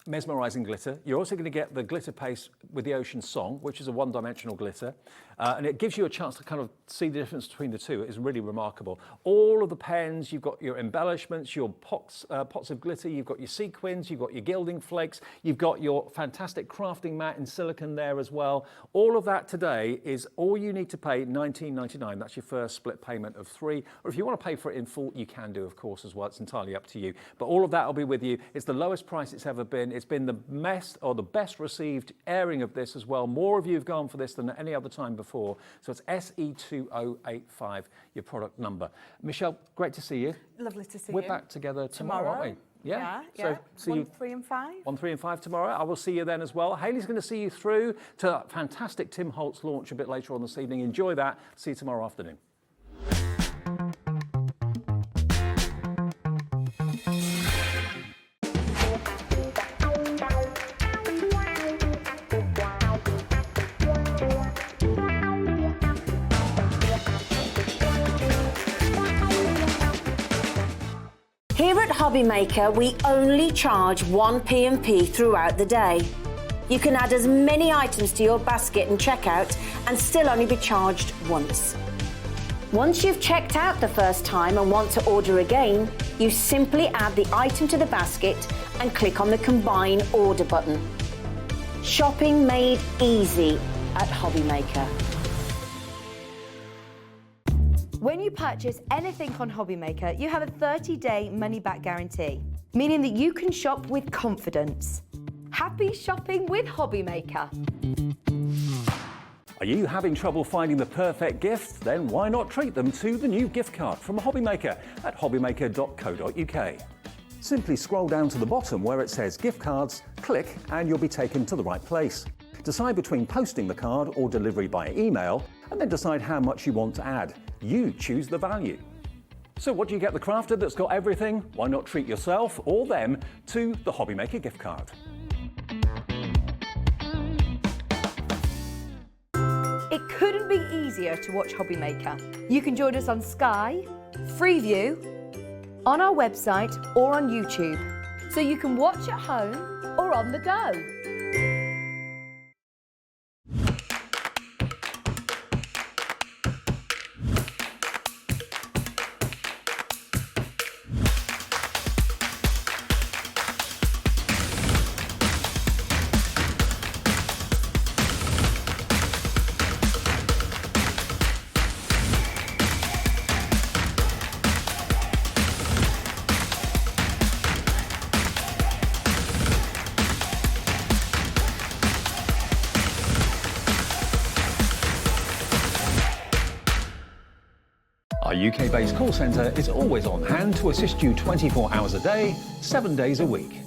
mesmerising glitter. You're also going to get the glitter paste with the Ocean Song, which is a one-dimensional glitter. And it gives you a chance to kind of see the difference between the two. It is really remarkable. All of the pens, you've got your embellishments, your pots of glitter, you've got your sequins, you've got your gilding flakes, you've got your fantastic crafting mat in silicone there as well. All of that today is all you need to pay, $19.99. That's your first split payment of $3. Or if you want to pay for it in full, you can do, of course, as well. It's entirely up to you. But all of that will be with you. It's the lowest price it's ever been. It's been the best received airing of this as well. More of you have gone for this than any other time before. So it's SE2085, your product number. Michelle, great to see you. Lovely to see We're you. back together tomorrow, aren't we? Yeah. So see 1, you 3 and 5. 1, 3 and 5 tomorrow. I will see you then as well. Hayley's going to see you through to that fantastic Tim Holtz launch a bit later on this evening. Enjoy that. See you tomorrow afternoon. at Hobbymaker, we only charge 1 P&P throughout the day. You can add as many items to your basket and checkout and still only be charged once. Once you've checked out the first time and want to order again, you simply add the item to the basket and click on the Combine Order button. Shopping made easy at Hobbymaker. When you purchase anything on Hobbymaker, you have a 30-day money-back guarantee, meaning that you can shop with confidence. Happy shopping with Hobbymaker. Are you having trouble finding the perfect gift? Then why not treat them to the new gift card from Hobbymaker at hobbymaker.co.uk. Simply scroll down to the bottom where it says gift cards, click and you'll be taken to the right place. Decide between posting the card or delivery by email and then decide how much you want to add. You choose the value. So what do you get the crafter that's got everything? Why not treat yourself or them to the Hobbymaker gift card? It couldn't be easier to watch Hobbymaker. You can join us on Sky, Freeview, on our website or on YouTube. So you can watch at home or on the go. Our UK-based call centre is always on hand to assist you 24 hours a day, 7 days a week.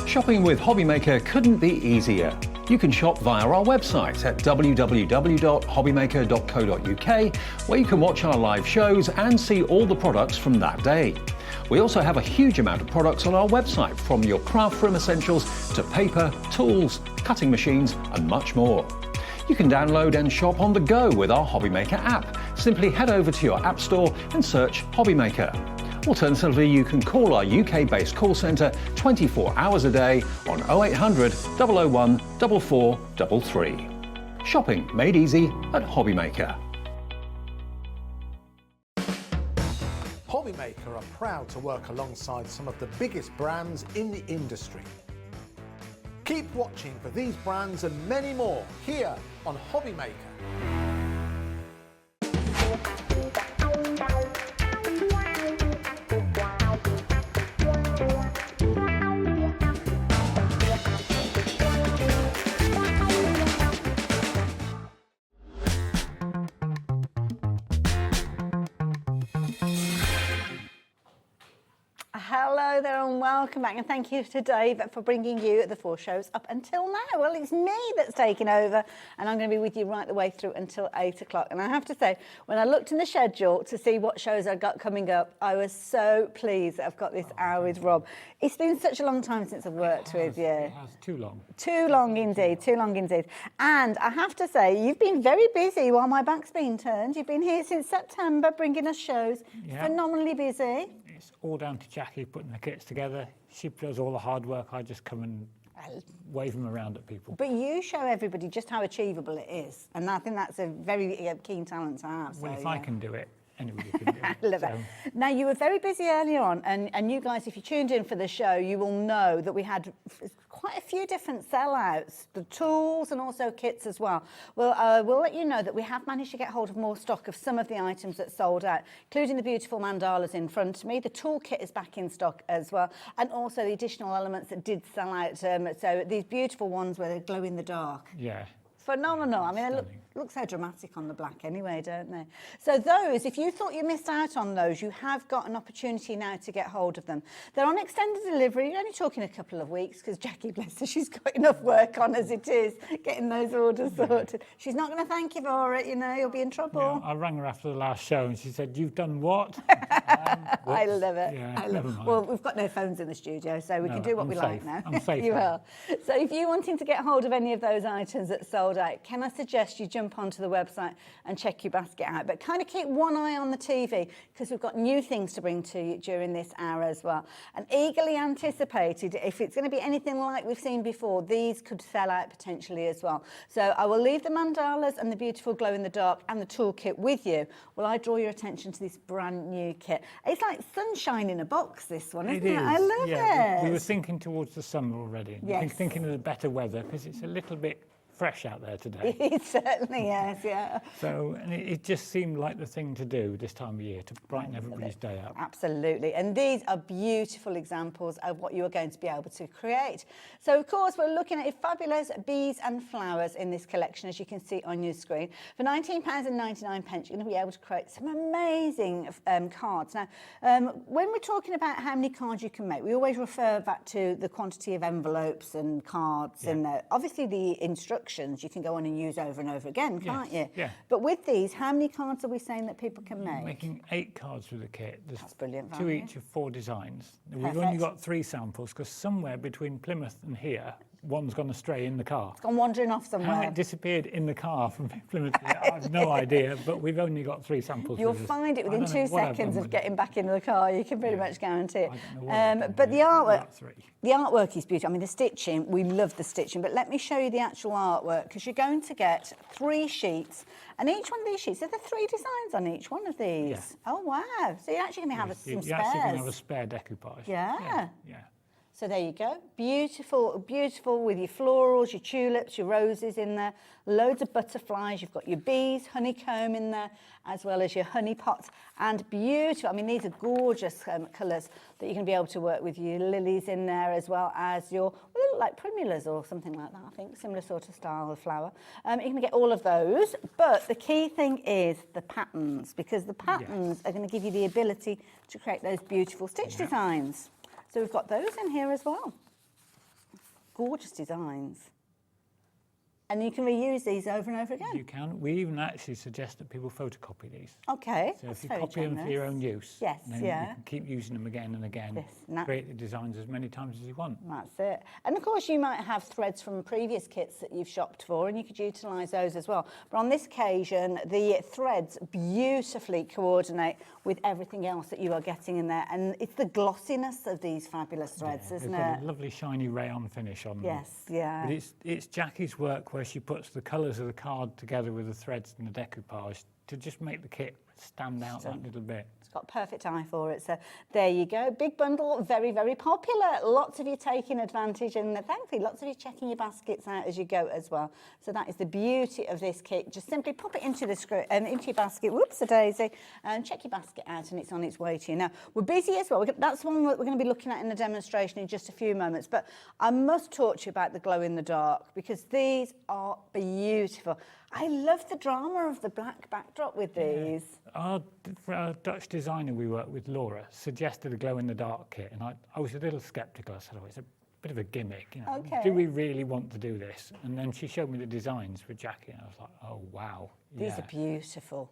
Shopping with Hobbymaker couldn't be easier. You can shop via our website at www.hobbymaker.co.uk, where you can watch our live shows and see all the products from that day. We also have a huge amount of products on our website, from your craft room essentials to paper, tools, cutting machines and much more. You can download and shop on the go with our Hobbymaker app. Simply head over to your app store and search Hobbymaker. Alternatively, you can call our UK-based call centre 24 hours a day on 0800 001 4433. Shopping made easy at Hobbymaker. Hobbymaker are proud to work alongside some of the biggest brands in the industry. Keep watching for these brands and many more here on Hobbymaker. Hello there and welcome back, and thank you to Dave for bringing you the 4 shows up until now. Well, it's me that's taken over and I'm going to be with you right the way through until 8 o'clock. And I have to say, when I looked in the schedule to see what shows I got coming up, I was so pleased that I've got this hour with Rob. It's been such a long time since I've worked with you. It has, too long. Too long indeed, too long indeed. And I have to say, you've been very busy while my back's been turned. You've been here since September bringing us shows. Yeah. Phenomenally busy. It's all down to Jackie putting the kits together. She does all the hard work. I just come and wave them around at people. But you show everybody just how achievable it is. And I think that's a very keen talent to have. Well, so, if I can do it, anybody can do it. I love it. Now, you were very busy earlier on, and you guys, if you tuned in for the show, you will know that we had quite a few different sellouts, the tools and also kits as well. Well, we'll let you know that we have managed to get hold of more stock of some of the items that sold out, including the beautiful mandalas in front of me. The tool kit is back in stock as well, and also the additional elements that did sell out. So these beautiful ones where they glow in the dark. Yeah. Phenomenal. I mean, they look so dramatic on the black anyway, don't they? So those, if you thought you missed out on those, you have got an opportunity now to get hold of them. They're on extended delivery. You're only talking a couple of weeks because Jackie, bless her, she's got enough work on as it is, getting those orders sorted. She's not going to thank you for it, you know, you'll be in trouble. Yeah, I rang her after the last show and she said, "You've done what?" I love it. Yeah, I love it. Well, we've got no phones in the studio, so we can do what we like now. I'm safe. You will. So if you're wanting to get hold of any of those items that sold out, can I suggest you jump jump onto the website and check your basket out. But kind of keep one eye on the TV because we've got new things to bring to you during this hour as well. And eagerly anticipated, if it's going to be anything like we've seen before, these could sell out potentially as well. So I will leave the mandalas and the beautiful glow in the dark and the toolkit with you. Will I draw your attention to this brand new kit? It's like sunshine in a box, this one, isn't it? I love it. We were thinking towards the summer already. Yes. Thinking of the better weather because it's a little bit fresh out there today. It certainly is, yeah. So and it just seemed like the thing to do this time of year to brighten everybody's day up. Absolutely. And these are beautiful examples of what you are going to be able to create. So, of course, we're looking at fabulous bees and flowers in this collection, as you can see on your screen. For £19.99, you're going to be able to create some amazing cards. Now, when we're talking about how many cards you can make, we always refer back to the quantity of envelopes and cards and obviously the instructions you can go on and use over and over again, can't you? Yeah. But with these, how many cards are we saying that people can make? Making 8 cards with a kit. There's That's brilliant 2 value. each of 4 designs. We've Perfect. only got 3 samples because somewhere between Plymouth and here, one's gone astray in the car. Gone wandering off somewhere. How it disappeared in the car from Plymouth, I have no idea, but we've only got 3 samples. You'll with us. find it I within don't know 2 what I've seconds done of with it. getting back into the car. You can pretty much guarantee it. I don't know what I've done But with the it. artwork, About 3. the artwork is beautiful. I mean, the stitching, we love the stitching, but let me show you the actual artwork because you're going to get 3 sheets, and each one of these sheets, are there 3 designs on each one of these? Yeah. Oh, wow. So you're actually going to have some You're spares. actually going to have a spare decoupage. Yeah. Yeah. So there you go. Beautiful, beautiful with your florals, your tulips, your roses in there. Loads of butterflies. You've got your bees, honeycomb in there, as well as your honey pots. And beautiful. I mean, these are gorgeous colours that you're going to be able to work with. Your lilies in there, as well as your, well, they look like primulas or something like that, I think. Similar sort of style of flower. You're going to get all of those. But the key thing is the patterns, because the patterns are going to give you the ability to create those beautiful stitch designs. So we've got those in here as well. Gorgeous designs. And you can reuse these over and over again. You can. We even actually suggest that people photocopy these. Okay. So that's if you very copy them for your generous. own use, Yes, then yeah. you can keep using them again and again, Yes, create the designs as many times as you want. That's it. And of course you might have threads from previous kits that you've shopped for and you could utilise those as well. But on this occasion, the threads beautifully coordinate with everything else that you are getting in there. And it's the glossiness of these fabulous threads, isn't They've got it? a lovely shiny rayon finish on them. Yes, yeah. But it's Jackie's work where she puts the colours of the card together with the threads and the decoupage to just make the kit stand out that little bit. It's got perfect eye for it. So there you go. Big bundle, very, very popular. Lots of you taking advantage and thankfully lots of you checking your baskets out as you go as well. So that is the beauty of this kit. Just simply pop it into the into your basket, whoops a daisy, and check your basket out and it's on its way to you. Now, we're busy as well. That's one we're going to be looking at in the demonstration in just a few moments. But I must talk to you about the glow in the dark because these are beautiful. I love the drama of the black backdrop with these. Our Dutch designer we work with, Laura, suggested a glow-in-the-dark kit, and I was a little sceptical. I said, oh, it's a bit of a gimmick. You know, Okay. do we really want to do this? And then she showed me the designs for Jackie, and I was like, oh, wow. These yeah. are beautiful.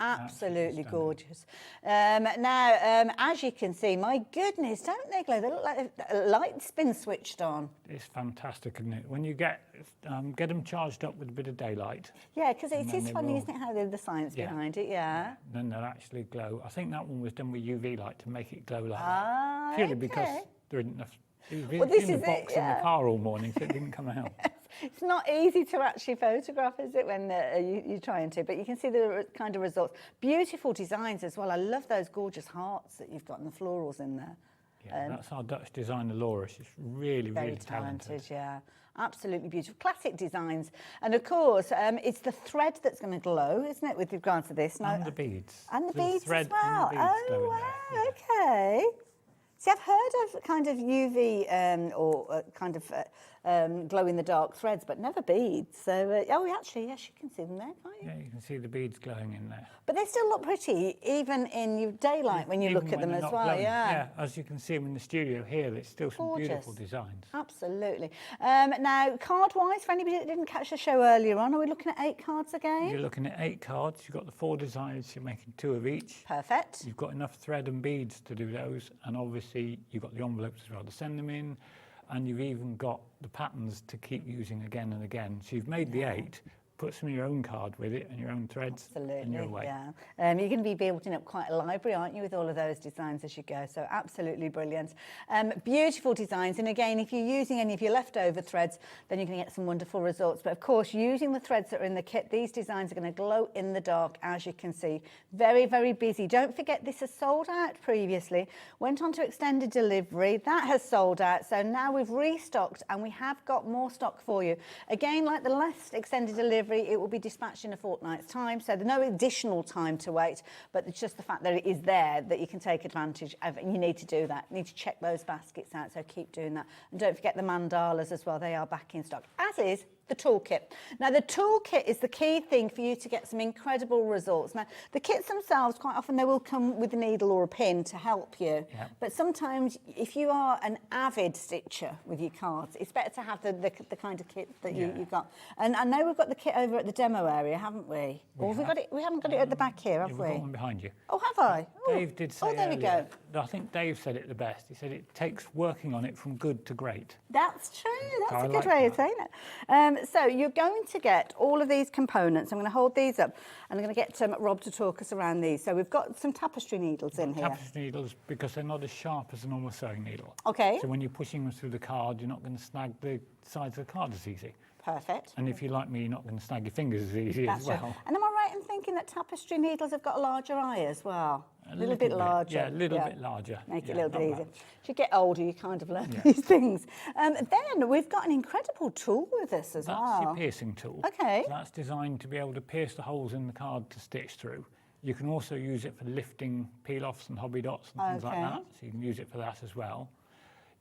Absolutely stunning. gorgeous. Now, as you can see, my goodness, don't they glow? They look like a light's been switched on. It's fantastic, isn't it? When you get them charged up with a bit of daylight, Yeah, because it And then is they funny, will- isn't it, how the science Yeah. behind it, yeah. then they'll actually glow. I think that one was done with UV light to make it glow like Ah, that. Purely okay. because there isn't enough. It was Well, this in the is it, box in yeah. the car all morning, so it didn't come out. It's not easy to actually photograph, is it, when you're trying to? But you can see the kind of results. Beautiful designs as well. I love those gorgeous hearts that you've got and the florals in there. Yeah, that's our Dutch designer, Laura. She's really, Very really talented, yeah. Absolutely beautiful. Classic designs. And of course, it's the thread that's going to glow, isn't it, with regards to this? And the beads. And the There's beads thread as well. and the beads Oh, glow in wow, there, yeah. okay. See, I've heard of kind of UV or kind of glow-in-the-dark threads, but never beads. So, actually, yes, you can see them there, can't you? Yeah, you can see the beads glowing in there. But they still look pretty, even in your daylight when you Even look at when them they're as not well, glowing. yeah. Yeah, as you can see them in the studio here, there's still some Gorgeous. beautiful designs. Absolutely. Now, card-wise, for anybody that didn't catch the show earlier on, are we looking at 8 cards again? You're looking at 8 cards. You've got the 4 designs. You're making 2 of each. Perfect. You've got enough thread and beads to do those, and obviously you've got the envelopes as well to send them in, and you've even got the patterns to keep using again and again. So you've made the 8, put some of your own card with it and your own threads, and you're away. Yeah. You're going to be building up quite a library, aren't you, with all of those designs as you go? So absolutely brilliant. Beautiful designs. And again, if you're using any of your leftover threads, then you're going to get some wonderful results. But of course, using the threads that are in the kit, these designs are going to glow in the dark, as you can see. Very, very busy. Don't forget, this has sold out previously. Went on to extended delivery. That has sold out. So now we've restocked and we have got more stock for you. Again, like the last extended delivery, it will be dispatched in a fortnight's time, so there's no additional time to wait, but it's just the fact that it is there that you can take advantage of, and you need to do that. You need to check those baskets out, so keep doing that. And don't forget the mandalas as well, they are back in stock, as is the toolkit. Now, the toolkit is the key thing for you to get some incredible results. Now, the kits themselves, quite often they will come with a needle or a pin to help you, but sometimes if you are an avid stitcher with your cards, it's better to have the kind of kit that you've got. And I know we've got the kit over at the demo area, haven't we? Or have we got it? We haven't got it at the back here, have we? We've got one behind you. Oh, have I? Dave did say there we go. I think Dave said it the best. He said it takes working on it from good to great. That's true. That's a good way of saying it. So you're going to get all of these components. I'm going to hold these up and I'm going to get Rob to talk us around these. So we've got some tapestry needles in here. Tapestry needles, because they're not as sharp as a normal sewing needle. Okay. So when you're pushing them through the card, you're not going to snag the sides of the card as easy. Perfect. And if you're like me, you're not going to snag your fingers as easy as well. True. And am I right in thinking that tapestry needles have got a larger eye as well? A little bit larger. Yeah, a little bit larger. Make it a little bit easier. As you get older, you kind of learn these things. Then we've got an incredible tool with us as well. That's your piercing tool. Okay. So that's designed to be able to pierce the holes in the card to stitch through. You can also use it for lifting peel-offs and hobby dots and things like that. So you can use it for that as well.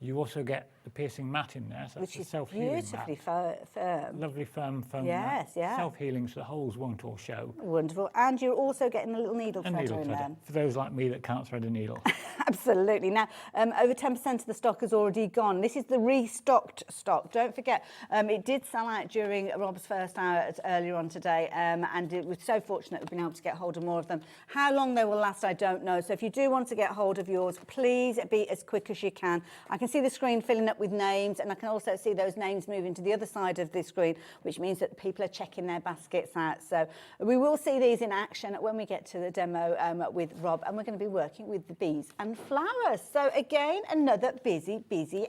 You also get the piercing mat in there, so which it's is a self-healing beautifully mat. firm. Lovely firm foam Yes, mat. Self-healing, so the holes won't all show. Wonderful. And you're also getting a little needle threader in there. For those like me that can't thread a needle. Absolutely. Now, over 10% of the stock has already gone. This is the restocked stock. Don't forget, it did sell out during Rob's first hour earlier on today, and it was so fortunate we've been able to get hold of more of them. How long they will last, I don't know. So if you do want to get hold of yours, please be as quick as you can. I can see the screen filling up with names, and I can also see those names moving to the other side of the screen, which means that people are checking their baskets out. So we will see these in action when we get to the demo with Rob, and we're going to be working with the bees and flowers. So again, another busy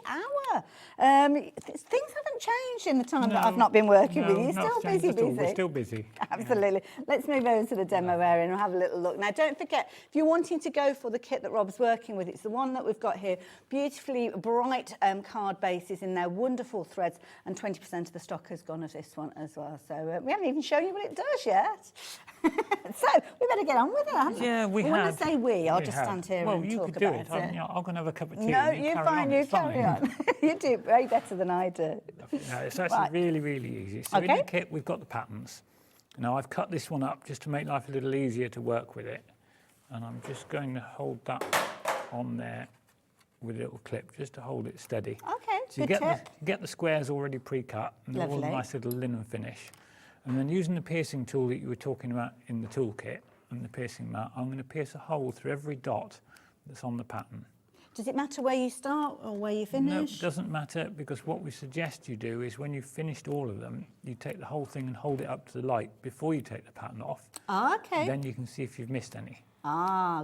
hour. Things haven't changed in the time that I've not been working with you. You're still busy. We're still busy. Absolutely. Let's move over to the demo area and have a little look. Now, don't forget, if you're wanting to go for the kit that Rob's working with, it's the one that we've got here. Beautifully bright card bases in there, wonderful threads, and 20% of the stock has gone of this one as well. So we haven't even shown you what it does yet. So we better get on with it, haven't we? Yeah, we have. When I say we, I'll just stand here and talk about it. Well, you could do it. I'm going to have a cup of tea. No, you're fine. You carry on. You do way better than I do. No, it's actually really, really easy. So in the kit, we've got the patterns. Now, I've cut this one up just to make life a little easier to work with it. And I'm just going to hold that on there with a little clip just to hold it steady. Okay, so you get the squares already pre-cut, and they're all a nice little linen finish. And then using the piercing tool that you were talking about in the toolkit and the piercing mat, I'm going to pierce a hole through every dot that's on the pattern. Does it matter where you start or where you finish? No, it doesn't matter, because what we suggest you do is when you've finished all of them, you take the whole thing and hold it up to the light before you take the pattern off. Okay. Then you can see if you've missed any.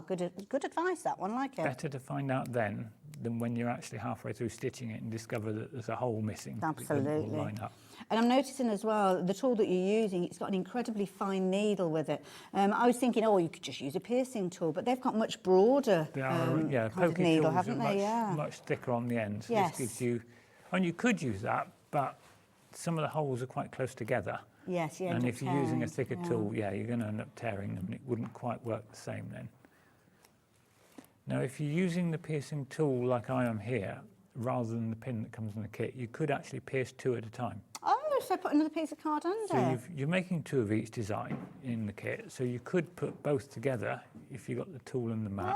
Good advice, that one, like it. Better to find out then than when you're actually halfway through stitching it and discover that there's a hole missing. Absolutely. It doesn't all line up. And I'm noticing as well, the tool that you're using, it's got an incredibly fine needle with it. I was thinking, you could just use a piercing tool, but they've got much broader kind of needle, haven't they? Much thicker on the end. So yes. This gives you, and you could use that, but some of the holes are quite close together. Yes, and if you're using a thicker tool, you're going to end up tearing them, and it wouldn't quite work the same then. Now, if you're using the piercing tool like I am here, rather than the pin that comes in the kit, you could actually pierce 2 at a time. Oh, so put another piece of card under. So you're making 2 of each design in the kit, so you could put both together if you got the tool and the mat,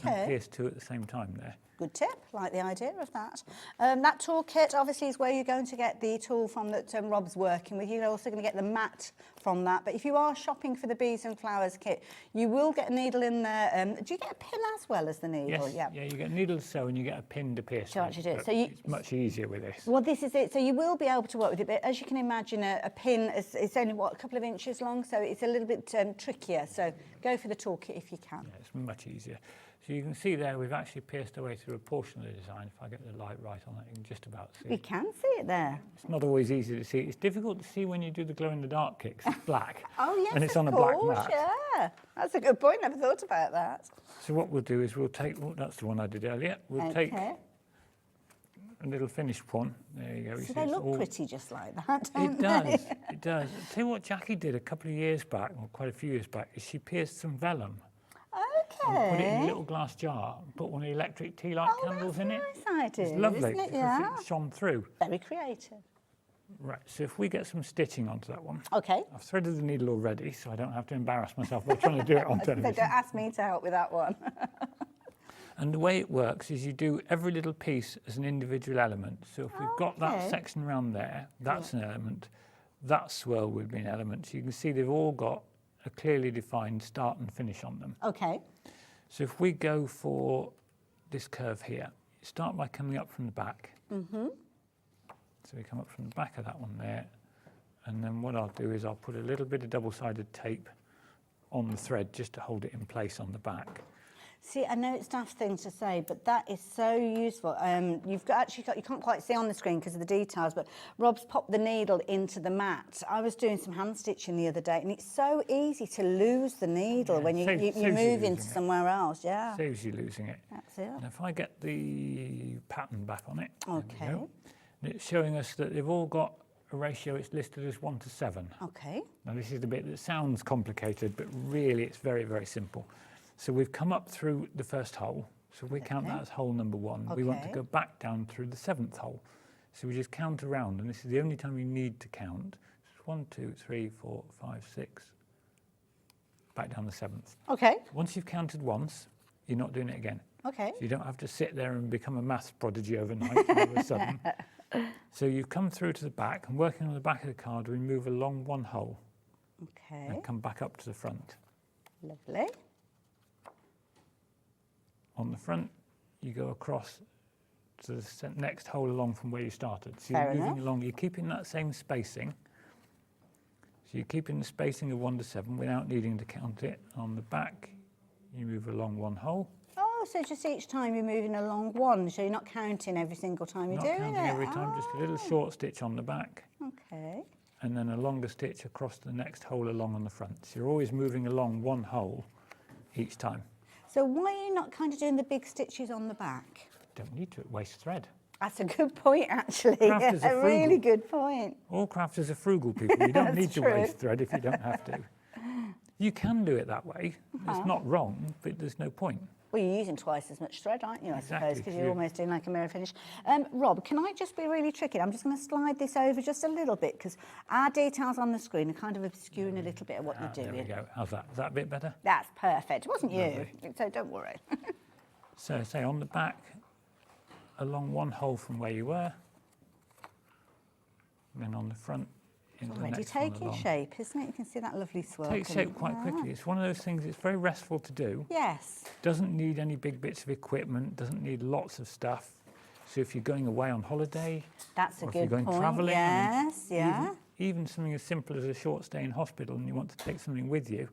and pierce 2 at the same time there. Good tip, like the idea of that. That toolkit obviously is where you're going to get the tool from that Rob's working with. You're also going to get the mat from that. But if you are shopping for the bees and flowers kit, you will get a needle in there. Do you get a pin as well as the needle? Yes, yeah, you get a needle to sew and you get a pin to pierce. So actually do it. So it's much easier with this. Well, this is it. So you will be able to work with it, but as you can imagine, a pin is it's only, what, a couple of inches long, so it's a little bit trickier. So go for the toolkit if you can. Yeah, it's much easier. So you can see there we've actually pierced our way through a portion of the design. If I get the light right on it, you can just about see You it. can see it there. It's not always easy to see. It's difficult to see when you do the glow-in-the-dark kit 'cause it's black. Oh, yes, and it's of on a course, black mat. Yeah, that's a good point. Never thought about that. So what we'll do is we'll take, oh, that's the one I did earlier. We'll take a little finished one. There you go. You So see they it's look all- pretty just like that, It don't does, they? it does. I'll tell you what Jackie did a couple of years back, or quite a few years back, is she pierced some vellum. And put it in a little glass jar and put one of the electric tea light candles in it. Nice idea, It's lovely isn't it? because Yeah. it shone through. Very creative. Right, so if we get some stitching onto that one. Okay. I've threaded the needle already, so I don't have to embarrass myself by trying to do it on So television. don't ask me to help with that one. And the way it works is you do every little piece as an individual element. So if we've got that Okay. section around there, that's an element. That swirl would be an element. So you can see they've all got a clearly defined start and finish on them. Okay. So if we go for this curve here, you start by coming up from the back. Mm-hmm. So we come up from the back of that one there. And then what I'll do is I'll put a little bit of double-sided tape on the thread just to hold it in place on the back. See, I know it's daft thing to say, but that is so useful. You've got, you can't quite see on the screen because of the details, but Rob's popped the needle into the mat. I was doing some hand stitching the other day, and it's so easy to lose the needle when you move into somewhere else. Yeah. Saves you losing it. That's it. And if I get the pattern back on it, Okay. there we go. And it's showing us that they've all got a ratio, it's listed as 1 to 7. Okay. Now this is the bit that sounds complicated, but really it's very, very simple. So we've come up through the first hole, so we count that as hole number 1. We want to Okay. go back down through the 7th hole. So we just count around, and this is the only time you need to count. It's 1, 2, 3, 4, 5, 6, back down the 7th. Okay. Once you've counted once, you're not doing it again. Okay. So you don't have to sit there and become a maths prodigy overnight all of a sudden. So you've come through to the back, and working on the back of the card, we move along one hole Okay. and come back up to the front. Lovely. On the front, you go across to the next hole along from where you started. So Fair you're moving enough. along, you're keeping that same spacing. So you're keeping the spacing of 1 to 7 without needing to count it. On the back, you move along one hole. Oh, so just each time you're moving along one, so you're not counting every single time you're Not doing counting it. every time, just a little short stitch on the back. Okay. And then a longer stitch across the next hole along on the front. So you're always moving along one hole each time. So why are you not kind of doing the big stitches on the back? Don't need to waste thread. That's a good point, actually. Crafters are A really frugal. good point. All crafters are frugal people. You don't That's need to true. waste thread if you don't have to. You can do it that way. It's not wrong, but there's no point. Well, you're using twice as much thread, aren't you, I Exactly, suppose, because you're you- almost doing like a mirror finish. Rob, can I just be really tricky? I'm just going to slide this over just a little bit, because our details on the screen are kind of obscuring a little bit of what you're There we doing. go. How's that? Is that a bit better? That's perfect. It wasn't you, Lovely. so don't worry. So say on the back, along one hole from where you were, then on the front, in the Already next one taking along. shape, isn't it? You can see that lovely swirl. Takes coming. shape quite Yeah. quickly. It's one of those things, it's very restful to do. Yes. Doesn't need any big bits of equipment, doesn't need lots of stuff. So if you're going away on holiday, That's a or if you're good going point. travelling, Yes, yeah. even something as simple as a short stay in hospital and you want to take something with you,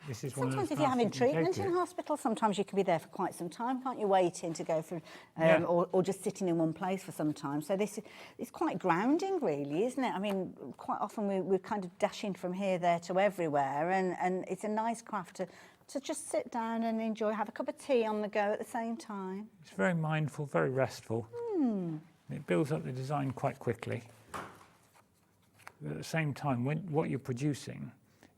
this is one of those Sometimes if you're having crafts that you can treatment take in it. hospital, sometimes you can be there for quite some time, can't you, waiting to go for, Yeah. or just sitting in one place for some time. So this is quite grounding, really, isn't it? I mean, quite often we're kind of dashing from here, there to everywhere, and it's a nice craft to just sit down and enjoy, have a cup of tea on the go at the same time. It's very mindful, very restful. It builds up the design quite quickly. But at the same time, what you're producing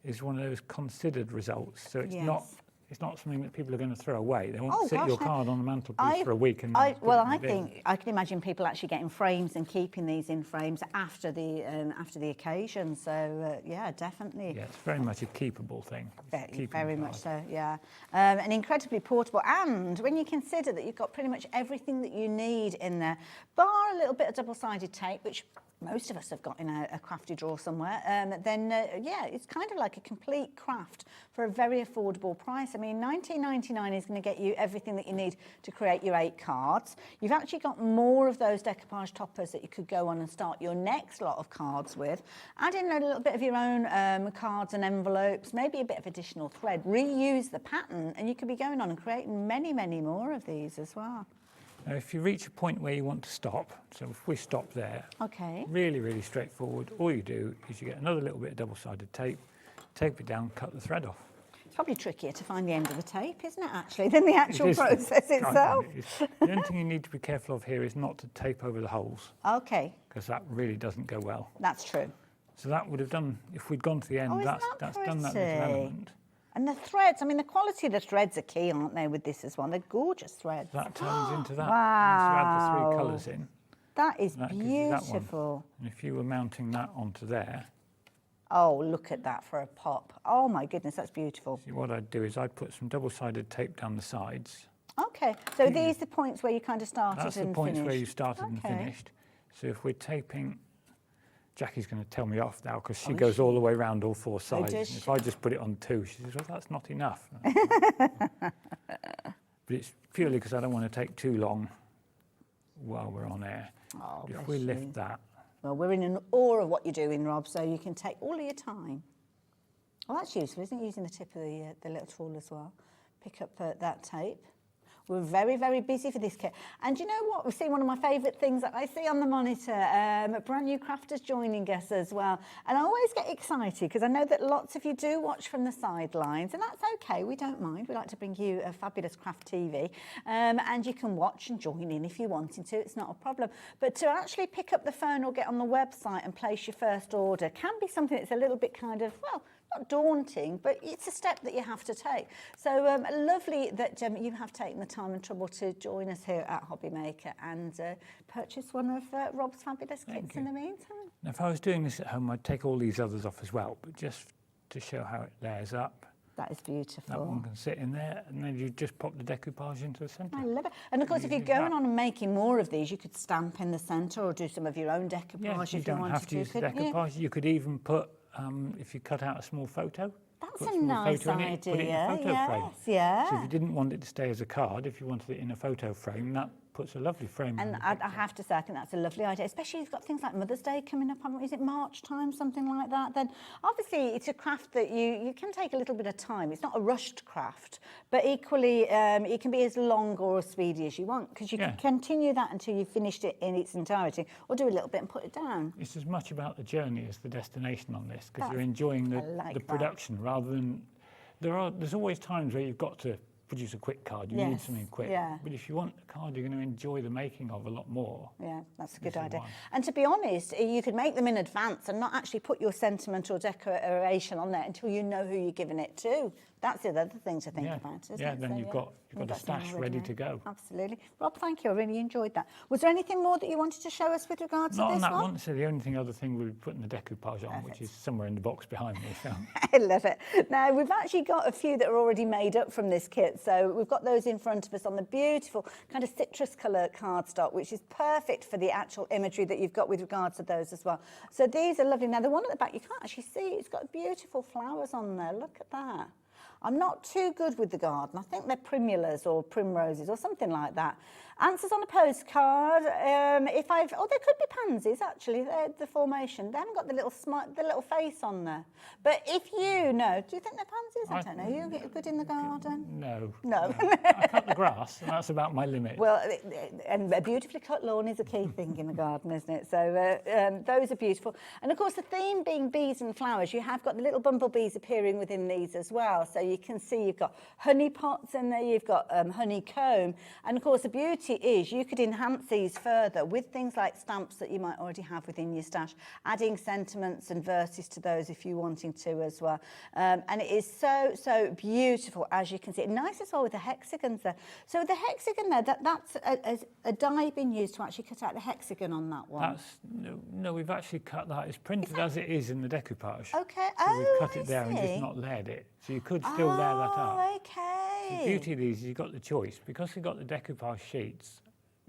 is one of those considered results. So it's Yes. not it's not something that people are going to throw away. They won't Oh, sit gosh, your no. card on the mantelpiece for a week. And I put it in the bin. think I can imagine people actually getting frames and keeping these in frames after the occasion. So yeah, definitely. Yeah, it's very much a keepable thing. Very much so, yeah. And incredibly portable. And when you consider that you've got pretty much everything that you need in there, bar a little bit of double-sided tape, which most of us have got in a crafty drawer somewhere, then yeah, it's kind of like a complete craft for a very affordable price. I mean, $19.99 is going to get you everything that you need to create your 8 cards. You've actually got more of those decoupage toppers that you could go on and start your next lot of cards with. Add in a little bit of your own cards and envelopes, maybe a bit of additional thread. Reuse the pattern, and you could be going on and creating many, many more of these as well. Now, if you reach a point where you want to stop, so if we stop there, okay, really, really straightforward. All you do is you get another little bit of double-sided tape, tape it down, cut the thread off. It's probably trickier to find the end of the tape, isn't it, actually, than the actual process itself? The only thing you need to be careful of here is not to tape over the holes. Okay. Because that really doesn't go well. That's true. So that would have done, if we'd gone to the end, that's done that little element. And the threads, I mean, the quality of the threads are key, aren't they, with this as well? They're gorgeous threads. That turns into that. Wow. Once you add the 3 colours in. That is that beautiful. And if you were mounting that onto there. Oh, look at that for a pop. Oh, my goodness, that's beautiful. See, what I'd do is I'd put some double-sided tape down the sides. Okay, so these are the points where you kind of started and That's finished. the points where you started and finished. So if we're taping, Jackie's going to tell me off now because she goes all the way around all 4 sides. And if I just put it on 2, she says, well, that's not enough. But it's purely because I don't want to take too long while we're on air. Oh, if we lift that. Well, we're in an awe of what you're doing, Rob, so you can take all of your time. Well, that's useful, isn't it, using the tip of the little tool as well. Pick up that tape. We're very, very busy for this kit. And you know what? We've seen one of my favourite things that I see on the monitor, a brand new Crafter'S joining us as well. And I always get excited because I know that lots of you do watch from the sidelines, and that's okay, we don't mind. We like to bring you a fabulous craft TV, and you can watch and join in if you wanted to, it's not a problem. But to actually pick up the phone or get on the website and place your first order can be something that's a little bit kind of, well, not daunting, but it's a step that you have to take. So lovely that you have taken the time and trouble to join us here at Hobby Maker and purchase one of Rob's fabulous kits in the meantime. Now, if I was doing this at home, I'd take all these others off as well, but just to show how it layers up. That is beautiful. That one can sit in there, and then you just pop the decoupage into the centre. I love it. And of course, if you're going on and making more of these, you could stamp in the centre or do some of your own decoupage if you wanted to. You don't have to use the decoupage. You could even put, if you cut out a small photo, that's a nice idea. Put it in a photo frame. Yeah. So if you didn't want it to stay as a card, if you wanted it in a photo frame, that puts a lovely frame. And I have to say, I think that's a lovely idea, especially if you've got things like Mother's Day coming up. Is it March time, something like that? Then obviously it's a craft that you can take a little bit of time. It's not a rushed craft, but equally it can be as long or as speedy as you want because you can continue that until you've finished it in its entirety, or do a little bit and put it down. It's as much about the journey as the destination on this because you're enjoying the production rather than there's always times where you've got to produce a quick card. You need something quick. Yeah. But if you want a card you're going to enjoy the making of a lot more. Yeah, that's a good idea. And to be honest, you could make them in advance and not actually put your sentiment or decoration on there until you know who you're giving it to. That's the other thing to think about, isn't it? Yeah, then you've got a stash ready to go. Absolutely. Rob, thank you. I really enjoyed that. Was there anything more that you wanted to show us with regards to this one? Not on that one. So the only other thing we'll be putting the decoupage on, which is somewhere in the box behind me. So. I love it. Now, we've actually got a few that are already made up from this kit. So we've got those in front of us on the beautiful kind of citrus colour cardstock, which is perfect for the actual imagery that you've got with regards to those as well. So these are lovely. Now, the one at the back, you can't actually see. It's got beautiful flowers on there. Look at that. I'm not too good with the garden. I think they're primulas or primroses or something like that. Answers on a postcard. They could be pansies actually. They're the formation. They haven't got the little face on there. But if you know, do you think they're pansies? I don't know. You get good in the garden? No. I cut the grass, and that's about my limit. Well, and a beautifully cut lawn is a key thing in a garden, isn't it? So those are beautiful. And of course, the theme being bees and flowers, you have got the little bumblebees appearing within these as well. So you can see you've got honey pots in there, you've got honeycomb. And of course, the beauty is you could enhance these further with things like stamps that you might already have within your stash, adding sentiments and verses to those if you're wanting to as well. And it is so beautiful, as you can see. Nice as well with the hexagons there. So with the hexagon there, that's a die being used to actually cut out the hexagon on that one. No, we've actually cut that. It's printed as it is in the decoupage. Okay. So we've cut it there and just not layered it. So you could still layer that up. Oh, okay. The beauty of these is you've got the choice. Because you've got the decoupage sheets,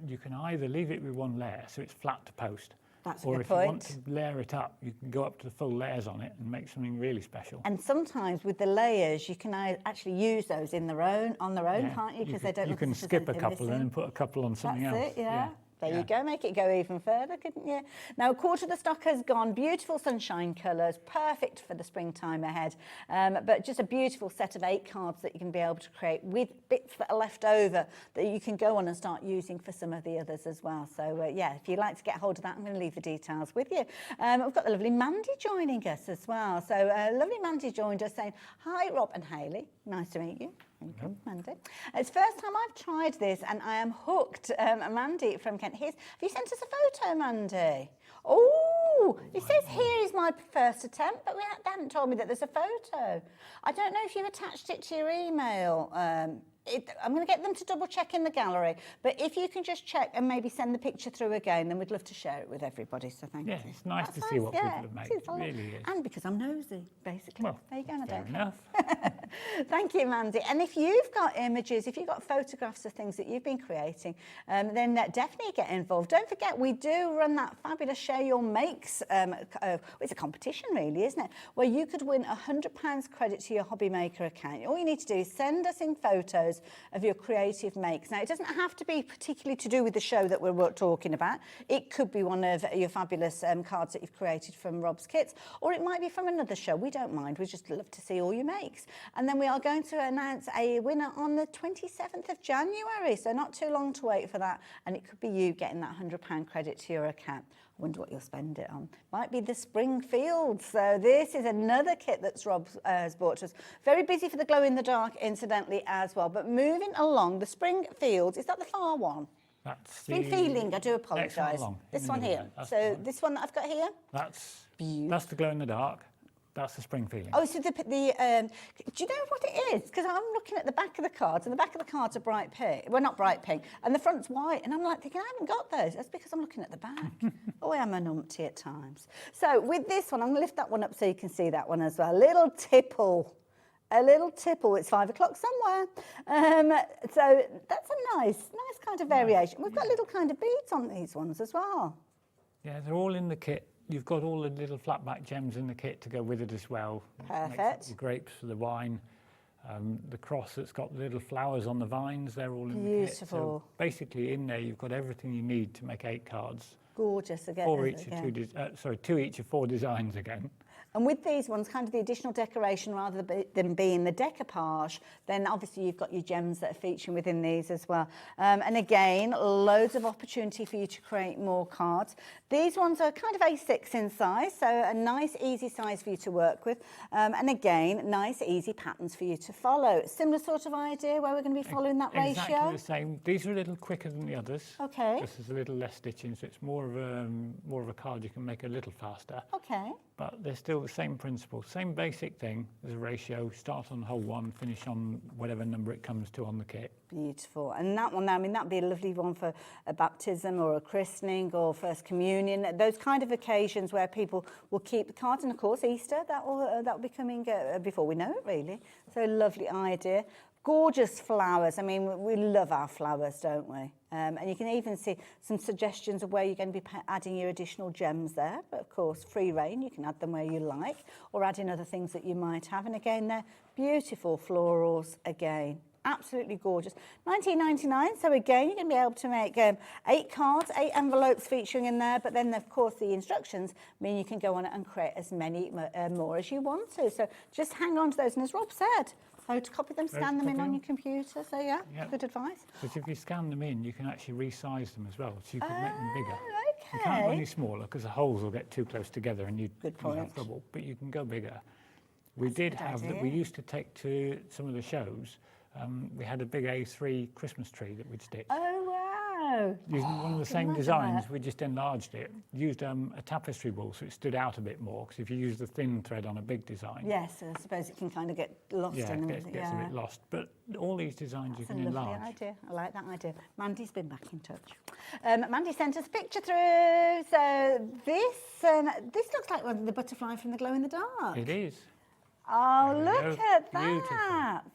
you can either leave it with one layer, so it's flat to post. That's a or good if point. you want to layer it up, you can go up to the full layers on it and make something really special. And sometimes with the layers, you can actually use those on their own, Yeah. can't you? Because they don't. You can skip a couple and then put a couple on something else. That's it, yeah. There you go, make it go even further, couldn't you? Now, a quarter of the stock has gone. Beautiful sunshine colours, perfect for the springtime ahead. But just a beautiful set of 8 cards that you can be able to create with bits that are left over that you can go on and start using for some of the others as well. So, yeah, if you'd like to get hold of that, I'm going to leave the details with you. We've got the lovely Mandy joining us as well. So, lovely Mandy joined us saying, hi, Rob and Hayley. Nice to meet you. Thank you, Mandy. It's the first time I've tried this and I am hooked. Mandy from Kent. Have you sent us a photo, Mandy? Oh, it says here is my first attempt, but they haven't told me that there's a photo. I don't know if you attached it to your email. I'm going to get them to double check in the gallery, but if you can just check and maybe send the picture through again, then we'd love to share it with everybody, so thank you. Yeah, it's nice to see what people have made, it really is. And because I'm nosy, basically. Well, there you go, I fair don't enough. Thank you, Mandy. And if you've got images, if you've got photographs of things that you've been creating, then definitely get involved. Don't forget, we do run that fabulous Share Your Makes. It's a competition, really, isn't it? Where you could win £100 credit to your Hobby Maker account. All you need to do is send us in photos of your creative makes. Now, it doesn't have to be particularly to do with the show that we're talking about. It could be one of your fabulous cards that you've created from Rob's Kits, or it might be from another show. We don't mind. We just love to see all your makes. And then we are going to announce a winner on the 27th of January, so not too long to wait for that. And it could be you getting that £100 credit to your account. I wonder what you'll spend it on. Might be the Spring Fields. So this is another kit that's Rob has bought to us. Very busy for the glow in the dark, incidentally, as well. But moving along, the Spring Fields, is that the far one? That's Spring Feeling, I do apologise. This one here. So this one that I've got here? That's the glow in the dark. That's the Spring Feeling. Oh, so do you know what it is? Because I'm looking at the back of the cards, and the back of the cards are bright pink. Well, not bright pink, and the front's white. And I'm like thinking, I haven't got those. That's because I'm looking at the back. Oh, I am a numpty at times. So with this one, I'm going to lift that one up so you can see that one as well. A little tipple. It's 5 o'clock somewhere. So that's a nice kind of variation. We've got little kind of beads on these ones as well. Yeah, they're all in the kit. You've got all the little flat back gems in the kit to go with it as well. Perfect. The grapes for the wine. The cross that's got the little flowers on the vines, they're all in the kit. Beautiful. So basically in there you've got everything you need to make 8 cards. Gorgeous again. 2 each of 4 designs again. And with these ones, kind of the additional decoration rather than being the decoupage, then obviously you've got your gems that are featuring within these as well. And again, loads of opportunity for you to create more cards. These ones are kind of A6 in size, so a nice, easy size for you to work with. And again, nice, easy patterns for you to follow. Similar sort of idea where we're going to be following that ratio? Exactly the same. These are a little quicker than the others. Okay. This is a little less stitching, so it's more of a card you can make a little faster. Okay. But they're still the same principle, same basic thing as a ratio. Start on hole 1, finish on whatever number it comes to on the kit. Beautiful. And that one, I mean, that'd be a lovely one for a baptism or a christening or first communion. Those kind of occasions where people will keep the cards. And of course, Easter, that will be coming before we know it, really. So lovely idea. Gorgeous flowers. I mean, we love our flowers, don't we? And you can even see some suggestions of where you're going to be adding your additional gems there. But of course, free reign, you can add them where you like, or add in other things that you might have. And again, they're beautiful florals again. Absolutely gorgeous. $19.99. So again, you're going to be able to make 8 cards, 8 envelopes featuring in there. But then, of course, the instructions mean you can go on it and create as many more as you want to. So just hang on to those. And as Rob said, photocopy them, scan them in on your computer. So yeah, good advice. But if you scan them in, you can actually resize them as well, so you can make them bigger. Okay. You can't go any smaller because the holes will get too close together and you have trouble. But you can go bigger. We did have that. We used to take to some of the shows. We had a big A3 Christmas tree that we'd stitch. Oh, wow. Using one of the same designs, we just enlarged it. Used a tapestry wool so it stood out a bit more, because if you use the thin thread on a big design... Yes, I suppose it can kind of get lost in it gets a bit lost. But all these designs you can enlarge. That's a lovely idea. I like that idea. Mandy's been back in touch. Mandy sent us a picture through. So this looks like one of the butterfly from the glow in the dark. It is. Oh, look at Beautiful. that.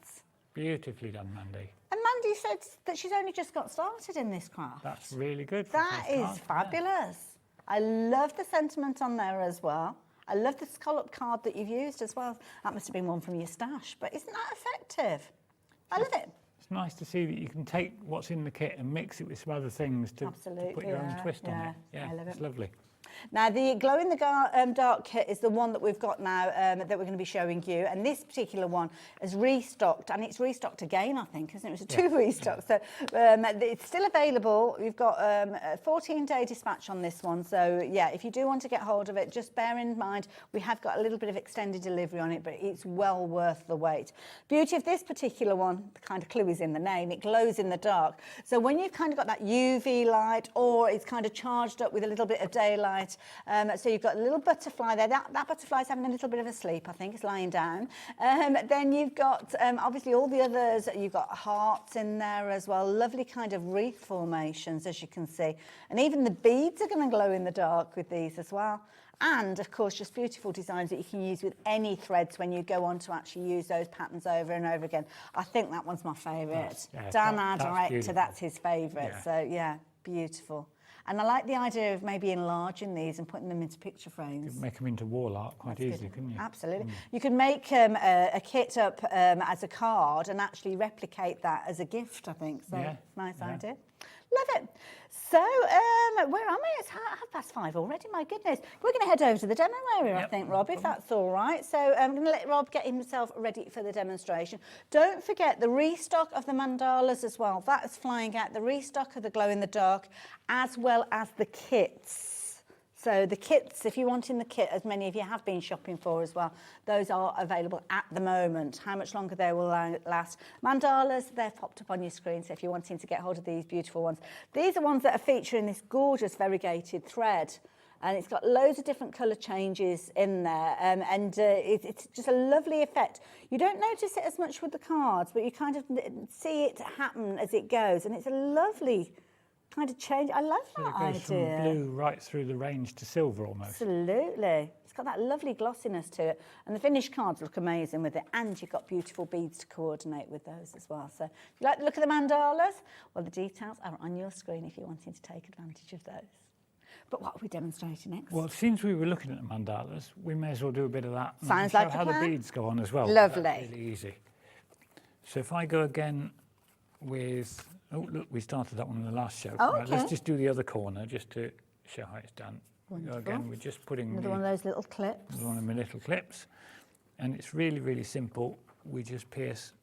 Beautifully done, Mandy. And Mandy said that she's only just got started in this craft. That's really good. That is fabulous. I love the sentiment on there as well. I love the scallop card that you've used as well. That must have been one from your stash, but isn't that effective? I love it. It's nice to see that you can take what's in the kit and mix it with some other things to put your own twist on it. Yeah, I love it. It's lovely. Now, the glow in the dark kit is the one that we've got now that we're going to be showing you. And this particular one is restocked, and it's restocked again, I think, isn't it? It was two restocked. So it's still available. We've got a 14-day dispatch on this one. So, yeah, if you do want to get hold of it, just bear in mind we have got a little bit of extended delivery on it, but it's well worth the wait. Beauty of this particular one, the kind of clue is in the name, it glows in the dark. So when you've kind of got that UV light, or it's kind of charged up with a little bit of daylight, so you've got a little butterfly there. That butterfly's having a little bit of a sleep, I think. It's lying down. Then you've got, obviously, all the others. You've got hearts in there as well. Lovely kind of wreath formations, as you can see. And even the beads are going to glow in the dark with these as well. And, of course, just beautiful designs that you can use with any threads when you go on to actually use those patterns over and over again. I think that one's my favourite. Dan, our director, that's his favourite. Yeah. So, yeah, beautiful. And I like the idea of maybe enlarging these and putting them into picture frames. You can make them into wall art quite easily, couldn't you? Absolutely. You can make a kit up as a card and actually replicate that as a gift, I think. So, nice idea. Love it. So, where am I? It's 5:30 already, my goodness. We're going to head over to the demo area, I think, Rob, if that's all right. So I'm going to let Rob get himself ready for the demonstration. Don't forget the restock of the mandalas as well. That is flying out. The restock of the glow-in-the-dark, as well as the kits. So the kits, if you're wanting the kit, as many of you have been shopping for as well, those are available at the moment. How much longer they will last. Mandalas, they're popped up on your screen, so if you're wanting to get hold of these beautiful ones. These are ones that are featuring this gorgeous variegated thread. And it's got loads of different colour changes in there, and it's just a lovely effect. You don't notice it as much with the cards, but you kind of see it happen as it goes, and it's a lovely kind of change. I love that idea. It goes from blue right through the range to silver almost. Absolutely. It's got that lovely glossiness to it. And the finished cards look amazing with it. And you've got beautiful beads to coordinate with those as well. So if you like the look of the mandalas, well, the details are on your screen if you're wanting to take advantage of those. But what are we demonstrating next? Well, since we were looking at the mandalas, we may as well do a bit of that. Sounds like a plan. How the beads go on as well. Lovely. That's really easy. So if I go again with... Oh, look, we started that one in the last show. Oh, right, okay. let's just do the other corner just to show how it's done. Wonderful. Again, we're just putting another one of those little clips. One of my little clips. And it's really, really simple. We just pierce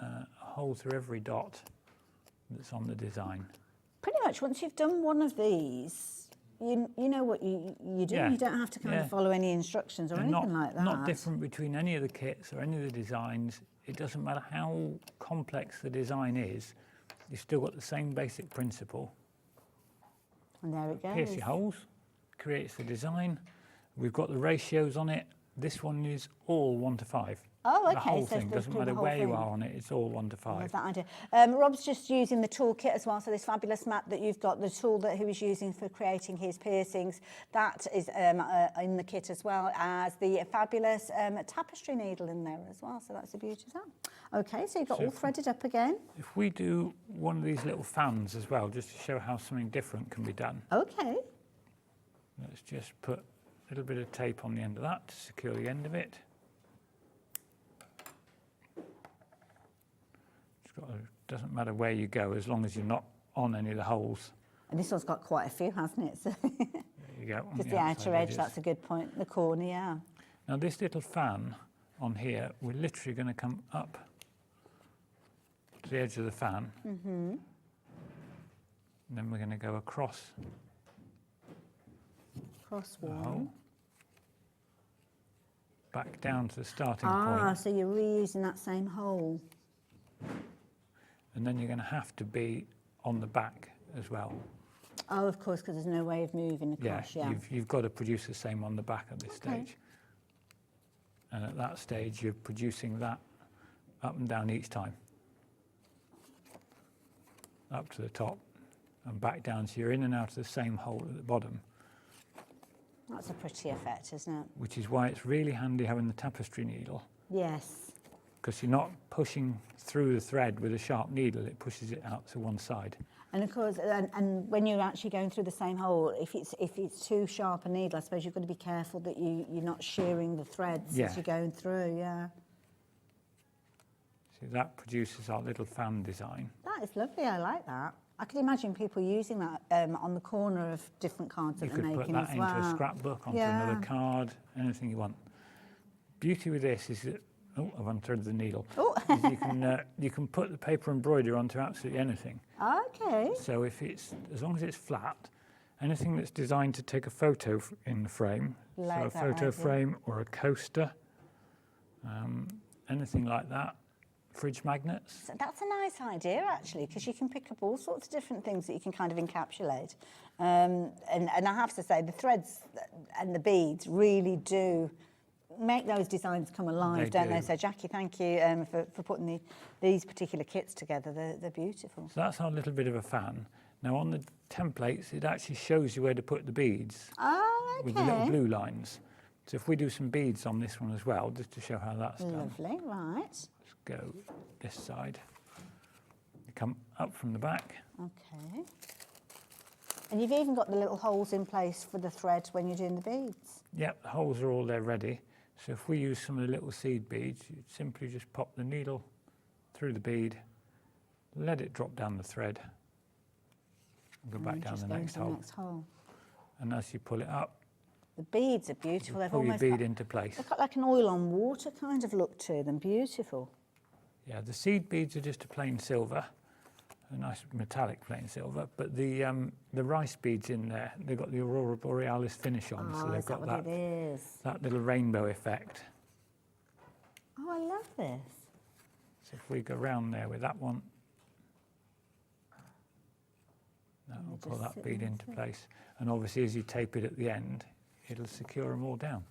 a hole through every dot that's on the design. Pretty much once you've done one of these, you know what you do. Yeah. You don't have to kind of follow any instructions or anything like that. Not different between any of the kits or any of the designs. It doesn't matter how complex the design is. You've still got the same basic principle. And there it goes. Pierce your holes, creates the design. We've got the ratios on it. This one is all 1:5. Oh, okay. The whole so thing doesn't matter where you are on it. It's all 1:5. I love that idea. Rob's just using the toolkit as well. So this fabulous mat that you've got, the tool that he was using for creating his piercings, that is in the kit as well as the fabulous tapestry needle in there as well. So that's the beauty of that. Okay, so you've got all threaded up again. If we do one of these little fans as well, just to show how something different can be done. Okay. Let's just put a little bit of tape on the end of that to secure the end of it. Doesn't matter where you go as long as you're not on any of the holes. And this one's got quite a few, hasn't it? So there you go. Just the outer edge, that's a good point. The corner, yeah. Now this little fan on here, we're literally going to come up to the edge of the fan. Mm-hmm. And then we're going to go across. Cross one. back down to the starting Ah, point. so you're reusing that same hole. And then you're going to have to be on the back as well. Oh, of course, because there's no way of moving across, yeah. You've got to produce the same on the back at this stage. And at that stage, you're producing that up and down each time. Up to the top and back down, so you're in and out of the same hole at the bottom. That's a pretty effect, isn't it? Which is why it's really handy having the tapestry needle, Yes. because you're not pushing through the thread with a sharp needle, it pushes it out to one side. And of course, and when you're actually going through the same hole, if it's too sharp a needle, I suppose you've got to be careful that you're not shearing the threads as you're going through, yeah. So that produces our little fan design. That is lovely, I like that. I can imagine people using that on the corner of different cards that they're making as well. You could put that into a scrapbook, onto another card, anything you want. Beauty with this is that, oh, I've unthreaded the needle. Oh. You can put the paper embroidery onto absolutely anything. Okay. So if it's, as long as it's flat, anything that's designed to take a photo in the frame, Like so a that photo idea. frame or a coaster, anything like that. Fridge magnets. So that's a nice idea, actually, because you can pick up all sorts of different things that you can kind of encapsulate. And I have to say, the threads and the beads really do make those designs come alive, don't they? So, Jackie, thank you for putting these particular kits together. They're beautiful. So that's our little bit of a fan. Now, on the templates, it actually shows you where to put the beads Oh, okay. with the little blue lines. So if we do some beads on this one as well, just to show how that's done. Lovely, right. Let's go this side. You come up from the back. Okay. And you've even got the little holes in place for the thread when you're doing the beads. Yep, the holes are all there ready. So if we use some of the little seed beads, you simply just pop the needle through the bead, let it drop down the thread, and go back down the next hole. And as you pull it up, the beads are beautiful. They've pull your almost bead into place. They've got like an oil on water kind of look to them. Beautiful. Yeah, the seed beads are just a plain silver, a nice metallic plain silver, but the rice beads in there, they've got the Aurora Borealis finish on, so they've got that little rainbow effect. Oh, I love this. So if we go round there with that one, that will pull that bead into place. And obviously as you tape it at the end, it'll secure them all down.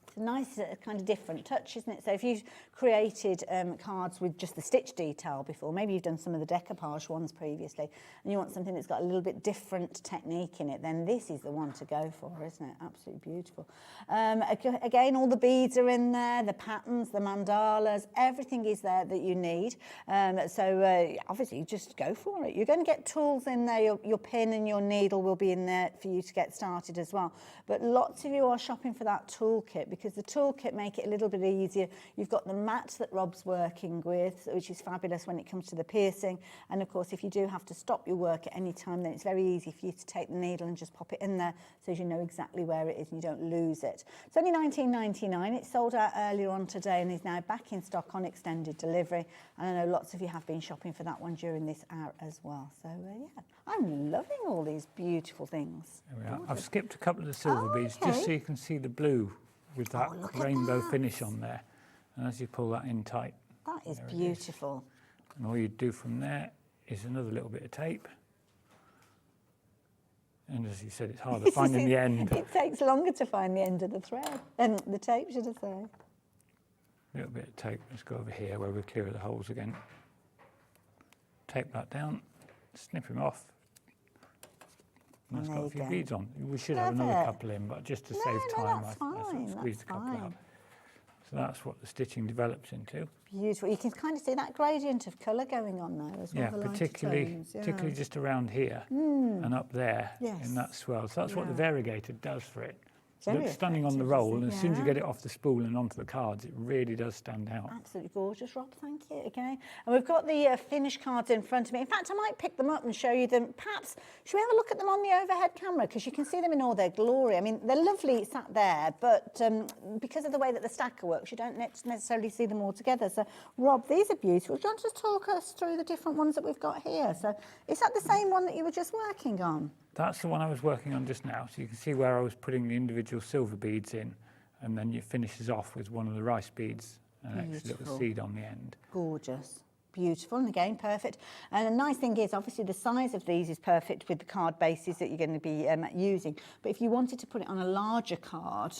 It's a nice kind of different touch, isn't it? So if you've created cards with just the stitch detail before, maybe you've done some of the decoupage ones previously, and you want something that's got a little bit different technique in it, then this is the one to go for, isn't it? Absolutely beautiful. Again, all the beads are in there, the patterns, the mandalas, everything is there that you need. So obviously, just go for it. You're going to get tools in there. Your pin and your needle will be in there for you to get started as well. But lots of you are shopping for that toolkit because the toolkit make it a little bit easier. You've got the mat that Rob's working with, which is fabulous when it comes to the piercing. And of course, if you do have to stop your work at any time, then it's very easy for you to take the needle and just pop it in there so you know exactly where it is and you don't lose it. It's only $19.99. It sold out earlier on today and is now back in stock on extended delivery. And I know lots of you have been shopping for that one during this hour as well. So yeah, I'm loving all these beautiful things. There we are. I've skipped a couple of the silver beads just so you can see the blue with that rainbow finish on there. And as you pull that in tight. That is beautiful. And all you do from there is another little bit of tape. And as you said, it's harder finding the end. It takes longer to find the end of the thread, and the tape, should I say. A little bit of tape. Let's go over here where we clear the holes again. Tape that down, snip him off. And that's got a few beads on. We should have another couple in, but just to save time, I squeezed a couple out. So that's what the stitching develops into. Beautiful. You can kind of see that gradient of colour going on there as well. Yeah, particularly just around here and up there in that swell. So that's what the variegated does for it. It looks stunning on the roll, and as soon as you get it off the spool and onto the cards, it really does stand out. Absolutely gorgeous, Rob, thank you again. And we've got the finished cards in front of me. In fact, I might pick them up and show you them. Perhaps, should we have a look at them on the overhead camera? Because you can see them in all their glory. I mean, they're lovely sat there, but because of the way that the stacker works, you don't necessarily see them all together. So, Rob, these are beautiful. Do you want to just talk us through the different ones that we've got here? So, is that the same one that you were just working on? That's the one I was working on just now. So you can see where I was putting the individual silver beads in and then it finishes off with one of the rice beads and an extra little seed on the end. Gorgeous. Beautiful, and again, perfect. And the nice thing is, obviously, the size of these is perfect with the card bases that you're going to be using. But if you wanted to put it on a larger card,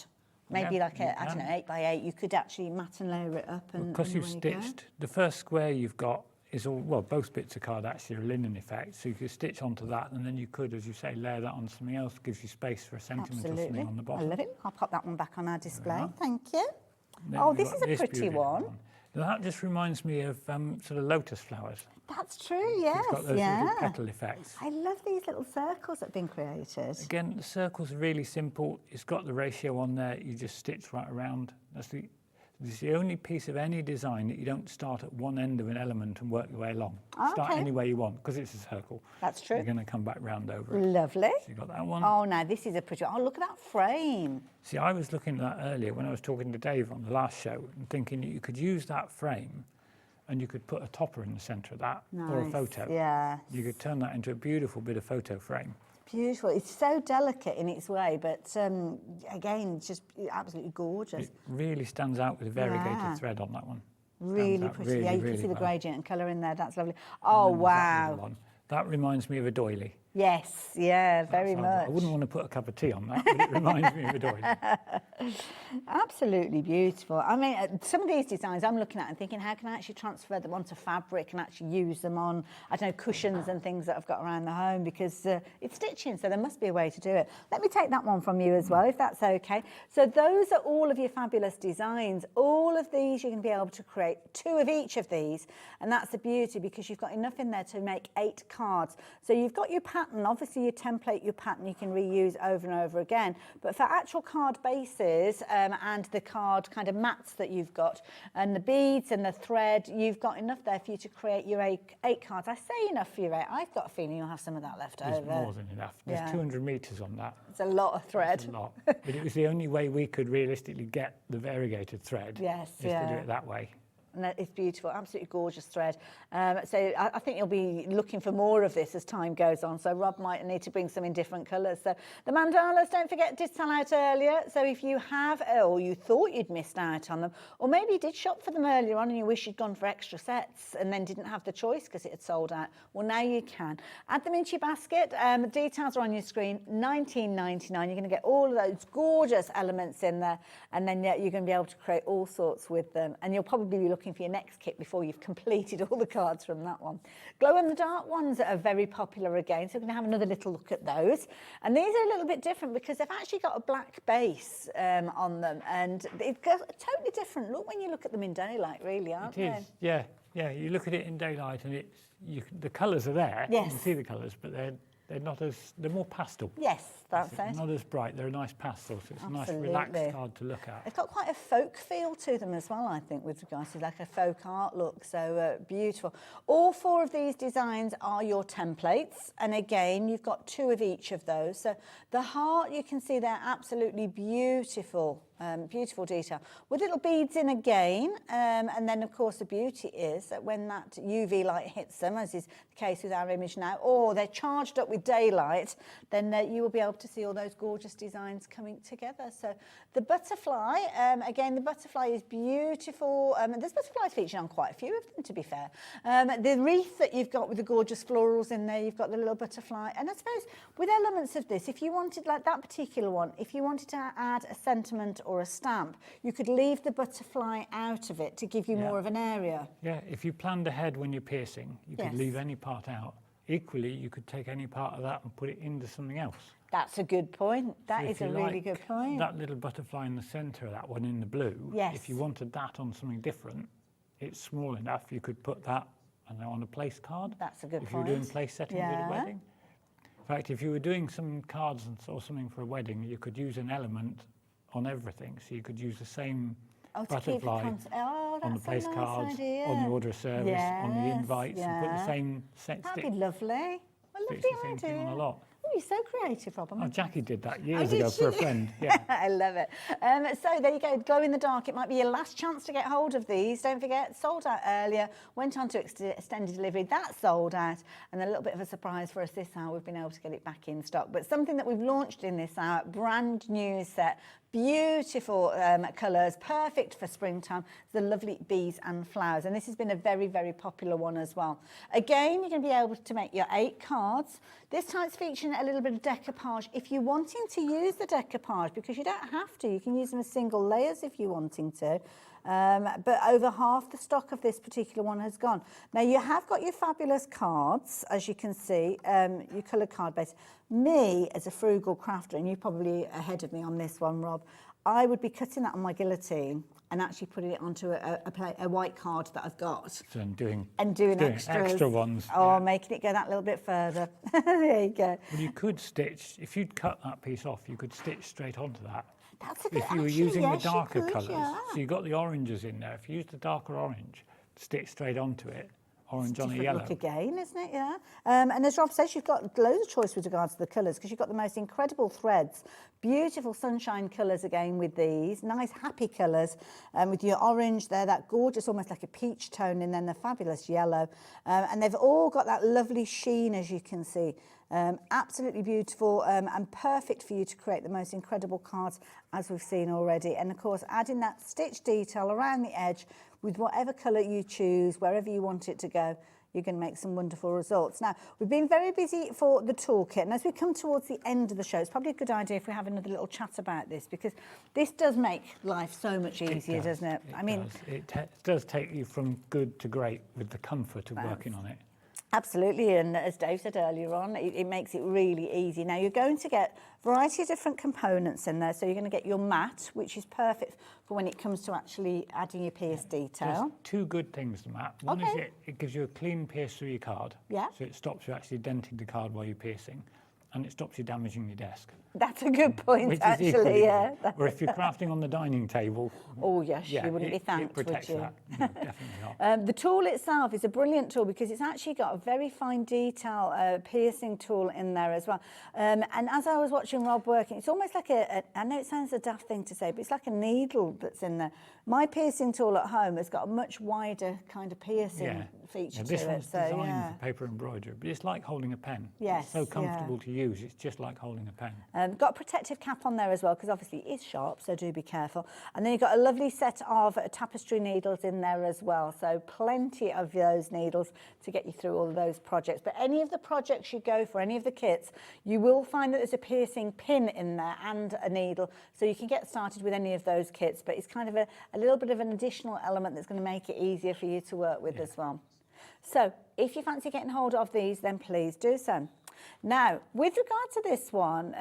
maybe like a, I don't know, 8 by 8, you could actually mat and layer it up. And because you've stitched, the first square you've got is all, well, both bits of card actually are a linen effect, so you could stitch onto that, and then you could, as you say, layer that on something else, gives you space for a sentiment or something on the bottom. I love it. I'll pop that one back on our display. Thank you. Then Oh, we've this got is a pretty one. Now, that just reminds me of sort of lotus flowers. That's true, yes, It's got those little petal effects. I love these little circles that have been created. Again, the circle's really simple. It's got the ratio on there. You just stitch right around. It's the only piece of any design that you don't start at one end of an element and work your way along. Start any way you want, because it's a circle. That's true. You're going to come back round over it. Lovely. So you got that one. Oh, now this is a pretty one. Oh, look at that frame. See, I was looking at that earlier when I was talking to Dave on the last show and thinking you could use that frame and you could put a topper in the centre of that or a photo. Yeah. You could turn that into a beautiful bit of photo frame. Beautiful. It's so delicate in its way, but again, just absolutely gorgeous. It really stands out with variegated thread on that one. Really pretty. Really, yeah, you really can see the well. gradient and colour in there. That's lovely. Oh, wow. That reminds me of a doily. Yes, yeah, very much. I wouldn't want to put a cup of tea on that, but it reminds me of a doily. Absolutely beautiful. I mean, some of these designs I'm looking at and thinking, how can I actually transfer them onto fabric and actually use them on, I don't know, cushions and things that I've got around the home, because it's stitching, so there must be a way to do it. Let me take that one from you as well, if that's okay. So those are all of your fabulous designs. All of these, you're going to be able to create 2 of each of these, and that's the beauty, because you've got enough in there to make 8 cards. So you've got your pattern, obviously your template, your pattern you can reuse over and over again, but for actual card bases and the card kind of mats that you've got and the beads and the thread, you've got enough there for you to create your 8 cards. I say enough for your 8. I've got a feeling you'll have some of that left over. There's more than enough. There's 200 metres on that. It's a lot of thread. It's a lot. But it was the only way we could realistically get the variegated thread. Yes, is to do it that way. And it's beautiful, absolutely gorgeous thread. So I think you'll be looking for more of this as time goes on. So Rob might need to bring some in different colours. So the mandalas, don't forget, did sell out earlier. So if you have, or you thought you'd missed out on them, or maybe you did shop for them earlier on and you wish you'd gone for extra sets and then didn't have the choice because it had sold out, well, now you can. Add them into your basket. The details are on your screen, $19.99. You're going to get all of those gorgeous elements in there, and then you're going to be able to create all sorts with them. And you'll probably be looking for your next kit before you've completed all the cards from that one. Glow in the dark ones are very popular again, so we're going to have another little look at those. And these are a little bit different because they've actually got a black base on them, and it's a totally different look when you look at them in daylight, really, aren't they? It is, yeah. You look at it in daylight and the colours are there. Yes. You can see the colours, but they're not as, they're more pastel. Yes, that's it. Not as bright, they're a nice pastel, so it's Absolutely. a nice relaxed card to look at. It's got quite a folk feel to them as well, I think, with regards to like a folk art look, so beautiful. All 4 of these designs are your templates, and again, you've got 2 of each of those. So the heart, you can see they're absolutely beautiful. Beautiful detail with little beads in again, and then of course the beauty is that when that UV light hits them, as is the case with our image now, or they're charged up with daylight, then you will be able to see all those gorgeous designs coming together. So the butterfly, again, the butterfly is beautiful. There's butterflies featured on quite a few of them, to be fair. The wreath that you've got with the gorgeous florals in there, you've got the little butterfly, and I suppose with elements of this, if you wanted, like that particular one, if you wanted to add a sentiment or a stamp, you could leave the butterfly out of it to give you more of an area. Yeah, if you planned ahead when you're piercing, you could leave any part out. Equally, you could take any part of that and put it into something else. That's a good point. That So is a really good point. That little butterfly in the centre of that one in the blue, if you wanted that on something different, it's small enough, you could put that on a place card. That's a good point. If point. you were doing place settings at a wedding. In fact, if you were doing some cards or something for a wedding, you could use an element on everything. So you could use the same butterfly on the place cards, on the order of service, on the invites, and put the same set That'd be lovely. Well, lovely the same idea. thing on a lot. Oh, you're so creative, Rob. Oh, Jackie did that years ago for a friend. Yeah. I love it. So there you go, glow in the dark. It might be your last chance to get hold of these. Don't forget, sold out earlier, went on to extended delivery. That sold out. And a little bit of a surprise for us this hour, we've been able to get it back in stock. But something that we've launched in this hour, brand new set, Beautiful colours, perfect for springtime. The lovely bees and flowers, and this has been a very, very popular one as well. Again, you're going to be able to make your 8 cards. This time it's featuring a little bit of decoupage. If you're wanting to use the decoupage, because you don't have to, you can use them as single layers if you're wanting to. But over half the stock of this particular one has gone. Now you have got your fabulous cards, as you can see, your colour card base. Me, as a frugal crafter, and you're probably ahead of me on this one, Rob, I would be cutting that on my guillotine and actually putting it onto a white card that I've got. So I'm doing extras. extra ones. Oh, making it go that little bit further. There you go. Well, you could stitch, if you'd cut that piece off, you could stitch straight onto that. That's a good, If you were actually, using yes, the darker you could, colours, yeah. so you've got the oranges in there. If you use the darker orange, stitch straight onto it, orange on a yellow. Look again, isn't it? Yeah. And as Rob says, you've got loads of choice with regards to the colours because you've got the most incredible threads, beautiful sunshine colours again with these, nice happy colours, with your orange there, that gorgeous, almost like a peach tone, and then the fabulous yellow. And they've all got that lovely sheen, as you can see. Absolutely beautiful and perfect for you to create the most incredible cards as we've seen already. And of course, adding that stitch detail around the edge with whatever colour you choose, wherever you want it to go, you're going to make some wonderful results. Now, we've been very busy for the toolkit, and as we come towards the end of the show, it's probably a good idea if we have another little chat about this, because this does make life so much easier, doesn't it? It does take you from good to great with the comfort of working on it. Absolutely, and as Dave said earlier on, it makes it really easy. Now you're going to get a variety of different components in there, so you're going to get your mat, which is perfect for when it comes to actually adding your pierce detail. There's 2 good things to mat. One is it gives you a clean pierce through your card, yeah. So it stops you actually denting the card while you're piercing, and it stops you damaging your desk. That's a good point, Which actually, is equally yeah. good. Or if you're crafting on the dining table. Oh yes, you wouldn't be thanked, it protects would you? that. No, definitely not. The tool itself is a brilliant tool because it's actually got a very fine detail piercing tool in there as well. And as I was watching Rob working, it's almost like I know it sounds a daft thing to say, but it's like a needle that's in there. My piercing tool at home has got a much wider kind of piercing feature this to one's it. So, designed for paper embroidery, but it's like holding a pen. Yes, It's so comfortable to use, it's just like holding a pen. Got a protective cap on there as well, because obviously it is sharp, so do be careful. And then you've got a lovely set of tapestry needles in there as well, so plenty of those needles to get you through all of those projects. But any of the projects you go for, any of the kits, you will find that there's a piercing pin in there and a needle, so you can get started with any of those kits, but it's kind of a little bit of an additional element that's going to make it easier for you to work with as well. So if you fancy getting hold of these, then please do so. Now, with regard to this one,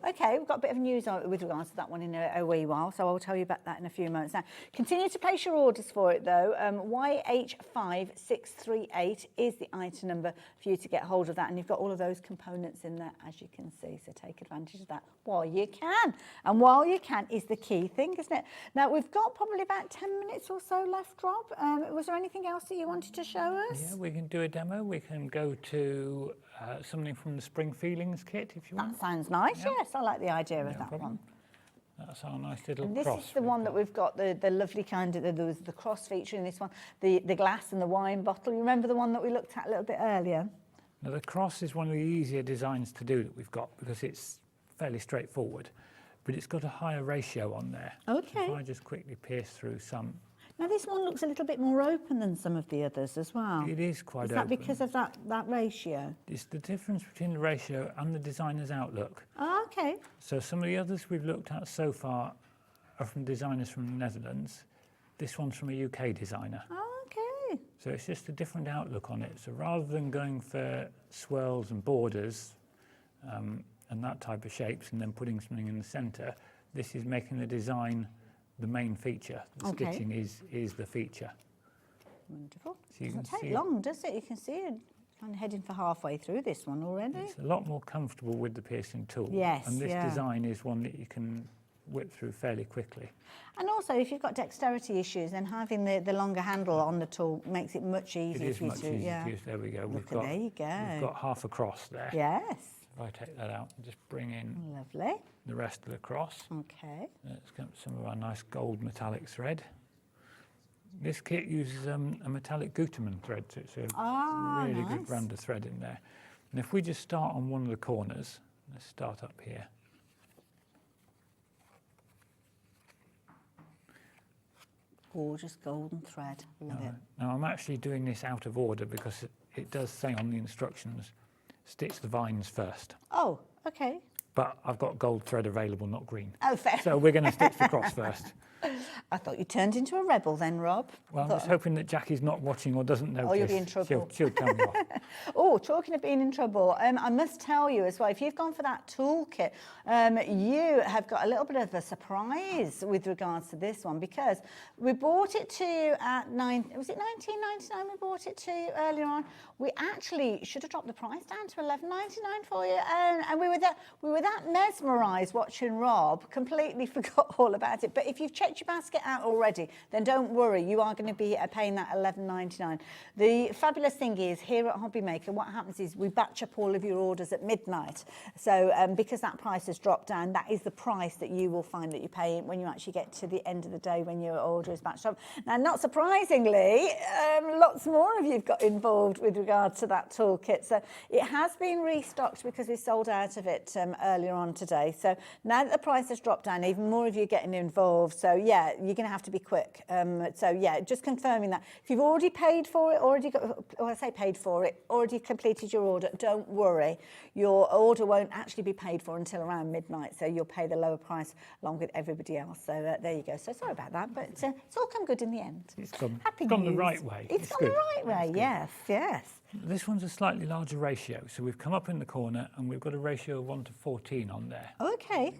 we've got a bit of news with regards to that one in a wee while, so I'll tell you about that in a few moments. Now, continue to place your orders for it, though. YH5638 is the item number for you to get hold of that, and you've got all of those components in there, as you can see, so take advantage of that while you can. And while you can is the key thing, isn't it? Now, we've got probably about 10 minutes or so left, Rob. Was there anything else that you wanted to show us? Yeah, we can do a demo. We can go to something from the Spring Feelings kit, if you want. That sounds nice, yes. I like the idea of No that problem. one. That's our nice little And this cross. is the one that we've got, the lovely kind of, there was the cross feature in this one, the glass and the wine bottle. You remember the one that we looked at a little bit earlier? Now, the cross is one of the easier designs to do that we've got because it's fairly straightforward, but it's got a higher ratio on there. Okay. If I just quickly pierce through some. Now this one looks a little bit more open than some of the others as well. It is quite open. Is that because of that ratio? It's the difference between the ratio and the designer's outlook. Oh, okay. So some of the others we've looked at so far are from designers from the Netherlands. This one's from a UK designer. Oh, okay. So it's just a different outlook on it. So rather than going for swirls and borders and that type of shapes and then putting something in the centre, this is making the design the main feature. The stitching is the feature. Wonderful. So you Doesn't can take see long, does it? You can see it kind of heading for halfway through this one already. It's a lot more comfortable with the piercing tool. Yes, and this yeah. design is one that you can whip through fairly quickly. And also, if you've got dexterity issues, then having the longer handle on the tool makes it much easier It is for you much to easier to use. There we go. There you go. We've got half a cross there. Yes. If I take that out and just bring in Lovely. the rest of the cross. Okay. Let's get some of our nice gold metallic thread. This kit uses a metallic Gutermann thread, so it's a really good brand of thread in there. And if we just start on one of the corners, let's start up here. gorgeous golden thread. Love it. Now I'm actually doing this out of order because it does say on the instructions, stitch the vines first. Oh, okay. But I've got gold thread available, not green. Oh, fair. So we're going to stitch the cross first. I thought you turned into a rebel then, Rob. Well, I'm just hoping that Jackie's not watching or doesn't notice. Oh, you'll be in trouble. She'll tell me off. Oh, talking of being in trouble, I must tell you as well, if you've gone for that toolkit, you have got a little bit of a surprise with regards to this one, because we bought it to you at was it $19.99 we bought it to you earlier on? We actually should have dropped the price down to $11.99 for you, and we were that mesmerised watching Rob, completely forgot all about it. But if you've checked your basket out already, then don't worry, you are going to be paying that $11.99. The fabulous thing is, here at Hobby Maker, what happens is we batch up all of your orders at midnight. So because that price has dropped down, that is the price that you will find that you pay when you actually get to the end of the day when your order is batched up. Now, not surprisingly, lots more of you have got involved with regard to that toolkit. So it has been restocked because we sold out of it earlier on today. So now that the price has dropped down, even more of you are getting involved. So yeah, you're going to have to be quick. So yeah, just confirming that. If you've already paid for it, already completed your order, don't worry. Your order won't actually be paid for until around midnight. So you'll pay the lower price along with everybody else. So there you go. So sorry about that, but it's all come good in the end. It's gone Happy the news. right way. It's gone the right way, yes, yes. This one's a slightly larger ratio. So we've come up in the corner and we've got a ratio of 1:14 on there. Okay.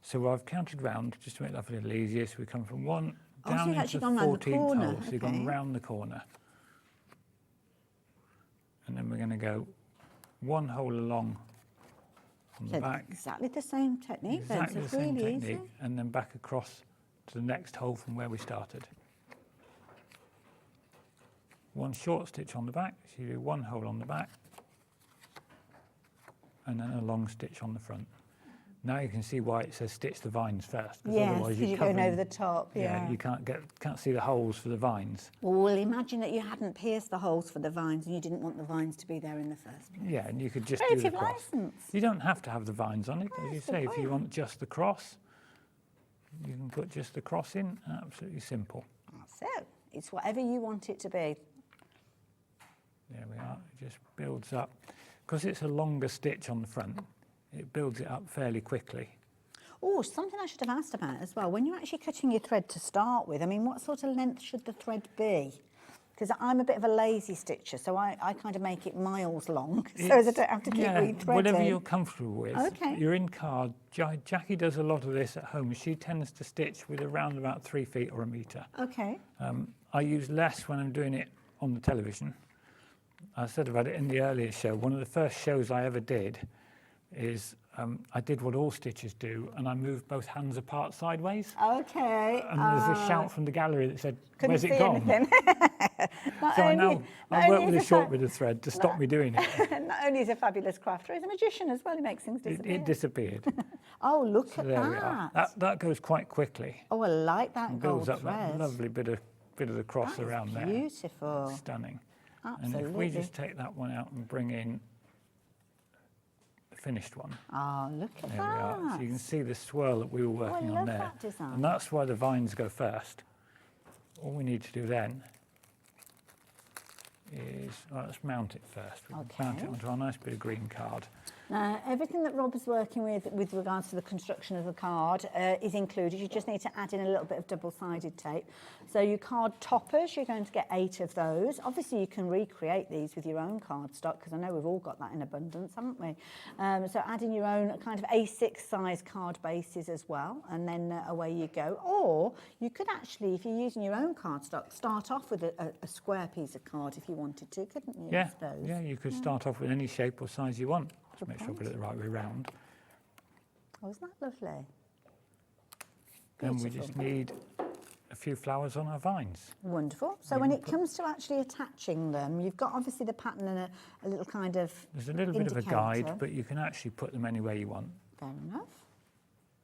So I've counted round just to make life a little easier. So we come from one down you've into actually the gone round the 14th corner. hole. So you've gone Okay. round the corner. And then we're going to go one hole along from the So back. exactly the same technique. Exactly then. the It's same really technique. easy. And then back across to the next hole from where we started. One short stitch on the back. So you do one hole on the back. And then a long stitch on the front. Now you can see why it says stitch the vines first. Yes, otherwise because you're going over the top. Yeah. You can't see the holes for the vines. Well, imagine that you hadn't pierced the holes for the vines and you didn't want the vines to be there in the first place. Yeah, and you could just do the Creative cross. licence. You don't have to have the vines on it, as you That's the say. If you point. want just the cross, you can put just the cross in. Absolutely simple. So it's whatever you want it to be. There we are. It just builds up. Because it's a longer stitch on the front, it builds it up fairly quickly. Oh, something I should have asked about as well. When you're actually cutting your thread to start with, I mean, what sort of length should the thread be? Because I'm a bit of a lazy stitcher, so I kind of make it miles long, so as I don't have to keep rethreading. Whatever you're comfortable with. Okay. You're in card. Jackie does a lot of this at home. She tends to stitch with around about 3 feet or a metre. Okay. I use less when I'm doing it on the television. I said about it in the earlier show. One of the first shows I ever did is I did what all stitchers do, and I moved both hands apart sideways. Okay. And there's a shout from the gallery that said, Couldn't "Where's see it gone?" anything. So I work with a short bit bit of thread to stop me doing it. Not only is a fabulous crafter, he's a magician as well. He makes things disappear. It disappeared. Oh, look So at there we are. That goes quite quickly. Oh, I like that And gold builds up thread. that lovely bit of the cross That's around there. beautiful. Stunning. Absolutely. And if we just take that one out and bring in the finished one. Oh, look at There that. we are. So you can see the swirl that we were working love on there. that design. And that's why the vines go first. All we need to do then is, let's mount it first. We can mount it onto our nice bit of green card. Now, everything that Rob is working with regards to the construction of the card is included. You just need to add in a little bit of double-sided tape. So your card toppers, you're going to get 8 of those. Obviously, you can recreate these with your own cardstock, because I know we've all got that in abundance, haven't we? So add in your own kind of A6 size card bases as well, and then away you go. Or you could actually, if you're using your own cardstock, start off with a square piece of card if you wanted to, couldn't you? Yeah, I suppose? yeah, you could start off with any shape or size you want. Just make sure I put it the right way round. Oh, isn't that lovely? Then we just need a few flowers on our vines. Wonderful. So when it comes to actually attaching them, you've got obviously the pattern and a little kind of There's a little bit of a guide, but you can actually put them anywhere you want. Fair enough.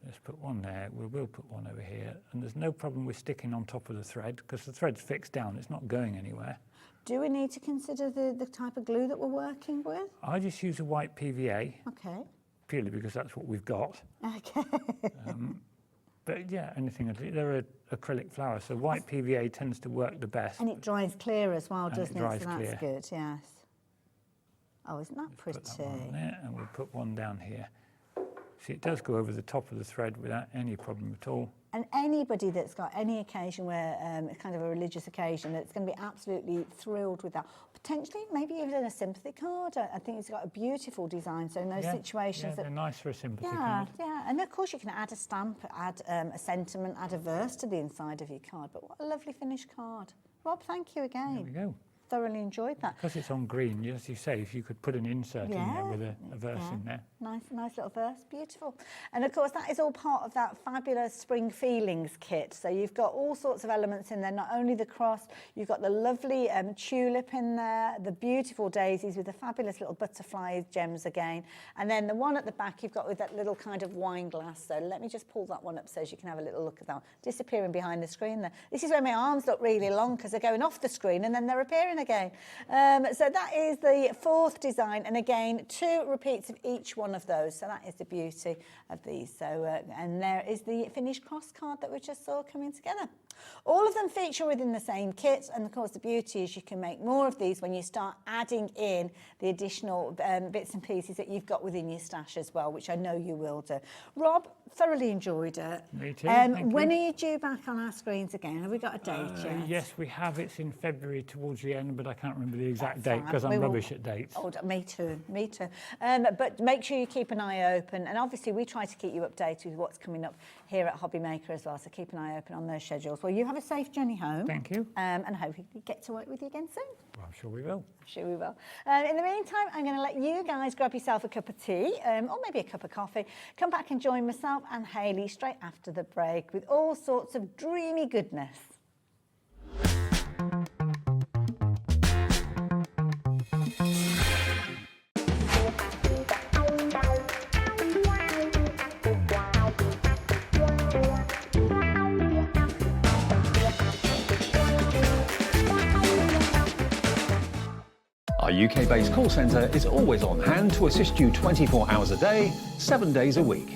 Let's put one there. We will put one over here. And there's no problem with sticking on top of the thread, because the thread's fixed down. It's not going anywhere. Do we need to consider the type of glue that we're working with? I just use a white PVA, Okay. purely because that's what we've got. Okay. But yeah, anything. They're an acrylic flower, so white PVA tends to work the best. And it dries clear as well, doesn't it? Dries So that's clear. good, yes. Oh, isn't that pretty? Put that one on there, and we'll put one down here. See, it does go over the top of the thread without any problem at all. And anybody that's got any occasion where it's kind of a religious occasion, that's going to be absolutely thrilled with that. Potentially, maybe even a sympathy card. I think it's got a beautiful design. So in those situations, they're nice for a sympathy yeah, card. yeah. And of course, you can add a stamp, add a sentiment, add a verse to the inside of your card. But what a lovely finished card, Rob. Thank you again. There we go. Thoroughly enjoyed that. Because it's on green, as you say, if you could put an insert in there with a verse in there. Nice little verse, beautiful. And of course, that is all part of that fabulous Spring Feelings kit. So you've got all sorts of elements in there, not only the cross, you've got the lovely tulip in there, the beautiful daisies with the fabulous little butterfly gems again. And then the one at the back you've got with that little kind of wine glass. So let me just pull that one up so you can have a little look at that one. Disappearing behind the screen there. This is where my arms look really long because they're going off the screen and then they're appearing again. So that is the fourth design, and again 2 repeats of each one of those. So that is the beauty of these. So and there is the finished cross card that we just saw coming together. All of them feature within the same kit, and of course the beauty is you can make more of these when you start adding in the additional bits and pieces that you've got within your stash as well, which I know you will do. Rob, thoroughly enjoyed it. Me too, when are you due back on our screens again? Have we got a date yet? Yes, we have. It's in February towards the end, but I can't remember the exact date because I'm rubbish at dates. Oh, me too. But make sure you keep an eye open, and obviously we try to keep you updated with what's coming up here at Hobby Maker as well, so keep an eye open on those schedules. Well, you have a safe journey home. Thank you. And I hope we get to work with you again soon. Well, I'm sure we will. I'm sure we will. In the meantime, I'm going to let you guys grab yourself a cup of tea or maybe a cup of coffee. Come back and join myself and Hayley straight after the break with all sorts of dreamy goodness. Our UK-based call centre is always on hand to assist you 24 hours a day, 7 days a week.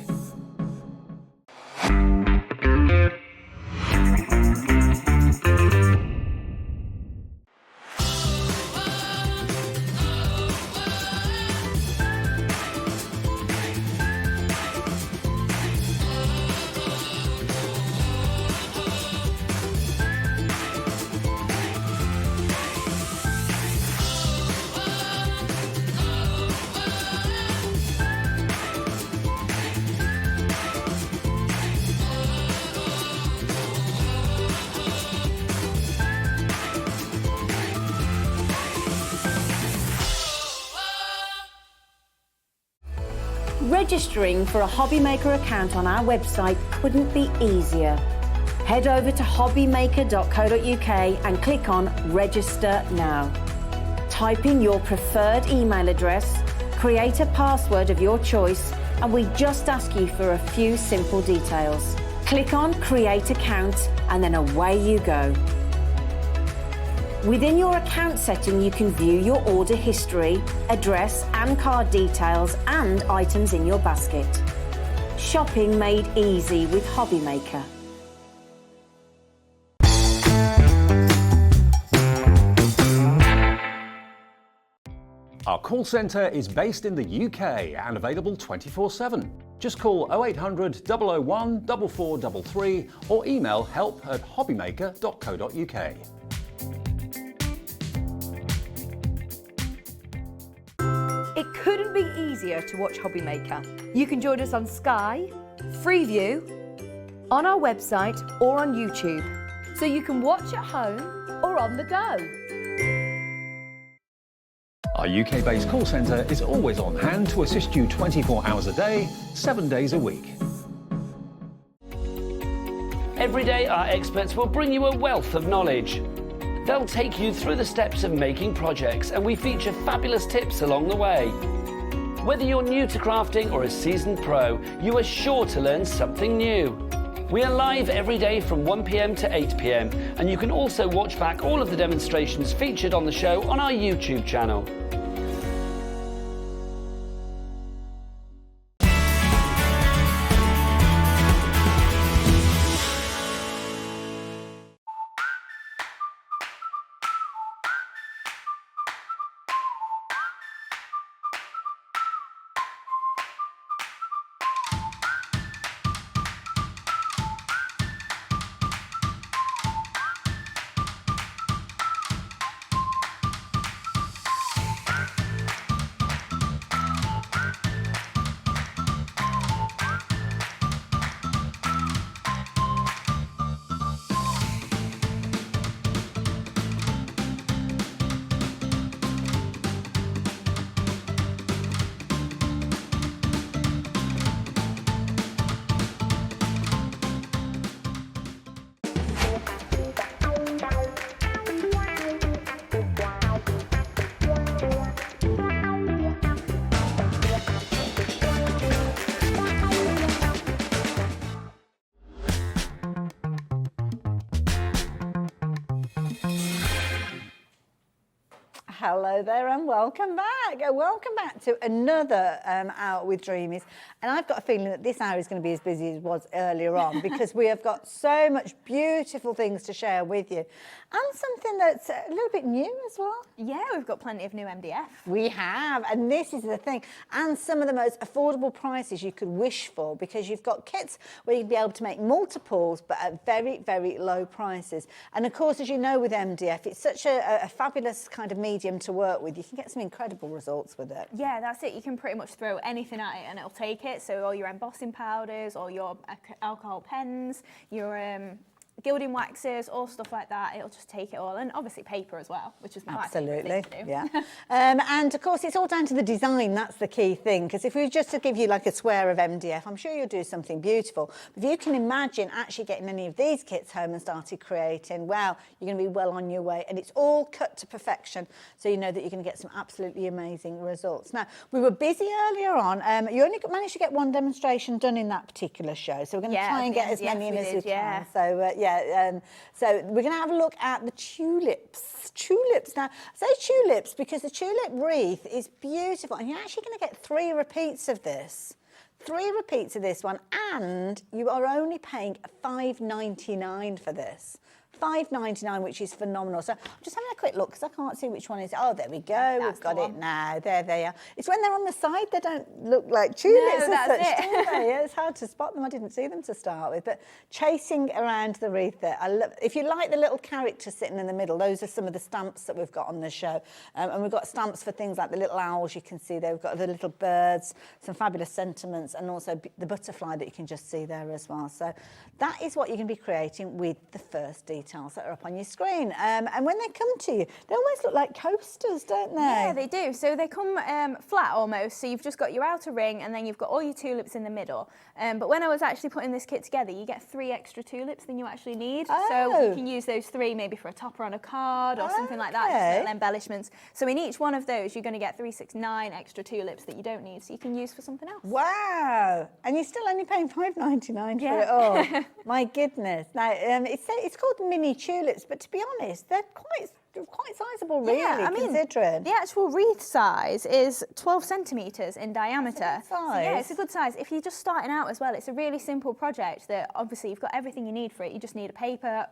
Registering for a Hobby Maker account on our website couldn't be easier. Head over to hobbymaker.co.uk and click on Register Now. Type in your preferred email address, create a password of your choice, and we just ask you for a few simple details. Click on Create Account and then away you go. Within your account setting, you can view your order history, address and card details and items in your basket. Shopping made easy with Hobby Maker. Our call centre is based in the UK and available 24/7. Just call 0800 001 4433 or email help@hobbymaker.co.uk. It couldn't be easier to watch Hobby Maker. You can join us on Sky, Freeview, on our website or on YouTube. So you can watch at home or on the go. Our UK-based call centre is always on hand to assist you 24 hours a day, 7 days a week. Every day, our experts will bring you a wealth of knowledge. They'll take you through the steps of making projects, and we feature fabulous tips along the way. Whether you're new to crafting or a seasoned pro, you are sure to learn something new. We are live every day from 1 p.m. to 8 p.m, and you can also watch back all of the demonstrations featured on the show on our YouTube channel. hello there and welcome back. Welcome back to another Out with Dreamees. And I've got a feeling that this hour is going to be as busy as it was earlier on because we have got so much beautiful things to share with you. And something that's a little bit new as well. Yeah, we've got plenty of new MDF. We have, and this is the thing. And some of the most affordable prices you could wish for because you've got kits where you'd be able to make multiples but at very, very low prices. And of course, as you know with MDF, it's such a fabulous kind of medium to work with. You can get some incredible results with it. Yeah, that's it. You can pretty much throw anything at it and it'll take it. So all your embossing powders, all your alcohol pens, your gilding waxes, all stuff like that, it'll just take it all. And obviously paper as well, which is my favourite thing to do. Yeah. And of course, it's all down to the design. That's the key thing. Because if we just to give you like a square of MDF, I'm sure you'll do something beautiful. But if you can imagine actually getting any of these kits home and started creating, wow, you're going to be well on your way. And it's all cut to perfection. So you know that you're going to get some absolutely amazing results. Now, we were busy earlier on. You only managed to get one demonstration done in that particular show. So we're going to try and get as many in as we can. So, so we're going to have a look at the tulips. Tulips. Now, I say tulips because the tulip wreath is beautiful, and you're actually going to get 3 repeats of this. 3 repeats of this one, and you are only paying $5.99 for this. $5.99, which is phenomenal. So I'm just having a quick look because I can't see which one is. Oh, there we go. We've got it now. There they are. It's when they're on the side, they don't look like tulips as such, do they? Yeah, it's hard to spot them. I didn't see them to start with. But chasing around the wreath there. If you like the little character sitting in the middle, those are some of the stamps that we've got on the show. And we've got stamps for things like the little owls you can see there. We've got the little birds, some fabulous sentiments, and also the butterfly that you can just see there as well. So that is what you're going to be creating with the first details that are up on your screen. And when they come to you, they almost look like coasters, don't they? Yeah, they do. So they come flat almost. So you've just got your outer ring and then you've got all your tulips in the middle. But when I was actually putting this kit together, you get 3 extra tulips than you actually need. Oh. So you can use those 3 maybe for a topper on a card or something like that, just little embellishments. So in each one of those, you're going to get 3, 6, 9 extra tulips that you don't need, so you can use for something else. Wow! And you're still only paying $5.99 for it all. My goodness. Now, it's called mini tulips, but to be honest, they're quite sizable, really, considering. The actual wreath size is 12 centimetres in diameter. That's a good size. So yeah, it's a good size. If you're just starting out as well, it's a really simple project that obviously you've got everything you need for it. You just need a paper,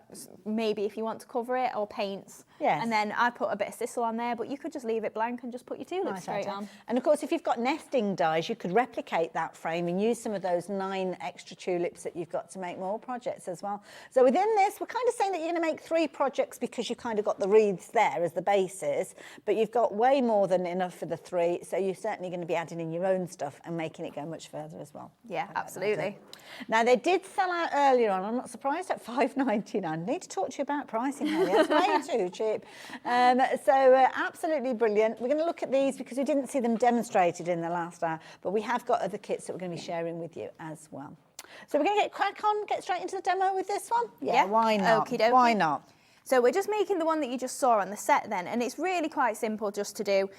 maybe if you want to cover it, or paints. Yes. And then I put a bit of sisal on there, but you could just leave it blank and just put your tulips straight on. And of course, if you've got nesting dies, you could replicate that frame and use some of those 9 extra tulips that you've got to make more projects as well. So within this, we're kind of saying that you're going to make 3 projects because you kind of got the wreaths there as the basis, but you've got way more than enough for the 3, so you're certainly going to be adding in your own stuff and making it go much further as well. Yeah, absolutely. Now, they did sell out earlier on. I'm not surprised at $5.99. I need to talk to you about pricing, Haley. It's way too cheap. Absolutely brilliant. We're going to look at these because we didn't see them demonstrated in the last hour, but we have got other kits that we're going to be sharing with you as well. So we're going to get crack on, get straight into the demo with this one? Yeah, why not? Okie dokie. Why not? So we're just making the one that you just saw on the set then, and it's really quite simple just to do.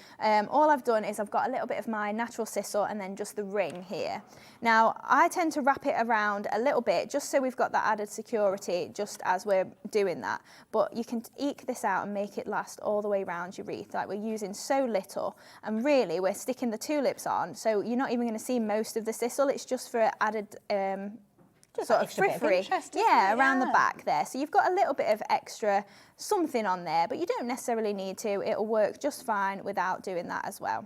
All I've done is I've got a little bit of my natural sisal and then just the ring here. Now, I tend to wrap it around a little bit just so we've got that added security just as we're doing that. But you can eke this out and make it last all the way around your wreath. Like, we're using so little, and really we're sticking the tulips on, so you're not even going to see most of the sisal. It's just for added sort of frippery, around the back there. So you've got a little bit of extra something on there, but you don't necessarily need to. It'll work just fine without doing that as well.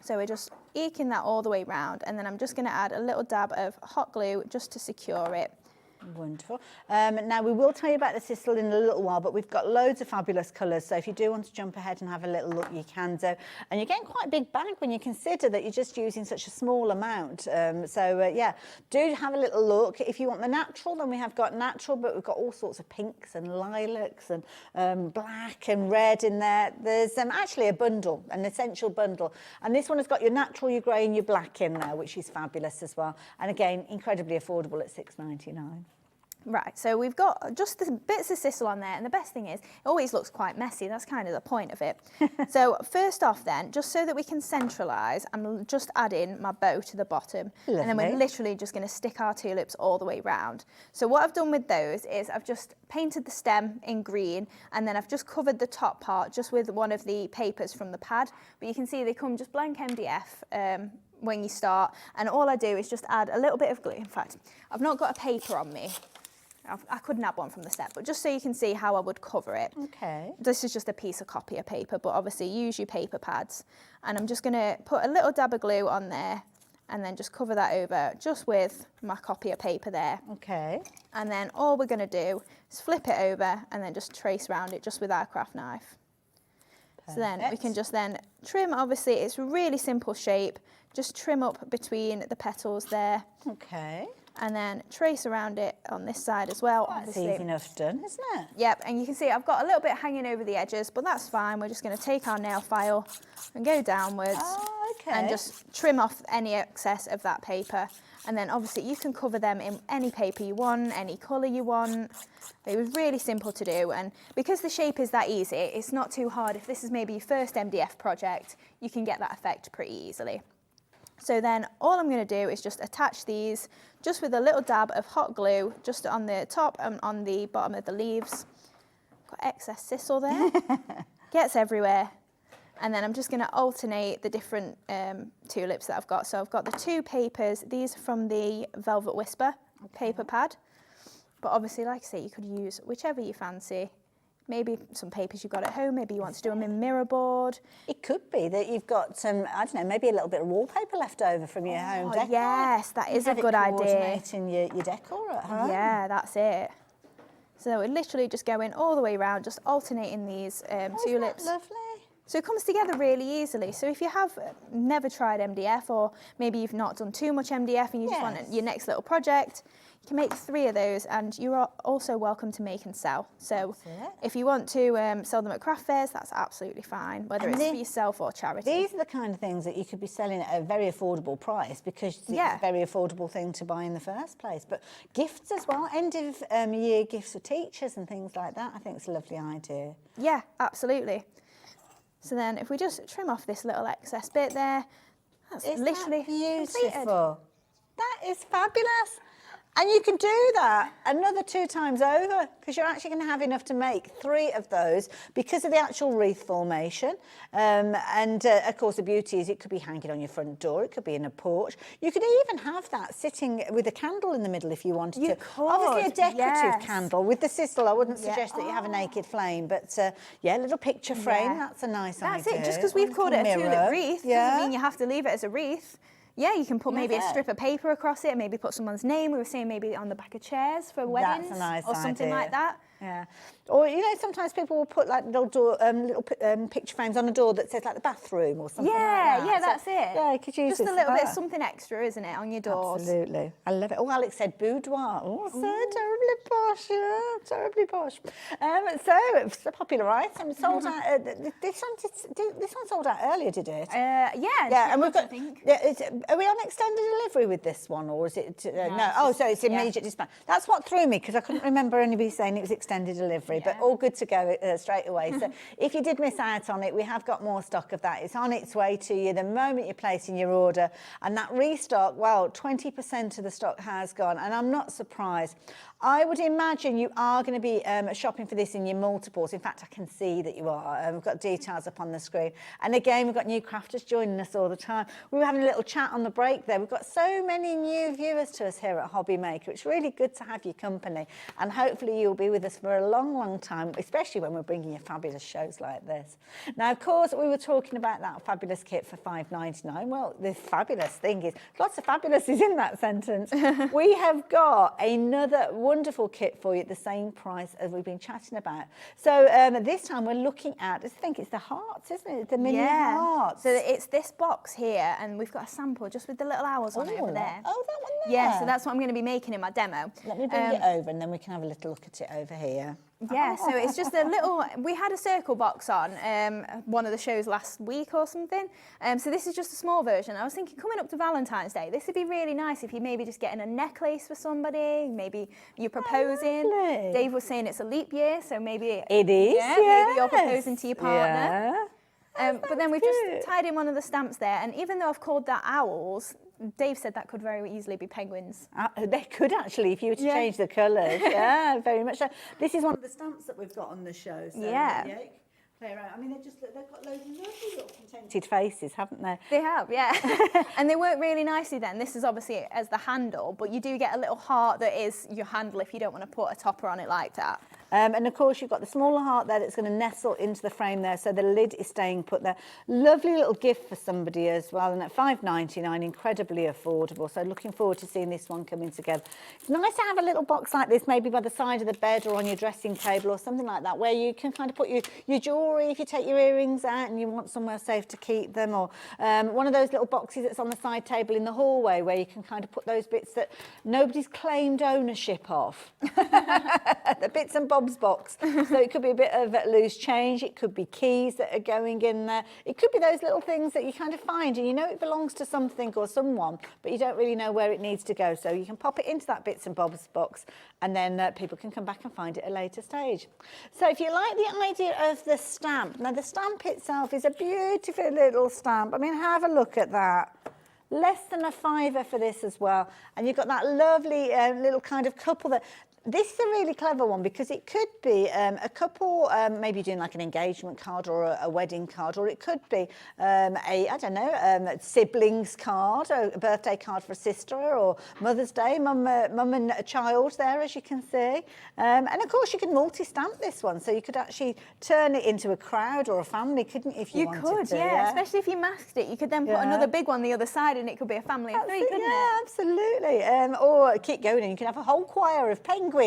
So we're just eking that all the way round, and then I'm just going to add a little dab of hot glue just to secure it. Wonderful. Now, we will tell you about the sisal in a little while, but we've got loads of fabulous colours, so if you do want to jump ahead and have a little look, you can do. And you're getting quite a big bag when you consider that you're just using such a small amount. Yeah, do have a little look. If you want the natural, then we have got natural, but we've got all sorts of pinks and lilacs and black and red in there. There's actually a bundle, an essential bundle. And this one has got your natural, your grey and your black in there, which is fabulous as well. And again, incredibly affordable at $6.99. Right, so we've got just the bits of sisal on there, and the best thing is, it always looks quite messy. That's kind of the point of it. So first off then, just so that we can centralise, I'm just adding my bow to the bottom. Lovely. And then we're literally just going to stick our tulips all the way round. So what I've done with those is I've just painted the stem in green, and then I've just covered the top part just with one of the papers from the pad. But you can see they come just blank MDF when you start, and all I do is just add a little bit of glue. In fact, I've not got a paper on me. I could nab one from the set, but just so you can see how I would cover it. Okay. This is just a piece of copier paper, but obviously use your paper pads. And I'm just going to put a little dab of glue on there and then just cover that over just with my copier paper there. Okay. And then all we're going to do is flip it over and then just trace around it just with our craft knife. Perfect. So then we can just then trim. Obviously, it's a really simple shape. Just trim up between the petals there. Okay. And then trace around it on this side as well. That's obviously. easy enough done, isn't it? Yep, and you can see I've got a little bit hanging over the edges, but that's fine. We're just going to take our nail file and go downwards. Oh, okay. And just trim off any excess of that paper. And then obviously you can cover them in any paper you want, any colour you want. It was really simple to do, and because the shape is that easy, it's not too hard. If this is maybe your first MDF project, you can get that effect pretty easily. So then all I'm going to do is just attach these just with a little dab of hot glue just on the top and on the bottom of the leaves. Got excess sisal there, gets everywhere. And then I'm just going to alternate the different tulips that I've got. So I've got the two papers, these are from the Velvet Whisper paper pad. But obviously, like I say, you could use whichever you fancy. Maybe some papers you've got at home, maybe you want to do them in mirror board. It could be that you've got some, I don't know, maybe a little bit of wallpaper left over from your home decor. Yes, that is a good idea. Coordinating your decor at home. Yeah, that's it. So we're literally just going all the way around, just alternating these tulips. Lovely. So it comes together really easily. So if you have never tried MDF, or maybe you've not done too much MDF and you just want your next little project, you can make 3 of those, and you are also welcome to make and sell. So if you want to sell them at craft fairs, that's absolutely fine, whether it's for yourself or charity. These are the kind of things that you could be selling at a very affordable price because it's a very affordable thing to buy in the first place. But gifts as well, end of year gifts for teachers and things like that, I think it's a lovely idea. Yeah, absolutely. So then if we just trim off this little excess bit there, that's literally beautiful. completed. That is fabulous. And you can do that another 2 times over because you're actually going to have enough to make 3 of those because of the actual wreath formation. Of course, the beauty is it could be hanging on your front door. It could be in a porch. You could even have that sitting with a candle in the middle if you wanted to. Obviously, a decorative candle with the sisal. I wouldn't suggest that you have a naked flame, but a little picture frame. That's a nice idea. That's it. Just because we've called it a tulip wreath doesn't mean you have to leave it as a wreath. Yeah, you can put maybe a strip of paper across it, maybe put someone's name. We were saying maybe on the back of chairs for weddings. That's a nice or something idea. like that. Yeah. Or, you know, sometimes people will put like little picture frames on a door that says like the bathroom or something like that. Yeah, that's it. Yeah, you could use just a little bit of something extra, isn't it, on your doors? Absolutely. I love it. Oh, Alex said boudoir. Oh, so terribly posh. Yeah, terribly posh. So it's a popular item. Sold out. This one sold out earlier, did it? Yeah, and we've got. I think. Are we on extended delivery with this one, or is it? No. Oh, so it's immediate dispatch. That's what threw me because I couldn't remember anybody saying it was extended delivery, but all good to go straight away. So if you did miss out on it, we have got more stock of that. It's on its way to you the moment you're placing your order. And that restock, well, 20% of the stock has gone, and I'm not surprised. I would imagine you are going to be shopping for this in your multiples. In fact, I can see that you are. We've got details up on the screen. And again, we've got new crafters joining us all the time. We were having a little chat on the break there. We've got so many new viewers to us here at Hobby Maker. It's really good to have your company. And hopefully you'll be with us for a long, long time, especially when we're bringing you fabulous shows like this. Now, of course, we were talking about that fabulous kit for $5.99. Well, the fabulous thing is, lots of fabulous is in that sentence. We have got another wonderful kit for you at the same price as we've been chatting about. So this time we're looking at, I think it's the hearts, isn't it? The mini hearts. So it's this box here, and we've got a sample just with the little owls on it over there. Oh, that one there. Yeah, so that's what I'm going to be making in my demo. Let me bring it over and then we can have a little look at it over here. Yeah, so it's just a little, we had a circle box on one of the shows last week or something. So this is just a small version. I was thinking coming up to Valentine's Day, this would be really nice if you maybe just getting a necklace for somebody, maybe you're proposing. Lovely. Dave was saying it's a leap year, so maybe It is, maybe you're yes. proposing to your partner. Yeah. But then we've just tied in one of the stamps there, and even though I've called that owls, Dave said that could very easily be penguins. They could actually, if you were to change the colours. Yeah, very much so. This is one of the stamps that we've got on the show. So Yeah. Play around. I mean, they've got loads of lovely little contented faces, haven't they? They have, yeah. And they work really nicely then. This is obviously as the handle, but you do get a little heart that is your handle if you don't want to put a topper on it like that. And of course you've got the smaller heart there that's going to nestle into the frame there, so the lid is staying put there. Lovely little gift for somebody as well, and at £5.99, incredibly affordable. So looking forward to seeing this one coming together. It's nice to have a little box like this, maybe by the side of the bed or on your dressing table or something like that, where you can kind of put your jewellery if you take your earrings out and you want somewhere safe to keep them, or one of those little boxes that's on the side table in the hallway where you can kind of put those bits that nobody's claimed ownership of. The bits and bobs box. So it could be a bit of loose change, it could be keys that are going in there, it could be those little things that you kind of find and you know it belongs to something or someone, but you don't really know where it needs to go. So you can pop it into that bits and bobs box, and then people can come back and find it at a later stage. So if you like the idea of the stamp, now the stamp itself is a beautiful little stamp. I mean, have a look at that. Less than a £5 for this as well, and you've got that lovely little kind of couple that. This is a really clever one because it could be a couple, maybe doing like an engagement card or a wedding card, or it could be a siblings card, a birthday card for a sister, or Mother's Day, mum and a child there, as you can see. And of course you can multi-stamp this one, so you could actually turn it into a crowd or a family, couldn't you, if you wanted to? You could, yeah, especially if you masked it. You could then put another big one the other side and it could be a family of three, couldn't it? Absolutely. Or keep going and you can have a whole choir of penguins,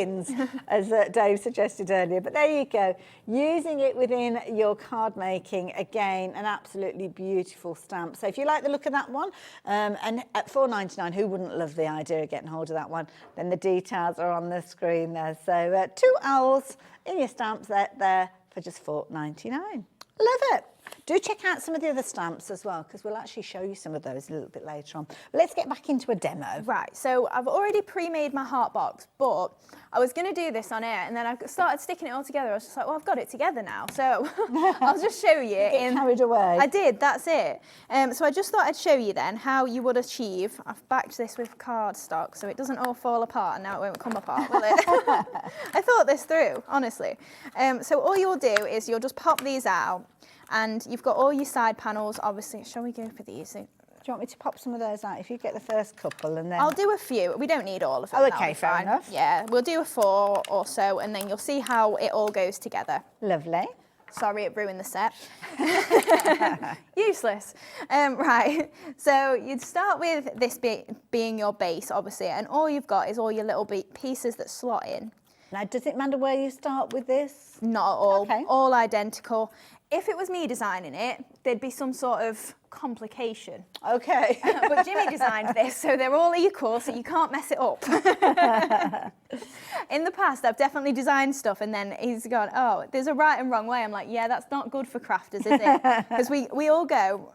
as Dave suggested earlier. But there you go, using it within your card making, again, an absolutely beautiful stamp. So if you like the look of that one, and at £4.99, who wouldn't love the idea of getting hold of that one? Then the details are on the screen there. So 2 owls in your stamps there for just £4.99. Love it. Do check out some of the other stamps as well, because we'll actually show you some of those a little bit later on. But let's get back into a demo. Right, so I've already pre-made my heart box, but I was going to do this on air, and then I started sticking it all together. I was just like, well, I've got it together now, so I'll just show you. Get carried away. I did, that's it. So I just thought I'd show you then how you would achieve. I've backed this with cardstock, so it doesn't all fall apart, and now it won't come apart, will it? I thought this through, honestly. So all you'll do is you'll just pop these out, and you've got all your side panels, obviously. Shall we go for these? Do you want me to pop some of those out? If you get the first couple and then... I'll do a few. We don't need all of them. Oh, okay, fair enough. Yeah, we'll do a 4 or so, and then you'll see how it all goes together. Lovely. Sorry, it ruined the set. Useless. Right, so you'd start with this being your base, obviously, and all you've got is all your little pieces that slot in. Now, does it matter where you start with this? Not at all. Okay. All identical. If it was me designing it, there'd be some sort of complication. Okay. But Jimmy designed this, so they're all equal, so you can't mess it up. In the past, I've definitely designed stuff, and then he's gone, oh, there's a right and wrong way. I'm like, yeah, that's not good for crafters, is it? Because we all go...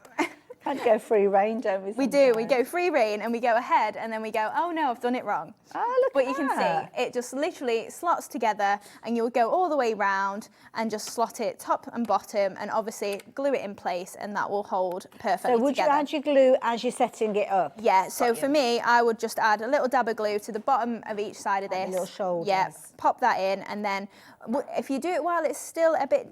Can't go free reign, don't we? We do. We go free reign and we go ahead, and then we go, oh no, I've done it wrong. Oh, look but at you can that. see it just literally slots together, and you'll go all the way round and just slot it top and bottom, and obviously glue it in place, and that will hold perfectly So would together. you add your glue as you're setting it up? Yeah, so for me, I would just add a little dab of glue to the bottom of each side of this. And the little shoulders. Yeah, pop that in, and then if you do it while it's still a bit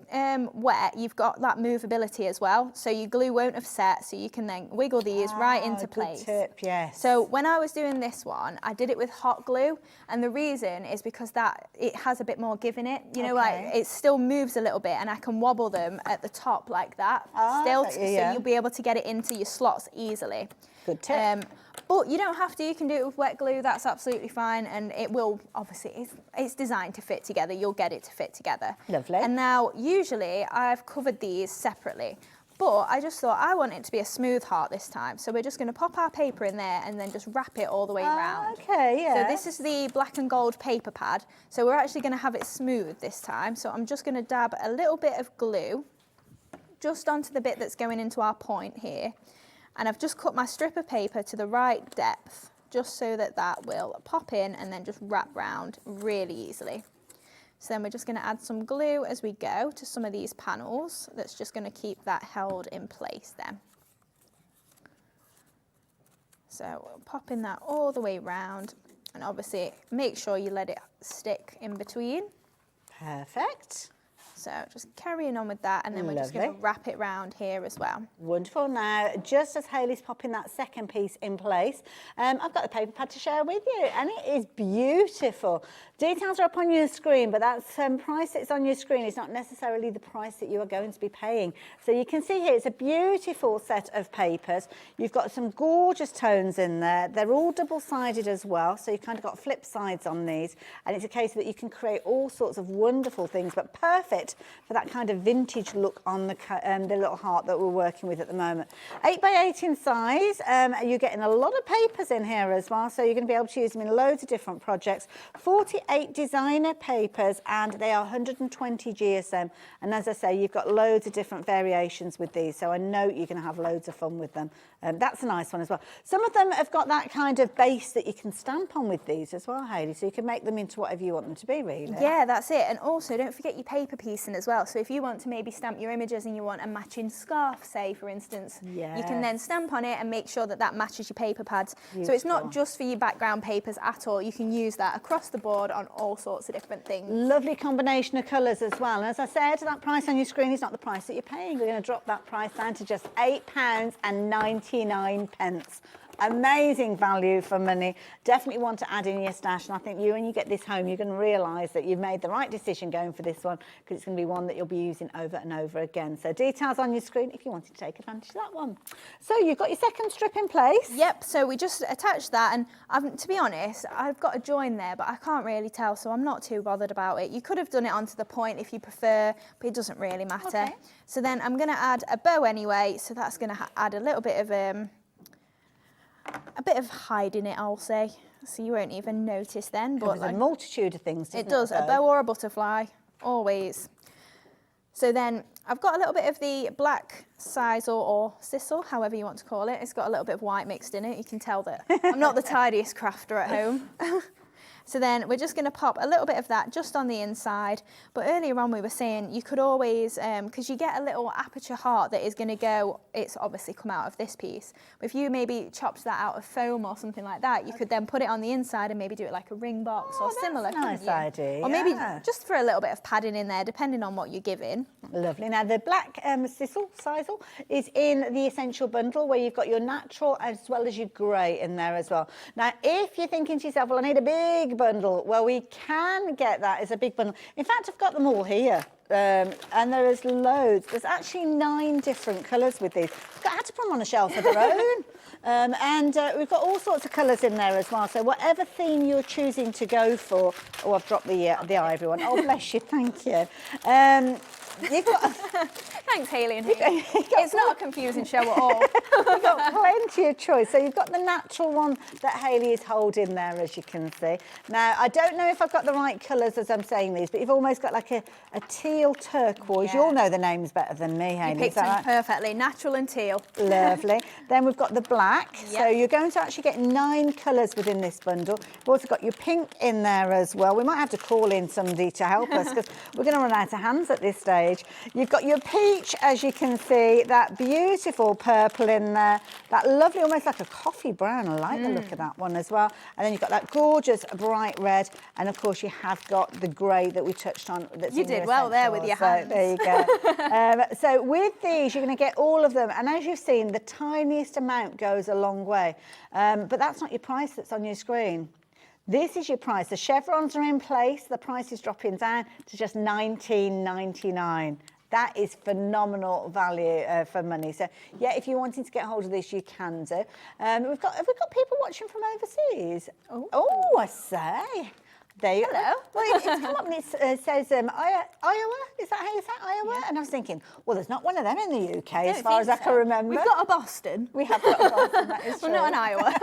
wet, you've got that movability as well. So your glue won't have set, so you can then wiggle these right into place. Good tip, yes. So when I was doing this one, I did it with hot glue, and the reason is because that it has a bit more give in it. You know, like it still moves a little bit, and I can wobble them at the top like that. So you'll be able to get it into your slots easily. Good tip. But you don't have to. You can do it with wet glue. That's absolutely fine, and it will obviously. It's designed to fit together. You'll get it to fit together. Lovely. And now, usually, I've covered these separately. But I just thought I want it to be a smooth heart this time. So we're just going to pop our paper in there and then just wrap it all the way around. Okay, yeah. So this is the black and gold paper pad. So we're actually going to have it smooth this time. So I'm just going to dab a little bit of glue just onto the bit that's going into our point here. And I've just cut my strip of paper to the right depth, just so that that will pop in and then just wrap round really easily. So then we're just going to add some glue as we go to some of these panels. That's just going to keep that held in place then. So we'll pop in that all the way round, and obviously make sure you let it stick in between. Perfect. So just carrying on with that, and then we're just going to wrap it round here as well. Wonderful. Now, just as Hayley's popping that second piece in place, I've got the paper pad to share with you, and it is beautiful. Details are up on your screen, but that price that's on your screen is not necessarily the price that you are going to be paying. So you can see here, it's a beautiful set of papers. You've got some gorgeous tones in there. They're all double-sided as well, so you've kind of got flip sides on these, and it's a case that you can create all sorts of wonderful things, but perfect for that kind of vintage look on the little heart that we're working with at the moment. 8 by 8 in size. You're getting a lot of papers in here as well, so you're going to be able to use them in loads of different projects. 48 designer papers, and they are 120 GSM. And as I say, you've got loads of different variations with these, so I know you're going to have loads of fun with them. That's a nice one as well. Some of them have got that kind of base that you can stamp on with these as well, Hayley, so you can make them into whatever you want them to be, really. Yeah, that's it. And also, don't forget your paper piecing as well. So if you want to maybe stamp your images and you want a matching scarf, say, for instance, you can then stamp on it and make sure that that matches your paper pads. Beautiful. So it's not just for your background papers at all. You can use that across the board on all sorts of different things. Lovely combination of colours as well. And as I said, that price on your screen is not the price that you're paying. We're going to drop that price down to just £8.99. Amazing value for money. Definitely want to add in your stash, and I think when you get this home, you're going to realise that you've made the right decision going for this one, because it's going to be one that you'll be using over and over again. So details on your screen if you wanted to take advantage of that one. So you've got your second strip in place. Yep, so we just attached that, and to be honest, I've got a join there, but I can't really tell, so I'm not too bothered about it. You could have done it onto the point if you prefer, but it doesn't really matter. Okay. So then I'm going to add a bow anyway, so that's going to add a little bit of hide in it, I'll say, so you won't even notice then. But there's a multitude of things, doesn't it? It does, a bow or a butterfly, always. So then I've got a little bit of the black sisal or sisal, however you want to call it. It's got a little bit of white mixed in it. You can tell that I'm not the tidiest crafter at home. So then we're just going to pop a little bit of that just on the inside. But earlier on we were saying you could always, because you get a little aperture heart that is going to go, it's obviously come out of this piece. But if you maybe chopped that out of foam or something like that, you could then put it on the inside and maybe do it like a ring box or similar. That's a nice idea. Or maybe just for a little bit of padding in there, depending on what you're giving. Lovely. Now the black sisal is in the essential bundle, where you've got your natural as well as your grey in there as well. Now if you're thinking to yourself, well, I need a big bundle, well, we can get that as a big bundle. In fact, I've got them all here, and there is loads. There's actually 9 different colours with these. I had to put them on a shelf of their own. And we've got all sorts of colours in there as well. So whatever theme you're choosing to go for. Oh, I've dropped the ivory one. Oh, bless you, thank you. You've got Thanks, Hayley and Hayley. It's not a confusing show at all. You've got plenty of choice. So you've got the natural one that Hayley is holding there, as you can see. Now, I don't know if I've got the right colours as I'm saying these, but you've almost got like a teal turquoise. Yeah. You'll know the names better than me, Hayley. You picked them perfectly, natural and teal. Lovely. Then we've got the black. Yep. So you're going to actually get 9 colours within this bundle. You've also got your pink in there as well. We might have to call in somebody to help us, because we're going to run out of hands at this stage. You've got your peach, as you can see, that beautiful purple in there, that lovely, almost like a coffee brown. I like the look of that one as well. And then you've got that gorgeous bright red, and of course you have got the grey that we touched on. That's you did well there with your hands. There you go. So with these, you're going to get all of them, and as you've seen, the tiniest amount goes a long way. But that's not your price that's on your screen. This is your price. The chevrons are in place. The price is dropping down to just $19.99. That is phenomenal value for money. So, yeah, if you're wanting to get hold of this, you can do. Have we got people watching from overseas? Oh, I say. There you go. Hello. Well, it's come up and it says Iowa. Is that how you say it, Iowa? And I was thinking, well, there's not one of them in the UK as far as I can remember. We've got a Boston. We have got a Boston, that is true. Well, not an Iowa.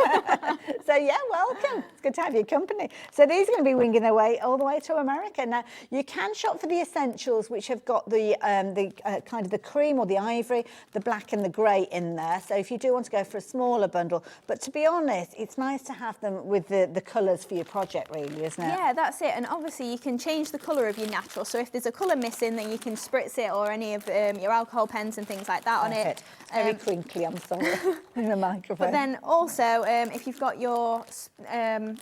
So yeah, welcome. It's good to have your company. So these are going to be winging their way all the way to America. Now you can shop for the essentials, which have got the kind of the cream or the ivory, the black and the grey in there. So if you do want to go for a smaller bundle, but to be honest, it's nice to have them with the colours for your project, really, isn't it? Yeah, that's it. And obviously you can change the colour of your natural. So if there's a colour missing, then you can spritz it or any of your alcohol pens and things like that on it. Very crinkly, I'm sorry, in the microphone. But then also, if you've got your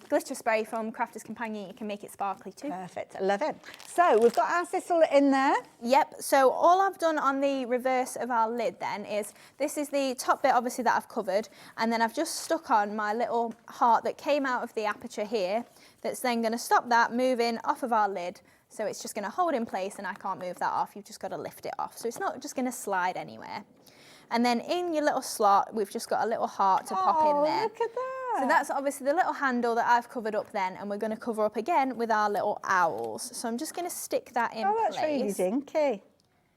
glitter spray from Crafter's Companion, you can make it sparkly too. Perfect, I love it. So we've got our sizzle in there. Yep, so all I've done on the reverse of our lid then is, this is the top bit obviously that I've covered, and then I've just stuck on my little heart that came out of the aperture here, that's then going to stop that moving off of our lid. So it's just going to hold in place and I can't move that off. You've just got to lift it off. So it's not just going to slide anywhere. And then in your little slot, we've just got a little heart to pop in there. Look at that. So that's obviously the little handle that I've covered up then, and we're going to cover up again with our little owls. So I'm just going to stick that in place. Oh, that's really dinky.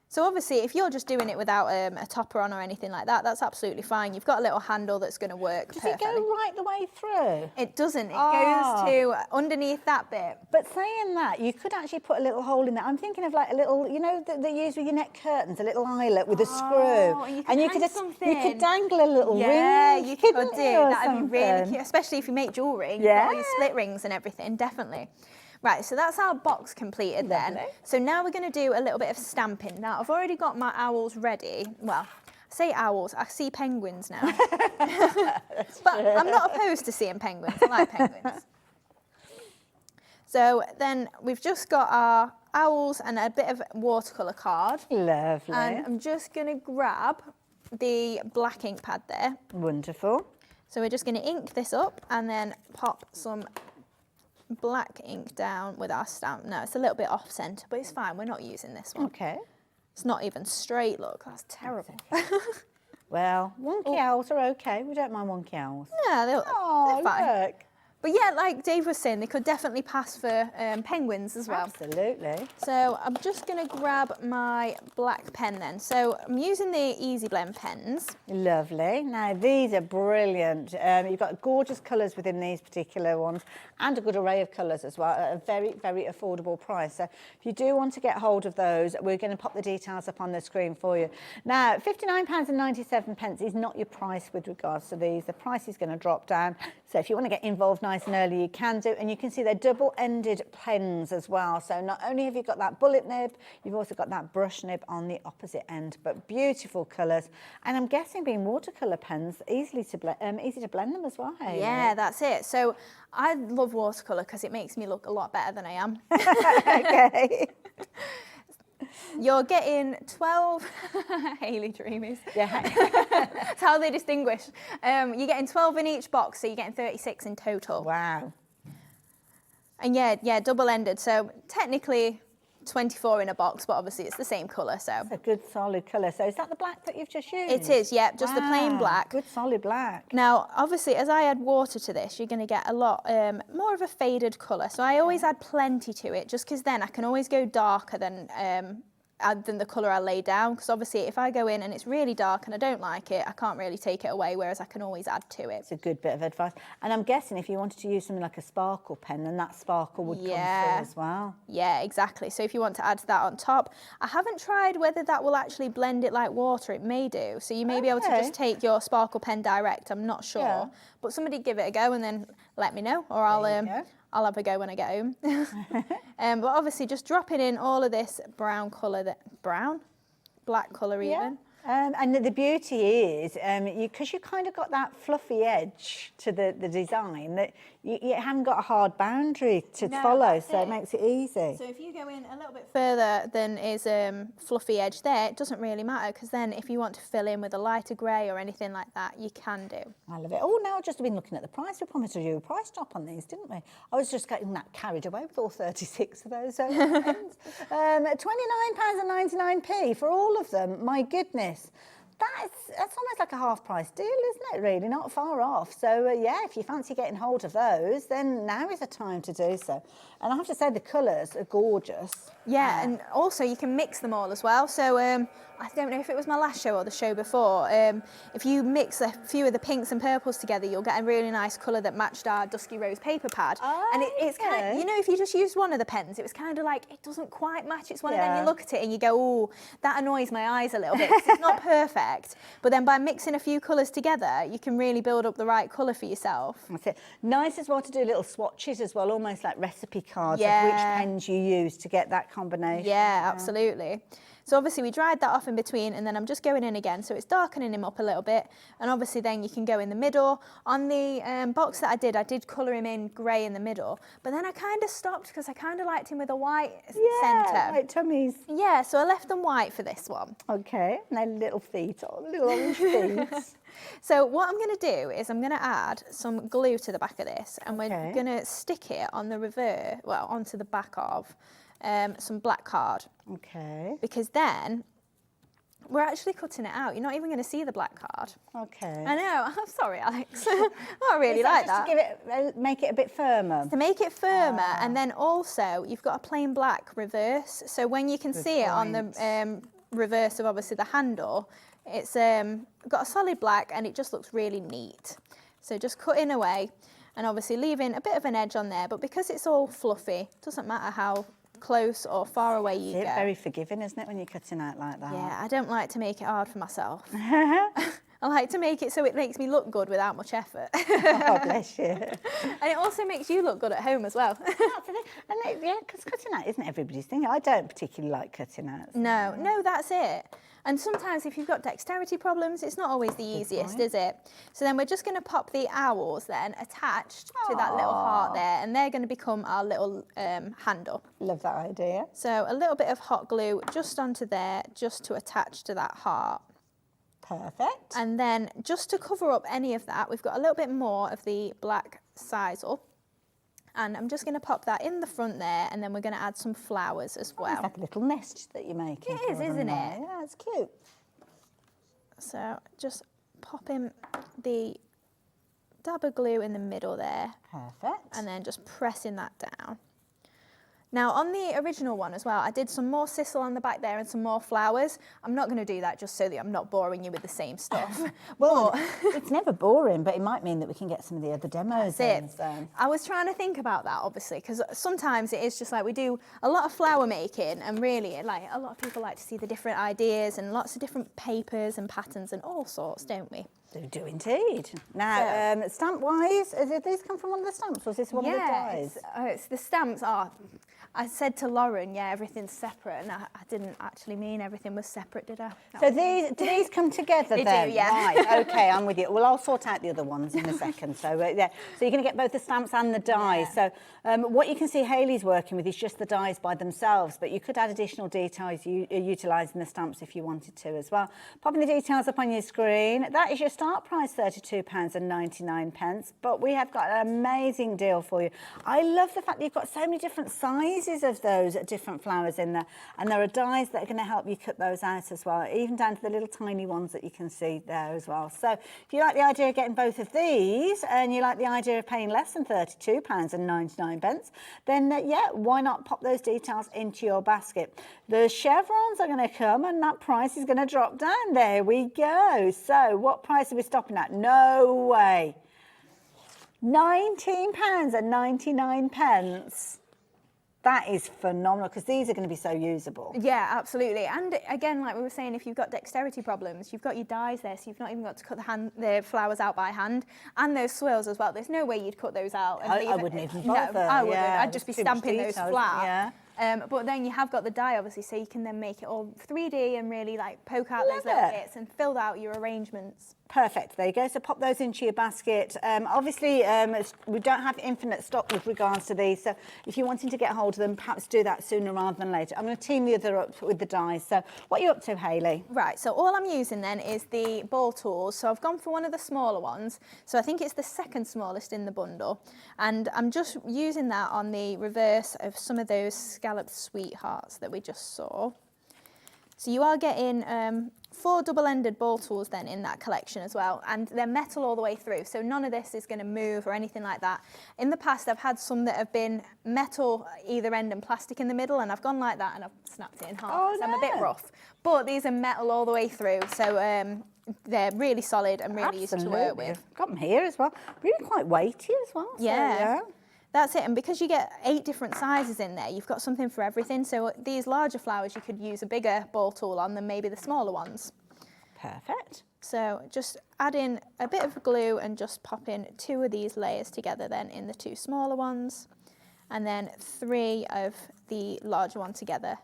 So obviously, if you're just doing it without a topper on or anything like that, that's absolutely fine. You've got a little handle that's going to work perfectly. Does it go right the way through? It doesn't. It goes to underneath that bit. But saying that, you could actually put a little hole in there. I'm thinking of like a little, you know, that you use with your neck curtains, a little eyelet with a screw. And you could dangle a little ring. Yeah, you could do. That'd something. be really cute, especially if you make jewellery. You've got all your split rings and everything, definitely. Right, so that's our box completed then. So now we're going to do a little bit of stamping. Now, I've already got my owls ready. Well, I say owls, I see penguins now. But I'm not opposed to seeing penguins. I like penguins. So then we've just got our owls and a bit of watercolour card. Lovely. And I'm just going to grab the black ink pad there. Wonderful. So we're just going to ink this up and then pop some black ink down with our stamp. No, it's a little bit off centre, but it's fine. We're not using this one. Okay. It's not even straight, look. That's terrible. Well, wonky owls are okay. We don't mind wonky owls. Yeah, they're fine. Look. But yeah, like Dave was saying, they could definitely pass for penguins as well. Absolutely. So I'm just going to grab my black pen then. So I'm using the Easy Blend pens. Lovely. Now, these are brilliant. You've got gorgeous colours within these particular ones and a good array of colours as well at a very, very affordable price. So if you do want to get hold of those, we're going to pop the details up on the screen for you. Now, £59.97 is not your price with regards to these. The price is going to drop down. So if you want to get involved nice and early, you can do. And you can see they're double-ended pens as well. So not only have you got that bullet nib, you've also got that brush nib on the opposite end. But beautiful colours. And I'm guessing being watercolour pens, easy to blend them as well. Hey? Yeah, that's it. So I love watercolour because it makes me look a lot better than I am. Okay. You're getting 12 Hayley Dreamees. Yeah. That's how they distinguish. You're getting 12 in each box, so you're getting 36 in total. Wow. And yeah, double-ended. So technically 24 in a box, but obviously it's the same colour. So It's a good solid colour. So is that the black that you've just used? it is, yeah, just the plain black. Good solid black. Now, obviously, as I add water to this, you're going to get a lot more of a faded colour. So I always add plenty to it, just because then I can always go darker than the colour I lay down. Because obviously, if I go in and it's really dark and I don't like it, I can't really take it away, whereas I can always add to it. It's a good bit of advice. And I'm guessing if you wanted to use something like a sparkle pen, then that sparkle would come through as well. Yeah, exactly. So if you want to add that on top, I haven't tried whether that will actually blend it like water. It may do. So you may be able to just take your sparkle pen direct. I'm not sure. Yeah. But somebody give it a go and then let me know, or I'll have a go when I get home. But obviously just dropping in all of this brown colour, black colour even. And the beauty is, because you kind of got that fluffy edge to the design, that you haven't got a hard boundary to follow, so it makes it easy. So if you go in a little bit further than is fluffy edge there, it doesn't really matter, because then if you want to fill in with a lighter grey or anything like that, you can do. I love it. Oh, now I've just been looking at the price. We promised to do a price drop on these, didn't we? I was just getting that carried away with all 36 of those. £29.99 for all of them. My goodness. That's almost like a half price deal, isn't it, really? Not far off. So, yeah, if you fancy getting hold of those, then now is the time to do so. And I have to say, the colours are gorgeous. Yeah, and also you can mix them all as well. So I don't know if it was my last show or the show before. If you mix a few of the pinks and purples together, you'll get a really nice colour that matched our dusky rose paper pad. Oh, and it's kind of, you know, if you just used one of the pens, it was kind of like, it doesn't quite match. It's one of them, you look at it and you go, oh, that annoys my eyes a little bit. 'Cause it's not perfect. But then by mixing a few colours together, you can really build up the right colour for yourself. That's it. Nice as well to do little swatches as well, almost like recipe cards of which pens you use to get that combination. Yeah, absolutely. So obviously we dried that off in between, and then I'm just going in again, so it's darkening him up a little bit. And obviously then you can go in the middle. On the box that I did colour him in grey in the middle, but then I kind of stopped because I kind of liked him with a white centre. White tummies. Yeah, so I left them white for this one. Okay, and then little feet, little orange feet. So what I'm going to do is I'm going to add some glue to the back of this, and we're going to stick it on the reverse, well, onto the back of some black card. Okay. Because then we're actually cutting it out. You're not even going to see the black card. Okay. I know. I'm sorry, Alex. I really like that. Just to give it, make it a bit firmer. To make it firmer, and then also you've got a plain black reverse. So when you can see it on the reverse of obviously the handle, it's got a solid black and it just looks really neat. So just cutting away and obviously leaving a bit of an edge on there, but because it's all fluffy, doesn't matter how close or far away you go. Very forgiving, isn't it, when you're cutting out like that? Yeah, I don't like to make it hard for myself. I like to make it so it makes me look good without much effort. Oh, bless you. And it also makes you look good at home as well. And yeah, because cutting out isn't everybody's thing. I don't particularly like cutting out. No, that's it. And sometimes if you've got dexterity problems, it's not always the easiest, is it? So then we're just going to pop the owls then attached to that little heart there, and they're going to become our little handle. Love that idea. So a little bit of hot glue just onto there, just to attach to that heart. Perfect. And then just to cover up any of that, we've got a little bit more of the black sisal. And I'm just going to pop that in the front there, and then we're going to add some flowers as well. It's like a little nest that you're making. It is, isn't it? Yeah, it's cute. So just popping the dab of glue in the middle there. Perfect. And then just pressing that down. Now on the original one as well, I did some more sisal on the back there and some more flowers. I'm not going to do that just so that I'm not boring you with the same stuff. Well, it's never boring, but it might mean that we can get some of the other demos in. So. I was trying to think about that, obviously, because sometimes it is just like we do a lot of flower making, and really, like a lot of people like to see the different ideas and lots of different papers and patterns and all sorts, don't we? They do indeed. Now, stamp-wise, did these come from one of the stamps? Was this one of the dies? It's the stamps are. I said to Lauren, yeah, everything's separate, and I didn't actually mean everything was separate, did I? So do these come together then? They do, yeah. Right, okay, I'm with you. Well, I'll sort out the other ones in a second. So, yeah. So you're going to get both the stamps and the dies. Yeah. So what you can see Hayley's working with is just the dies by themselves, but you could add additional details utilising the stamps if you wanted to as well. Popping the details up on your screen. That is your start price, £32.99, but we have got an amazing deal for you. I love the fact that you've got so many different sizes of those different flowers in there, and there are dies that are going to help you cut those out as well, even down to the little tiny ones that you can see there as well. So if you like the idea of getting both of these and you like the idea of paying less than £32.99, then yeah, why not pop those details into your basket. The chevrons are going to come and that price is going to drop down. There we go. So what price are we stopping at? No way. £19.99. That is phenomenal, because these are going to be so usable. Yeah, absolutely. And again, like we were saying, if you've got dexterity problems, you've got your dies there, so you've not even got to cut the flowers out by hand, and those swirls as well. There's no way you'd cut those out. And I wouldn't even bother. No, I wouldn't. Yeah, I'd just be stamping those flat. Yeah. But then you have got the die, obviously, so you can then make it all 3D and really like poke out those little bits and fill out your arrangements. Perfect. There you go. So pop those into your basket. Obviously, we don't have infinite stock with regards to these. So if you're wanting to get hold of them, perhaps do that sooner rather than later. I'm going to team the other up with the dies. So what are you up to, Hayley? Right. So all I'm using then is the ball tools. So I've gone for one of the smaller ones. So I think it's the second smallest in the bundle. And I'm just using that on the reverse of some of those scalloped sweethearts that we just saw. So you are getting 4 double-ended ball tools then in that collection as well, and they're metal all the way through, so none of this is going to move or anything like that. In the past, I've had some that have been metal either end and plastic in the middle, and I've gone like that and I've snapped it in half. Oh, I'm a bit rough, but these are metal all the way through, so they're really solid and really easy to work with. Got them here as well. Really quite weighty as well. Yeah. That's it, and because you get 8 different sizes in there, you've got something for everything. So these larger flowers, you could use a bigger ball tool on than maybe the smaller ones. Perfect. So just add in a bit of glue and just pop in 2 of these layers together then in the 2 smaller ones, and then 3 of the larger one together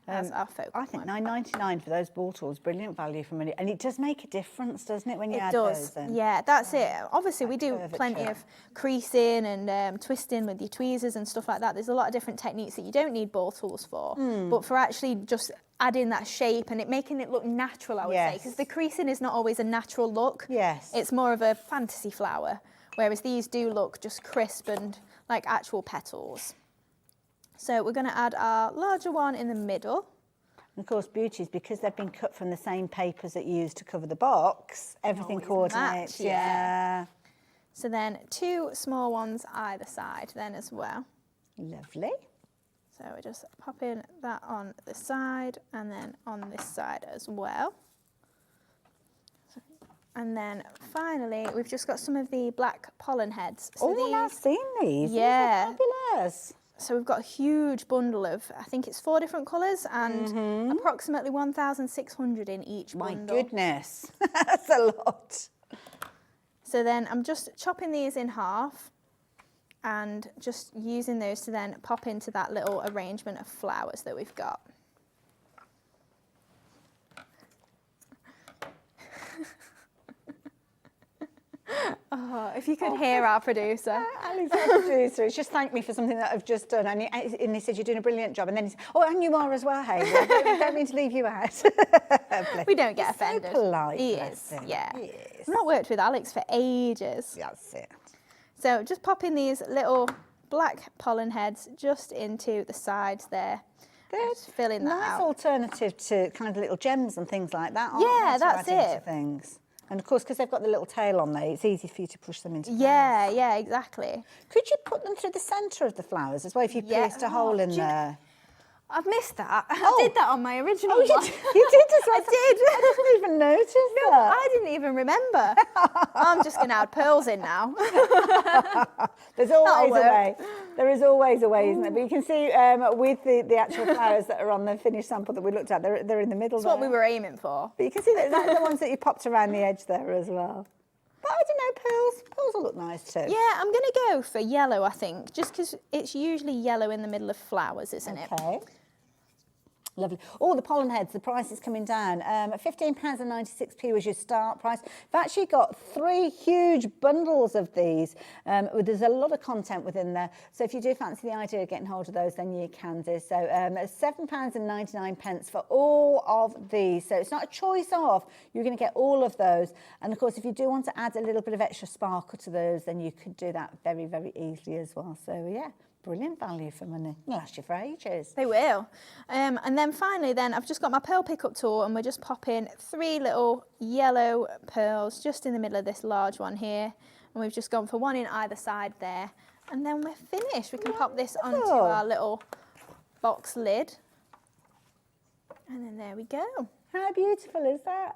as our focus. I think £9.99 for those ball tools, brilliant value for money. And it does make a difference, doesn't it, when you add those in? Yeah, that's it. Obviously, we do plenty of creasing and twisting with your tweezers and stuff like that. There's a lot of different techniques that you don't need ball tools for. But for actually just adding that shape and making it look natural, I would say, because the creasing is not always a natural look. Yes. It's more of a fantasy flower, whereas these do look just crisp and like actual petals. So we're going to add our larger one in the middle. And of course, beauty is because they've been cut from the same papers that you used to cover the box, everything coordinates. Yeah. So then 2 small ones either side then as well. Lovely. So we're just popping that on the side and then on this side as well. And then finally, we've just got some of the black pollen heads. So I've seen these. Yeah. Fabulous. So we've got a huge bundle of, I think it's 4 different colours and approximately 1,600 in each bundle. My goodness, that's a lot. So then I'm just chopping these in half and just using those to then pop into that little arrangement of flowers that we've got. Oh, if you could hear our producer. Ali's our producer. He's just thanked me for something that I've just done. And he said, you're doing a brilliant job. And then he said, oh, and you are as well, Hayley. I don't mean to leave you out. We don't get offended. So polite. He is, yeah. Yes. I've not worked with Alex for ages. That's it. So just popping these little black pollen heads just into the sides there. Good. Just filling that nice out. alternative to kind of little gems and things like that, aren't Yeah, they, to that's add into it. things. And of course, because they've got the little tail on there, it's easy for you to push them into place. Yeah, exactly. Could you put them through the centre of the flowers as well if you pierced a hole in there? I've missed that. I did that on my original one. You did as well? I did. I didn't even notice that. I didn't even remember. I'm just going to add pearls in now. There's always a way. There is always a way, isn't there? But you can see with the actual flowers that are on the finished sample that we looked at, they're in the middle. That's what we were aiming for. But you can see that they're the ones that you popped around the edge there as well. But I don't know, pearls. Pearls will look nice too. Yeah, I'm going to go for yellow, I think, just because it's usually yellow in the middle of flowers, isn't it? Okay. Lovely. Oh, the pollen heads, the price is coming down. £15.96 was your start price. We've actually got 3 huge bundles of these. There's a lot of content within there. So if you do fancy the idea of getting hold of those, then you can do. So £7.99 for all of these. So it's not a choice of, you're going to get all of those. And of course, if you do want to add a little bit of extra sparkle to those, then you could do that very, very easily as well. So yeah. Brilliant value for money. They'll last you for ages. They will. And then finally I've just got my pearl pickup tool and we're just popping 3 little yellow pearls just in the middle of this large one here. And we've just gone for 1 in either side there. And then we're finished. We can pop this onto our little box lid. And then there we go. How beautiful is that?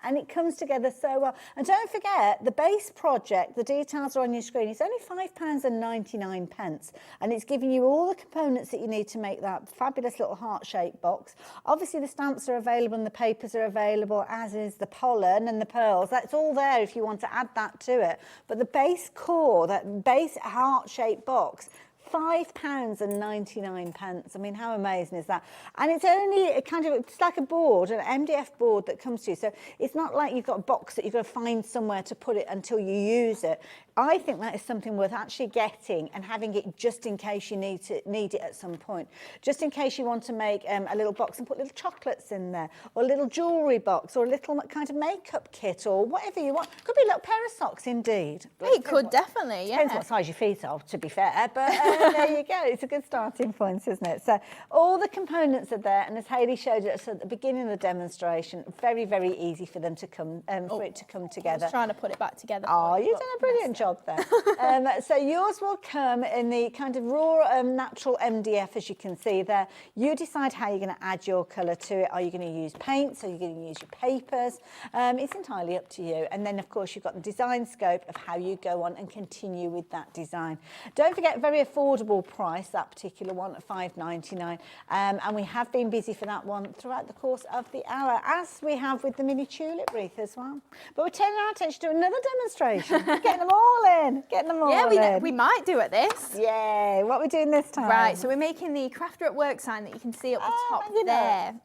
And it comes together so well. And don't forget, the base project, the details are on your screen. It's only £5.99. And it's giving you all the components that you need to make that fabulous little heart-shaped box. Obviously, the stamps are available and the papers are available, as is the pollen and the pearls. That's all there if you want to add that to it. But the base core, that base heart-shaped box, £5.99. I mean, how amazing is that? And it's only it's like a board, an MDF board that comes to you. So it's not like you've got a box that you've got to find somewhere to put it until you use it. I think that is something worth actually getting and having it just in case you need it at some point. Just in case you want to make a little box and put little chocolates in there, or a little jewellery box, or a little kind of makeup kit, or whatever you want. Could be a little pair of socks, indeed. It could definitely, yeah. Depends what size your feet are, to be fair, but there you go. It's a good starting point, isn't it? So all the components are there, and as Hayley showed us at the beginning of the demonstration, very, very easy for them to come, for it to come together. I was trying to put it back together. Oh, you've done a brilliant job there. So yours will come in the kind of raw, natural MDF, as you can see there. You decide how you're going to add your colour to it. Are you going to use paints? Are you going to use your papers? It's entirely up to you. And then, of course, you've got the design scope of how you go on and continue with that design. Don't forget, very affordable price, that particular one at $5.99. And we have been busy for that one throughout the course of the hour, as we have with the mini tulip wreath as well. But we're turning our attention to another demonstration. Getting them all in. Getting them all in. Yeah, we might do at this. Yeah, what are we doing this time? Right, so we're making the Crafter at Work sign that you can see up the top there.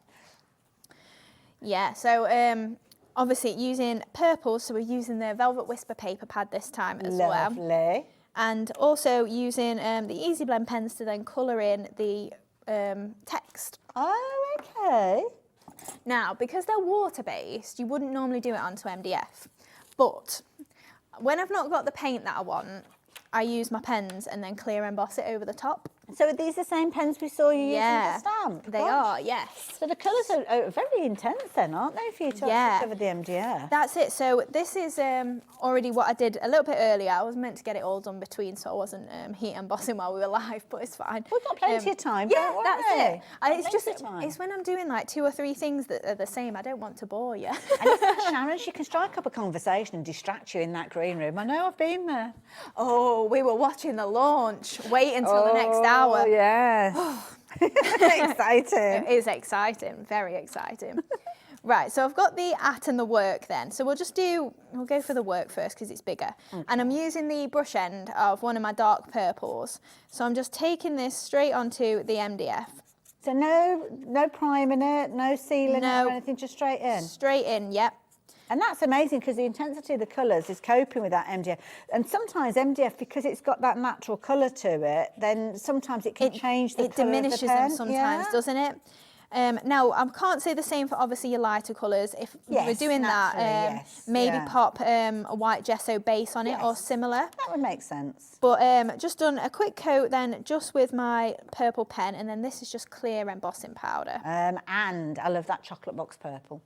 Yeah, so obviously using purple, so we're using the Velvet Whisper paper pad this time as well. Lovely. And also using the Easy Blend pens to then colour in the text. Oh, okay. Now, because they're water-based, you wouldn't normally do it onto MDF. But when I've not got the paint that I want, I use my pens and then clear emboss it over the top. So are these the same pens we saw you using to stamp? They are, yes. So the colours are very intense then, aren't they, for you to actually cover the MDF? That's it. So this is already what I did a little bit earlier. I was meant to get it all done between, so I wasn't heat embossing while we were live, but it's fine. We've got plenty of time, yeah, don't worry. that's it. It's just, time. it's when I'm doing like 2 or 3 things that are the same. I don't want to bore you. And it's like Sharon, she can strike up a conversation and distract you in that green room. I know, I've been there. Oh, we were watching the launch. Wait until the next hour. Oh, yeah. Exciting. It is exciting, very exciting. Right, so I've got the at and the work then. So we'll go for the work first because it's bigger. Okay. And I'm using the brush end of one of my dark purples. So I'm just taking this straight onto the MDF. So no prime in it, no sealing or anything, just straight in? Straight in, yep. And that's amazing because the intensity of the colours is coping with that MDF. And sometimes MDF, because it's got that natural colour to it, then sometimes it can change the colour of the diminishes pen. them sometimes, doesn't it? Now, I can't say the same for obviously your lighter colours. If we're doing that, maybe pop a white gesso base on it or similar. That would make sense. But just done a quick coat then just with my purple pen, and then this is just clear embossing powder. And I love that chocolate box purple.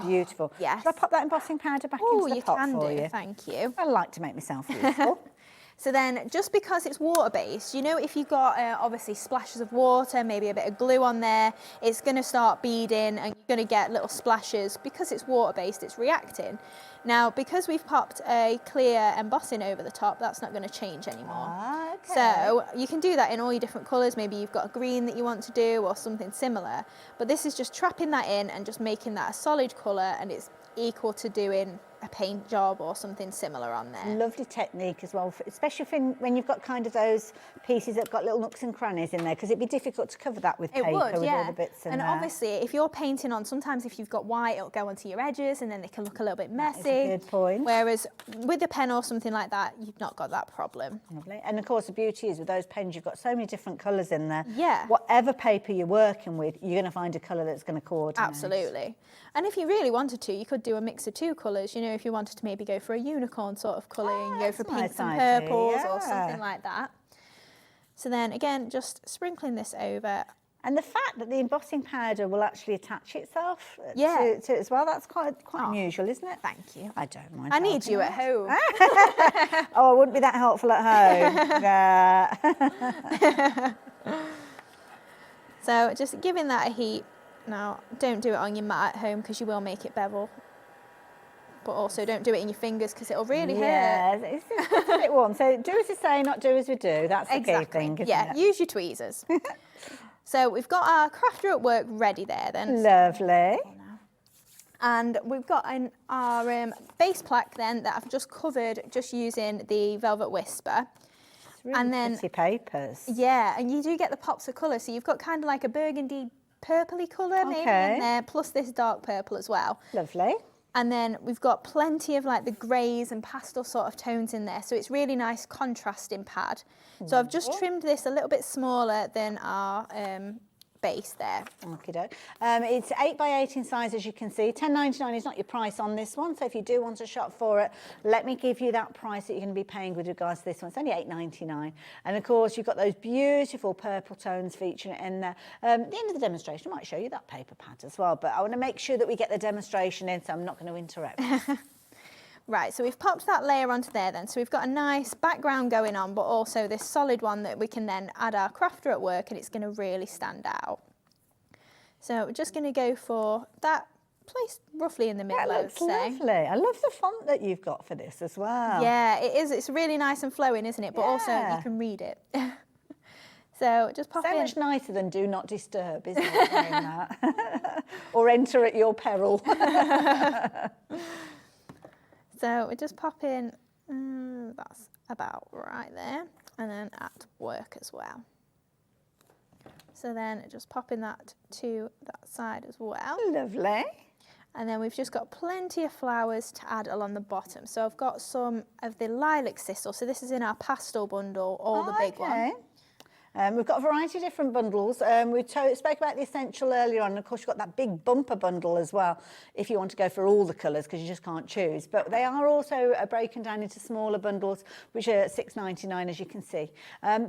Beautiful. Yes. Should I pop that embossing powder back into the pot for you? Thank you. I like to make myself useful. So then, just because it's water-based, you know, if you've got obviously splashes of water, maybe a bit of glue on there, it's going to start beading and you're going to get little splashes. Because it's water-based, it's reacting. Now, because we've popped a clear embossing over the top, that's not going to change anymore. Okay. So you can do that in all your different colours. Maybe you've got a green that you want to do or something similar. But this is just trapping that in and just making that a solid colour, and it's equal to doing a paint job or something similar on there. Lovely technique as well, especially when you've got kind of those pieces that got little nooks and crannies in there, because it'd be difficult to cover that with paper with all the bits in there. And obviously, if you're painting on, sometimes if you've got white, it'll go onto your edges and then they can look a little bit messy. That's a good point. Whereas with a pen or something like that, you've not got that problem. Lovely. And of course, the beauty is with those pens, you've got so many different colours in there. Yeah. Whatever paper you're working with, you're going to find a colour that's going to coordinate. Absolutely. And if you really wanted to, you could do a mix of 2 colours. You know, if you wanted to maybe go for a unicorn sort of colouring, go for pinks and purples or something like that. So then again, just sprinkling this over. And the fact that the embossing powder will actually attach itself to it as well, that's quite unusual, isn't it? Thank you. I don't mind. I need you at home. Oh, I wouldn't be that helpful at home. So just giving that a heat. Now, don't do it on your mat at home because you will make it bevel. But also don't do it in your fingers because it'll really hurt. Yeah, it's a bit warm. So do as we say, not do as we do. That's the key thing, isn't it? Use your tweezers. So we've got our Crafter at Work ready there then. Lovely. And we've got our base plaque then that I've just covered just using the Velvet Whisper. Really and then pretty papers. Yeah, and you do get the pops of colour. So you've got kind of like a burgundy purpley colour maybe in there, plus this dark purple as well. Lovely. And then we've got plenty of like the greys and pastel sort of tones in there. So it's really nice contrasting pad. So I've just trimmed this a little bit smaller than our base there. Okay, it's 8 by 8 in size, as you can see. £10.99 is not your price on this one, so if you do want to shop for it, let me give you that price that you're going to be paying with regards to this one. It's only £8.99, and of course you've got those beautiful purple tones featuring in there. At the end of the demonstration, I might show you that paper pad as well, but I want to make sure that we get the demonstration in, so I'm not going to interrupt. Right, so we've popped that layer onto there then. So we've got a nice background going on, but also this solid one that we can then add our crafter at work, and it's going to really stand out. So we're just going to go for that place roughly in the middle, That looks lovely. I love the font that you've got for this as well. Yeah, it is. It's really nice and flowing, isn't it? But also you can read it. So just pop in. So much nicer than do not disturb, isn't it? Saying that? Or enter at your peril. So we just pop in, that's about right there, and then at work as well. So then just popping that to that side as well. Lovely. And then we've just got plenty of flowers to add along the bottom. So I've got some of the lilac thistle. So this is in our pastel bundle, the big one. We've got a variety of different bundles. We spoke about the essential earlier on, and of course you've got that big bumper bundle as well, if you want to go for all the colours, because you just can't choose. But they are also broken down into smaller bundles, which are £6.99, as you can see.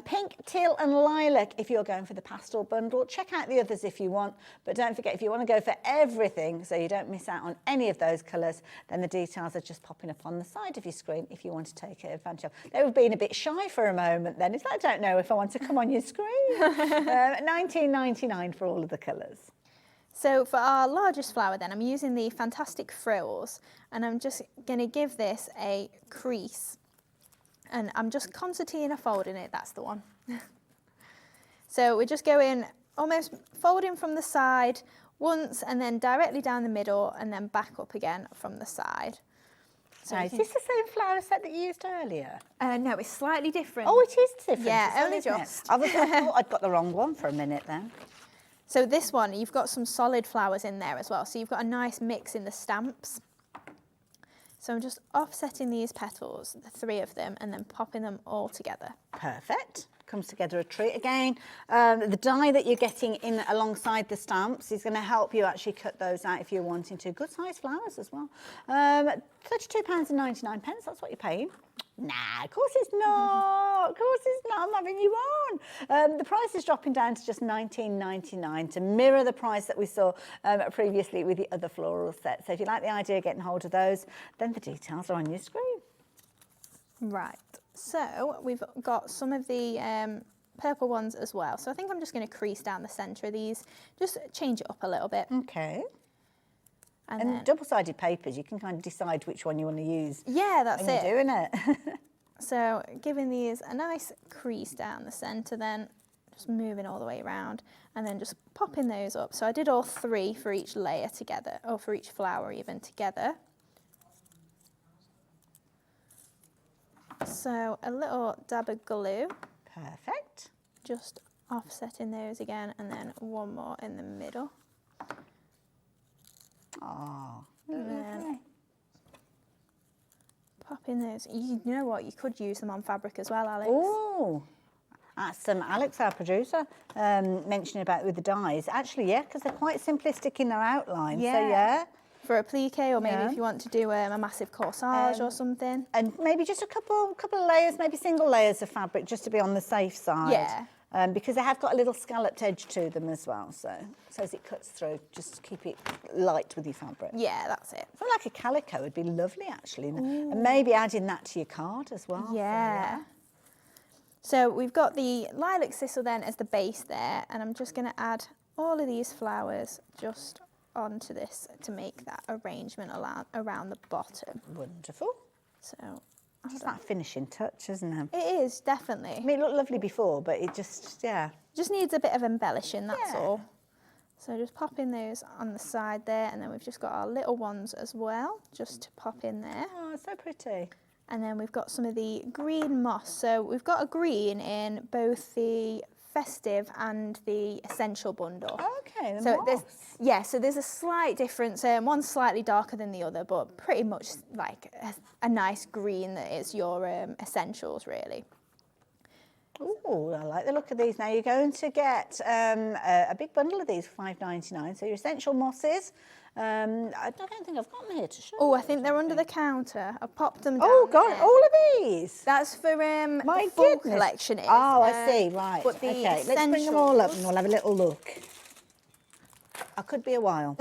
Pink, teal and lilac if you're going for the pastel bundle. Check out the others if you want, but don't forget, if you want to go for everything, so you don't miss out on any of those colours, then the details are just popping up on the side of your screen if you want to take advantage of. They were being a bit shy for a moment then. It's like, I don't know if I want to come on your screen. £19.99 for all of the colours. So for our largest flower then, I'm using the Fantastic Frills, and I'm just going to give this a crease, and I'm just concertina folding it, that's the one. So we're just going almost folding from the side once, and then directly down the middle, and then back up again from the side. So is this the same flower set that you used earlier? No, it's slightly different. Oh, it is different. Yeah, only just. I thought I'd got the wrong one for a minute then. So this one, you've got some solid flowers in there as well. So you've got a nice mix in the stamps. So I'm just offsetting these petals, the 3 of them, and then popping them all together. Perfect. Comes together a treat again. The die that you're getting in alongside the stamps is going to help you actually cut those out if you're wanting to. Good sized flowers as well. £32.99, that's what you're paying. Nah, of course it's not. Of course it's not. I'm having you on. The price is dropping down to just £19.99 to mirror the price that we saw previously with the other floral set. So if you like the idea of getting hold of those, then the details are on your screen. Right. So we've got some of the purple ones as well. So I think I'm just going to crease down the centre of these, just change it up a little bit. Okay. And double-sided papers, you can kind of decide which one you want to use. Yeah, that's it. When you're doing it. So giving these a nice crease down the centre, then just moving all the way around, and then just popping those up. So I did all 3 for each layer together, or for each flower even together. So a little dab of glue. Perfect. Just offsetting those again, and then one more in the middle. Oh, and then popping those. You know what? You could use them on fabric as well, Alex. Oh, that's Alex, our producer, mentioning about with the dies. Actually, yeah, because they're quite simplistic in their outline. Yeah. So yeah. For a plique, or maybe if you want to do a massive corsage or something. And maybe just a couple of layers, maybe single layers of fabric, just to be on the safe side. Yeah. Because they have got a little scalloped edge to them as well. So as it cuts through, just keep it light with your fabric. Yeah, that's it. Something like a calico would be lovely, actually. Ooh. And maybe adding that to your card as well. Yeah. So we've got the lilac thistle then as the base there, and I'm just going to add all of these flowers just onto this to make that arrangement around the bottom. Wonderful. So just that finishing touch, isn't it? It is, definitely. I mean, it looked lovely before, but it just, just needs a bit of embellishing, that's all. So just popping those on the side there, and then we've just got our little ones as well, just to pop in there. Oh, so pretty. And then we've got some of the green moss. So we've got a green in both the festive and the essential bundle. Okay, so there's a slight difference. One's slightly darker than the other, but pretty much like a nice green that is your essentials, really. Oh, I like the look of these. Now you're going to get a big bundle of these for £5.99. So your essential mosses. I don't think I've got them here to show. Oh, I think they're under the counter. I've popped them down. Oh, God, there. all of these. That's for My the full goodness. collection. Is, Oh, I see. Right. But the Okay, let's bring them all up and we'll have a little look. I could be a while.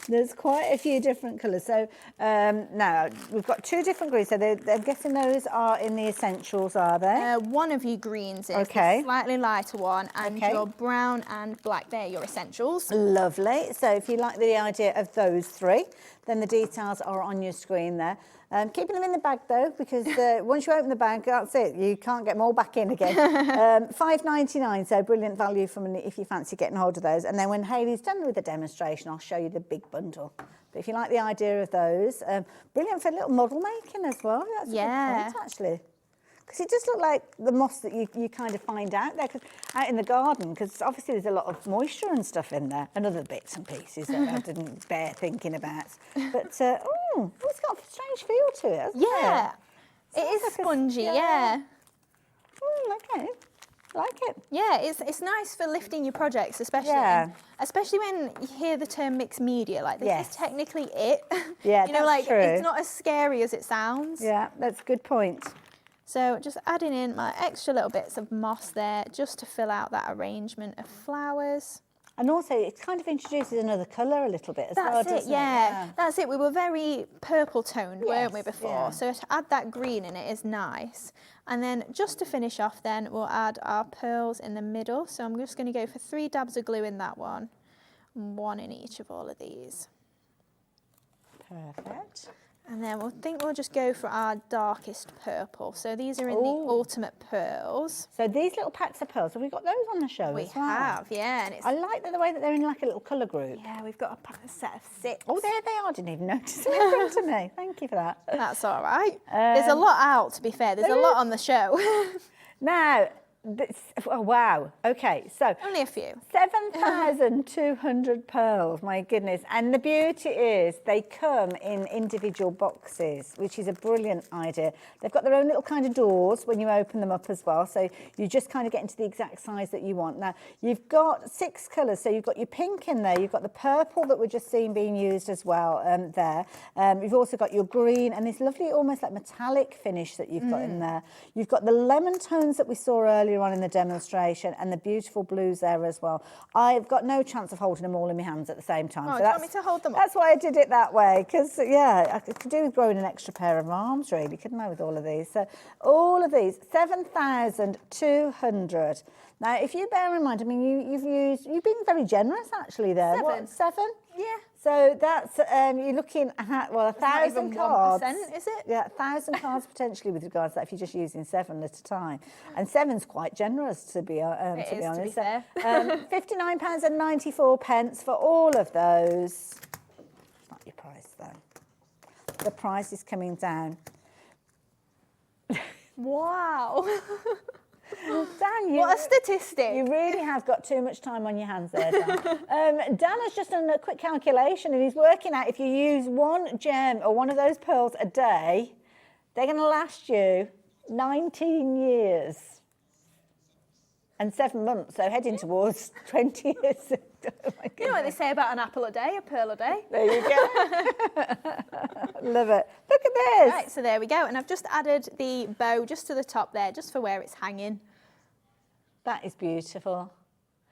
There's quite a few different colours. So now we've got 2 different greens. So I'm guessing those are in the essentials, are they? One of your greens is Okay. the slightly lighter one, and Okay. your brown and black, they're your essentials. Lovely. So if you like the idea of those 3, then the details are on your screen there. Keeping them in the bag though, because once you open the bag, that's it. You can't get them all back in again. £5.99, so brilliant value if you fancy getting hold of those. And then when Hayley's done with the demonstration, I'll show you the big bundle. But if you like the idea of those, brilliant for little model making as well. That's a good point, actually. Because it does look like the moss that you kind of find out there, out in the garden, because obviously there's a lot of moisture and stuff in there, and other bits and pieces that I didn't bear thinking about. But, it's got a strange feel to it, hasn't it? Yeah, it is spongy, yeah. Okay, like it. Yeah, it's nice for lifting your projects, especially when you hear the term mixed media. Like, this is technically it. Yeah, you know, like, true. it's not as scary as it sounds. Yeah, that's a good point. So just adding in my extra little bits of moss there, just to fill out that arrangement of flowers. And also, it kind of introduces another colour a little bit as well, That's it, doesn't it? yeah. That's it. We were very purple toned, weren't we, Yes, before? yeah. So to add that green in it is nice. And then just to finish off then, we'll add our pearls in the middle. So I'm just going to go for 3 dabs of glue in that one, and 1 in each of all of these. Perfect. And then we'll just go for our darkest purple. So these are in the Ultimate Pearls. So these little packs of pearls, have we got those on the show We as well? have, yeah. And it's, I like the way that they're in like a little colour group. yeah, we've got a set of 6. Oh, there they are. I didn't even notice them in front of me. Thank you for that. That's all right. There's a lot out, to be fair. There's a lot on the show. Now, oh, wow. Okay, so Only a few. 7,200 pearls, my goodness. And the beauty is they come in individual boxes, which is a brilliant idea. They've got their own little kind of doors when you open them up as well. So you just kind of get into the exact size that you want. Now, you've got 6 colours. So you've got your pink in there. You've got the purple that we're just seeing being used as well there. You've also got your green and this lovely almost like metallic finish that you've got in there. You've got the lemon tones that we saw earlier on in the demonstration and the beautiful blues there as well. I've got no chance of holding them all in my hands at the same time. Oh, so do you want me to hold them up? That's why I did it that way, because, yeah, I could do with growing an extra pair of arms, really, couldn't I, with all of these? So all of these, 7,200. Now, if you bear in mind, I mean, you've been very generous, actually, there. 7. What, 7? Yeah. So that's, you're looking at, well, 1,000 cards. 1%, is it? Yeah, 1,000 cards potentially with regards to that if you're just using 7 at a time. And 7's quite generous, to be honest. To be fair. £59.94 for all of those. Not your price, though. The price is coming down. Wow. Dan, What a statistic. You really have got too much time on your hands there, Dan. Dan has just done a quick calculation and he's working out if you use 1 gem or one of those pearls a day, they're going to last you 19 years and 7 months, so heading towards 20 years. Oh, You know what they say about an apple a day, a pearl a day? There you go. Love it. Look at this. Right, so there we go. And I've just added the bow just to the top there, just for where it's hanging. That is beautiful.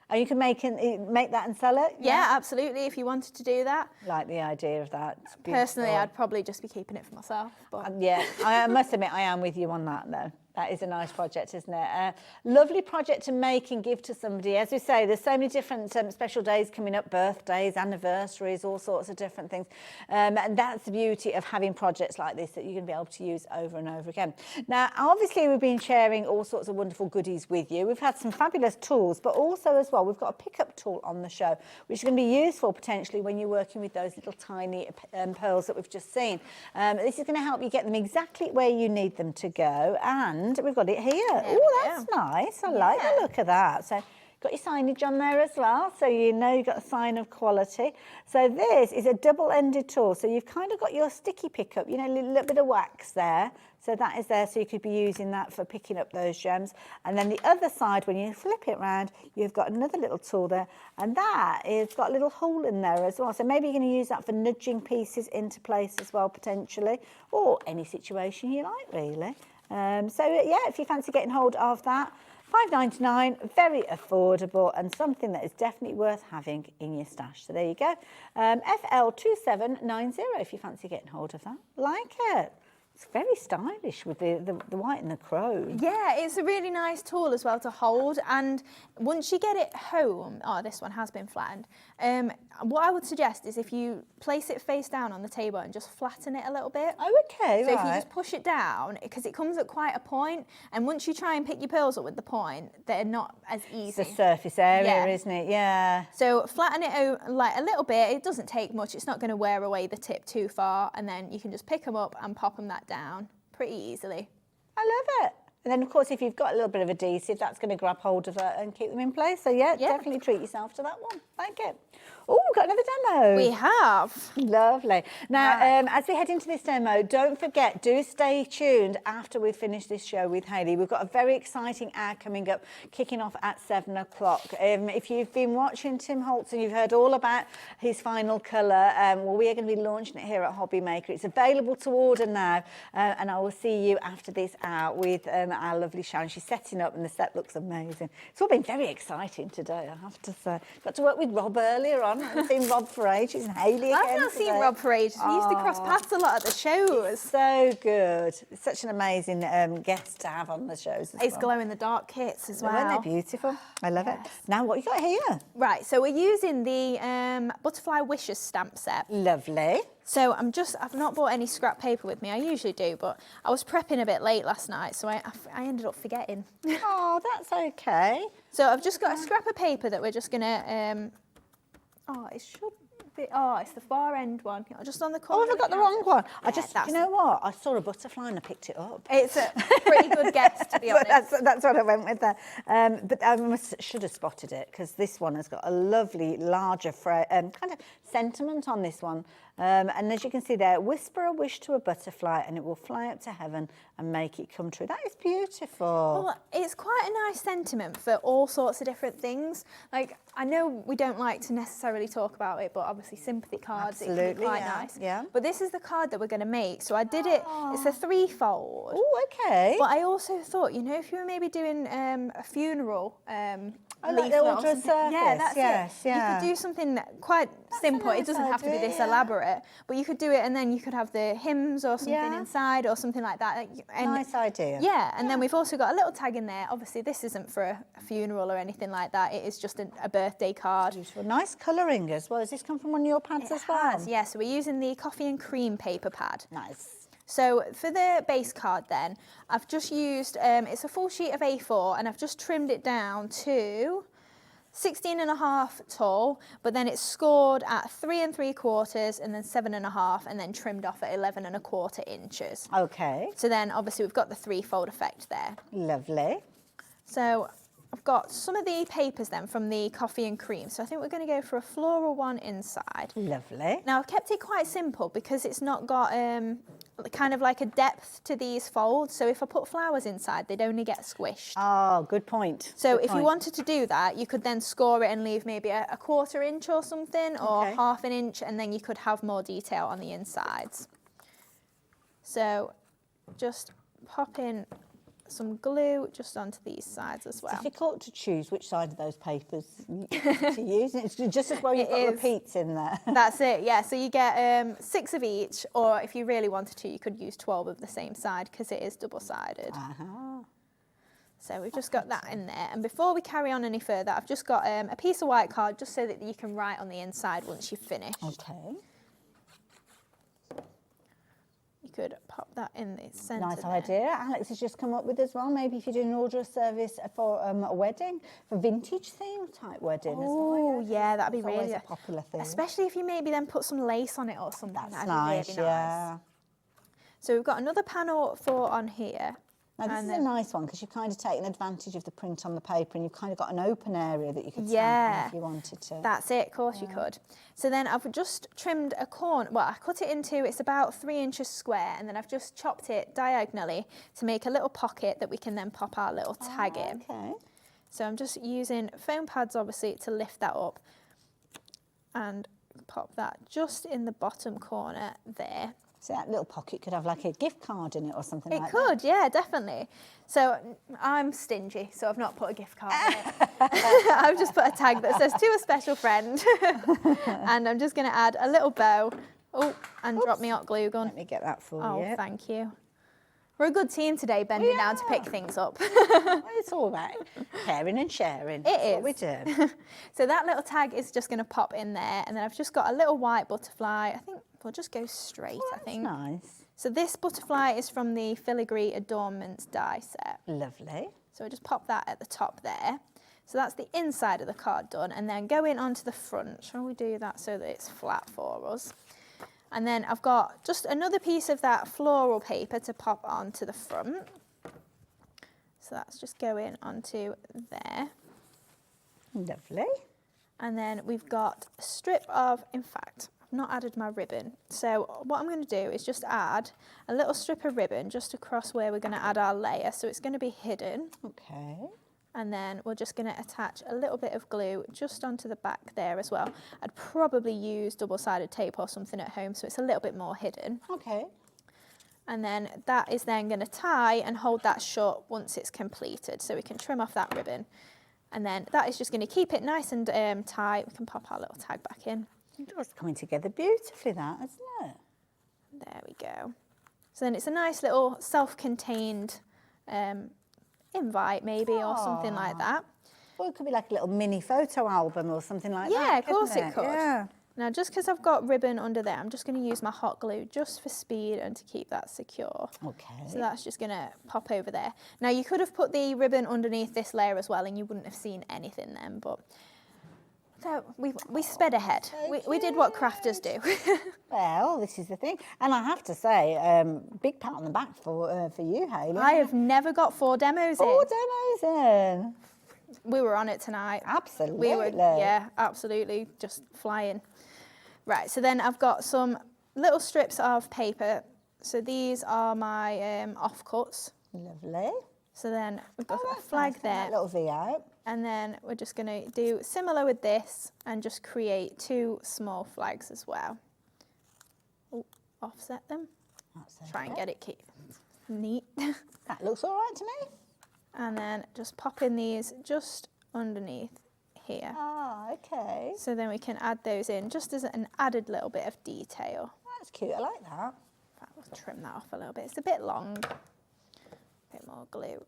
And you can make that and sell it? Yeah, absolutely, if you wanted to do that. Like the idea of that. It's Personally, beautiful. I'd probably just be keeping it for myself. But Yeah, I must admit I am with you on that though. That is a nice project, isn't it? Lovely project to make and give to somebody. As we say, there's so many different special days coming up, birthdays, anniversaries, all sorts of different things. And that's the beauty of having projects like this that you're going to be able to use over and over again. Now, obviously, we've been sharing all sorts of wonderful goodies with you. We've had some fabulous tools, but also as well, we've got a pickup tool on the show, which is going to be useful potentially when you're working with those little tiny pearls that we've just seen. This is going to help you get them exactly where you need them to go. And we've got it here. Oh, that's nice. I like the look of that. So Got your signage on there as well, so you know you've got a sign of quality. So this is a double-ended tool, so you've kind of got your sticky pickup, you know, a little bit of wax there. So that is there, so you could be using that for picking up those gems. And then the other side, when you flip it round, you've got another little tool there, and that is got a little hole in there as well. So maybe you're going to use that for nudging pieces into place as well, potentially, or any situation you like, really. So yeah, if you fancy getting hold of that, £5.99, very affordable, and something that is definitely worth having in your stash. So there you go. FL2790 if you fancy getting hold of that. Like it. It's very stylish with the white and the chrome. Yeah, it's a really nice tool as well to hold, and once you get it home, oh, this one has been flattened, what I would suggest is if you place it face down on the table and just flatten it a little bit. Oh, okay, So right. if you just push it down, because it comes at quite a point, and once you try and pick your pearls up with the point, they're not as easy. It's the surface area, Yeah. isn't it? Yeah. So flatten it out like a little bit. It doesn't take much. It's not going to wear away the tip too far, and then you can just pick them up and pop them down pretty easily. I love it. And then, of course, if you've got a little bit of adhesive, that's going to grab hold of it and keep them in place. So, yeah, definitely treat yourself to that one. Like it. Oh, we've got another demo. We have. Lovely. Now, as we head into this demo, don't forget, do stay tuned after we've finished this show with Hayley. We've got a very exciting ad coming up, kicking off at 7 o'clock. If you've been watching Tim Holtz and you've heard all about his final colour, well, we are going to be launching it here at Hobby Maker. It's available to order now, and I will see you after this out with our lovely Sharon. She's setting up, and the set looks amazing. It's all been very exciting today, I have to say. Got to work with Rob earlier on. I haven't seen Rob for ages, and Hayley again I've not seen Rob for ages. We used to cross paths a lot at the shows. So good. It's such an amazing guest to have on the shows as It's well. glow-in-the-dark kits as well. Aren't they beautiful? I love it. Now, what you got here? Right, so we're using the Butterfly Wishes stamp set. Lovely. So I've not bought any scrap paper with me. I usually do, but I was prepping a bit late last night, so I ended up forgetting. Oh, that's okay. So I've just got a scrap of paper that we're just gonna, it should be, it's the far end one. Just on the corner. Oh, have I got the wrong one? Yeah, you know what? I saw a butterfly and I picked it up. It's a pretty good guess, to be honest. That's what I went with there. But I should have spotted it, because this one has got a lovely, larger kind of sentiment on this one. And as you can see there, whisper a wish to a butterfly and it will fly up to heaven and make it come true. That is beautiful. Well, it's quite a nice sentiment for all sorts of different things. Like, I know we don't like to necessarily talk about it, but obviously sympathy cards, it can be quite nice. Yeah. But this is the card that we're going to make. So I did it, it's a 3-fold. Oh, okay. But I also thought, you know, if you were maybe doing a funeral like the leaflet or order of something. service, Yeah, that's yes, it. yeah. You could do something quite simple. nice It doesn't have to be this idea. elaborate, but you could do it, and then you could have the hymns or something Yeah. inside or something like that. And Nice idea. yeah, and then we've also got a little tag in there. Obviously, this isn't for a funeral or anything like that. It is just a birthday card. Beautiful. Nice colouring as well. Has this come from one of your pads as well? Has, yeah, so we're using the coffee and cream paper pad. Nice. So for the base card then, I've just used, it's a full sheet of A4, and I've just trimmed it down to 16.5 tall, but then it's scored at 3 3/4 and then 7.5, and then trimmed off at 11.25 inches. Okay. So then obviously we've got the 3-fold effect there. Lovely. So I've got some of the papers then from the coffee and cream. So I think we're going to go for a floral one inside. Lovely. Now I've kept it quite simple because it's not got kind of like a depth to these folds. So if I put flowers inside, they'd only get squished. Oh, good point. So Good if you point. wanted to do that, you could then score it and leave maybe a 1/4 inch or something, or Okay. 1/2 inch, and then you could have more detail on the insides. So just pop in some glue just onto these sides as well. Difficult to choose which side of those papers to use. It's just as well you've got is. repeats in there. That's it, yeah. So you get 6 of each, or if you really wanted to, you could use 12 of the same side because it is double-sided. Uh-huh. So we've just got that in there. And before we carry on any further, I've just got a piece of white card just so that you can write on the inside once you've finished. Okay. You could pop that in the centre. Nice there. idea. Alex has just come up with as well. Maybe if you're doing an order of service for a wedding, for vintage theme type wedding as well. Oh, yeah, that'd be It's really always a popular thing. Especially if you maybe then put some lace on it or something. That's That'd nice, be really yeah. nice. So we've got another panel 4 on here. Now this is a nice one because you've kind of taken advantage of the print on the paper and you've kind of got an open area that you could stamp on if you wanted to. That's it, of course you could. So then I've just trimmed a corner, well I cut it into, it's about 3 inches square, and then I've just chopped it diagonally to make a little pocket that we can then pop our little tag in. Okay. So I'm just using foam pads obviously to lift that up and pop that just in the bottom corner there. So that little pocket could have like a gift card in it or something like that. It could, yeah, definitely. So I'm stingy, so I've not put a gift card in it. I've just put a tag that says to a special friend. And I'm just going to add a little bow. Oh, and drop me hot glue gun. Let me get that for you. Oh, thank you. We're a good team today, bending down to pick things up. It's all right. Caring and sharing. It is. What we do. So that little tag is just going to pop in there, and then I've just got a little white butterfly. I think we'll just go straight, I think. Nice. So this butterfly is from the Filigree Adornments die set. Lovely. So I just pop that at the top there. So that's the inside of the card done, and then going onto the front. Shall we do that so that it's flat for us? And then I've got just another piece of that floral paper to pop onto the front. So that's just going onto there. Lovely. And then we've got a strip of, in fact, I've not added my ribbon. So what I'm going to do is just add a little strip of ribbon just across where we're going to add our layer. So it's going to be hidden. Okay. And then we're just going to attach a little bit of glue just onto the back there as well. I'd probably use double-sided tape or something at home so it's a little bit more hidden. Okay. And then that is then going to tie and hold that shut once it's completed, so we can trim off that ribbon. And then that is just going to keep it nice and tight. We can pop our little tag back in. It's coming together beautifully, that, isn't it? There we go. So then it's a nice little self-contained invite maybe or something like that. Or it could be like a little mini photo album or something like that. Yeah, of course couldn't it could. Yeah. Now just because I've got ribbon under there, I'm just going to use my hot glue just for speed and to keep that secure. Okay. So that's just going to pop over there. Now you could have put the ribbon underneath this layer as well and you wouldn't have seen anything then, but so we sped ahead. We did what crafters do. Well, this is the thing. And I have to say, big pat on the back for you, Hayley. I have never got 4 demos in. 4 demos in. We were on it tonight. Absolutely. We were, yeah, absolutely, just flying. Right, so then I've got some little strips of paper. So these are my offcuts. Lovely. So then we've got a flag nice. there. That little V out. And then we're just going to do similar with this and just create 2 small flags as well. Ooh, offset them. That's Try and get it neat. That looks all right to me. And then just pop in these just underneath here. Ah, okay. So then we can add those in just as an added little bit of detail. That's cute, I like that. We'll trim that off a little bit. It's a bit long. A bit more glue.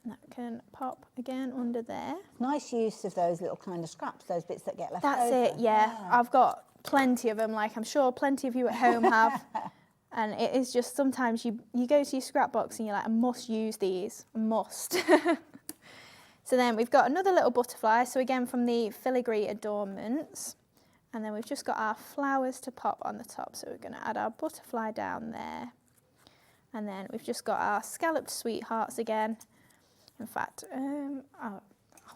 And that can pop again under there. Nice use of those little kind of scraps, those bits that get left That's over. it, yeah. I've got plenty of them, like I'm sure plenty of you at home have. And it is just sometimes you go to your scrap box and you're like, I must use these, I must. So then we've got another little butterfly. So again from the Filigree Adornments. And then we've just got our flowers to pop on the top. So we're going to add our butterfly down there. And then we've just got our scalloped sweethearts again. In fact, I'll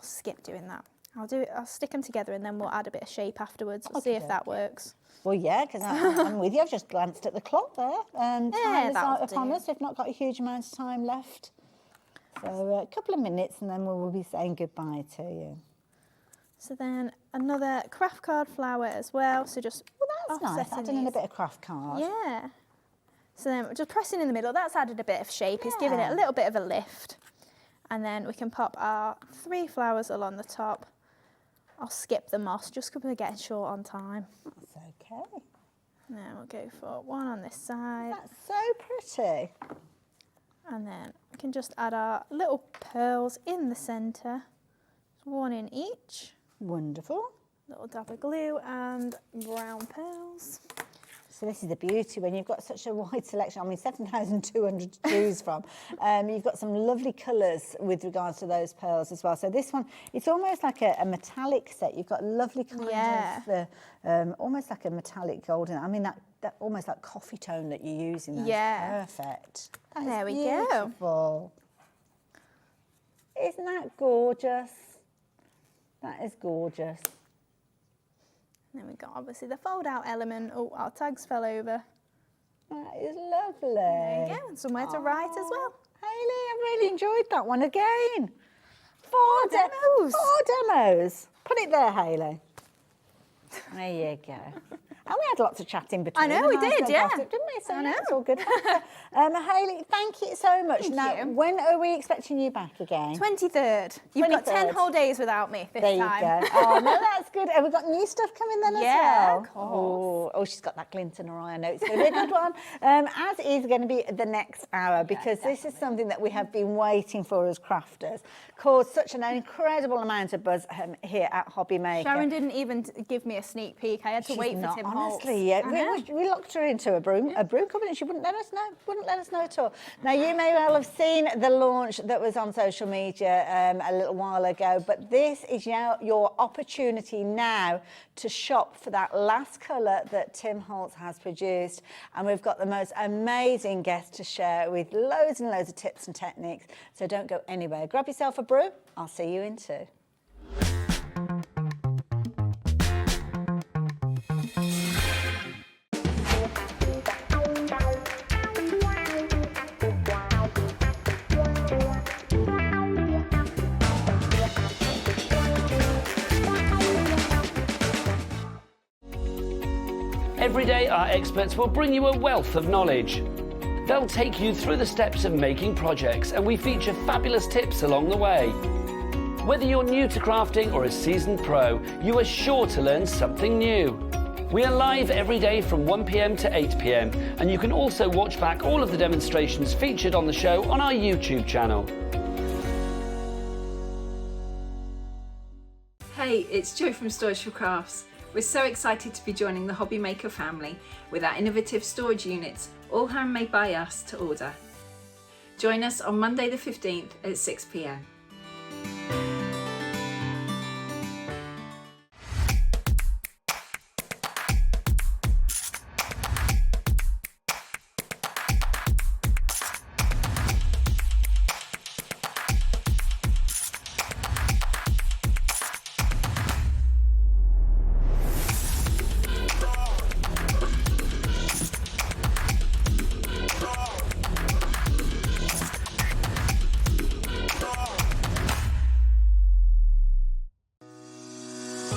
skip doing that. I'll stick them together and then we'll add a bit of shape afterwards. We'll see if that works. Well, yeah, because I'm with you. I've just glanced at the clock there, and time is out upon us. We've not got a huge amount of time left. So a couple of minutes and then we'll be saying goodbye to you. So then another craft card flower as well. So just that's nice, adding in a bit of craft card. Yeah. So then just pressing in the middle, that's added a bit of shape. It's giving it a little bit of a lift. And then we can pop our 3 flowers along the top. I'll skip the moss just because we're getting short on time. That's okay. Then we'll go for 1 on this side. That's so pretty. And then we can just add our little pearls in the centre. 1 in each. Wonderful. Little dab of glue and brown pearls. So this is the beauty when you've got such a wide selection. I mean, 7,200 to choose from. You've got some lovely colours with regards to those pearls as well. So this one, it's almost like a metallic set. You've got lovely kind of, almost like a metallic golden. I mean, that almost like coffee tone that you're using. That's perfect. There we go. Isn't that gorgeous? That is gorgeous. Then we've got obviously the fold out element. Oh, our tags fell over. That is lovely. There you go, and somewhere to write as well. Hayley, I really enjoyed that one again. Four demos. 4 demos. Put it there, Hayley. There you go. And we had lots of chatting between. I know, we did, yeah. Gossip, didn't we? So I know. It's all good. Hayley, thank you so much. Thank you. When are we expecting you back again? 23rd. You've got 10 whole days without me this time. There you go. Oh, no, that's good. Have we got new stuff coming then as well? Yeah, of course. Oh, she's got that glint in her eye. I know it's going to be a good one. As is going to be the next hour, because this is something that we have been waiting for as crafters. Caused such an incredible amount of buzz here at Hobby Maker. Sharon didn't even give me a sneak peek. I had to wait for Tim Holtz. Honestly, yeah. We locked her into a broom cupboard and she wouldn't let us know. Wouldn't let us know at all. Now, you may well have seen the launch that was on social media a little while ago, but this is your opportunity now to shop for that last colour that Tim Holtz has produced. And we've got the most amazing guest to share with loads and loads of tips and techniques. So don't go anywhere. Grab yourself a brew. I'll see you in 2. Every day, our experts will bring you a wealth of knowledge. They'll take you through the steps of making projects, and we feature fabulous tips along the way. Whether you're new to crafting or a seasoned pro, you are sure to learn something new. We are live every day from 1 p.m. to 8 p.m, and you can also watch back all of the demonstrations featured on the show on our YouTube channel. Hey, it's Jo from Storage for Crafts. We're so excited to be joining the Hobby Maker family with our innovative storage units, all handmade by us to order. Join us on Monday the 15th at 6 p.m.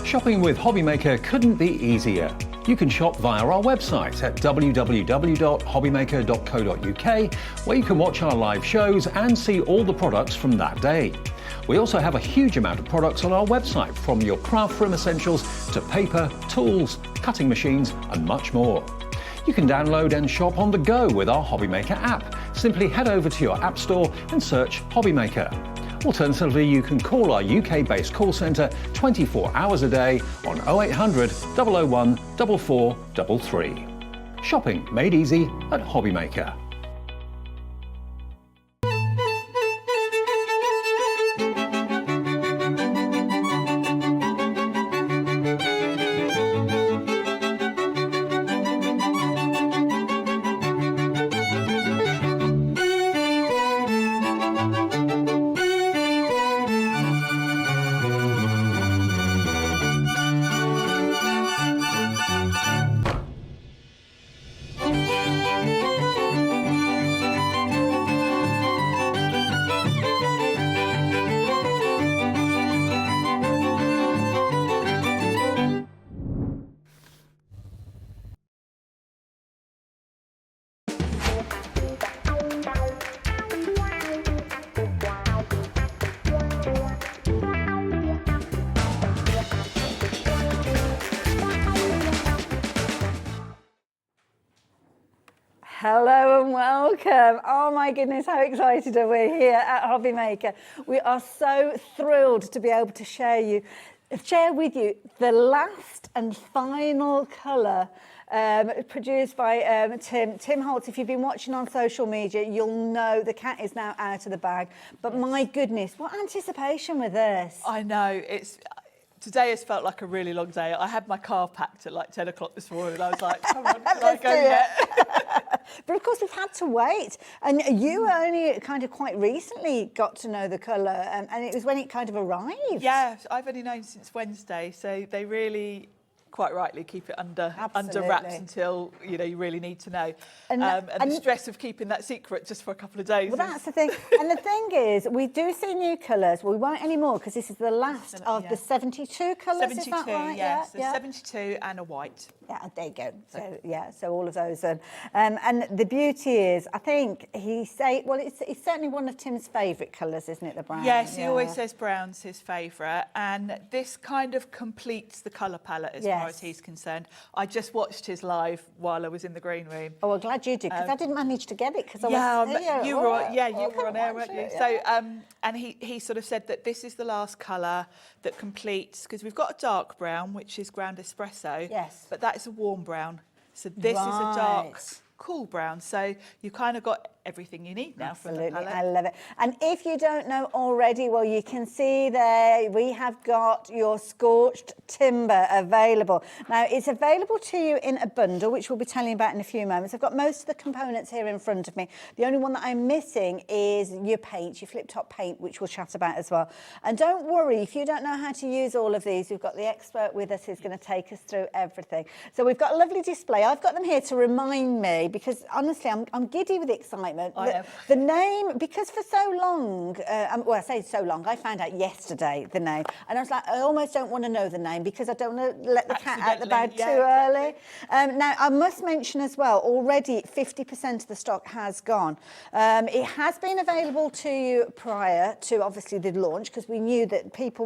Shopping with Hobby Maker couldn't be easier. You can shop via our website at www.hobbymaker.co.uk, where you can watch our live shows and see all the products from that day. We also have a huge amount of products on our website, from your craft room essentials to paper, tools, cutting machines and much more. You can download and shop on the go with our Hobby Maker app. Simply head over to your app store and search Hobby Maker. Alternatively, you can call our UK-based call centre 24 hours a day on 0800 001 4433. Shopping made easy at Hobby Maker. Hello and welcome. Oh my goodness, how excited are we here at Hobby Maker. We are so thrilled to be able to share with you the last and final colour produced by Tim Holtz. If you've been watching on social media, you'll know the cat is now out of the bag. But my goodness, what anticipation with this. I know, today has felt like a really long day. I had my car packed at like 10 o'clock this morning and I was like, come on, can I go yet? But of course we've had to wait, and you only kind of quite recently got to know the colour, and it was when it kind of arrived. Yeah, I've only known since Wednesday, so they really, quite rightly, keep it under wraps until you really need to know. And the stress of keeping that secret just for a couple of days. Well, that's the thing. And the thing is, we do see new colours. We won't anymore because this is the last of the 72 colours. 72, is that right? yes. Yeah. 72 and a white. Yeah, there you go. So all of those. And the beauty is, I think it's certainly one of Tim's favourite colours, isn't it, the brown? Yes, he always says brown's his favourite, and this kind of completes the colour palette as far as he's concerned. I just watched his live while I was in the green room. Oh, well, glad you did, because I didn't manage to get it because I was you were on air, weren't you? So, and he sort of said that this is the last colour that completes, because we've got a dark brown, which is ground espresso. Yes. But that is a warm brown. So this is a dark, cool brown. So you kind of got everything you need now from the palette. I love it. And if you don't know already, well, you can see there we have got your scorched timber available. Now, it's available to you in a bundle, which we'll be telling you about in a few moments. I've got most of the components here in front of me. The only one that I'm missing is your paint, your flip-top paint, which we'll chat about as well. And don't worry, if you don't know how to use all of these, we've got the expert with us who's going to take us through everything. So we've got a lovely display. I've got them here to remind me, because honestly, I'm giddy with excitement. The name, because for so long, well, I say so long, I found out yesterday the name, and I was like, I almost don't want to know the name because I don't want to let the cat out the bag too early. Now, I must mention as well, already 50% of the stock has gone. It has been available to you prior to, obviously, the launch, because we knew that people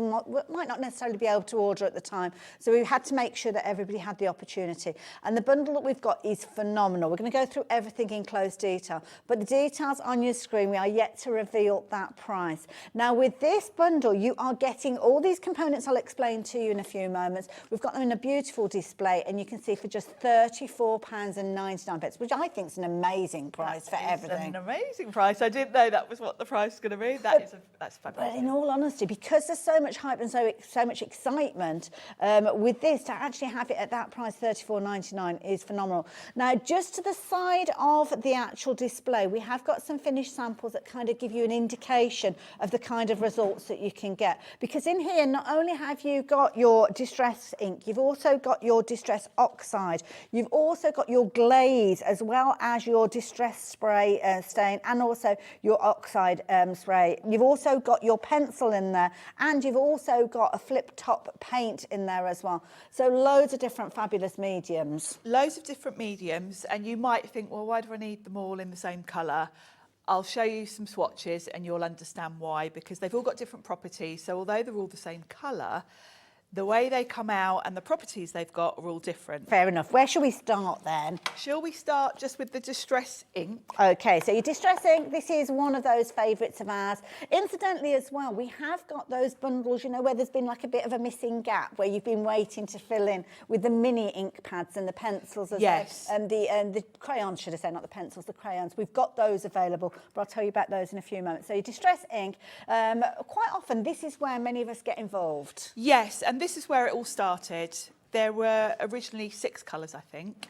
might not necessarily be able to order at the time, so we had to make sure that everybody had the opportunity. And the bundle that we've got is phenomenal. We're going to go through everything in close detail, but the details on your screen, we are yet to reveal that price. Now, with this bundle, you are getting all these components I'll explain to you in a few moments. We've got them in a beautiful display, and you can see for just £34.99, which I think is an amazing price for everything. An amazing price. I didn't know that was what the price was going to be. That's fabulous. But in all honesty, because there's so much hype and so much excitement with this, to actually have it at that price, £34.99, is phenomenal. Now, just to the side of the actual display, we have got some finished samples that kind of give you an indication of the kind of results that you can get. Because in here, not only have you got your distress ink, you've also got your distress oxide, you've also got your glaze, as well as your distress spray stain, and also your oxide spray. You've also got your pencil in there, and you've also got a flip-top paint in there as well. So loads of different fabulous mediums. Loads of different mediums, and you might think, well, why do I need them all in the same colour? I'll show you some swatches and you'll understand why, because they've all got different properties. So although they're all the same colour, the way they come out and the properties they've got are all different. Fair enough. Where shall we start then? Shall we start just with the distress ink? Okay, so your distress ink, this is one of those favourites of ours. Incidentally as well, we have got those bundles, you know, where there's been like a bit of a missing gap, where you've been waiting to fill in with the mini ink pads and the pencils as well. And the crayons, should I say, not the pencils, the crayons. We've got those available, but I'll tell you about those in a few moments. So your distress ink, quite often this is where many of us get involved. Yes, and this is where it all started. There were originally 6 colours, I think.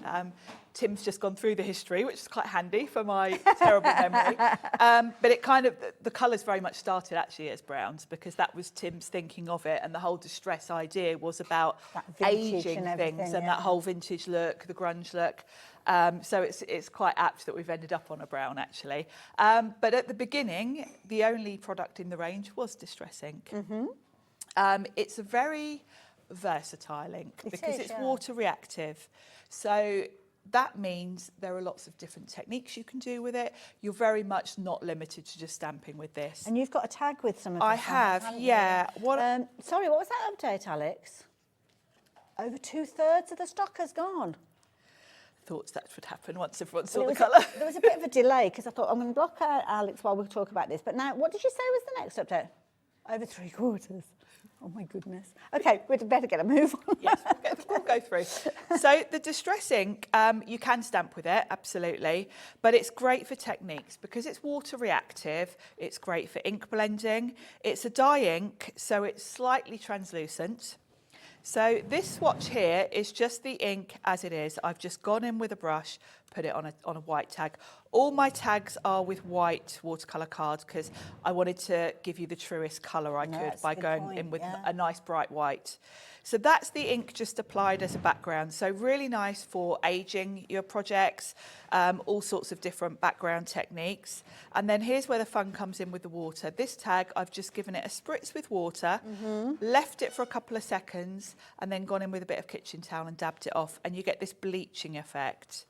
Tim's just gone through the history, which is quite handy for my terrible memory. But it kind of, the colours very much started actually as browns, because that was Tim's thinking of it, and the whole distress idea was about ageing things and that whole vintage look, the grunge look. So it's quite apt that we've ended up on a brown, actually. But at the beginning, the only product in the range was distress ink. It's a very versatile ink because it's water reactive. So that means there are lots of different techniques you can do with it. You're very much not limited to just stamping with this. And you've got a tag with some of this. I have, yeah. Sorry, what was that update, Alex? Over 2/3 of the stock has gone. Thought that would happen once everyone saw the colour. There was a bit of a delay because I thought I'm going to block out Alex while we talk about this. But now, what did you say was the next update? Over 3/4. Oh my goodness. Okay, we'd better get a move on. Yes, we'll go through. So the distress ink, you can stamp with it, absolutely, but it's great for techniques because it's water reactive. It's great for ink blending. It's a dye ink, so it's slightly translucent. So this swatch here is just the ink as it is. I've just gone in with a brush, put it on a white tag. All my tags are with white watercolour cards because I wanted to give you the truest colour I could by going in with a nice bright white. So that's the ink just applied as a background. So really nice for aging your projects, all sorts of different background techniques. And then here's where the fun comes in with the water. This tag, I've just given it a spritz with water, left it for a couple of seconds, and then gone in with a bit of kitchen towel and dabbed it off, and you get this bleaching effect.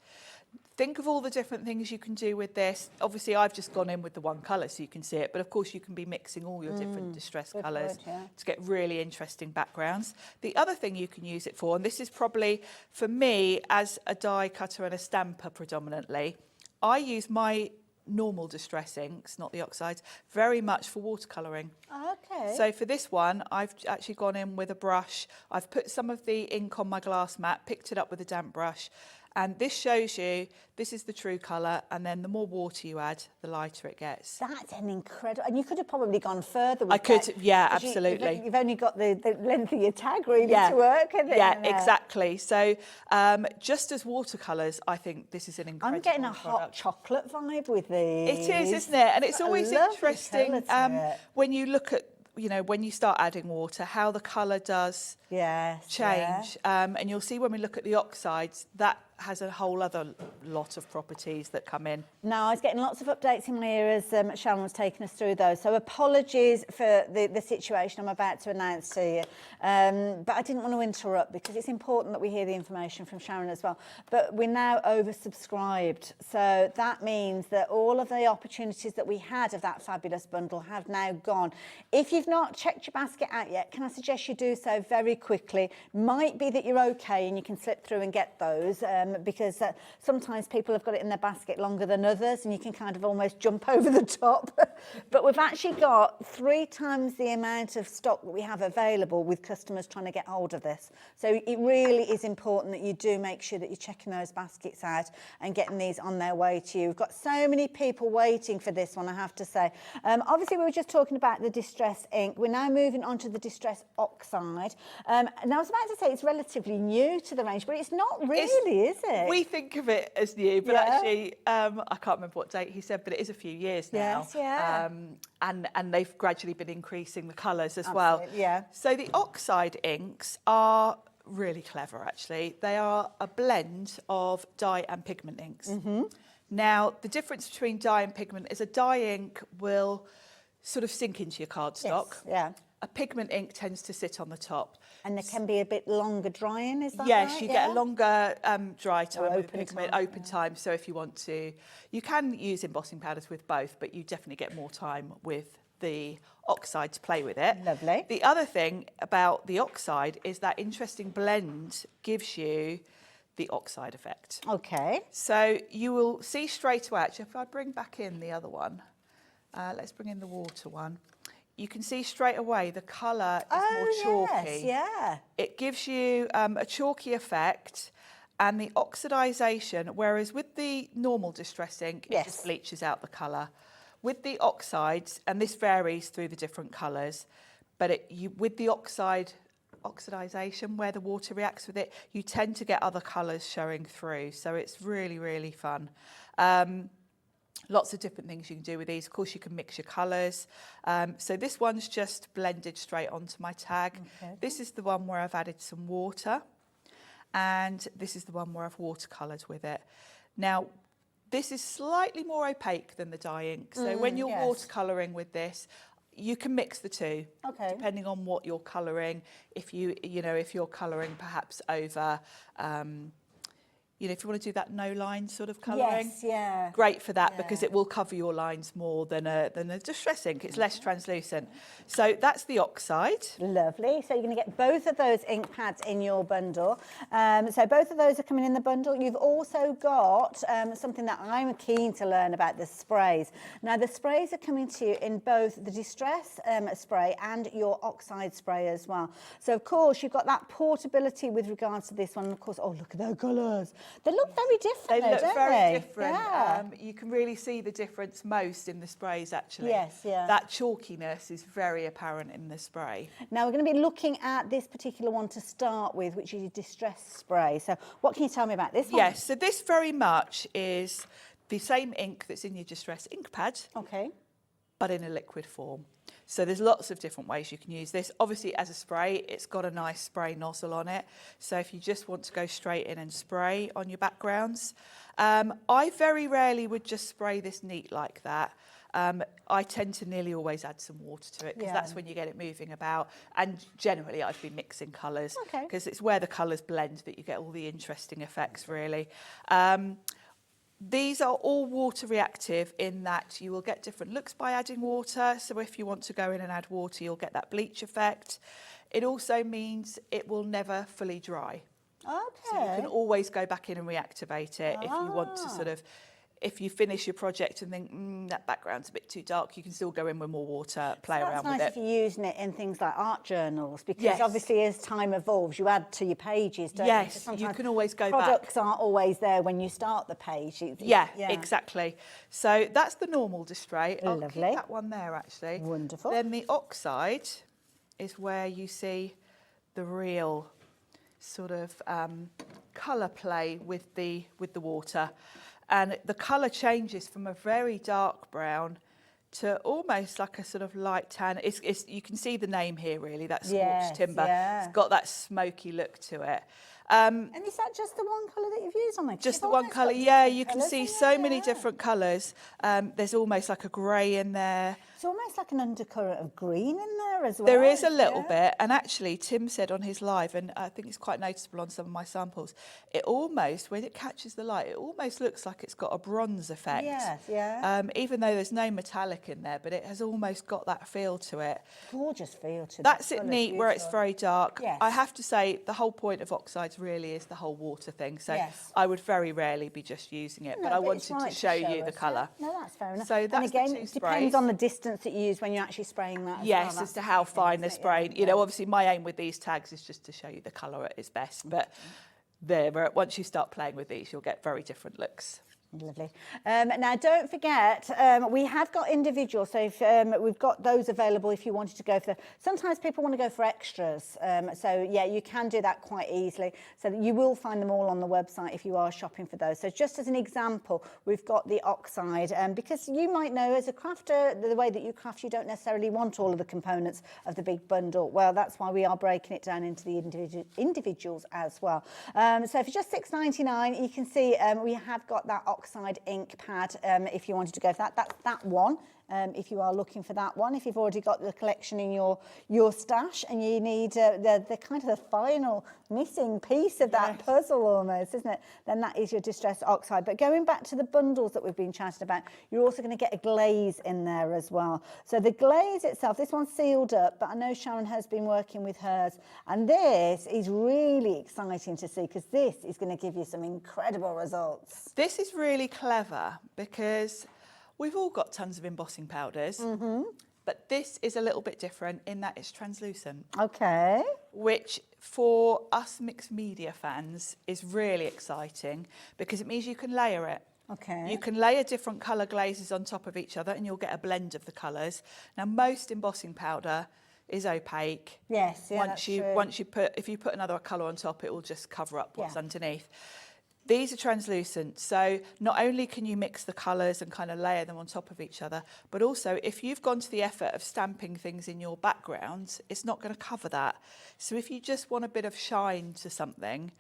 Think of all the different things you can do with this. Obviously, I've just gone in with the one colour so you can see it, but of course you can be mixing all your different distress colours to get really interesting backgrounds. The other thing you can use it for, and this is probably for me as a die cutter and a stamper predominantly, I use my normal distress inks, not the oxides, very much for watercolouring. Okay. So for this one, I've actually gone in with a brush. I've put some of the ink on my glass mat, picked it up with a damp brush, and this shows you, this is the true colour, and then the more water you add, the lighter it gets. That's an incredible, and you could have probably gone further with I could, that, yeah, 'cause absolutely. You've only got the length of your tag really to work, haven't you? Yeah, exactly. So just as watercolours, I think this is an incredible I'm getting a product. hot chocolate vibe with these. It is, isn't it? And it's always interesting colour to it. when you look at, you know, when you start adding water, how the colour does change. And you'll see when we look at the oxides, that has a whole other lot of properties that come in. Now, I was getting lots of updates in my ear as Sharon was taking us through those. So apologies for the situation I'm about to announce to you. But I didn't want to interrupt because it's important that we hear the information from Sharon as well. But we're now oversubscribed. So that means that all of the opportunities that we had of that fabulous bundle have now gone. If you've not checked your basket out yet, can I suggest you do so very quickly? Might be that you're okay and you can slip through and get those. Because sometimes people have got it in their basket longer than others and you can kind of almost jump over the top. But we've actually got 3 times the amount of stock that we have available with customers trying to get hold of this. So it really is important that you do make sure that you're checking those baskets out and getting these on their way to you. We've got so many people waiting for this one, I have to say. Obviously, we were just talking about the distress ink. We're now moving on to the distress oxide. And I was about to say it's relatively new to the range, but it's not really, is it? We think of it as new, but actually, I can't remember what date he said, but it is a few years now. And they've gradually been increasing the colours as well. So the oxide inks are really clever, actually. They are a blend of dye and pigment inks. Now, the difference between dye and pigment is a dye ink will sort of sink into your cardstock. A pigment ink tends to sit on the top. And there can be a bit longer drying, is that right? Yes, you get a longer dry time with pigment, open time. So if you want to, you can use embossing powders with both, but you definitely get more time with the oxide to play with it. Lovely. The other thing about the oxide is that interesting blend gives you the oxide effect. Okay. So you will see straight away, actually, if I bring back in the other one, let's bring in the water one. You can see straight away the colour is more chalky. It gives you a chalky effect and the oxidisation, whereas with the normal distress ink, it just bleaches out the colour. With the oxides, and this varies through the different colours, but with the oxidisation, where the water reacts with it, you tend to get other colours showing through. So it's really, really fun. Lots of different things you can do with these. Of course, you can mix your colours. So this one's just blended straight onto my tag. This is the one where I've added some water. And this is the one where I've watercoloured with it. Now, this is slightly more opaque than the dye ink. So when you're watercolouring with this, you can mix the two, depending on what you're colouring. If you're colouring perhaps over you know, if you want to do that no line sort of colouring. Yes, yeah. Great for that because it will cover your lines more than a distress ink. It's less translucent. So that's the oxide. Lovely. So you're going to get both of those ink pads in your bundle. So both of those are coming in the bundle. You've also got something that I'm keen to learn about, the sprays. Now the sprays are coming to you in both the distress spray and your oxide spray as well. So of course you've got that portability with regards to this one. And of course, oh look at those colours. They look very different. They look don't very they? different. Yeah. You can really see the difference most in the sprays actually. Yes, yeah. That chalkiness is very apparent in the spray. Now we're going to be looking at this particular one to start with, which is your distress spray. So what can you tell me about this one? Yes, so this very much is the same ink that's in your distress ink pad. Okay. But in a liquid form. So there's lots of different ways you can use this. Obviously as a spray, it's got a nice spray nozzle on it. So if you just want to go straight in and spray on your backgrounds, I very rarely would just spray this neat like that. I tend to nearly always add some water to it because that's when you get it moving about. And generally I'd be mixing colours because it's where the colours blend that you get all the interesting effects really. These are all water reactive in that you will get different looks by adding water. So if you want to go in and add water, you'll get that bleach effect. It also means it will never fully dry. Okay. So you can always go back in and reactivate it if you want to sort of, if you finish your project and think, that background's a bit too dark, you can still go in with more water, play around with it. That's nice if you're using it in things like art journals, because obviously as time evolves, you add to your pages, don't you? Yes, you can always go back. Products aren't always there when you start the page. Yeah, exactly. So that's the normal display. I'll Lovely. keep that one there actually. Wonderful. Then the oxide is where you see the real sort of colour play with the water. And the colour changes from a very dark brown to almost like a sort of light tan. It's you can see the name here really, that scorched timber. Yeah. It's got that smoky look to it. And is that just the one colour that you've used on it? Just the one colour, you can see so many different colours. There's almost like a grey in there. It's almost like an undercurrent of green in there as well. There is a little bit, and actually Tim said on his live, and I think it's quite noticeable on some of my samples, it almost, when it catches the light, it almost looks like it's got a bronze effect. Yes, yeah. Even though there's no metallic in there, but it has almost got that feel to it. Gorgeous feel to it. That's it neat where it's very dark. Yes. I have to say the whole point of oxides really is the whole water thing. So I would very rarely be just using it, but I wanted to show you the colour. No, that's fair enough. So that's and again, the two it depends sprays. on the distance that you use when you're actually spraying that. Yes, as to how fine they're spraying. You know, obviously my aim with these tags is just to show you the colour at its best, but once you start playing with these, you'll get very different looks. Lovely. Now, don't forget, we have got individuals, so if, we've got those available if you wanted to go for sometimes people want to go for extras. So, yeah, you can do that quite easily. So that you will find them all on the website if you are shopping for those. So just as an example, we've got the oxide. Because you might know, as a crafter, the way that you craft, you don't necessarily want all of the components of the big bundle. Well, that's why we are breaking it down into the individuals as well. So for just $6.99, you can see we have got that oxide ink pad if you wanted to go for that. That's that one. If you are looking for that one, if you've already got the collection in your stash and you need the kind of the final missing piece of that puzzle almost, isn't it? Then that is your distress oxide. But going back to the bundles that we've been chatting about, you're also going to get a glaze in there as well. So the glaze itself, this one's sealed up, but I know Sharon has been working with hers, and this is really exciting to see because this is going to give you some incredible results. This is really clever because we've all got tons of embossing powders, but this is a little bit different in that it's translucent. Okay. Which for us mixed media fans is really exciting because it means you can layer it. Okay. You can layer different colour glazes on top of each other and you'll get a blend of the colours. Now most embossing powder is opaque. Yes, yeah, if you put another colour on top, it will just cover up what's underneath. These are translucent, so not only can you mix the colours and kind of layer them on top of each other, but also if you've gone to the effort of stamping things in your background, it's not going to cover that. So if you just want a bit of shine to something,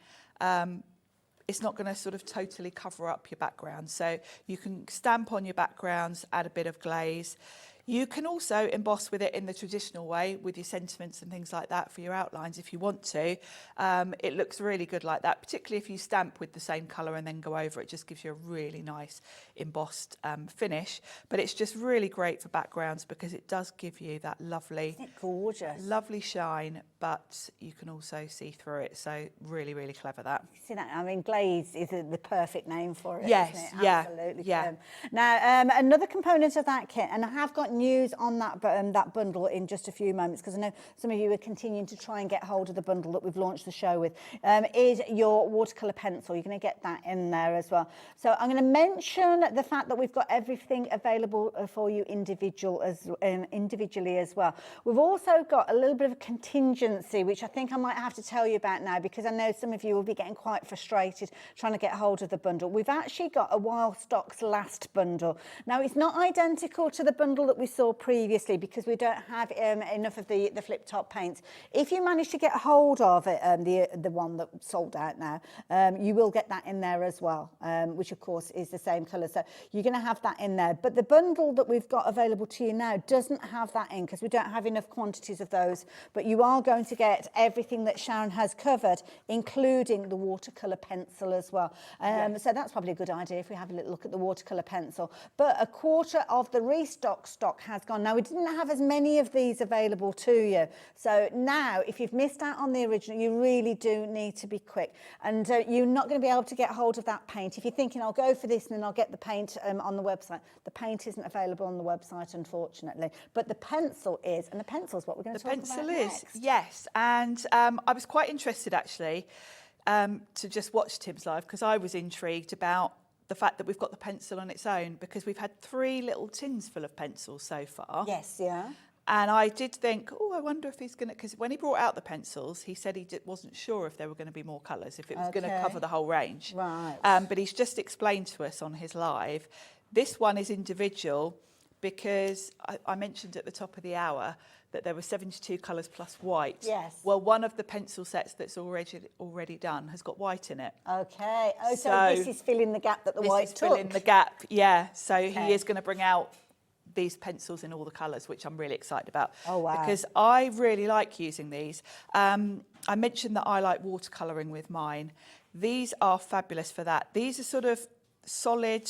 it's not going to sort of totally cover up your background. So you can stamp on your backgrounds, add a bit of glaze. You can also emboss with it in the traditional way with your sentiments and things like that for your outlines if you want to. It looks really good like that, particularly if you stamp with the same colour and then go over it. Just gives you a really nice embossed finish. But it's just really great for backgrounds because it does give you that lovely, Isn't it gorgeous? lovely shine, but you can also see through it. So really, really clever that. See that? I mean, glaze is the perfect name for it. Yes, isn't it? yeah, Absolutely. yeah. Now, another component of that kit, and I have got news on that bundle in just a few moments because I know some of you are continuing to try and get hold of the bundle that we've launched the show with, is your watercolour pencil. You're going to get that in there as well. So I'm going to mention the fact that we've got everything available for you individually as well. We've also got a little bit of a contingency, which I think I might have to tell you about now because I know some of you will be getting quite frustrated trying to get hold of the bundle. We've actually got a While Stocks Last bundle. Now, it's not identical to the bundle that we saw previously because we don't have enough of the flip top paints. If you manage to get hold of it, the one that sold out now, you will get that in there as well, which of course is the same colour. So you're going to have that in there. But the bundle that we've got available to you now doesn't have that in because we don't have enough quantities of those. But you are going to get everything that Sharon has covered, including the watercolour pencil as well. So that's probably a good idea if we have a little look at the watercolour pencil. But a quarter of the restock stock has gone. Now, we didn't have as many of these available to you. So now, if you've missed out on the original, you really do need to be quick. And you're not going to be able to get hold of that paint. If you're thinking, I'll go for this and then I'll get the paint on the website, the paint isn't available on the website, unfortunately. But the pencil is, and the pencil is what we're going to talk about next. The pencil is, yes. And I was quite interested, actually, to just watch Tim's live because I was intrigued about the fact that we've got the pencil on its own because we've had 3 little tins full of pencils so far. Yes, yeah. And I did think, I wonder if he's going to, because when he brought out the pencils, he said he wasn't sure if there were going to be more colours, if it was going to cover the whole range. Right. But he's just explained to us on his live, this one is individual because I mentioned at the top of the hour that there were 72 colours plus white. Yes. Well, one of the pencil sets that's already done has got white in it. Okay. Oh, so this is filling the gap that the white took. Filling the gap, yeah. So he is going to bring out these pencils in all the colours, which I'm really excited about. Oh, wow. Because I really like using these. I mentioned that I like watercolouring with mine. These are fabulous for that. These are sort of solid.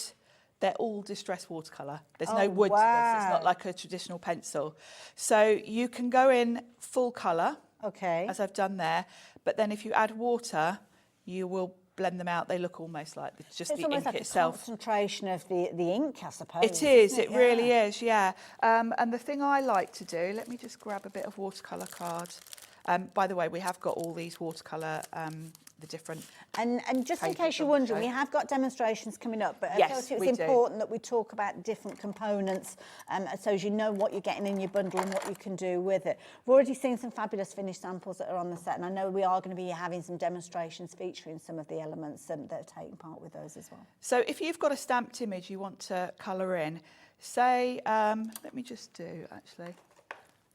They're all distress watercolour. There's no wood to this. It's not like a traditional pencil. So you can go in full colour, as I've done there. But then if you add water, you will blend them out. They look almost like just the ink like itself. It's almost like a concentration of the ink, I suppose. It is. It really is, yeah. And the thing I like to do, let me just grab a bit of watercolour card. By the way, we have got all these watercolour, the different. And just in case you're wondering, we have got demonstrations coming up, but I thought it was important that we talk about different components so as you know what you're getting in your bundle and what you can do with it. We've already seen some fabulous finished samples that are on the set, and I know we are going to be having some demonstrations featuring some of the elements that are taking part with those as well. So if you've got a stamped image you want to colour in, say, let me just do actually.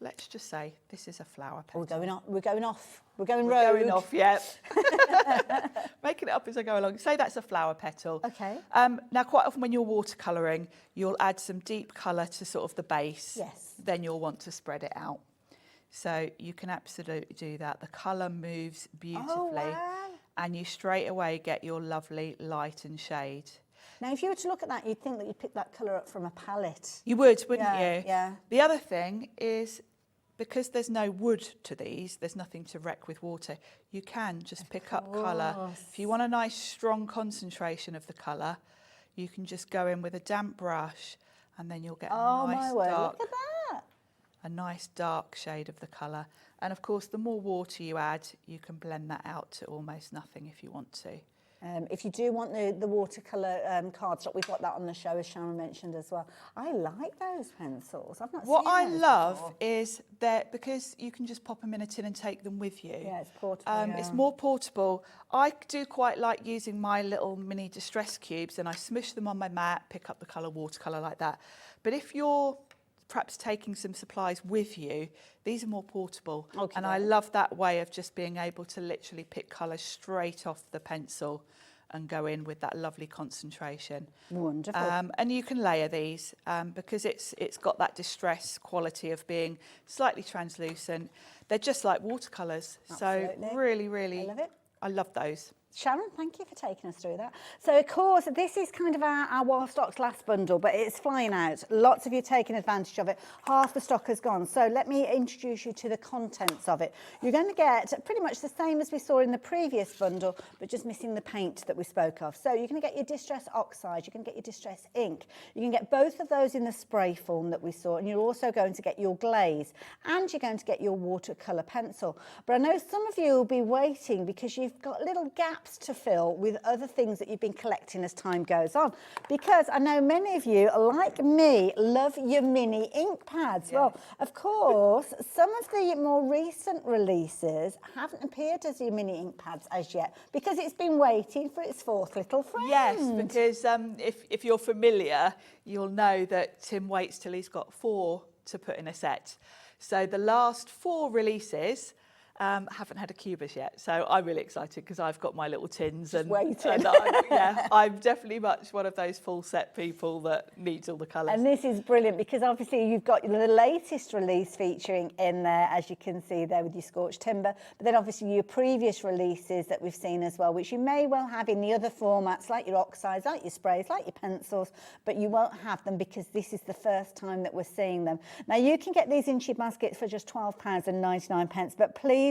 Let's just say this is a flower pencil. We're going off. We're going rogue. We're going off, yeah. Making it up as I go along. Say that's a flower petal. Okay. Now, quite often when you're watercolouring, you'll add some deep colour to sort of the base. Yes. Then you'll want to spread it out. So you can absolutely do that. The colour moves beautifully. Oh, wow. And you straight away get your lovely light and shade. Now, if you were to look at that, you'd think that you'd pick that colour up from a palette. You would, wouldn't you? Yeah. The other thing is, because there's no wood to these, there's nothing to wreck with water, you can just pick up colour. If you want a nice strong concentration of the colour, you can just go in with a damp brush and then you'll get a nice dark shade of the colour. And of course, the more water you add, you can blend that out to almost nothing if you want to. If you do want the watercolour cardstock, we've got that on the show, as Sharon mentioned as well. I like those pencils. I've not seen those What I love before. is that because you can just pop them in a tin and take them with you. Yeah, it's portable. It's more portable. I do quite like using my little mini distress cubes and I smush them on my mat, pick up the colour, watercolour like that. But if you're perhaps taking some supplies with you, these are more portable. And I love that way of just being able to literally pick colours straight off the pencil and go in with that lovely concentration. Wonderful. And you can layer these because it's got that distress quality of being slightly translucent. They're just like watercolours. Absolutely. So really, I love it. I love those. Sharon, thank you for taking us through that. So, of course, this is kind of our while stock's last bundle, but it's flying out. Lots of you taking advantage of it. Half the stock has gone. So let me introduce you to the contents of it. You're going to get pretty much the same as we saw in the previous bundle, but just missing the paint that we spoke of. So you're going to get your Distress Oxide, you're going to get your Distress Ink. You can get both of those in the spray form that we saw, and you're also going to get your glaze, and you're going to get your watercolour pencil. But I know some of you will be waiting because you've got little gaps to fill with other things that you've been collecting as time goes on, because I know many of you, like me, love your mini ink pads. Yeah. Well, of course, some of the more recent releases haven't appeared as your mini ink pads as yet because it's been waiting for its fourth little friend. Yes, because if you're familiar, you'll know that Tim waits till he's got 4 to put in a set. So the last 4 releases haven't had a cubist yet, so I'm really excited because I've got my little tins and I'm definitely much one of those full set people that needs all the colours. And this is brilliant because obviously you've got the latest release featuring in there, as you can see there with your Scorched Timber, but then obviously your previous releases that we've seen as well, which you may well have in the other formats like your oxides, like your sprays, like your pencils, but you won't have them because this is the first time that we're seeing them. Now you can get these into your baskets for just £12.99, but please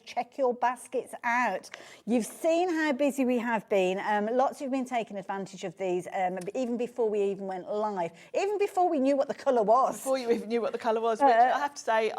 check your baskets out. You've seen how busy we have been. Lots of you have been taking advantage of these even before we even went live, even before we knew what the colour was. Before you even knew what the colour was, which I have to say,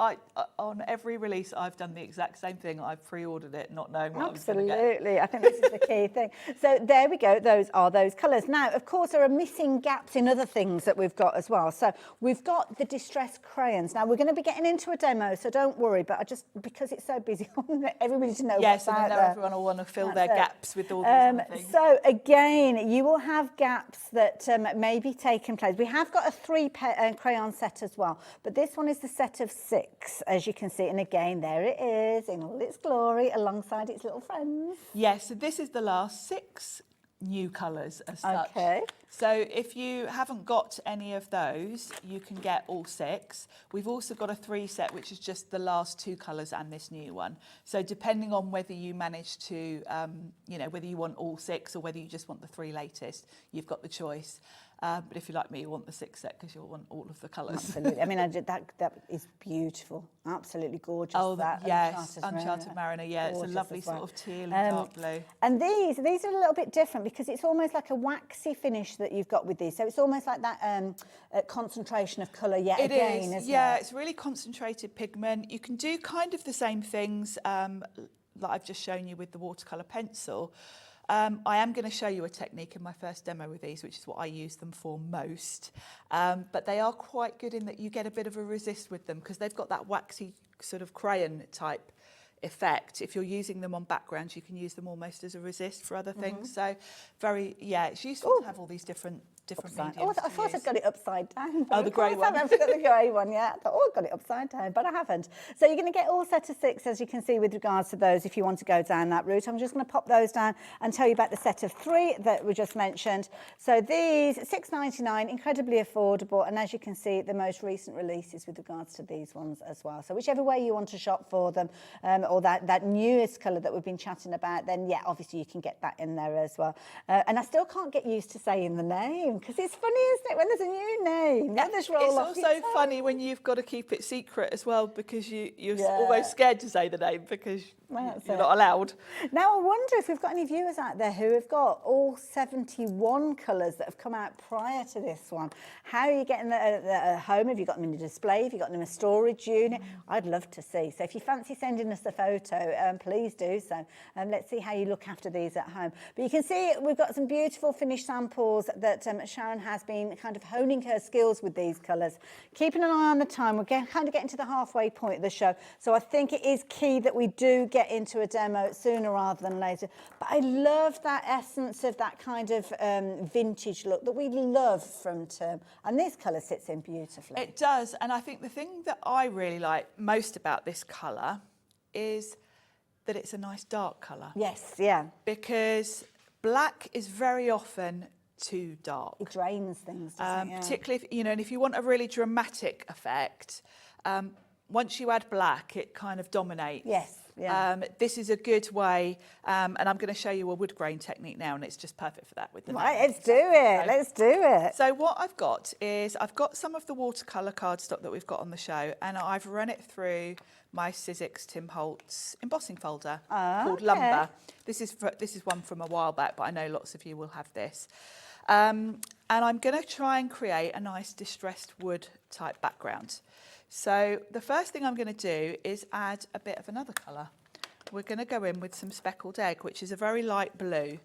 on every release I've done the exact same thing. I've pre-ordered it not knowing what I was going to get. Absolutely, I think this is the key thing. So there we go, those are those colours. Now, of course, there are missing gaps in other things that we've got as well. So we've got the Distress Crayons. Now, we're going to be getting into a demo, so don't worry, but because it's so busy, I want everybody to know what's out there. Everyone will want to fill their gaps with all these other things. So again, you will have gaps that may be taking place. We have got a 3 crayon set as well, but this one is the set of 6, as you can see. And again, there it is in all its glory alongside its little friends. Yes, so this is the last 6 new colours as such. Okay. So if you haven't got any of those, you can get all 6. We've also got a 3 set, which is just the last 2 colours and this new one. So depending on whether you manage to, whether you want all 6 or whether you just want the 3 latest, you've got the choice. But if you're like me, you want the 6 set because you'll want all of the colours. Absolutely. I mean, that is beautiful. Absolutely gorgeous. Oh, that yes, Uncharted Mariner. Yeah, it's a lovely sort of teal and dark blue. And these are a little bit different because it's almost like a waxy finish that you've got with these. So it's almost like that concentration of colour yet again, isn't it? Yeah, it's really concentrated pigment. You can do kind of the same things that I've just shown you with the watercolour pencil. I am going to show you a technique in my first demo with these, which is what I use them for most. But they are quite good in that you get a bit of a resist with them because they've got that waxy sort of crayon type effect. If you're using them on backgrounds, you can use them almost as a resist for other things. So it's useful to have all these different mediums. Oh, I thought I'd got it upside down. Oh, the grey one. I've got the grey one, yeah. I thought, I've got it upside down, but I haven't. So you're going to get all set of 6, as you can see, with regards to those, if you want to go down that route. I'm just going to pop those down and tell you about the set of 3 that we just mentioned. So these, £6.99, incredibly affordable, and as you can see, the most recent releases with regards to these ones as well. So whichever way you want to shop for them, or that newest colour that we've been chatting about, then yeah, obviously you can get that in there as well. And I still can't get used to saying the name, because it's funny, isn't it, when there's a new name? It's also funny when you've got to keep it secret as well, because you're almost scared to say the name because you're not allowed. Now I wonder if we've got any viewers out there who have got all 71 colours that have come out prior to this one. How are you getting them at home? Have you got them in a display? Have you got them in a storage unit? I'd love to see. So if you fancy sending us a photo, please do so. Let's see how you look after these at home. But you can see we've got some beautiful finished samples that Sharon has been kind of honing her skills with these colours. Keeping an eye on the time, we're kind of getting to the halfway point of the show. So I think it is key that we do get into a demo sooner rather than later. But I love that essence of that kind of vintage look that we love from Tim. And this colour sits in beautifully. It does. And I think the thing that I really like most about this colour is that it's a nice dark colour. Yes, yeah. Because black is very often too dark. It drains things, doesn't it? Yeah. Particularly if, and if you want a really dramatic effect, once you add black, it kind of dominates. Yes. Yeah. This is a good way, and I'm going to show you a wood grain technique now, and it's just perfect for that with the Right, let's do it. Let's do it. So what I've got is I've got some of the watercolour cardstock that we've got on the show, and I've run it through my Sizzix Tim Holtz embossing folder called Lumber. This is one from a while back, but I know lots of you will have this. And I'm going to try and create a nice distressed wood type background. So the first thing I'm going to do is add a bit of another colour. We're going to go in with some speckled egg, which is a very light blue,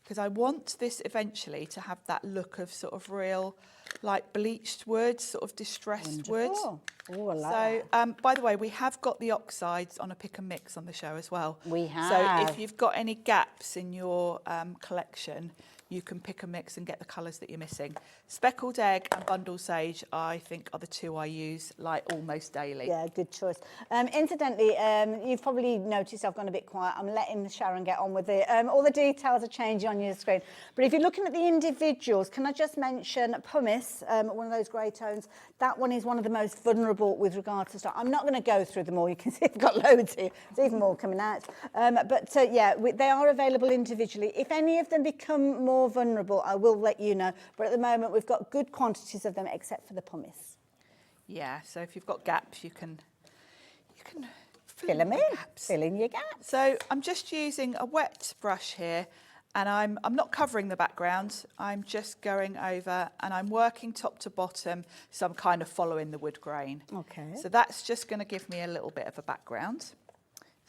because I want this eventually to have that look of sort of real, like bleached wood, sort of distressed wood. Oh, I like So, by the way, we have got the oxides on a pick and mix on the show as well. We have. So if you've got any gaps in your collection, you can pick and mix and get the colours that you're missing. Speckled egg and bundle sage, I think, are the two I use like almost daily. Yeah, good choice. Incidentally, you've probably noticed I've gone a bit quiet. I'm letting Sharon get on with it. All the details are changing on your screen. But if you're looking at the individuals, can I just mention pumice, one of those grey tones? That one is one of the most vulnerable with regard to stock. I'm not going to go through them all. You can see I've got loads here. There's even more coming out. Yeah, they are available individually. If any of them become more vulnerable, I will let you know. But at the moment, we've got good quantities of them, except for the pumice. Yeah, so if you've got gaps, you can fill them in. Fill in your gaps. So I'm just using a wet brush here, and I'm not covering the background. I'm just going over, and I'm working top to bottom, so I'm kind of following the wood grain. Okay. So that's just going to give me a little bit of a background.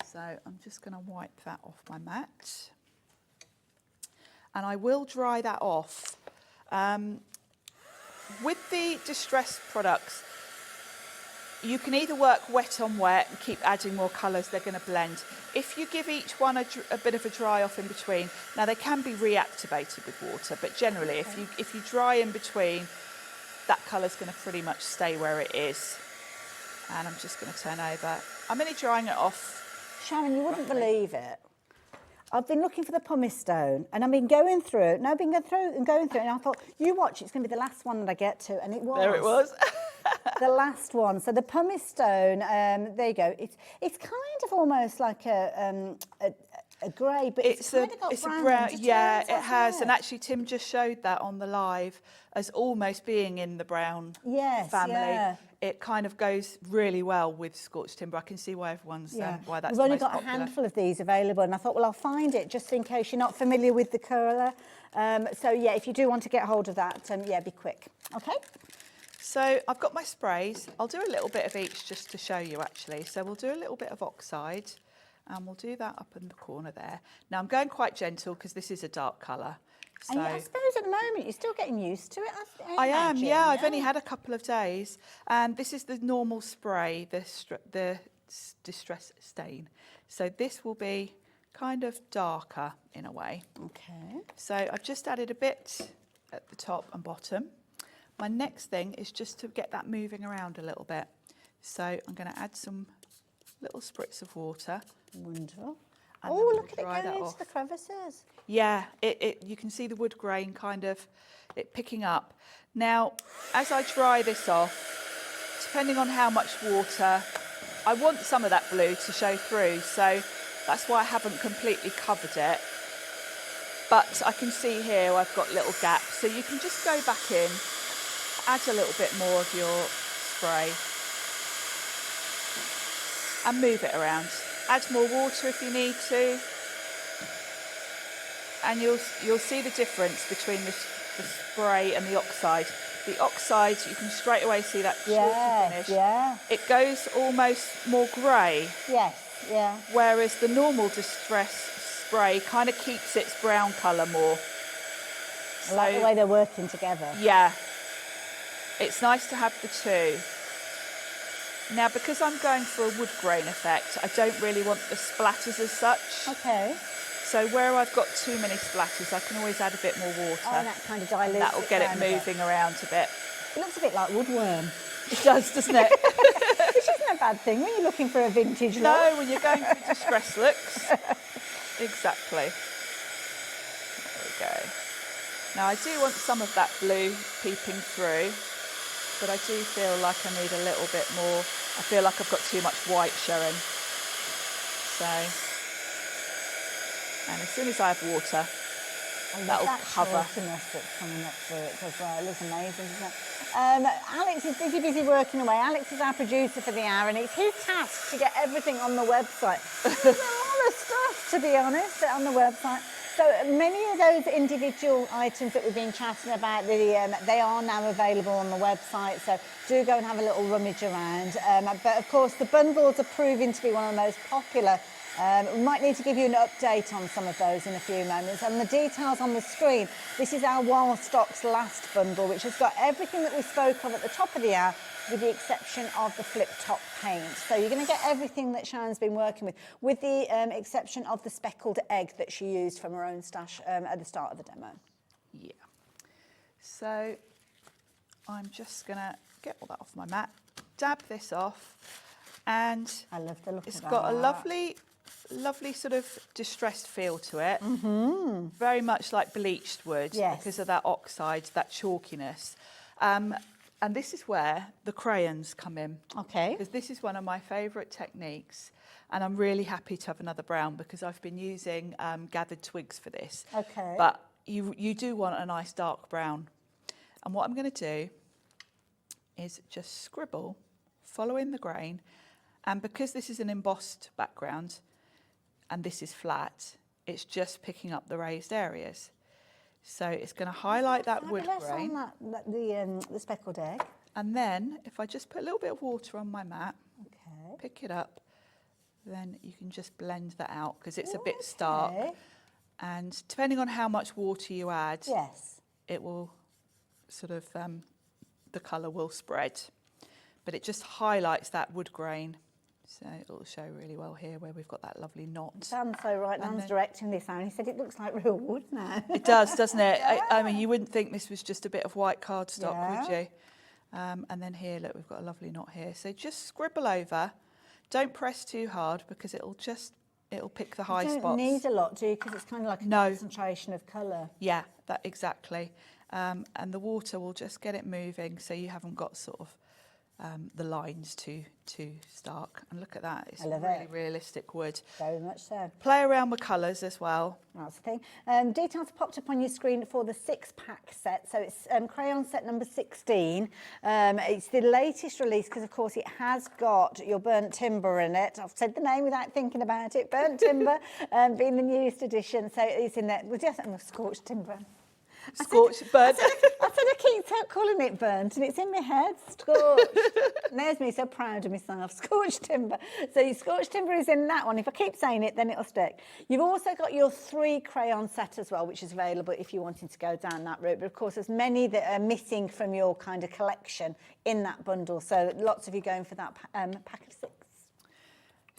So I'm just going to wipe that off my mat. And I will dry that off. With the distressed products, you can either work wet on wet and keep adding more colours, they're going to blend. If you give each one a bit of a dry off in between, now they can be reactivated with water, but generally if you dry in between, that colour's going to pretty much stay where it is. And I'm just going to turn over. I'm only drying it off. Sharon, you wouldn't believe it. I've been looking for the pumice stone, and I've been going through it. And I've been going through it, and I thought, you watch, it's going to be the last one that I get to, and it was. There it was. The last one. So the pumice stone, there you go. It's kind of almost like a grey, but it's kind of got brown. Yeah, it has. And actually, Tim just showed that on the live as almost being in the brown family. Yeah. It kind of goes really well with scorched timber. I can see why everyone's why that's. We've only most got popular. a handful of these available, and I thought, well, I'll find it just in case you're not familiar with the colour. So yeah, if you do want to get hold of that, be quick. Okay. So I've got my sprays. I'll do a little bit of each just to show you actually. So we'll do a little bit of oxide, and we'll do that up in the corner there. Now I'm going quite gentle because this is a dark colour. So and I suppose at the moment you're still getting used to it. I am, yeah. I've only had a couple of days, and this is the normal spray, the distress stain. So this will be kind of darker in a way. Okay. So I've just added a bit at the top and bottom. My next thing is just to get that moving around a little bit. So I'm going to add some little spritz of water. Wonderful. Oh, look at it going into the crevices. Yeah, you can see the wood grain kind of picking up. Now, as I dry this off, depending on how much water, I want some of that blue to show through, so that's why I haven't completely covered it. But I can see here I've got little gaps, so you can just go back in, add a little bit more of your spray, and move it around. Add more water if you need to, and you'll see the difference between the spray and the oxide. The oxide, you can straight away see that chalky finish. Yeah. It goes almost more grey. Yes, yeah. Whereas the normal distress spray kind of keeps its brown colour more. I like the way they're working together. Yeah. It's nice to have the two. Now, because I'm going for a wood grain effect, I don't really want the splatters as such. Okay. So where I've got too many splatters, I can always add a bit more water. Oh, that kind of dilutes. That will get it moving around a bit. It looks a bit like woodworm. It does, doesn't it? Which isn't a bad thing when you're looking for a vintage look. No, when you're going for distress looks. Exactly. Now I do want some of that blue peeping through, but I do feel like I need a little bit more. I feel like I've got too much white showing. So, and as soon as I have water, that'll cover. That's coming up through it as well. It looks amazing, doesn't it? Alex is busy working away. Alex is our producer for the hour, and it's his task to get everything on the website. There's a lot of stuff, to be honest, on the website. So many of those individual items that we've been chatting about, they are now available on the website. So do go and have a little rummage around. But of course, the bundles are proving to be one of the most popular. We might need to give you an update on some of those in a few moments. And the details on the screen, this is our Wild Stocks last bundle, which has got everything that we spoke of at the top of the hour, with the exception of the flip top paint. So you're going to get everything that Sharon's been working with the exception of the speckled egg that she used from her own stash at the start of the demo. Yeah. So I'm just going to get all that off my mat, dab this off, and I love the look of that. It's got a lovely sort of distressed feel to it. Mm-hmm. Very much like bleached wood, yes, because of that oxide, that chalkiness. And this is where the crayons come in. Okay. Because this is one of my favourite techniques. And I'm really happy to have another brown because I've been using gathered twigs for this. Okay. But you do want a nice dark brown. And what I'm going to do is just scribble, following the grain. And because this is an embossed background and this is flat, it's just picking up the raised areas. So it's going to highlight that wood grain. On the speckled egg. And then if I just put a little bit of water on my mat, okay, pick it up, then you can just blend that out because it's a bit stark. And depending on how much water you add, yes, it will sort of, the colour will spread. But it just highlights that wood grain. So it'll show really well here where we've got that lovely knot. Dan's so right. Dan's directing this now and he said it looks like real wood now. It does, doesn't it? Yeah. I mean, you wouldn't think this was just a bit of white cardstock, would you? And then here, look, we've got a lovely knot here. So just scribble over. Don't press too hard because it'll pick the high spots. You don't need a lot, do you? Because it's kind of like a concentration of colour. Yeah, that exactly. And the water will just get it moving so you haven't got sort of the lines too stark. And look at that, it's really realistic wood. Very much so. Play around with colours as well. That's the thing. Details popped up on your screen for the 6-pack set. So it's crayon set number 16. It's the latest release because, of course, it has got your burnt timber in it. I've said the name without thinking about it. Burnt timber being the newest edition. So it's in there. Well, just scorched timber. Scorched, burnt. I said I keep calling it burnt, and it's in my head. Scorched. And there's me so proud of myself. Scorched timber. So your scorched timber is in that one. If I keep saying it, then it'll stick. You've also got your 3 crayon set as well, which is available if you're wanting to go down that route. But of course, there's many that are missing from your kind of collection in that bundle. So lots of you going for that pack of 6.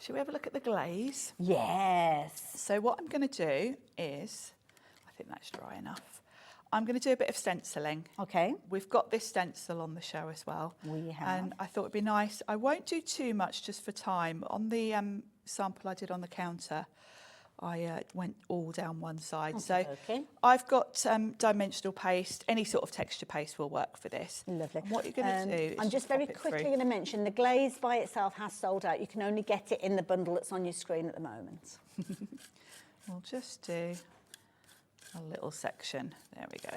Shall we have a look at the glaze? Yes. So what I'm going to do is, I think that's dry enough. I'm going to do a bit of stenciling. Okay. We've got this stencil on the show as well. We have. And I thought it'd be nice. I won't do too much just for time. On the sample I did on the counter, I went all down one side. So I've got dimensional paste. Any sort of texture paste will work for this. Lovely. And what you're going to do is I'm just very quickly going to mention the glaze by itself has sold out. You can only get it in the bundle that's on your screen at the moment. We'll just do a little section. There we go.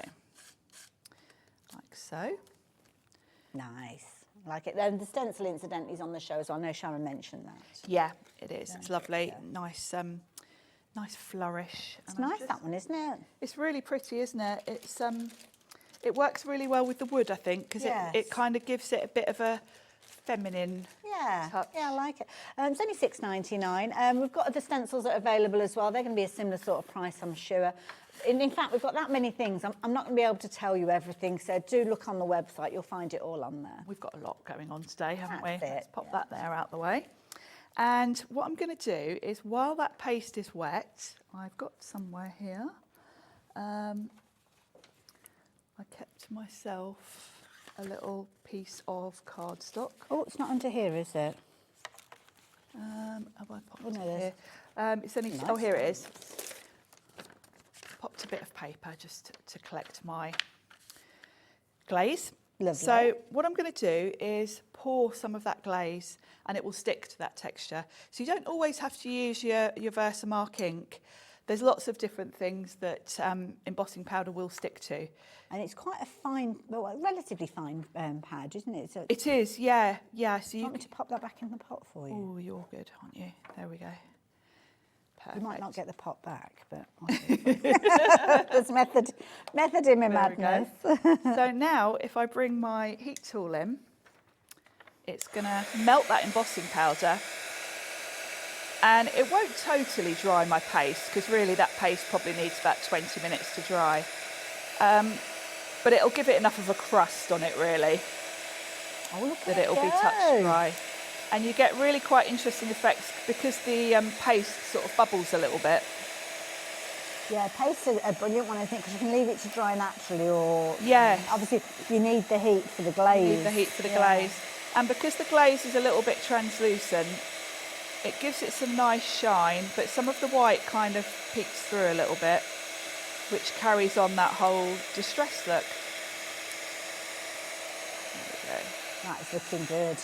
Like so. Nice. Like it. And the stencil, incidentally, is on the show, so I know Sharon mentioned that. Yeah, it is. It's lovely. Nice, nice flourish. It's nice, that one, isn't it? It's really pretty, isn't it? It's it works really well with the wood, I think, because it kind of gives it a bit of a feminine touch. Yeah, I like it. It's only $6.99. We've got the stencils that are available as well. They're going to be a similar sort of price, I'm sure. In fact, we've got that many things. I'm not going to be able to tell you everything, so do look on the website. You'll find it all on there. We've got a lot going on today, haven't we? That's it. Let's pop that there out the way. And what I'm going to do is, while that paste is wet, I've got somewhere here. I kept myself a little piece of cardstock. Oh, it's not under here, is it? Have I popped it here? It's only, oh, here it is. Popped bit of paper just to collect my glaze. Lovely. So what I'm going to do is pour some of that glaze and it will stick to that texture. So you don't always have to use your Versamark ink. There's lots of different things that embossing powder will stick to. And it's quite a fine, well, relatively fine pad, isn't it? So it is, yeah. So you want me to pop that back in the pot for you? Oh, you're good, aren't you? There we go. Perfect. You might not get the pot back, but there's method in my madness. So now, if I bring my heat tool in, it's going to melt that embossing powder, and it won't totally dry my paste because really that paste probably needs about 20 minutes to dry. But it'll give it enough of a crust on it, really, that it'll be touch dry. And you get really quite interesting effects because the paste sort of bubbles a little bit. Yeah, paste is a brilliant one, I think, because you can leave it to dry naturally, or obviously you need the heat for the glaze. You need the heat for the glaze, and because the glaze is a little bit translucent, it gives it some nice shine, but some of the white kind of peeks through a little bit, which carries on that whole distressed look. There we go. That's looking good.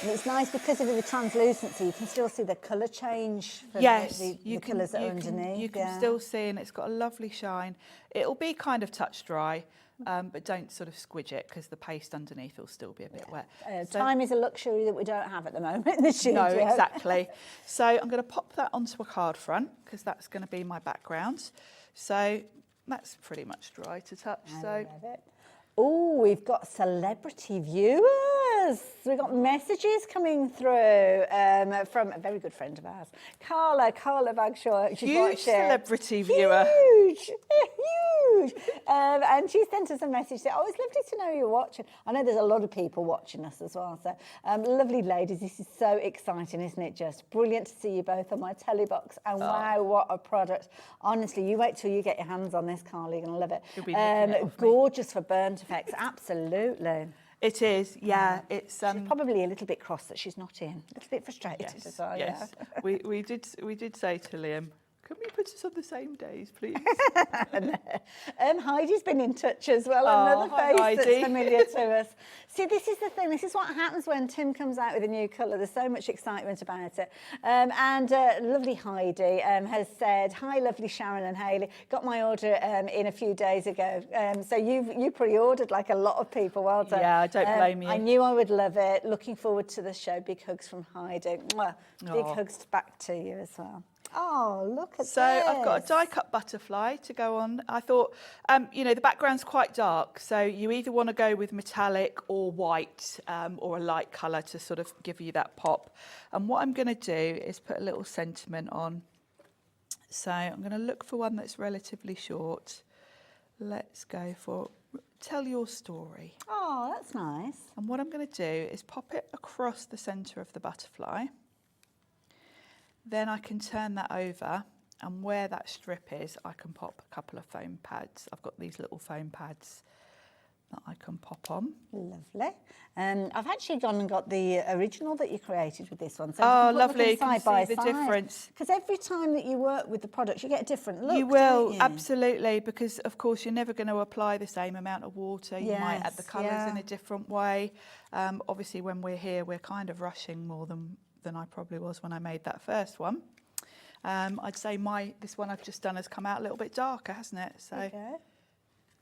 And it's nice because of the translucency, you can still see the colour change for the colours that are underneath. You can still see, and it's got a lovely shine. It'll be kind of touch dry, but don't sort of squidge it because the paste underneath will still be a bit wet. Time is a luxury that we don't have at the moment in the studio. No, exactly. So I'm going to pop that onto a card front because that's going to be my background. So that's pretty much dry to touch. I love it. Oh, we've got celebrity viewers. We've got messages coming through from a very good friend of ours, Carla Bagshaw. Huge celebrity viewer. Huge. And she sent us a message saying, oh, it's lovely to know you're watching. I know there's a lot of people watching us as well. So lovely ladies, this is so exciting, isn't it? Just brilliant to see you both on my telly box. And wow, what a product. Honestly, you wait till you get your hands on this, Carla, you're going to love it. You'll be gorgeous for burnt effects, absolutely. It is, yeah. It's she's probably a little bit cross that she's not in, a little bit frustrated as well. Yes, yeah. we did say to Liam, can we put us on the same days, please? Heidi's been in touch as well, another face that's familiar to us. See, this is the thing, this is what happens when Tim comes out with a new colour. There's so much excitement about it. Lovely Heidi has said, hi, lovely Sharon and Hayley. Got my order in a few days ago. So you pre-ordered like a lot of people, well done. Yeah, I don't blame you. I knew I would love it. Looking forward to the show. Big hugs from Heidi. Mwah. Big hugs back to you as well. Oh, look at this. So I've got a die-cut butterfly to go on. I thought, the background's quite dark, so you either want to go with metallic or white or a light colour to sort of give you that pop. And what I'm going to do is put a little sentiment on. So I'm going to look for one that's relatively short. Let's go for tell your story. Oh, that's nice. And what I'm going to do is pop it across the centre of the butterfly. Then I can turn that over, and where that strip is, I can pop a couple of foam pads. I've got these little foam pads that I can pop on. Lovely. I've actually gone and got the original that you created with this one. So lovely. You can side see the difference. Because every time that you work with the products, you get a different look. You will, don't you? absolutely, because of course you're never going to apply the same amount of water. You might add the colours in a different way. Obviously, when we're here, we're kind of rushing more than I probably was when I made that first one. I'd say this one I've just done has come out a little bit darker, hasn't it? So, okay.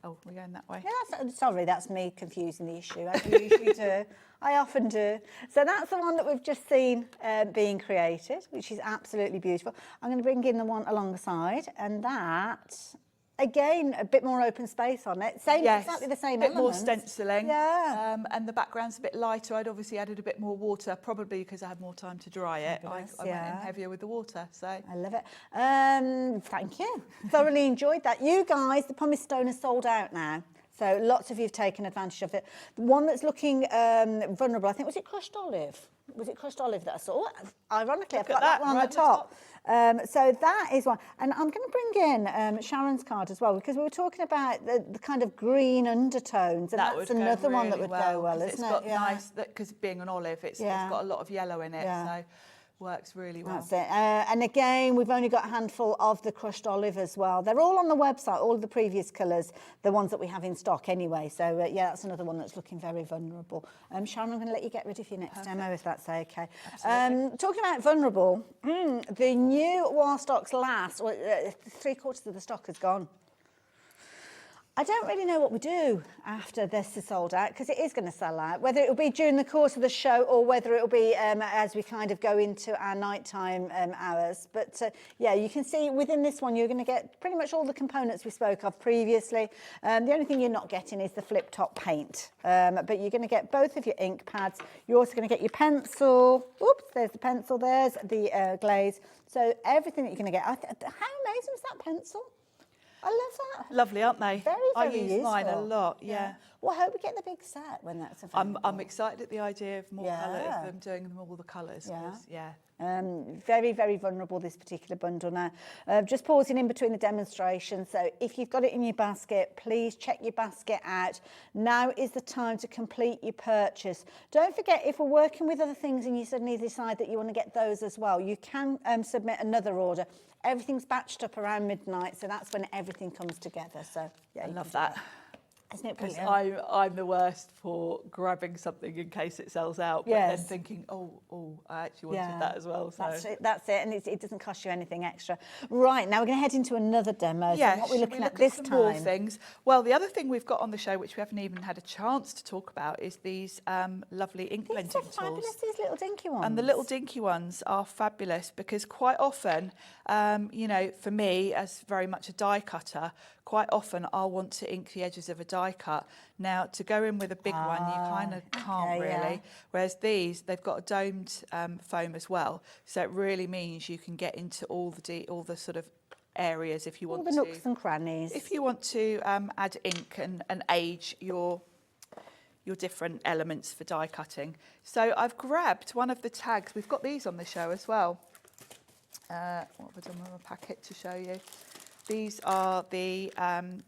Oh, we're going that way. Yeah, sorry, that's me confusing the issue. I usually do. I often do. So that's the one that we've just seen being created, which is absolutely beautiful. I'm going to bring in the one alongside, and that, again, a bit more open space on it. Exactly the same elements. A bit more stenciling. Yeah. And the background's a bit lighter. I'd obviously added a bit more water, probably because I had more time to dry it. I went in heavier with the water. So I love it. Thank you. Thoroughly enjoyed that. You guys, the pumice stone is sold out now. So lots of you have taken advantage of it. The one that's looking vulnerable, I think, was it crushed olive? Was it crushed olive that I saw? Ironically, I've got that one on the top. So that is one. And I'm going to bring in Sharon's card as well, because we were talking about the kind of green undertones, and that's another one that would go well, isn't it? It's got nice, because being an olive, it's got a lot of yellow in it. So works really well. That's it. And again, we've only got a handful of the crushed olive as well. They're all on the website, all of the previous colours, the ones that we have in stock anyway. So yeah, that's another one that's looking very vulnerable. Sharon, I'm going to let you get ready for your next demo, if that's okay. Talking about vulnerable, the new while stocks last, well, 3/4 of the stock has gone. I don't really know what we do after this is sold out, because it is going to sell out, whether it'll be during the course of the show or whether it'll be as we kind of go into our nighttime hours. But yeah, you can see within this one, you're going to get pretty much all the components we spoke of previously. The only thing you're not getting is the flip top paint, but you're going to get both of your ink pads. You're also going to get your pencil. Oops, there's the pencil, there's the glaze. So everything that you're going to get. How amazing is that pencil? I love that. Lovely, aren't they? Very, I very use useful. mine a lot, yeah. Well, I hope we get the big set when that's available. I'm excited at the idea of more colour, of them doing them all the colours. Yeah. Very, very vulnerable, this particular bundle now. Just pausing in between the demonstrations. So if you've got it in your basket, please check your basket out. Now is the time to complete your purchase. Don't forget, if we're working with other things and you suddenly decide that you want to get those as well, you can submit another order. Everything's batched up around midnight, so that's when everything comes together. So yeah, I love that. Isn't it Because brilliant? I'm the worst for grabbing something in case it sells out, but then thinking, I actually wanted that as well. So. That's it, and it doesn't cost you anything extra. Right, now we're going to head into another demo. Yeah, so what we're looking at look this some time. more things. Well, the other thing we've got on the show, which we haven't even had a chance to talk about, is these lovely ink blending tools. These are fabulous, these little dinky ones. And the little dinky ones are fabulous because quite often, you know, for me, as very much a die cutter, quite often I'll want to ink the edges of a die cut. Now, to go in with a big one, you kind of can't really. Yeah. Whereas these, they've got a domed foam as well. So it really means you can get into all the sort of areas if you want to. All the nooks and crannies. If you want to add ink and age your different elements for die cutting. So I've grabbed one of the tags. We've got these on the show as well. What have I done with my packet to show you? These are the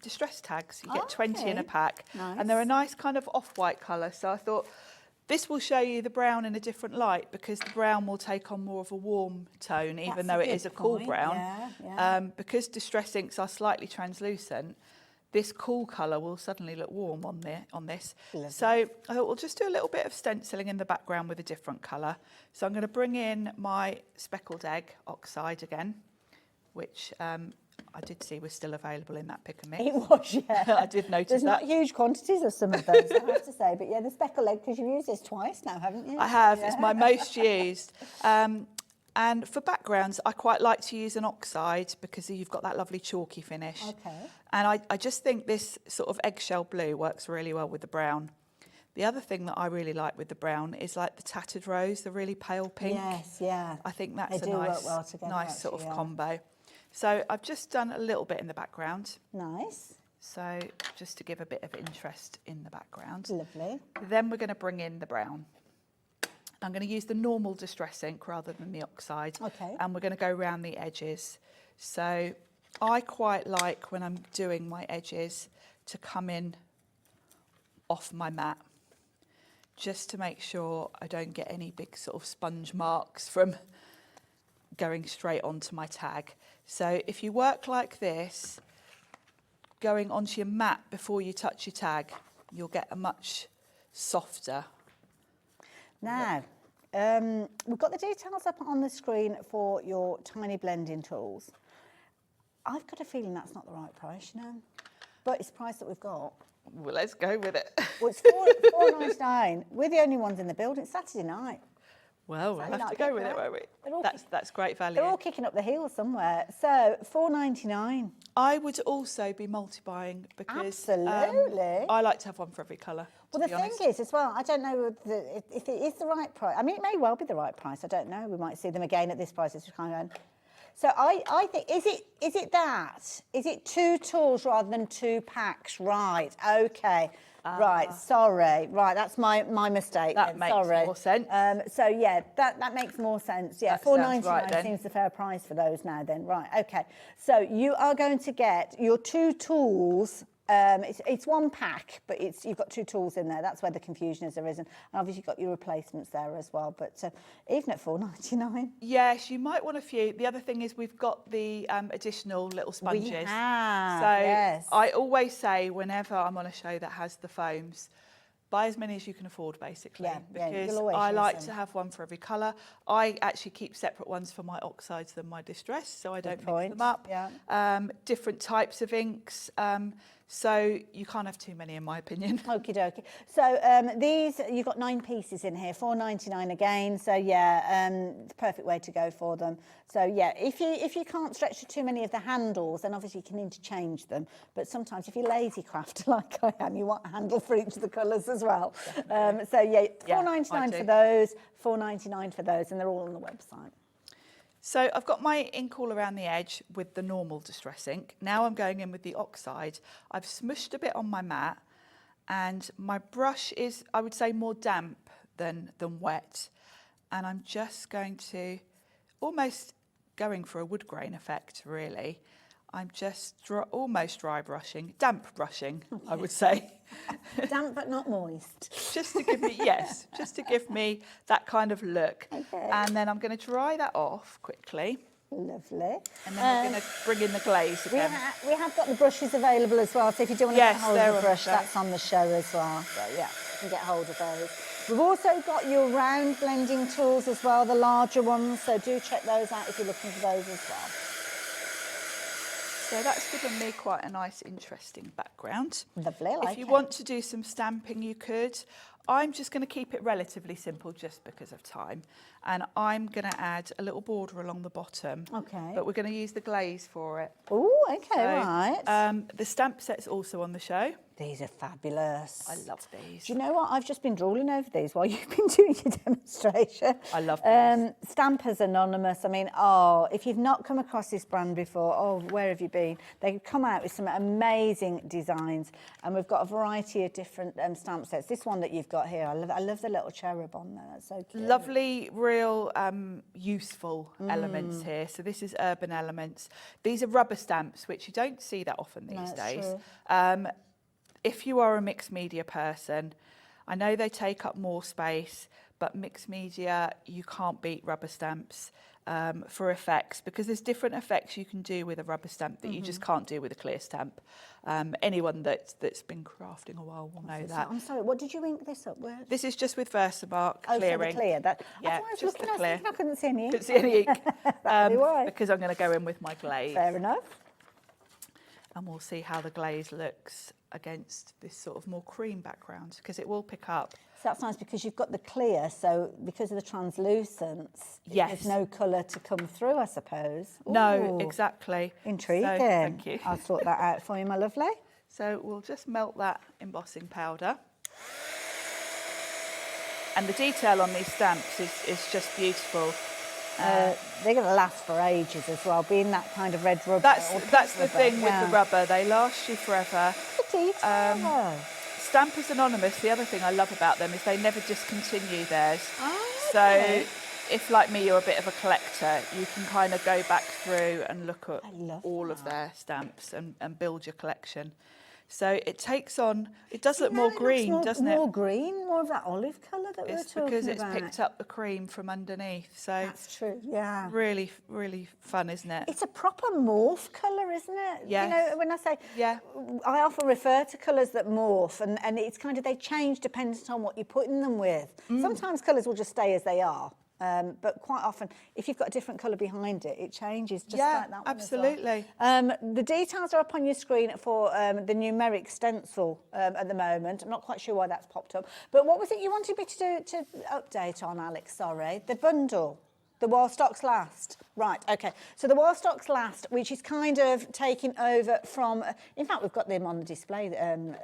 distress tags. You get 20 in a pack. Nice. And they're a nice kind of off-white colour. So I thought this will show you the brown in a different light because the brown will take on more of a warm tone, even though it is a cool brown. Because distress inks are slightly translucent, this cool colour will suddenly look warm on this. Lovely. So I thought we'll just do a little bit of stenciling in the background with a different colour. So I'm going to bring in my speckled egg oxide again, which I did see was still available in that pick and mix. It was, yeah. I did notice There's that. not huge quantities of some of those, I have to say. But yeah, the speckled egg, because you've used this twice now, haven't you? I have. Yeah. It's my most used. And for backgrounds, I quite like to use an oxide because you've got that lovely chalky finish. Okay. And I just think this sort of eggshell blue works really well with the brown. The other thing that I really like with the brown is like the tattered rose, the really pale pink. Yes, yeah. I think that's They a do work nice, well together, nice sort of actually, yeah. combo. So I've just done a little bit in the background. Nice. So just to give a bit of interest in the background. Lovely. Then we're going to bring in the brown. I'm going to use the normal distress ink rather than the oxide. Okay. And we're going to go around the edges. So I quite like when I'm doing my edges to come in off my mat, just to make sure I don't get any big sort of sponge marks from going straight onto my tag. So if you work like this, going onto your mat before you touch your tag, you'll get a much softer. Now, we've got the details up on the screen for your tiny blending tools. I've got a feeling that's not the right price, you know, but it's the price that we've got. Well, let's go with it. Well, it's $4.99. We're the only ones in the building. It's Saturday night. Well, we'll have to go with it, won't we? That's great value. They're all kicking up the heels somewhere. So $4.99. I would also be multi-buying because Absolutely. I like to have one for every colour. Well, the thing is, as well, I don't know if it is the right price. I mean, it may well be the right price. I don't know. We might see them again at this price. It's kind of. So I think, is it that? Is it 2 tools rather than 2 packs? Right. Okay. Right. Sorry. Right. That's my mistake. That makes more sense. So yeah, that makes more sense. Yeah. That sounds $4.99 right then. seems the fair price for those now. Then right. Okay. So you are going to get your 2 tools It's one pack, but you've got 2 tools in there. That's where the confusion has arisen. And obviously you've got your replacements there as well. But even at £4.99. Yes, you might want a few. The other thing is we've got the additional little sponges. We have, so yes. I always say whenever I'm on a show that has the foams, buy as many as you can afford, basically, because I like to have one for every colour. I actually keep separate ones for my oxides than my distress, so I don't mix them up. Different types of inks, so you can't have too many, in my opinion. Okie dokie. So these, you've got 9 pieces in here, £4.99 again. So yeah, it's a perfect way to go for them. So yeah, if you can't stretch to too many of the handles, then obviously you can interchange them. But sometimes if you're lazy crafter like I am, you want a handle for each of the colours as well. So yeah, £4.99 for those, £4.99 for those, and they're all on the website. So I've got my ink all around the edge with the normal distress ink. Now I'm going in with the oxide. I've smushed a bit on my mat, and my brush is, I would say, more damp than wet. And I'm just going to, almost going for a wood grain effect, really. I'm just almost dry brushing, damp brushing, I would say. Damp but not moist. Just to give me, yes, just to give me that kind of look. Okay. And then I'm going to dry that off quickly. Lovely. And then we're going to bring in the glaze again. We have got the brushes available as well, so if you do want to get hold of the brush, that's on the show as well. So yeah, you can get hold of those. We've also got your round blending tools as well, the larger ones, so do check those out if you're looking for those as well. So that's given me quite a nice, interesting background. Lovely, I like If you want to do some stamping, you could. I'm just going to keep it relatively simple just because of time. And I'm going to add a little border along the bottom. Okay. But we're going to use the glaze for it. Oh, okay, So, right. the stamp set's also on the show. These are fabulous. I love these. Do you know what? I've just been drooling over these while you've been doing your demonstration. I love these. Stampers Anonymous. I mean, if you've not come across this brand before, where have you been? They come out with some amazing designs, and we've got a variety of different stamp sets. This one that you've got here, I love the little cherub on there. That's so cute. Lovely, real useful elements here. So this is Urban Elements. These are rubber stamps, which you don't see that often these days. If you are a mixed media person, I know they take up more space, but mixed media, you can't beat rubber stamps for effects, because there's different effects you can do with a rubber stamp that you just can't do with a clear stamp. Anyone that's been crafting a while will know that. I'm sorry, what did you ink this up with? This is just with Versamark clearing. So the clear. That's Yeah, why I was just looking the at clear. it, I couldn't see any ink. Couldn't see any ink. That'd be why. Because I'm going to go in with my glaze. Fair enough. And we'll see how the glaze looks against this sort of more cream background, because it will pick up. So that's nice because you've got the clear, so because of the translucence, Yes. there's no colour to come through, I suppose. No, Ooh, exactly. Intriguing. So, thank you. I'll sort that out for you, my lovely. So we'll just melt that embossing powder. And the detail on these stamps is just beautiful. They're going to last for ages as well, being that kind of red rubber. That's or pink the rubber. thing with the rubber. They last you forever. The detail. Stampers Anonymous, the other thing I love about them is they never discontinue theirs. Oh, so okay. if, like me, you're a bit of a collector, you can kind of go back through and look at all of their stamps and build your collection. So it takes on, it does look more green, doesn't it? More green, more of that olive colour that we were talking about. Because it's picked up the cream from underneath. So that's true, yeah. Really, really fun, isn't it? It's a proper morph colour, isn't it? Yes. You know, when I say, I often refer to colours that morph, and it's kind of, they change depending on what you're putting them with. Sometimes colours will just stay as they are. But quite often, if you've got a different colour behind it, it changes just like that one absolutely. as well. The details are up on your screen for the numeric stencil at the moment. I'm not quite sure why that's popped up. But what was it you wanted me to update on, Alex? Sorry. The bundle. The While Stocks Last. Right, okay. So the While Stocks Last, which is kind of taking over from... in fact, we've got them on the display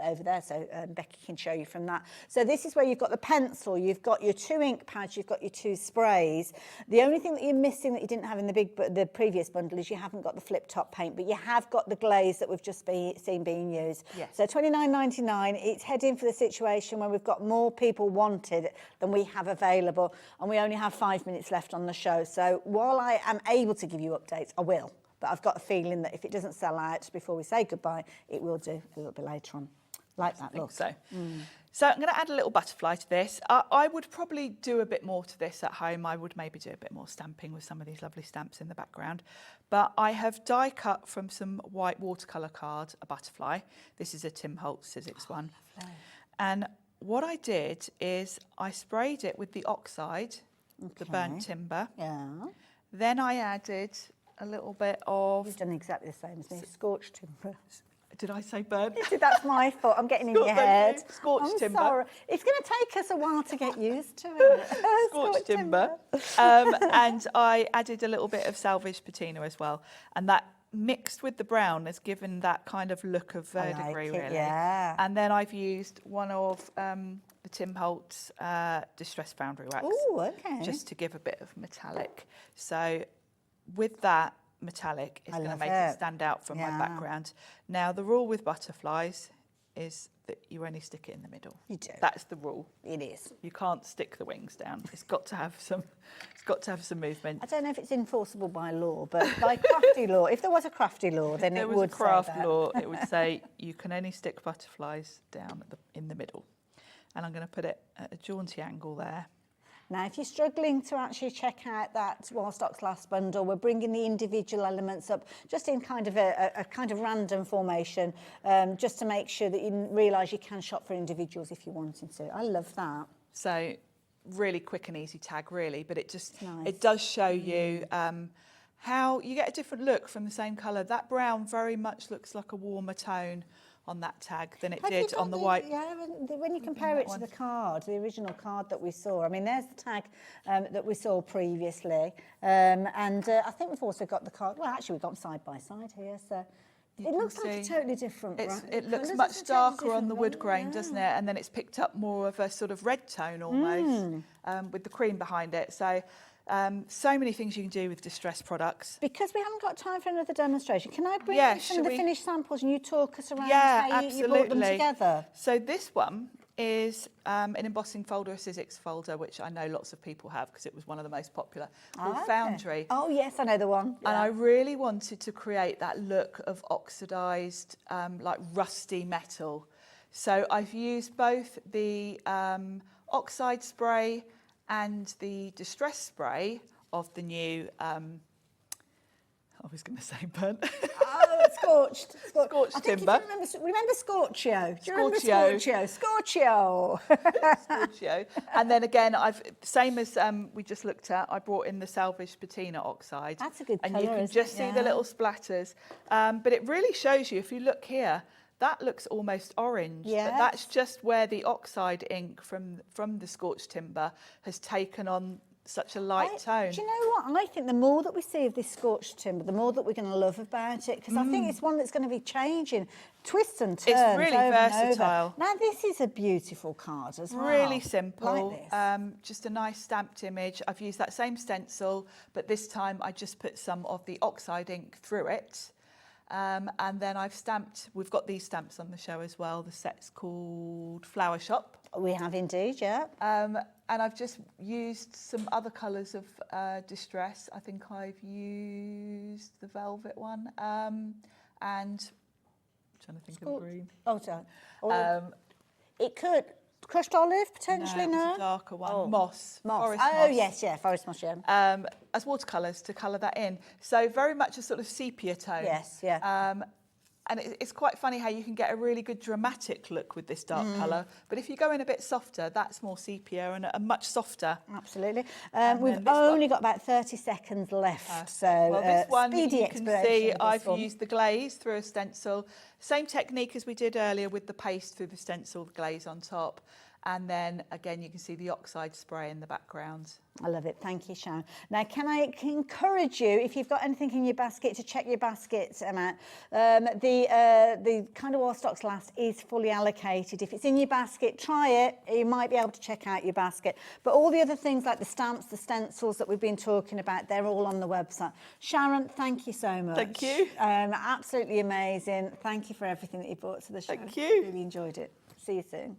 over there, so Becky can show you from that. So this is where you've got the pencil, you've got your 2 ink pads, you've got your 2 sprays. The only thing that you're missing that you didn't have in the previous bundle is you haven't got the flip top paint, but you have got the glaze that we've just seen being used. Yes. So £29.99, it's heading for the situation where we've got more people wanted than we have available, and we only have 5 minutes left on the show. So while I am able to give you updates, I will. but I've got a feeling that if it doesn't sell out before we say goodbye, it will do a little bit later on. Like that look. So. So I'm going to add a little butterfly to this. I would probably do a bit more to this at home. I would maybe do a bit more stamping with some of these lovely stamps in the background. But I have die cut from some white watercolour card a butterfly. This is a Tim Holtz Sizzix one. Lovely. And what I did is I sprayed it with the oxide, the burnt timber. Yeah. Then I added a little bit of... You've done exactly the same as me, scorched timber. Did I say burnt? That's my fault. I'm getting in your head. Scorched I'm timber. Sorry. It's going to take us a while to get used to it. Scorched timber. And I added a little bit of salvage patina as well. And that mixed with the brown has given that kind of look of verdigris, really. Yeah. And then I've used one of the Tim Holtz Distress Foundry Wax. Oh, okay. Just to give a bit of metallic. So with that, metallic is going to make it stand out from my background. Now, the rule with butterflies is that you only stick it in the middle. You do. That's the rule. It is. You can't stick the wings down. It's got to have some. It's got to have some movement. I don't know if it's enforceable by law, but by crafty law, if there was a crafty law, then it would say craft say that. law. It would say you can only stick butterflies down in the middle. And I'm going to put it at a jaunty angle there. Now, if you're struggling to actually check out that While Stocks Last bundle, we're bringing the individual elements up just in kind of a kind of random formation, just to make sure that you realise you can shop for individuals if you're wanting to. I love that. So really quick and easy tag, really, but it just Nice. it does show you how you get a different look from the same colour. That brown very much looks like a warmer tone on that tag than it did on the white. Yeah, when you compare it to the card, the original card that we saw, I mean, there's the tag that we saw previously. And I think we've also got the card, well, actually, we've got them side by side here. So it looks like a totally different. It looks much darker on the wood grain, doesn't it? And then it's picked up more of a sort of red tone almost with the cream behind it. So. So many things you can do with distress products. Because we haven't got time for another demonstration, can I bring you some of the finished samples and you talk us around how you brought them together? So this one is an embossing folder, a Sizzix folder, which I know lots of people have because it was one of the most popular, called Foundry. Oh, yes, I know the one. Yeah. And I really wanted to create that look of oxidised, like rusty metal. So I've used both the oxide spray and the distress spray of the new, I was going to say burnt. Oh, scorched timber. Remember Scorchio? Do you remember Scorchio? Scorchio. And then again, same as we just looked at, I brought in the salvage patina oxide. That's a good colour, and you can just see the little splatters. But it really shows you, if you look here, that looks almost orange. Yes. But that's just where the oxide ink from the scorched timber has taken on such a light tone. Do you know what? I think the more that we see of this scorched timber, the more that we're going to love about it, because I think it's one that's going to be changing, twists and turns. It's really over versatile. And over. Now, this is a beautiful card as well. Really simple. Like this. Just a nice stamped image. I've used that same stencil, but this time I just put some of the oxide ink through it. And then we've got these stamps on the show as well. The set's called Flower Shop. We have indeed, yeah. And I've just used some other colours of distress. I think I've used the velvet one. And I'm trying to think of green. Oh, sorry. It could. Crushed olive, potentially, no? It's a darker one. Oh. Moss. Forest Oh, moss. yes, yeah, forest moss, yeah. As watercolours to colour that in. So very much a sort of sepia tone. Yes, yeah. And it's quite funny how you can get a really good dramatic look with this dark colour. But if you go in a bit softer, that's more sepia and a much softer. Absolutely. We've only got about 30 seconds left. So this one, speedy you can see I've used the glaze through a stencil. Same technique as we did earlier with the paste through the stencil, the glaze on top. And then, again, you can see the oxide spray in the background. I love it. Thank you, Sharon. Now, can I encourage you, if you've got anything in your basket, to check your basket amount. The kind of While Stocks Last is fully allocated. If it's in your basket, try it. You might be able to check out your basket. But all the other things like the stamps, the stencils that we've been talking about, they're all on the website. Sharon, thank you so much. Thank you. Absolutely amazing. Thank you for everything that you brought to the show. Thank you. Really enjoyed it. See you soon.